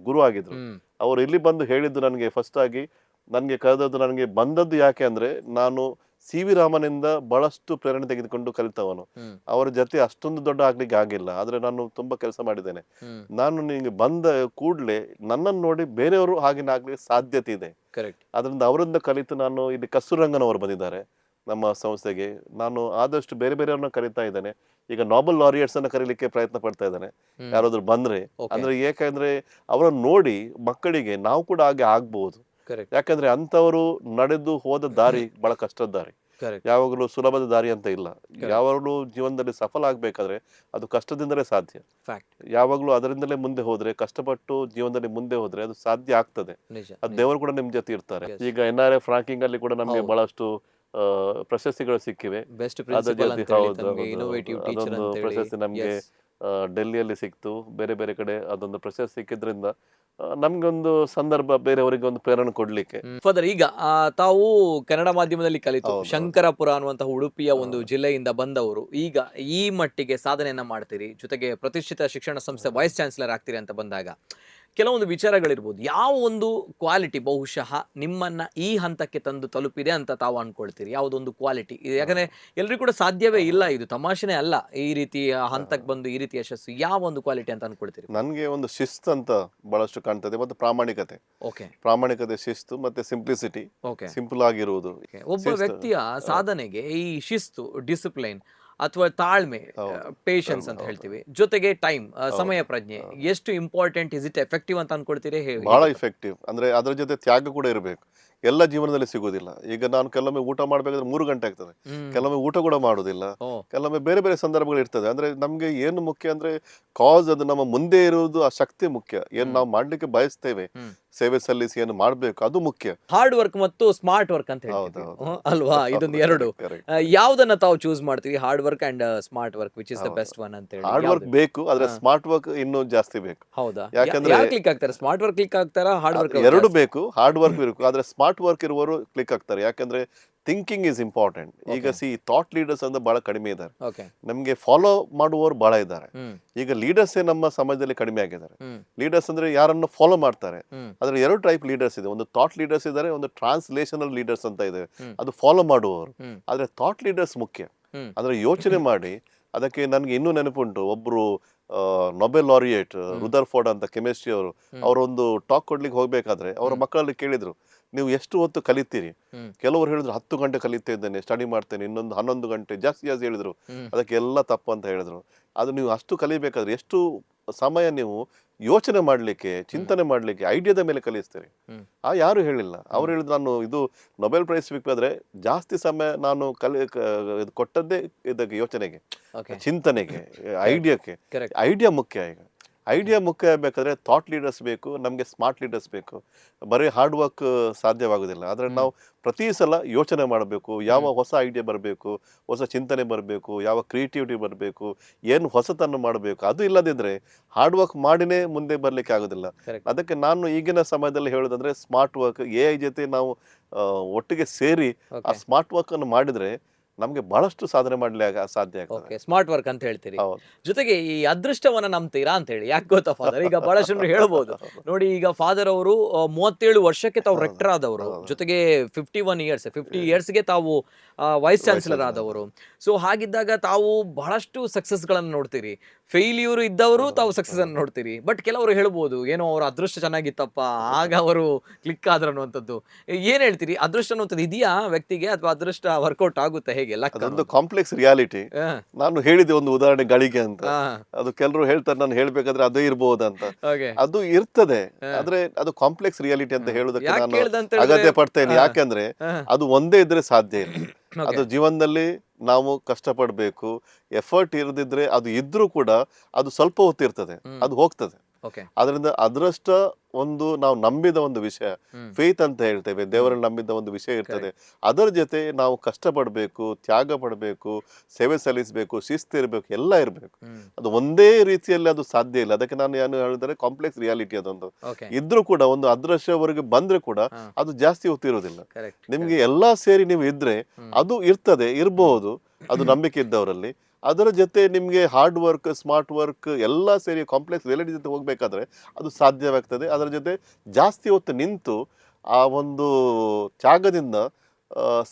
ಗುರು ಆಗಿದ್ರು. ಅವರು ಇಲ್ಲಿ ಬಂದು ಹೇಳಿದ್ದು ನನಗೆ ಫಸ್ಟ್ ಆಗಿ, ನನ್ಗೆ ಕರೆದದ್ದು, ನನಗೆ ಬಂದದ್ದು ಯಾಕೆ ಅಂದ್ರೆ, ನಾನು CV ರಾಮನಿಂದ ಬಹಳಷ್ಟು ಪ್ರೇರಣೆ ತೆಗೆದುಕೊಂಡು ಕಲಿತವನು. ಅವರ ಜೊತೆ ಅಷ್ಟೊಂದು ದೊಡ್ಡ ಆಗ್ಲಿಕ್ಕೆ ಆಗಿಲ್ಲ, ಆದ್ರೆ ನಾನು ತುಂಬಾ ಕೆಲಸ ಮಾಡಿದ್ದೇನೆ. ನಾನು ನಿಂಗೆ ಬಂದ ಕೂಡ್ಲೆ ನನ್ನನ್ನು ನೋಡಿ ಬೇರೆಯವರು ಹಾಗೆ ಆಗ್ಲಿಕ್ಕೆ ಸಾಧ್ಯತೆ ಇದೆ. ಅದರಿಂದ ಅವರಿಂದ ಕಲಿತು ನಾನು ಇಲ್ಲಿ ಕಸ್ತೂರಂಗನ್ ಅವರು ಬಂದಿದ್ದಾರೆ, ನಮ್ಮ ಸಂಸ್ಥೆಗೆ. ನಾನು ಆದಷ್ಟು ಬೇರೆ ಬೇರೆಯವ್ರನ್ನ ಕರೀತಾ ಇದ್ದೇನೆ. ಈಗ ನೋಬೆಲ್ ಲಾರಿಯಟ್ಸ್ ಅನ್ನ ಕರೀಲಿಕ್ಕೆ ಪ್ರಯತ್ನ ಪಡ್ತಾ ಇದ್ದೇನೆ, ಯಾರಾದ್ರೂ ಬಂದ್ರೆ. ಅಂದ್ರೆ ಯಾಕಂದ್ರೆ ಅವರನ್ನು ನೋಡಿ ಮಕ್ಕಳಿಗೆ ನಾವು ಕೂಡ ಹಾಗೆ ಆಗ್ಬಹುದು. ಕರೆಕ್ಟ್ ಯಾಕಂದ್ರೆ ಅಂತವರು ನಡೆದು ಹೋದ ದಾರಿ ಬಹಳ ಕಷ್ಟದ ದಾರಿ, ಕರೆಕ್ಟ್ ಯಾವಾಗಲೂ ಸುಲಭದ ದಾರಿ ಅಂತ ಇಲ್ಲ. ಯಾವಾಗಲೂ ಜೀವನದಲ್ಲಿ ಸಫಲ ಆಗ್ಬೇಕಾದ್ರೆ ಅದು ಕಷ್ಟದಿಂದಲೇ ಸಾಧ್ಯ. ಫ್ಯಾಕ್ಟ್ ಯಾವಾಗಲೂ ಅದರಿಂದಲೇ ಮುಂದೆ ಹೋದ್ರೆ, ಕಷ್ಟಪಟ್ಟು ಜೀವನದಲ್ಲಿ ಮುಂದೆ ಹೋದ್ರೆ ಅದು ಸಾಧ್ಯ ಆಗ್ತದೆ. ನಿಜ ಅದು ದೇವರು ಕೂಡ ನಿಮ್ ಜೊತೆ ಇರ್ತಾರೆ. Yes. ಈಗ NRF ರ್ಯಾಂಕಿಂಗ್ ಅಲ್ಲಿ ಕೂಡ ನಮ್ಗೆ ಹೌದು. ಬಹಳಷ್ಟು ಪ್ರಶಸ್ತಿಗಳು ಸಿಕ್ಕಿವೆ. ಬೆಸ್ಟ್ ಅದ್ರ ಪ್ರಿನ್ಸಿಪಲ್ ಜೊತೆ ಅಂತ ಹೇಳಿ ಹೌದು, ತಮಗೆ ಹೌದು, ಇನ್ನೋವೇಟಿವ್ ಹೌದು. ಟೀಚರ್ ಅದೊಂದು ಅಂತ ಹೇಳಿ ಪ್ರಶಸ್ತಿ ನಮ್ಗೆ ಡೆಲ್ಲಿಯಲ್ಲಿ ಸಿಕ್ತು, ಬೇರೆ ಬೇರೆ ಕಡೆ ಅದೊಂದು ಪ್ರಶಸ್ತಿ ಸಿಕ್ಕಿದ್ರಿಂದ ನಮ್ಗೊಂದು ಸಂದರ್ಭ ಬೇರೆಯವರಿಗೆ ಒಂದು ಪ್ರೇರಣೆ ಕೊಡ್ಲಿಕ್ಕೆ. ಫಾದರ್, ಈಗ ತಾವು ಕನ್ನಡ ಮಾಧ್ಯಮದಲ್ಲಿ ಕಲಿತು ಹೌದು. ಶಂಕರಪುರ ಅನ್ನುವಂತಹ ಉಡುಪಿಯ ಒಂದು ಜಿಲ್ಲೆಯಿಂದ ಬಂದವರು ಈಗ ಈ ಮಟ್ಟಿಗೆ ಸಾಧನೆಯನ್ನ ಮಾಡ್ತೀರಿ, ಜೊತೆಗೆ ಪ್ರತಿಷ್ಠಿತ ಶಿಕ್ಷಣ ಸಂಸ್ಥೆ ವೈಸ್ ಚಾನ್ಸಲರ್ ಆಗ್ತೀರಿ ಅಂತ ಬಂದಾಗ ಕೆಲವೊಂದು ವಿಚಾರಗಳಿರ್ಬೋದು. ಯಾವ ಒಂದು ಕ್ವಾಲಿಟಿ ಬಹುಶಃ ನಿಮ್ಮನ್ನ ಈ ಹಂತಕ್ಕೆ ತಂದು ತಲುಪಿದೆ ಅಂತ ತಾವು ಅನ್ಕೊಳ್ತೀರಿ? ಯಾವುದೊಂದು ಕ್ವಾಲಿಟಿ? ಯಾಕಂದ್ರೆ ಎಲ್ರಿಗೂ ಕೂಡ ಸಾಧ್ಯವೇ ಇಲ್ಲ, ಇದು ತಮಾಷೆನೇ ಅಲ್ಲ ಈ ರೀತಿಯ ಹಂತಕ್ಕೆ ಬಂದು ಈ ರೀತಿಯ ಯಶಸ್ಸು. ಯಾವ ಒಂದು ಕ್ವಾಲಿಟಿ ಅಂತ ಅನ್ಕೊಳ್ತೀರಿ? ನನ್ಗೆ ಒಂದು ಶಿಸ್ತು ಅಂತ ಬಹಳಷ್ಟು ಕಾಣ್ತದೆ, ಮತ್ತು ಪ್ರಾಮಾಣಿಕತೆ. ಓಕೆ ಪ್ರಾಮಾಣಿಕತೆ, ಶಿಸ್ತು ಮತ್ತೆ ಸಿಂಪ್ಲಿಸಿಟಿ, ಓಕೆ ಸಿಂಪಲ್ ಆಗಿರುವುದು. ಒಬ್ಬ ವ್ಯಕ್ತಿಯ ಸಾಧನೆಗೆ ಈ ಶಿಸ್ತು, ಡಿಸಿಪ್ಲೈನ್ ಅಥವಾ ತಾಳ್ಮೆ, ಪೇಷನ್ಸ್ ಅಂತ ಹೇಳ್ತೀವಿ, ಜೊತೆಗೆ ಟೈಮ್, ಸಮಯ ಪ್ರಜ್ಞೆ, ಎಷ್ಟು ಇಂಪಾರ್ಟೆಂಟ್, ಇಸ್ ಇಟ್ ಎಫೆಕ್ಟಿವ್ ಅಂತ ಅನ್ಕೊಳ್ತೀರಿ? ಬಹಳ ಇಫೆಕ್ಟಿವ್. ಅಂದ್ರೆ ಅದ್ರ ಜೊತೆ ತ್ಯಾಗ ಕೂಡ ಇರಬೇಕು. ಎಲ್ಲ ಜೀವನದಲ್ಲಿ ಸಿಗುದಿಲ್ಲ. ಈಗ ನಾನು ಕೆಲವೊಮ್ಮೆ ಊಟ ಮಾಡ್ಬೇಕಾದ್ರೆ 3 ಗಂಟೆ ಆಗ್ತದೆ, ಕೆಲವೊಮ್ಮೆ ಊಟ ಕೂಡ ಮಾಡುದಿಲ್ಲ, ಕೆಲವೊಮ್ಮೆ ಬೇರೆ ಬೇರೆ ಸಂದರ್ಭಗಳು ಇರ್ತದೆ. ಅಂದ್ರೆ ನಮ್ಗೆ ಏನು ಮುಖ್ಯ ಅಂದ್ರೆ ಕಾಸ್, ಅದು ನಮ್ಮ ಮುಂದೆ ಇರುವುದು, ಆ ಶಕ್ತಿ ಮುಖ್ಯ. ಏನ್ ನಾವು ಮಾಡ್ಲಿಕ್ಕೆ ಬಯಸ್ತೇವೆ, ಸೇವೆ ಸಲ್ಲಿಸಿ ಏನು ಮಾಡ್ಬೇಕು, ಅದು ಮುಖ್ಯ. ಹಾರ್ಡ್ ವರ್ಕ್ ಮತ್ತು ಸ್ಮಾರ್ಟ್ ವರ್ಕ್ ಅಂತ ಹೇಳ್ತೀವಿ ಅಲ್ವಾ? ಇದೊಂದು ಎರಡು. ಯಾವ್ದನ್ನ ತಾವು ಚೂಸ್ ಮಾಡ್ತೀವಿ? Hard work and smart work, which is the best one ಅಂತ ಹೇಳಿ? ಹಾರ್ಡ್ ವರ್ಕ್ ಬೇಕು, ಆದ್ರೆ ಸ್ಮಾರ್ಟ್ ವರ್ಕ್ ಇನ್ನೂ ಜಾಸ್ತಿ ಬೇಕು. ಹೌದಾ? ಯಾಕಂದ್ರೆ ಯಾಕೆ ಕ್ಲಿಕ್ ಆಗ್ತಾರೆ? ಸ್ಮಾರ್ಟ್ ವರ್ಕ್ ಕ್ಲಿಕ್ ಆಗ್ತಾರಾ, ಹಾರ್ಡ್ ವರ್ಕ್? ಎರಡು ಬೇಕು. ಹಾರ್ಡ್ ವರ್ಕ್ ಬೇಕು, ಆದ್ರೆ ಸ್ಮಾರ್ಟ್ ವರ್ಕ್ ಇರುವವರು ಕ್ಲಿಕ್ ಆಗ್ತಾರೆ. ಯಾಕಂದ್ರೆ ಥಿಂಕಿಂಗ್ ಇಸ್ ಇಂಪಾರ್ಟೆಂಟ್. ಈಗ ಥಾಟ್ ಲೀಡರ್ಸ್ ಅಂದ್ರೆ ಬಹಳ ಕಡಿಮೆ ಇದ್ದಾರೆ, ನಮ್ಗೆ ಫಾಲೋ ಮಾಡುವವರು ಬಹಳ ಇದ್ದಾರೆ. ಈಗ ಲೀಡರ್ಸ್ ನಮ್ಮ ಸಮಾಜದಲ್ಲಿ ಕಡಿಮೆ ಆಗಿದ್ದಾರೆ. ಲೀಡರ್ಸ್ ಅಂದ್ರೆ ಯಾರನ್ನು ಫಾಲೋ ಮಾಡ್ತಾರೆ. ಅದ್ರ 2 ಟೈಪ್ ಲೀಡರ್ಸ್ ಇದೆ. ಒಂದು ಥಾಟ್ ಲೀಡರ್ಸ್ ಇದ್ದಾರೆ, ಒಂದು ಟ್ರಾನ್ಸ್ಲೇಷನಲ್ ಲೀಡರ್ಸ್ ಅಂತ ಇದೆ, ಅದು ಫಾಲೋ ಮಾಡುವವರು. ಆದ್ರೆ ಥಾಟ್ ಲೀಡರ್ಸ್ ಮುಖ್ಯ. ಅಂದ್ರೆ ಯೋಚನೆ ಮಾಡಿ. ಅದಕ್ಕೆ ನನ್ಗೆ ಇನ್ನೂ ನೆನಪುಂಟು, ಒಬ್ರು ನೊಬೆಲ್ ಲಾರಿಯೇಟ್ ರುದರ್ಫೋರ್ಡ್ ಅಂತ, ಕೆಮಿಸ್ಟ್ರಿ ಅವರು, ಅವರೊಂದು ಟಾಕ್ ಕೊಡ್ಲಿಕ್ಕೆ ಹೋಗ್ಬೇಕಾದ್ರೆ ಅವರ ಮಕ್ಕಳಲ್ಲಿ ಕೇಳಿದ್ರು, ನೀವು ಎಷ್ಟು ಹೊತ್ತು ಕಲಿತೀರಿ? ಕೆಲವರು ಹೇಳಿದ್ರು 10 ಗಂಟೆ ಕಲಿತಾ ಇದ್ದೇನೆ, ಸ್ಟಡಿ ಮಾಡ್ತೇನೆ, ಇನ್ನೊಂದು 11 ಗಂಟೆ, ಜಾಸ್ತಿ ಹೇಳಿದ್ರು. ಅದಕ್ಕೆ ಎಲ್ಲ ತಪ್ಪು ಅಂತ ಹೇಳಿದ್ರು. ಅದು ನೀವು ಅಷ್ಟು ಕಲಿಬೇಕಾದ್ರೆ ಎಷ್ಟು ಸಮಯ ನೀವು ಯೋಚನೆ ಮಾಡ್ಲಿಕ್ಕೆ, ಚಿಂತನೆ ಮಾಡ್ಲಿಕ್ಕೆ, ಐಡಿಯಾದ ಮೇಲೆ ಕಲಿಸ್ತೀರಿ? ಯಾರು ಹೇಳಿಲ್ಲ. ಅವ್ರು ಹೇಳಿದ್ರು, ನಾನು ಇದು ನೊಬೆಲ್ ಪ್ರೈಸ್ ಸಿಕ್ಕಾದ್ರೆ ಜಾಸ್ತಿ ಸಮಯ ನಾನು ಕೊಟ್ಟದ್ದೇ ಇದಕ್ಕೆ, ಯೋಚನೆಗೆ, ಚಿಂತನೆಗೆ, ಐಡಿಯಾಕ್ಕೆ. ಐಡಿಯಾ ಮುಖ್ಯ. ಈಗ ಐಡಿಯಾ ಮುಖ್ಯ ಆಗ್ಬೇಕಾದ್ರೆ ಥಾಟ್ ಲೀಡರ್ಸ್ ಬೇಕು, ನಮಗೆ ಸ್ಮಾರ್ಟ್ ಲೀಡರ್ಸ್ ಬೇಕು. ಬರೀ ಹಾರ್ಡ್ ವರ್ಕ್ ಸಾಧ್ಯವಾಗುದಿಲ್ಲ. ಆದ್ರೆ ನಾವು ಪ್ರತಿ ಸಲ ಯೋಚನೆ ಮಾಡಬೇಕು, ಯಾವ ಹೊಸ ಐಡಿಯಾ ಬರಬೇಕು, ಹೊಸ ಚಿಂತನೆ ಬರಬೇಕು, ಯಾವ ಕ್ರಿಯೇಟಿವಿಟಿ ಬರಬೇಕು, ಏನು ಹೊಸತನ್ನು ಮಾಡಬೇಕು. ಅದು ಇಲ್ಲದಿದ್ರೆ ಹಾರ್ಡ್ ವರ್ಕ್ ಮಾಡಿನೇ ಮುಂದೆ ಬರ್ಲಿಕ್ಕೆ ಆಗೋದಿಲ್ಲ. ಅದಕ್ಕೆ ನಾನು ಈಗಿನ ಸಮಯದಲ್ಲಿ ಹೇಳೋದಂದ್ರೆ ಸ್ಮಾರ್ಟ್ ವರ್ಕ್, AI ಜೊತೆ ನಾವು ಒಟ್ಟಿಗೆ ಸೇರಿ ಆ ಸ್ಮಾರ್ಟ್ ವರ್ಕ್ ಅನ್ನು ಮಾಡಿದ್ರೆ ನಮ್ಗೆ ಬಹಳಷ್ಟು ಸಾಧನೆ ಮಾಡ್ಲಿಕ್ಕೆ ಸಾಧ್ಯ ಆಗ್ತದೆ. ಸ್ಮಾರ್ಟ್ ವರ್ಕ್ ಅಂತ ಹೇಳ್ತೀರಿ. ಜೊತೆಗೆ ಈ ಅದೃಷ್ಟವನ್ನ ನಂಬ್ತೀರಾ ಅಂತ ಹೇಳಿ? ಯಾಕೆ ಗೊತ್ತಾ ಫಾದರ್, ಈಗ ಬಹಳಷ್ಟು ಹೇಳ್ಬೋದು ನೋಡಿ, ಈಗ ಫಾದರ್ ಅವರು 37 ವರ್ಷಕ್ಕೆ ತಾವು ರೆಕ್ಟರ್ ಆದವರು, ಜೊತೆಗೆ 50 ಇಯರ್ಸ್ಗೆ ತಾವು ವೈಸ್ ಚಾನ್ಸಲರ್ ಆದವರು. ಸೊ ಹಾಗಿದ್ದಾಗ ತಾವು ಬಹಳಷ್ಟು ಸಕ್ಸಸ್ ಗಳನ್ನ ನೋಡ್ತೀರಿ, ಫೇಲ್ಯೂರ್ ಇದ್ದವರು ತಾವು ಸಕ್ಸಸ್ ಅನ್ನು ನೋಡ್ತೀರಿ. ಬಟ್ ಕೆಲವರು ಹೇಳ್ಬೋದು, ಏನೋ ಅವ್ರ ಅದೃಷ್ಟ ಚೆನ್ನಾಗಿತ್ತಪ್ಪ, ಆಗ ಅವರು ಕ್ಲಿಕ್ ಆದ್ರು ಅನ್ನುವಂಥದ್ದು. ಏನ್ ಹೇಳ್ತೀರಿ? ಅದೃಷ್ಟ ಅನ್ನುವಂಥದ್ದು ಇದೆಯಾ ವ್ಯಕ್ತಿಗೆ, ಅಥವಾ ಅದೃಷ್ಟ ವರ್ಕೌಟ್ ಆಗುತ್ತೆ ಹೇಗೆ? ಅದೊಂದು ಕಾಂಪ್ಲೆಕ್ಸ್ ರಿಯಾಲಿಟಿ. ನಾನು ಹೇಳಿದೆ ಒಂದು ಉದಾಹರಣೆ ಗಳಿಗೆ ಅಂತ, ಅದು ಕೆಲವರು ಹೇಳ್ತಾರೆ ನಾನು ಹೇಳ್ಬೇಕಾದ್ರೆ ಅದೇ ಇರ್ಬೋದಂತ. ಅದು ಇರ್ತದೆ, ಆದ್ರೆ ಅದು ಕಾಂಪ್ಲೆಕ್ಸ್ ರಿಯಾಲಿಟಿ ಅಂತ ಹೇಳೋದಕ್ಕೆ ನಾನು ಅಗತ್ಯ ಪಡ್ತೇನೆ. ಯಾಕಂದ್ರೆ ಅದು ಒಂದೇ ಇದ್ರೆ ಸಾಧ್ಯ ಇಲ್ಲ. ಅದು ಜೀವನದಲ್ಲಿ ನಾವು ಕಷ್ಟಪಡ್ಬೇಕು, ಎಫರ್ಟ್ ಇರದಿದ್ರೆ ಅದು ಇದ್ರೂ ಕೂಡ ಅದು ಸ್ವಲ್ಪ ಹೊತ್ತು ಇರ್ತದೆ, ಅದು ಹೋಗ್ತದೆ. ಅದರಿಂದ ಅದೃಷ್ಟ ಒಂದು ನಾವು ನಂಬಿದ ಒಂದು ವಿಷಯ, ಫೇತ್ ಅಂತ ಹೇಳ್ತೇವೆ, ದೇವರನ್ನು ನಂಬಿದ ಒಂದು ವಿಷಯ ಇರ್ತದೆ. ಅದರ ಜೊತೆ ನಾವು ಕಷ್ಟಪಡ್ಬೇಕು, ತ್ಯಾಗ ಪಡ್ಬೇಕು, ಸೇವೆ ಸಲ್ಲಿಸಬೇಕು, ಶಿಸ್ತು ಇರ್ಬೇಕು, ಎಲ್ಲ ಇರ್ಬೇಕು. ಅದು ಒಂದೇ ರೀತಿಯಲ್ಲಿ ಅದು ಸಾಧ್ಯ ಇಲ್ಲ. ಅದಕ್ಕೆ ನಾನು ಏನು ಹೇಳಿದ್ರೆ ಕಾಂಪ್ಲೆಕ್ಸ್ ರಿಯಾಲಿಟಿ ಅದೊಂದು ಇದ್ರೂ ಕೂಡ, ಒಂದು ಅದೃಷ್ಟವರೆಗೆ ಬಂದ್ರೆ ಕೂಡ ಅದು ಜಾಸ್ತಿ ಹೊತ್ತಿರೋದಿಲ್ಲ. ನಿಮ್ಗೆ ಎಲ್ಲಾ ಸೇರಿ ನೀವು ಇದ್ರೆ ಅದು ಇರ್ತದೆ, ಇರಬಹುದು, ಅದು ನಂಬಿಕೆ ಇದ್ದವರಲ್ಲಿ. ಅದರ ಜೊತೆ ನಿಮ್ಗೆ ಹಾರ್ಡ್ ವರ್ಕ್, ಸ್ಮಾರ್ಟ್ ವರ್ಕ್ ಎಲ್ಲ ಸೇರಿ ಕಾಂಪ್ಲೆಕ್ಸ್ ರಿಯಾಲಿಟಿ ಜೊತೆ ಹೋಗ್ಬೇಕಾದ್ರೆ ಅದು ಸಾಧ್ಯವಾಗ್ತದೆ. ಅದರ ಜೊತೆ ಜಾಸ್ತಿ ಹೊತ್ತು ನಿಂತು ಆ ಒಂದು ತ್ಯಾಗದಿಂದ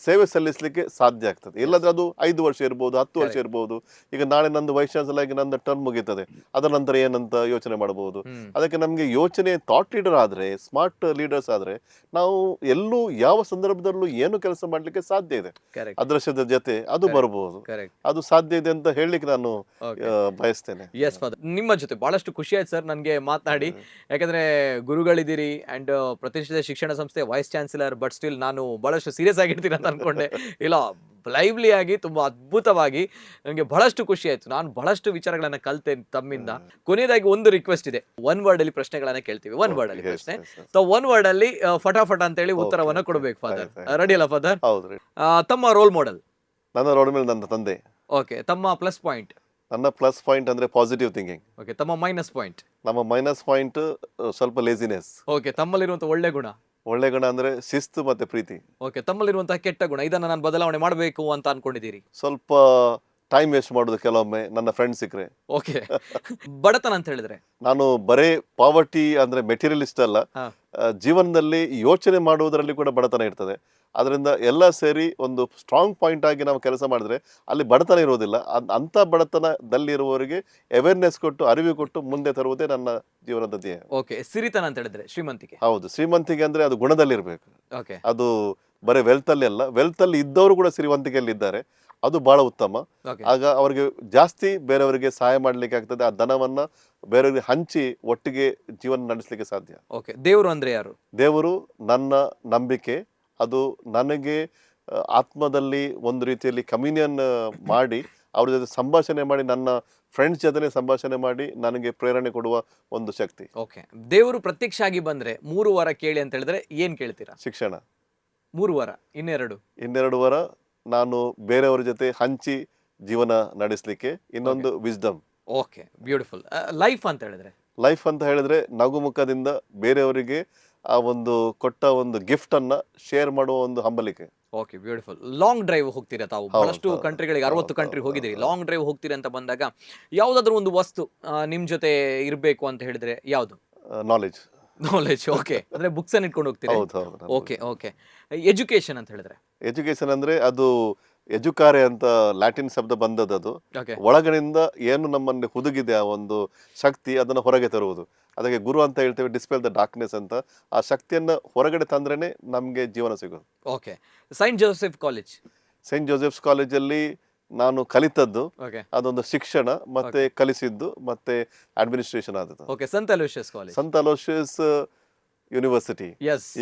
ಸೇವೆ ಸಲ್ಲಿಸಲಿಕ್ಕೆ ಸಾಧ್ಯ ಆಗ್ತದೆ. ಇಲ್ಲದ್ರೆ ಅದು 5 ವರ್ಷ ಇರ್ಬೋದು, 10 ವರ್ಷ ಇರ್ಬೋದು. ಈಗ ನಾಳೆ ನಂದು ವೈಸ್ ಚಾನ್ಸಲರ್ ಆಗಿ ನನ್ನ ಟರ್ಮ್ ಮುಗೀತದೆ, ಅದರ ನಂತರ ಏನಂತ ಯೋಚನೆ ಮಾಡಬಹುದು. ಅದಕ್ಕೆ ನಮಗೆ ಯೋಚನೆ ಥಾಟ್ ಲೀಡರ್ ಆದ್ರೆ, ಸ್ಮಾರ್ಟ್ ಲೀಡರ್ಸ್ ಆದ್ರೆ ನಾವು ಎಲ್ಲೂ ಯಾವ ಸಂದರ್ಭದಲ್ಲೂ ಏನು ಕೆಲಸ ಮಾಡ್ಲಿಕ್ಕೆ ಸಾಧ್ಯ ಇದೆ. ಅದೃಷ್ಟದ ಜೊತೆ ಅದು ಬರಬಹುದು, ಅದು ಸಾಧ್ಯ ಇದೆ ಅಂತ ಹೇಳಲಿಕ್ಕೆ ನಾನು ಬಯಸ್ತೇನೆ. ಎಸ್ ಫಾದರ್, ನಿಮ್ಮ ಜೊತೆ ಬಹಳಷ್ಟು ಖುಷಿ ಆಯ್ತು ಸರ್ ನನಗೆ ಮಾತನಾಡಿ. ಯಾಕಂದ್ರೆ ಗುರುಗಳಿದ್ದೀರಿ ಅಂಡ್ ಪ್ರತಿಷ್ಠಿತ ಶಿಕ್ಷಣ ಸಂಸ್ಥೆ ವೈಸ್ ಚಾನ್ಸಲರ್, ಬಟ್ ಸ್ಟಿಲ್ ನಾನು ಬಹಳಷ್ಟು ಸೀರಿಯಸ್ ಆಗಿರ್ತೀನಿ ಅಂತ ಅನ್ಕೊಂಡೆ. ಇಲ್ಲ, ಲೈವ್ಲಿ ಆಗಿ ತುಂಬಾ ಅದ್ಭುತವಾಗಿ ನನಗೆ ಬಹಳಷ್ಟು ಖುಷಿ ಆಯ್ತು. ನಾನು ಬಹಳಷ್ಟು ವಿಚಾರಗಳನ್ನ ಕಲ್ತೇನೆ ತಮ್ಮಿಂದ. ಕೊನೆಯದಾಗಿ ಒಂದು ರಿಕ್ವೆಸ್ಟ್ ಇದೆ, 1 ವರ್ಡ್ ಅಲ್ಲಿ ಪ್ರಶ್ನೆಗಳನ್ನ ಕೇಳ್ತೀವಿ. 1 ವರ್ಡ್ ಅಲ್ಲಿ ಪ್ರಶ್ನೆ, ಸೊ 1 ವರ್ಡ್ ಅಲ್ಲಿ ಫಟಾಫಟ ಅಂತ ಹೇಳಿ ಉತ್ತರವನ್ನ ಕೊಡ್ಬೇಕು ಫಾದರ್. ರೆಡಿ ಅಲ್ಲ ಫಾದರ್? ಹೌದ್ರಿ. ತಮ್ಮ ರೋಲ್ ಮಾಡೆಲ್? ನನ್ನ ರೋಲ್ ಮಾಡೆಲ್ ನನ್ನ ತಂದೆ. ಓಕೆ. ತಮ್ಮ ಪ್ಲಸ್ ಪಾಯಿಂಟ್? ನನ್ನ ಪ್ಲಸ್ ಪಾಯಿಂಟ್ ಅಂದ್ರೆ ಪಾಸಿಟಿವ್ ಥಿಂಕಿಂಗ್. ಓಕೆ. ತಮ್ಮ ಮೈನಸ್ ಪಾಯಿಂಟ್? ನಮ್ಮ ಮೈನಸ್ ಪಾಯಿಂಟ್ ಸ್ವಲ್ಪ ಲೇಜಿನೆಸ್. ಓಕೆ. ತಮ್ಮಲ್ಲಿರುವಂತಹ ಒಳ್ಳೆ ಗುಣ? ಒಳ್ಳೆ ಗುಣ ಅಂದ್ರೆ ಶಿಸ್ತು ಮತ್ತೆ ಪ್ರೀತಿ. ಓಕೆ. ತಮ್ಮಲ್ಲಿರುವಂತಹ ಕೆಟ್ಟ ಗುಣ, ಇದನ್ನ ನಾನು ಬದಲಾವಣೆ ಮಾಡಬೇಕು ಅಂತ ಅನ್ಕೊಂಡಿದ್ದೀರಿ? ಸ್ವಲ್ಪ ಟೈಮ್ ವೇಸ್ಟ್ ಮಾಡೋದು ಕೆಲವೊಮ್ಮೆ ನನ್ನ ಫ್ರೆಂಡ್ ಸಿಕ್ಕರೆ. ಓಕೆ. ಬಡತನ ಅಂತ ಹೇಳಿದ್ರೆ? ನಾನು ಬರೇ ಪಾವರ್ಟಿ ಅಂದ್ರೆ ಮೆಟೀರಿಯಲಿಸ್ಟ್ ಅಲ್ಲ, ಜೀವನದಲ್ಲಿ ಯೋಚನೆ ಮಾಡುವುದರಲ್ಲಿ ಕೂಡ ಬಡತನ ಇರ್ತದೆ. ಅದರಿಂದ ಎಲ್ಲ ಸೇರಿ ಒಂದು ಸ್ಟ್ರಾಂಗ್ ಪಾಯಿಂಟ್ ಆಗಿ ನಾವು ಕೆಲಸ ಮಾಡಿದ್ರೆ ಅಲ್ಲಿ ಬಡತನ ಇರೋದಿಲ್ಲ. ಅಂತ ಬಡತನದಲ್ಲಿ ಇರುವವರಿಗೆ ಅವೇರ್ನೆಸ್ ಕೊಟ್ಟು, ಅರಿವು ಕೊಟ್ಟು ಮುಂದೆ ತರುವುದೇ ನನ್ನ ಜೀವನದ ಧ್ಯೇಯ. ಓಕೆ. ಸಿರಿತನ ಅಂತ ಹೇಳಿದ್ರೆ? ಶ್ರೀಮಂತಿಕೆ? ಹೌದು, ಶ್ರೀಮಂತಿಕೆ ಅಂದ್ರೆ ಅದು ಗುಣದಲ್ಲಿರ್ಬೇಕು. ಓಕೆ. ಅದು ಬರೀ ವೆಲ್ತ್ ಅಲ್ಲಿ ಅಲ್ಲ, ವೆಲ್ತ್ ಅಲ್ಲಿ ಇದ್ದವರು ಕೂಡ ಶ್ರೀಮಂತಿಕೆಯಲ್ಲಿ ಇದ್ದಾರೆ, ಅದು ಬಹಳ ಉತ್ತಮ. ಆಗ ಅವರಿಗೆ ಜಾಸ್ತಿ ಬೇರೆಯವರಿಗೆ ಸಹಾಯ ಮಾಡ್ಲಿಕ್ಕೆ ಆಗ್ತದೆ, ಆ ಧನವನ್ನ ಬೇರೆಯವರಿಗೆ ಹಂಚಿ ಒಟ್ಟಿಗೆ ಜೀವನ ನಡೆಸಲಿಕ್ಕೆ ಸಾಧ್ಯ. ಓಕೆ. ದೇವರು ಅಂದ್ರೆ ಯಾರು? ದೇವರು ನನ್ನ ನಂಬಿಕೆ. ಅದು ನನಗೆ ಆತ್ಮದಲ್ಲಿ ಒಂದು ರೀತಿಯಲ್ಲಿ ಕಮ್ಯುನಿಯನ್ ಮಾಡಿ, ಅವ್ರ ಜೊತೆ ಸಂಭಾಷಣೆ ಮಾಡಿ, ನನ್ನ ಫ್ರೆಂಡ್ಸ್ ಜೊತೆ ಸಂಭಾಷಣೆ ಮಾಡಿ ನನಗೆ ಪ್ರೇರಣೆ ಕೊಡುವ ಒಂದು ಶಕ್ತಿ. ಓಕೆ. ದೇವರು ಪ್ರತ್ಯಕ್ಷ ಆಗಿ ಬಂದ್ರೆ 3 ವಾರ ಕೇಳಿ ಅಂತ ಹೇಳಿದ್ರೆ ಏನ್ ಕೇಳ್ತೀರಾ? ಶಿಕ್ಷಣ. 3 ವಾರ. ಇನ್ನೆರಡು ವಾರ ನಾನು ಬೇರೆಯವರ ಜೊತೆ ಹಂಚಿ ಜೀವನ ನಡೆಸಲಿಕ್ಕೆ. ಇನ್ನೊಂದು ವಿಸ್ಡಮ್. Okay, beautiful. ಲೈಫ್ ಅಂತ ಹೇಳಿದ್ರೆ? ಲೈಫ್ ಅಂತ ಹೇಳಿದ್ರೆ ನಗುಮುಖದಿಂದ ಬೇರೆಯವರಿಗೆ ಆ ಒಂದು ಕೊಟ್ಟ ಒಂದು ಗಿಫ್ಟ್ ಅನ್ನ ಶೇರ್ ಮಾಡುವ ಒಂದು ಹಂಬಲಿಕೆ. Okay, beautiful. ಲಾಂಗ್ ಡ್ರೈವ್ ಹೋಗ್ತೀರಾ ತಾವು? ಬಹಳಷ್ಟು ಕಂಟ್ರಿಗಳಿಗೆ, 60 ಕಂಟ್ರಿ ಹೋಗಿದ್ದೀರಿ. ಲಾಂಗ್ ಡ್ರೈವ್ ಹೋಗ್ತೀರಿ ಅಂತ ಬಂದಾಗ ಯಾವ್ದಾದ್ರು ಒಂದು ವಸ್ತು ನಿಮ್ ಜೊತೆ ಇರ್ಬೇಕು ಅಂತ ಹೇಳಿದ್ರೆ ಯಾವ್ದು? ನಾಲೆಜ್. ಓಕೆ. ಅಂದ್ರೆ ಬುಕ್ಸ್ ಅನ್ನ ಇಟ್ಕೊಂಡು ಹೋಗ್ತೀರಾ? ಓಕೆ. ಓಕೆ. ಎಜುಕೇಶನ್ ಅಂತ ಹೇಳಿದ್ರೆ? ಎಜುಕೇಶನ್ ಅಂದ್ರೆ ಅದು ಎಜುಕಾರೆ ಅಂತ ಲ್ಯಾಟಿನ್ ಶಬ್ದ ಬಂದದ್ದು. ಒಳಗಡೆಯಿಂದ ಏನು ನಮ್ಮಲ್ಲಿ ಹುದುಗಿದೆ ಆ ಒಂದು ಶಕ್ತಿ, ಅದನ್ನು ಹೊರಗೆ ತರುವುದು. ಅದಕ್ಕೆ ಗುರು ಅಂತ ಹೇಳ್ತೇವೆ, ಡಿಸ್ಪೆಲ್ ದ ಡಾರ್ಕ್ನೆಸ್ ಅಂತ. ಆ ಶಕ್ತಿಯನ್ನ ಹೊರಗಡೆ ತಂದ್ರೇನೆ ನಮ್ಗೆ ಜೀವನ ಸಿಗೋದು. Okay. Saint Joseph college? Saint Joseph's ಕಾಲೇಜಲ್ಲಿ ನಾನು ಕಲಿತದ್ದು ಅದೊಂದು ಶಿಕ್ಷಣ, ಮತ್ತೆ ಕಲಿಸಿದ್ದು, ಮತ್ತೆ ಅಡ್ಮಿನಿಸ್ಟ್ರೇಷನ್ ಆದದ್ದು. ಓಕೆ. ಸಂತ ಅಲೋಷಿಯಸ್ ಕಾಲೇಜ್? ಸಂತ ಅಲೋಷಿಯಸ್ ಯೂನಿವರ್ಸಿಟಿ.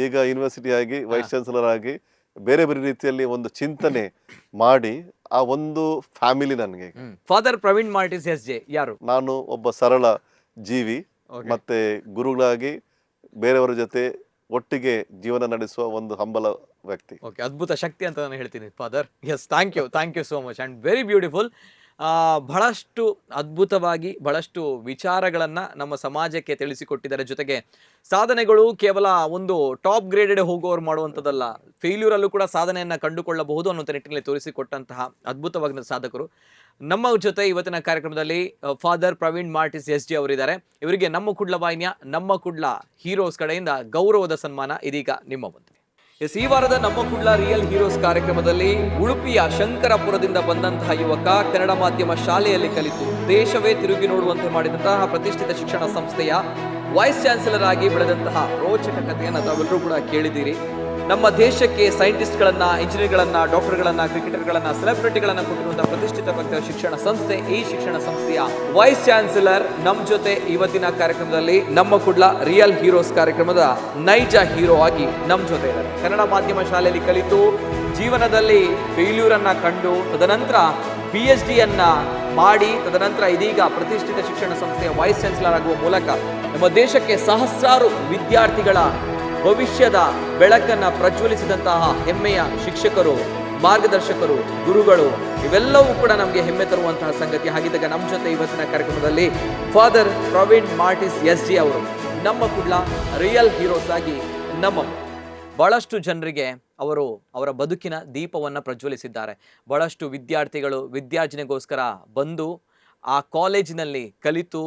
ಈಗ ಯೂನಿವರ್ಸಿಟಿ ಆಗಿ ವೈಸ್ ಚಾನ್ಸಲರ್ ಆಗಿ ಬೇರೆ ಬೇರೆ ರೀತಿಯಲ್ಲಿ ಒಂದು ಚಿಂತನೆ ಮಾಡಿ ಆ ಒಂದು ಫ್ಯಾಮಿಲಿ ನನಗೆ. ಫಾದರ್ ಪ್ರವೀಣ್ ಮಾರ್ಟಿಸ್ ಎಸ್ ಜೆ ಯಾರು? ನಾನು ಒಬ್ಬ ಸರಳ ಜೀವಿ, ಮತ್ತೆ ಗುರುಗಳಾಗಿ ಬೇರೆಯವರ ಜೊತೆ ಒಟ್ಟಿಗೆ ಜೀವನ ನಡೆಸುವ ಒಂದು ಹಂಬಲ ವ್ಯಕ್ತಿ. ಓಕೆ, ಅದ್ಭುತ ಶಕ್ತಿ ಅಂತ ನಾನು ಹೇಳ್ತೀನಿ father. Yes, thank you so much and very beautiful. ಬಹಳಷ್ಟು ಅದ್ಭುತವಾಗಿ ಬಹಳಷ್ಟು ವಿಚಾರಗಳನ್ನ ನಮ್ಮ ಸಮಾಜಕ್ಕೆ ತಿಳಿಸಿಕೊಟ್ಟಿದ್ದಾರೆ. ಜೊತೆಗೆ ಸಾಧನೆಗಳು ಕೇವಲ ಒಂದು ಟಾಪ್ ಗ್ರೇಡೆಡ್ ಹೋಗುವವರು ಮಾಡುವಂಥದ್ದಲ್ಲ, ಫೇಲ್ಯೂರ್ ಅಲ್ಲೂ ಕೂಡ ಸಾಧನೆಯನ್ನ ಕಂಡುಕೊಳ್ಳಬಹುದು ಅನ್ನುವಂಥ ನಿಟ್ಟಿನಲ್ಲಿ ತೋರಿಸಿಕೊಟ್ಟಂತಹ ಅದ್ಭುತವಾಗಿನ ಸಾಧಕರು ನಮ್ಮ ಜೊತೆ ಇವತ್ತಿನ ಕಾರ್ಯಕ್ರಮದಲ್ಲಿ ಫಾದರ್ ಪ್ರವೀಣ್ ಮಾರ್ಟಿಸ್ ಎಸ್ ಜಿ ಅವರಿದ್ದಾರೆ. ಇವರಿಗೆ ನಮ್ಮ ಕುಡ್ಲ ವಾಹಿನಿಯ ನಮ್ಮ ಕುಡ್ಲ ಹೀರೋಸ್ ಕಡೆಯಿಂದ ಗೌರವದ ಸನ್ಮಾನ ಇದೀಗ ನಿಮ್ಮ ಮುಂದೆ. ಎಸ್, ಈ ವಾರದ ನಮ್ಮ ಕುಡ್ಲ ರಿಯಲ್ ಹೀರೋಸ್ ಕಾರ್ಯಕ್ರಮದಲ್ಲಿ ಉಡುಪಿಯ ಶಂಕರಪುರದಿಂದ ಬಂದಂತಹ ಯುವಕ ಕನ್ನಡ ಮಾಧ್ಯಮ ಶಾಲೆಯಲ್ಲಿ ಕಲಿತು ದೇಶವೇ ತಿರುಗಿ ನೋಡುವಂತೆ ಮಾಡಿದಂತಹ ಪ್ರತಿಷ್ಠಿತ ಶಿಕ್ಷಣ ಸಂಸ್ಥೆಯ ವೈಸ್ ಚಾನ್ಸಲರ್ ಆಗಿ ಬೆಳೆದಂತಹ ರೋಚಕ ಕಥೆಯನ್ನು ತಾವೆಲ್ಲರೂ ಕೂಡ ಕೇಳಿದ್ದೀರಿ. ನಮ್ಮ ದೇಶಕ್ಕೆ ಸೈಂಟಿಸ್ಟ್ಗಳನ್ನ, ಇಂಜಿನಿಯರ್ಗಳನ್ನ, ಡಾಕ್ಟರ್ಗಳನ್ನ, ಕ್ರಿಕೆಟರ್ಗಳನ್ನ, ಸೆಲೆಬ್ರಿಟಿಗಳನ್ನ ಕೊಟ್ಟಿರುವಂತಹ ಪ್ರತಿಷ್ಠಿತ ಶಿಕ್ಷಣ ಸಂಸ್ಥೆ. ಈ ಶಿಕ್ಷಣ ಸಂಸ್ಥೆಯ ವೈಸ್ ಚಾನ್ಸಲರ್ ನಮ್ಮ ಜೊತೆ ಇವತ್ತಿನ ಕಾರ್ಯಕ್ರಮದಲ್ಲಿ ನಮ್ಮ ಕುಡ್ಲ ರಿಯಲ್ ಹೀರೋಸ್ ಕಾರ್ಯಕ್ರಮದ ನೈಜ ಹೀರೋ ಆಗಿ ನಮ್ಮ ಜೊತೆ ಇದ್ದಾರೆ. ಕನ್ನಡ ಮಾಧ್ಯಮ ಶಾಲೆಯಲ್ಲಿ ಕಲಿತು ಜೀವನದಲ್ಲಿ ಫೇಲ್ಯೂರ್ ಅನ್ನ ಕಂಡು ತದನಂತರ PhD ಅನ್ನ ಮಾಡಿ ತದನಂತರ ಇದೀಗ ಪ್ರತಿಷ್ಠಿತ ಶಿಕ್ಷಣ ಸಂಸ್ಥೆಯ ವೈಸ್ ಚಾನ್ಸಲರ್ ಆಗುವ ಮೂಲಕ ನಮ್ಮ ದೇಶಕ್ಕೆ ಸಹಸ್ರಾರು ವಿದ್ಯಾರ್ಥಿಗಳ ಭವಿಷ್ಯದ ಬೆಳಕನ್ನ ಪ್ರಜ್ವಲಿಸಿದಂತಹ ಹೆಮ್ಮೆಯ ಶಿಕ್ಷಕರು, ಮಾರ್ಗದರ್ಶಕರು, ಗುರುಗಳು, ಇವೆಲ್ಲವೂ ಕೂಡ ನಮಗೆ ಹೆಮ್ಮೆ ತರುವಂತಹ ಸಂಗತಿ. ಹಾಗಿದ್ದಾಗ ನಮ್ಮ ಜೊತೆ ಇವತ್ತಿನ ಕಾರ್ಯಕ್ರಮದಲ್ಲಿ ಫಾದರ್ ಪ್ರವೀಣ್ ಮಾರ್ಟಿಸ್ ಎಸ್ ಜಿ ಅವರು ನಮ್ಮ ಕುಡ್ಲ ರಿಯಲ್ ಹೀರೋಸ್ ಆಗಿ ನಮ್ಮ ಬಹಳಷ್ಟು ಜನರಿಗೆ ಅವರ ಬದುಕಿನ ದೀಪವನ್ನು ಪ್ರಜ್ವಲಿಸಿದ್ದಾರೆ. ಬಹಳಷ್ಟು ವಿದ್ಯಾರ್ಥಿಗಳು ವಿದ್ಯಾರ್ಜನೆಗೋಸ್ಕರ ಬಂದು ಆ ಕಾಲೇಜಿನಲ್ಲಿ ಕಲಿತು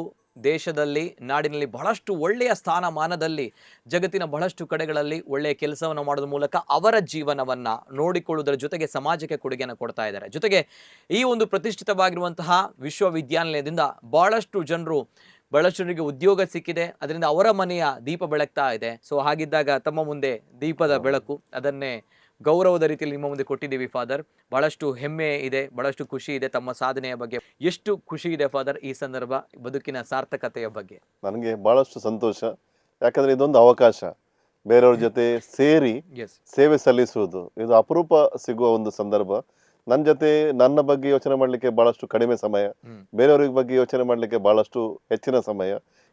ದೇಶದಲ್ಲಿ ನಾಡಿನಲ್ಲಿ ಬಹಳಷ್ಟು ಒಳ್ಳೆಯ ಸ್ಥಾನಮಾನದಲ್ಲಿ ಜಗತ್ತಿನ ಬಹಳಷ್ಟು ಕಡೆಗಳಲ್ಲಿ ಒಳ್ಳೆಯ ಕೆಲಸವನ್ನು ಮಾಡೋದ್ರ ಮೂಲಕ ಅವರ ಜೀವನವನ್ನು ನೋಡಿಕೊಳ್ಳುವುದರ ಜೊತೆಗೆ ಸಮಾಜಕ್ಕೆ ಕೊಡುಗೆಯನ್ನು ಕೊಡ್ತಾ ಇದ್ದಾರೆ. ಜೊತೆಗೆ ಈ ಒಂದು ಪ್ರತಿಷ್ಠಿತವಾಗಿರುವಂತಹ ವಿಶ್ವವಿದ್ಯಾನಿಲಯದಿಂದ ಬಹಳಷ್ಟು ಜನರಿಗೆ ಉದ್ಯೋಗ ಸಿಕ್ಕಿದೆ. ಅದರಿಂದ ಅವರ ಮನೆಯ ದೀಪ ಬೆಳಗ್ತಾ ಇದೆ. ಸೊ ಹಾಗಿದ್ದಾಗ ತಮ್ಮ ಮುಂದೆ ದೀಪದ ಬೆಳಕು, ಅದನ್ನೇ ಗೌರವದ ರೀತಿಯಲ್ಲಿ ನಿಮ್ಮ ಮುಂದೆ ಕೊಟ್ಟಿದ್ದೀವಿ ಫಾದರ್. ಬಹಳಷ್ಟು ಹೆಮ್ಮೆ ಇದೆ, ಬಹಳಷ್ಟು ಖುಷಿ ಇದೆ ತಮ್ಮ ಸಾಧನೆಯ ಬಗ್ಗೆ. ಎಷ್ಟು ಖುಷಿ ಇದೆ ಫಾದರ್ ಈ ಸಂದರ್ಭ, ಬದುಕಿನ ಸಾರ್ಥಕತೆಯ ಬಗ್ಗೆ? ನನಗೆ ಬಹಳಷ್ಟು ಸಂತೋಷ. ಯಾಕಂದ್ರೆ ಇದೊಂದು ಅವಕಾಶ, ಬೇರೆಯವ್ರ ಜೊತೆ ಸೇರಿ ಸೇವೆ ಸಲ್ಲಿಸುವುದು ಇದು ಅಪರೂಪ ಸಿಗುವ ಒಂದು ಸಂದರ್ಭ. ನನ್ನ ಜೊತೆ ನನ್ನ ಬಗ್ಗೆ ಯೋಚನೆ ಮಾಡಲಿಕ್ಕೆ ಬಹಳಷ್ಟು ಕಡಿಮೆ ಸಮಯ, ಬೇರೆಯವ್ರಿಗೆ ಬಗ್ಗೆ ಯೋಚನೆ ಮಾಡಲಿಕ್ಕೆ ಬಹಳಷ್ಟು ಹೆಚ್ಚಿನ ಸಮಯ.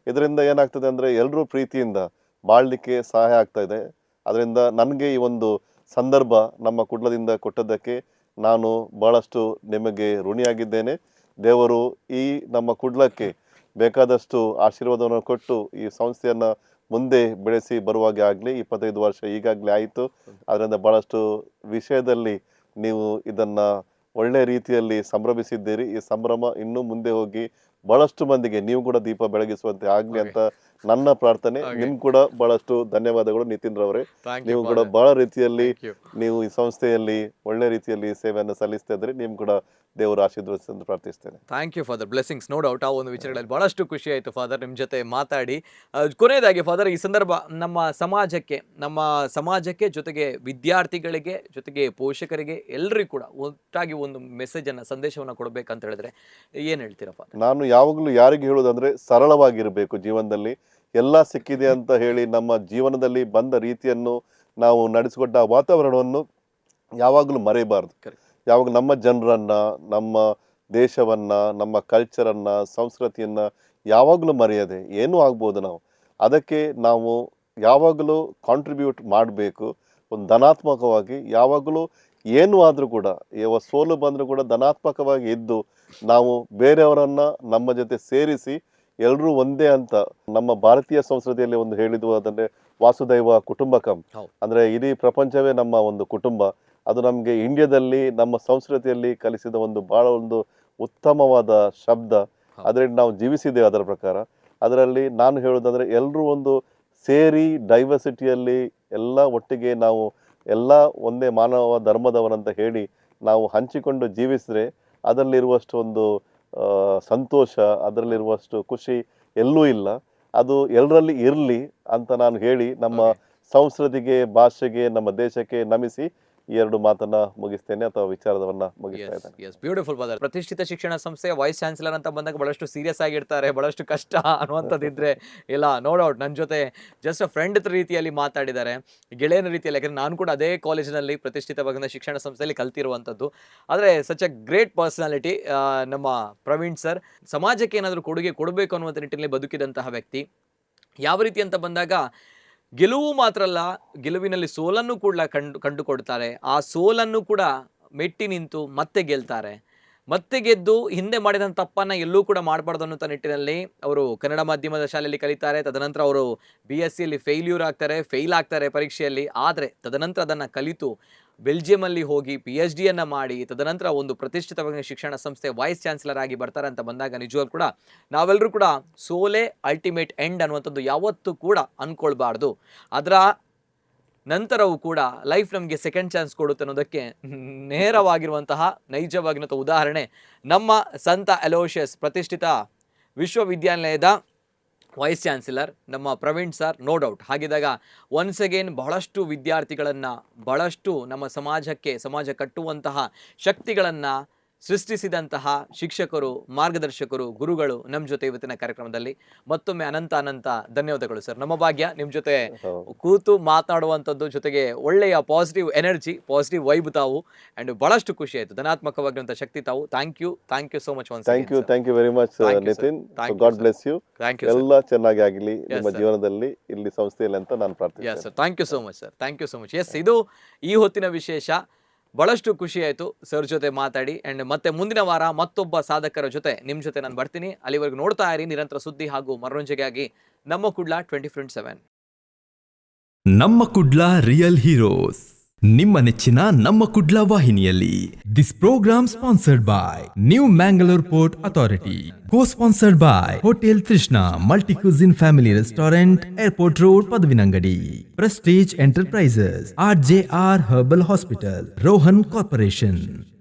ಇದರಿಂದ ಏನಾಗ್ತದೆ ಅಂದರೆ ಎಲ್ಲರೂ ಪ್ರೀತಿಯಿಂದ ಬಾಳಲಿಕ್ಕೆ ಸಹಾಯ ಆಗ್ತಾ ಇದೆ. ಅದರಿಂದ ನನಗೆ ಈ ಒಂದು ಸಂದರ್ಭ ನಮ್ಮ ಕುಡ್ಲದಿಂದ ಕೊಟ್ಟದ್ದಕ್ಕೆ ನಾನು ಬಹಳಷ್ಟು ನಿಮಗೆ ಋಣಿಯಾಗಿದ್ದೇನೆ. ದೇವರು ಈ ನಮ್ಮ ಕುಡ್ಲಕ್ಕೆ ಬೇಕಾದಷ್ಟು ಆಶೀರ್ವಾದವನ್ನು ಕೊಟ್ಟು ಈ ಸಂಸ್ಥೆಯನ್ನು ಮುಂದೆ ಬೆಳೆಸಿ ಬರುವಾಗೆ ಆಗಲಿ. 25 ವರ್ಷ ಈಗಾಗಲೇ ಆಯಿತು. ಅದರಿಂದ ಬಹಳಷ್ಟು ವಿಷಯದಲ್ಲಿ ನೀವು ಇದನ್ನು ಒಳ್ಳೆಯ ರೀತಿಯಲ್ಲಿ ಸಂಭ್ರಮಿಸಿದ್ದೀರಿ. ಈ ಸಂಭ್ರಮ ಇನ್ನೂ ಮುಂದೆ ಹೋಗಿ ಬಹಳಷ್ಟು ಮಂದಿಗೆ ನೀವು ಕೂಡ ದೀಪ ಬೆಳಗಿಸುವಂತೆ ಆಗಲಿ ಅಂತ ನನ್ನ ಪ್ರಾರ್ಥನೆ. ನಿಮ್ ಕೂಡ ಬಹಳಷ್ಟು ಧನ್ಯವಾದಗಳು ನಿತಿನ್ ರವರೇ. ನೀವು ಕೂಡ ಬಹಳ ರೀತಿಯಲ್ಲಿ ನೀವು ಈ ಸಂಸ್ಥೆಯಲ್ಲಿ ಒಳ್ಳೆ ರೀತಿಯಲ್ಲಿ ಸೇವೆಯನ್ನು ಸಲ್ಲಿಸ್ತಾ ಇದ್ರಿ. ನಿಮ್ ಕೂಡ ದೇವರು ಆಶೀರ್ವದಿಸಿ ಅಂತ ಪ್ರಾರ್ಥಿಸ್ತೇನೆ. Thank you father, blessings. No doubt ಆ ಒಂದು ವಿಚಾರಗಳಲ್ಲಿ ಬಹಳಷ್ಟು ಖುಷಿ ಆಯಿತು ಫಾದರ್ ನಿಮ್ಮ ಜೊತೆ ಮಾತಾಡಿ. ಕೊನೆಯದಾಗಿ ಫಾದರ್, ಈ ಸಂದರ್ಭ ನಮ್ಮ ಸಮಾಜಕ್ಕೆ ಜೊತೆಗೆ ವಿದ್ಯಾರ್ಥಿಗಳಿಗೆ ಜೊತೆಗೆ ಪೋಷಕರಿಗೆ ಎಲ್ಲರಿಗೂ ಕೂಡ ಒಟ್ಟಾಗಿ ಒಂದು ಮೆಸೇಜನ್ನು, ಸಂದೇಶವನ್ನು ಕೊಡಬೇಕಂತ ಹೇಳಿದ್ರೆ ಏನು ಹೇಳ್ತೀರಾ ಫಾದರ್? ನಾನು ಯಾವಾಗಲೂ ಯಾರಿಗೆ ಹೇಳೋದಂದ್ರೆ ಸರಳವಾಗಿರಬೇಕು. ಜೀವನದಲ್ಲಿ ಎಲ್ಲ ಸಿಕ್ಕಿದೆ ಅಂತ ಹೇಳಿ ನಮ್ಮ ಜೀವನದಲ್ಲಿ ಬಂದ ರೀತಿಯನ್ನು ನಾವು ನಡೆಸಿಕೊಟ್ಟ ವಾತಾವರಣವನ್ನು ಯಾವಾಗಲೂ ಮರೆಯಬಾರ್ದು. ಯಾವಾಗ ನಮ್ಮ ಜನರನ್ನ, ನಮ್ಮ ದೇಶವನ್ನ, ನಮ್ಮ ಕಲ್ಚರನ್ನ, ಸಂಸ್ಕೃತಿಯನ್ನ ಯಾವಾಗಲೂ ಮರೆಯದೆ ಏನೂ ಆಗ್ಬೋದು ನಾವು. ಅದಕ್ಕೆ ನಾವು ಯಾವಾಗಲೂ ಕಾಂಟ್ರಿಬ್ಯೂಟ್ ಮಾಡಬೇಕು. ಒಂದು ಧನಾತ್ಮಕವಾಗಿ ಯಾವಾಗಲೂ ಏನು ಆದರೂ ಕೂಡ, ಯಾವ ಸೋಲು ಬಂದರೂ ಕೂಡ ಧನಾತ್ಮಕವಾಗಿ ಇದ್ದು ನಾವು ಬೇರೆಯವರನ್ನ ನಮ್ಮ ಜೊತೆ ಸೇರಿಸಿ ಎಲ್ಲರೂ ಒಂದೇ ಅಂತ ನಮ್ಮ ಭಾರತೀಯ ಸಂಸ್ಕೃತಿಯಲ್ಲಿ ಒಂದು ಹೇಳಿದ್ದು, ಅದನ್ನೇ ವಾಸುದೈವ ಕುಟುಂಬಕಂ, ಅಂದ್ರೆ ಇಡೀ ಪ್ರಪಂಚವೇ ನಮ್ಮ ಒಂದು ಕುಟುಂಬ. ಅದು ನಮಗೆ ಇಂಡಿಯಾದಲ್ಲಿ ನಮ್ಮ ಸಂಸ್ಕೃತಿಯಲ್ಲಿ ಕಲಿಸಿದ ಒಂದು ಬಹಳ ಒಂದು ಉತ್ತಮವಾದ ಶಬ್ದ. ಅದರಿಂದ ನಾವು ಜೀವಿಸಿದ್ದೇವೆ ಅದರ ಪ್ರಕಾರ. ಅದರಲ್ಲಿ ನಾನು ಹೇಳೋದಂದ್ರೆ ಎಲ್ಲರೂ ಒಂದು ಸೇರಿ ಡೈವರ್ಸಿಟಿಯಲ್ಲಿ ಎಲ್ಲ ಒಟ್ಟಿಗೆ ನಾವು ಎಲ್ಲ ಒಂದೇ ಮಾನವ ಧರ್ಮದವರಂತ ಹೇಳಿ ನಾವು ಹಂಚಿಕೊಂಡು ಜೀವಿಸಿದ್ರೆ ಅದರಲ್ಲಿರುವಷ್ಟು ಒಂದು ಸಂತೋಷ, ಅದರಲ್ಲಿರುವಷ್ಟು ಖುಷಿ ಎಲ್ಲೂ ಇಲ್ಲ. ಅದು ಎಲ್ಲರಲ್ಲಿ ಇರಲಿ ಅಂತ ನಾನು ಹೇಳಿ ನಮ್ಮ ಸಂಸ್ಕೃತಿಗೆ, ಭಾಷೆಗೆ, ನಮ್ಮ ದೇಶಕ್ಕೆ ನಮಿಸಿ ಈ 2 ಮಾತನ್ನ ಮುಗಿಸ್ತೇನೆ ಅಥವಾ ವಿಚಾರವನ್ನ ಮುಗಿಸ್ತಾ ಇದ್ದೇನೆ. Beautiful father. ಪ್ರತಿಷ್ಠಿತ ಶಿಕ್ಷಣ ಸಂಸ್ಥೆಯ ವೈಸ್ ಚಾನ್ಸಲರ್ ಅಂತ ಬಂದಾಗ ಬಹಳಷ್ಟು ಸೀರಿಯಸ್ ಆಗಿರ್ತಾರೆ, ಬಹಳಷ್ಟು ಕಷ್ಟ ಅನ್ನುವಂಥದ್ದಿದ್ರೆ ಇಲ್ಲ, ನೋ ಡೌಟ್ ನನ್ನ ಜೊತೆ ಜಸ್ಟ್ ಅ ಫ್ರೆಂಡ್ ರೀತಿಯಲ್ಲಿ ಮಾತಾಡಿದ್ದಾರೆ, ಗೆಳೆಯನ ರೀತಿಯಲ್ಲಿ. ಯಾಕಂದ್ರೆ ನಾನು ಕೂಡ ಅದೇ ಕಾಲೇಜಿನಲ್ಲಿ ಪ್ರತಿಷ್ಠಿತವಾಗಿನ ಶಿಕ್ಷಣ ಸಂಸ್ಥೆಯಲ್ಲಿ ಕಲ್ತಿರುವಂಥದ್ದು. ಆದರೆ ಸಚ್ ಅ ಗ್ರೇಟ್ ಪರ್ಸನಾಲಿಟಿ ನಮ್ಮ ಪ್ರವೀಣ್ ಸರ್. ಸಮಾಜಕ್ಕೆ ಏನಾದರೂ ಕೊಡುಗೆ ಕೊಡಬೇಕು ಅನ್ನುವಂಥ ನಿಟ್ಟಿನಲ್ಲಿ ಬದುಕಿದಂತಹ ವ್ಯಕ್ತಿ. ಯಾವ ರೀತಿ ಅಂತ ಬಂದಾಗ ಗೆಲುವು ಮಾತ್ರ ಅಲ್ಲ, ಗೆಲುವಿನಲ್ಲಿ ಸೋಲನ್ನು ಕೂಡ ಕಂಡುಕೊಡ್ತಾರೆ. ಆ ಸೋಲನ್ನು ಕೂಡ ಮೆಟ್ಟಿ ನಿಂತು ಮತ್ತೆ ಗೆಲ್ತಾರೆ. ಮತ್ತೆ ಗೆದ್ದು ಹಿಂದೆ ಮಾಡಿದಂಥ ತಪ್ಪನ್ನು ಎಲ್ಲೂ ಕೂಡ ಮಾಡಬಾರ್ದು ಅನ್ನೋ ನಿಟ್ಟಿನಲ್ಲಿ ಅವರು ಕನ್ನಡ ಮಾಧ್ಯಮದ ಶಾಲೆಯಲ್ಲಿ ಕಲಿತಾರೆ. ತದನಂತರ ಅವರು BSc ಫೇಲ್ ಆಗ್ತಾರೆ ಪರೀಕ್ಷೆಯಲ್ಲಿ. ಆದರೆ ತದನಂತರ ಅದನ್ನು ಕಲಿತು ಬೆಲ್ಜಿಯಮಲ್ಲಿ ಹೋಗಿ PhD ಮಾಡಿ ತದನಂತರ ಒಂದು ಪ್ರತಿಷ್ಠಿತವಾಗಿ ಶಿಕ್ಷಣ ಸಂಸ್ಥೆ ವೈಸ್ ಚಾನ್ಸಲರ್ ಆಗಿ ಬರ್ತಾರೆ ಅಂತ ಬಂದಾಗ ನಿಜವಾಗ್ಲೂ ಕೂಡ ನಾವೆಲ್ಲರೂ ಕೂಡ ಸೋಲೆ ಅಲ್ಟಿಮೇಟ್ ಎಂಡ್ ಅನ್ನುವಂಥದ್ದು ಯಾವತ್ತೂ ಕೂಡ ಅಂದ್ಕೊಳ್ಬಾರ್ದು. ಅದರ ನಂತರವೂ ಕೂಡ ಲೈಫ್ ನಮಗೆ ಸೆಕೆಂಡ್ ಚಾನ್ಸ್ ಕೊಡುತ್ತೆ ಅನ್ನೋದಕ್ಕೆ ನೇರವಾಗಿರುವಂತಹ ನೈಜವಾಗಿರುವಂಥ ಉದಾಹರಣೆ ನಮ್ಮ ಸಂತ ಅಲೋಷಿಯಸ್ ಪ್ರತಿಷ್ಠಿತ ವಿಶ್ವವಿದ್ಯಾನಿಲಯದ ವೈಸ್ ಚಾನ್ಸಲರ್ ನಮ್ಮ ಪ್ರವೀಣ್ ಸರ್. No doubt. ಹಾಗಿದ್ದಾಗ ಒನ್ಸ್ ಅಗೇನ್ ಬಹಳಷ್ಟು ವಿದ್ಯಾರ್ಥಿಗಳನ್ನು, ಬಹಳಷ್ಟು ನಮ್ಮ ಸಮಾಜ ಕಟ್ಟುವಂತಹ ಶಕ್ತಿಗಳನ್ನು ಸೃಷ್ಟಿಸಿದಂತಹ ಶಿಕ್ಷಕರು, ಮಾರ್ಗದರ್ಶಕರು, ಗುರುಗಳು ನಮ್ಮ ಜೊತೆ ಇವತ್ತಿನ ಕಾರ್ಯಕ್ರಮದಲ್ಲಿ. ಮತ್ತೊಮ್ಮೆ ಅನಂತ ಧನ್ಯವಾದಗಳು ಸರ್. ನಮ್ಮ ಭಾಗ್ಯ ನಿಮ್ಮ ಜೊತೆ ಕೂತು ಮಾತನಾಡುವಂಥದ್ದು, ಜೊತೆಗೆ ಒಳ್ಳೆಯ ಪಾಸಿಟಿವ್ ಎನರ್ಜಿ, ಪಾಸಿಟಿವ್ ವೈಬ್ ತಾವು. ಅಂಡ್ ಬಹಳಷ್ಟು ಖುಷಿ ಆಯಿತು, ಧನಾತ್ಮಕವಾಗಿರುವಂಥ ಶಕ್ತಿ ತಾವು. Thank you so much. Thank you very much Nitin. God bless you. ಎಲ್ಲ ಚೆನ್ನಾಗಿ ಆಗಲಿ ನಿಮ್ಮ ಜೀವನದಲ್ಲಿ, ಇಲ್ಲಿ ಸಂಸ್ಥೆಯಲ್ಲಿ ಅಂತ ನಾನು ಪ್ರಾರ್ಥಿಸ್ತೇನೆ. Sir, thank you so much sir. Thank you so much. Yes, ಇದು ಈ ಹೊತ್ತಿನ ವಿಶೇಷ. ಬಹಳಷ್ಟು ಖುಷಿ ಆಯಿತು ಸರ್ ಜೊತೆ ಮಾತಾಡಿ. ಆ್ಯಂಡ್ ಮತ್ತೆ ಮುಂದಿನ ವಾರ ಮತ್ತೊಬ್ಬ ಸಾಧಕರ ಜೊತೆ ನಿಮ್ಮ ಜೊತೆ ನಾನು ಬರ್ತೀನಿ. ಅಲ್ಲಿವರೆಗೂ ನೋಡ್ತಾ ಇರಿ ನಿರಂತರ ಸುದ್ದಿ ಹಾಗೂ ಮನೋರಂಜನೆಗಾಗಿ ನಮ್ಮ ಕುಡ್ಲ 24/7. ನಮ್ಮ ಕುಡ್ಲ ರಿಯಲ್ ಹೀರೋಸ್. ನಿಮ್ಮ ನೆಚ್ಚಿನ ನಮ್ಮ ಕುಡ್ಲ ವಾಹಿನಿಯಲ್ಲಿ. This programme sponsored by new Mangalore port authority, co sponsored by hotel Trishna multi cuisine family restaurant, airport road, Padavinangadi, prestige enterprises, RJR herbal hospital, Rohan corporation.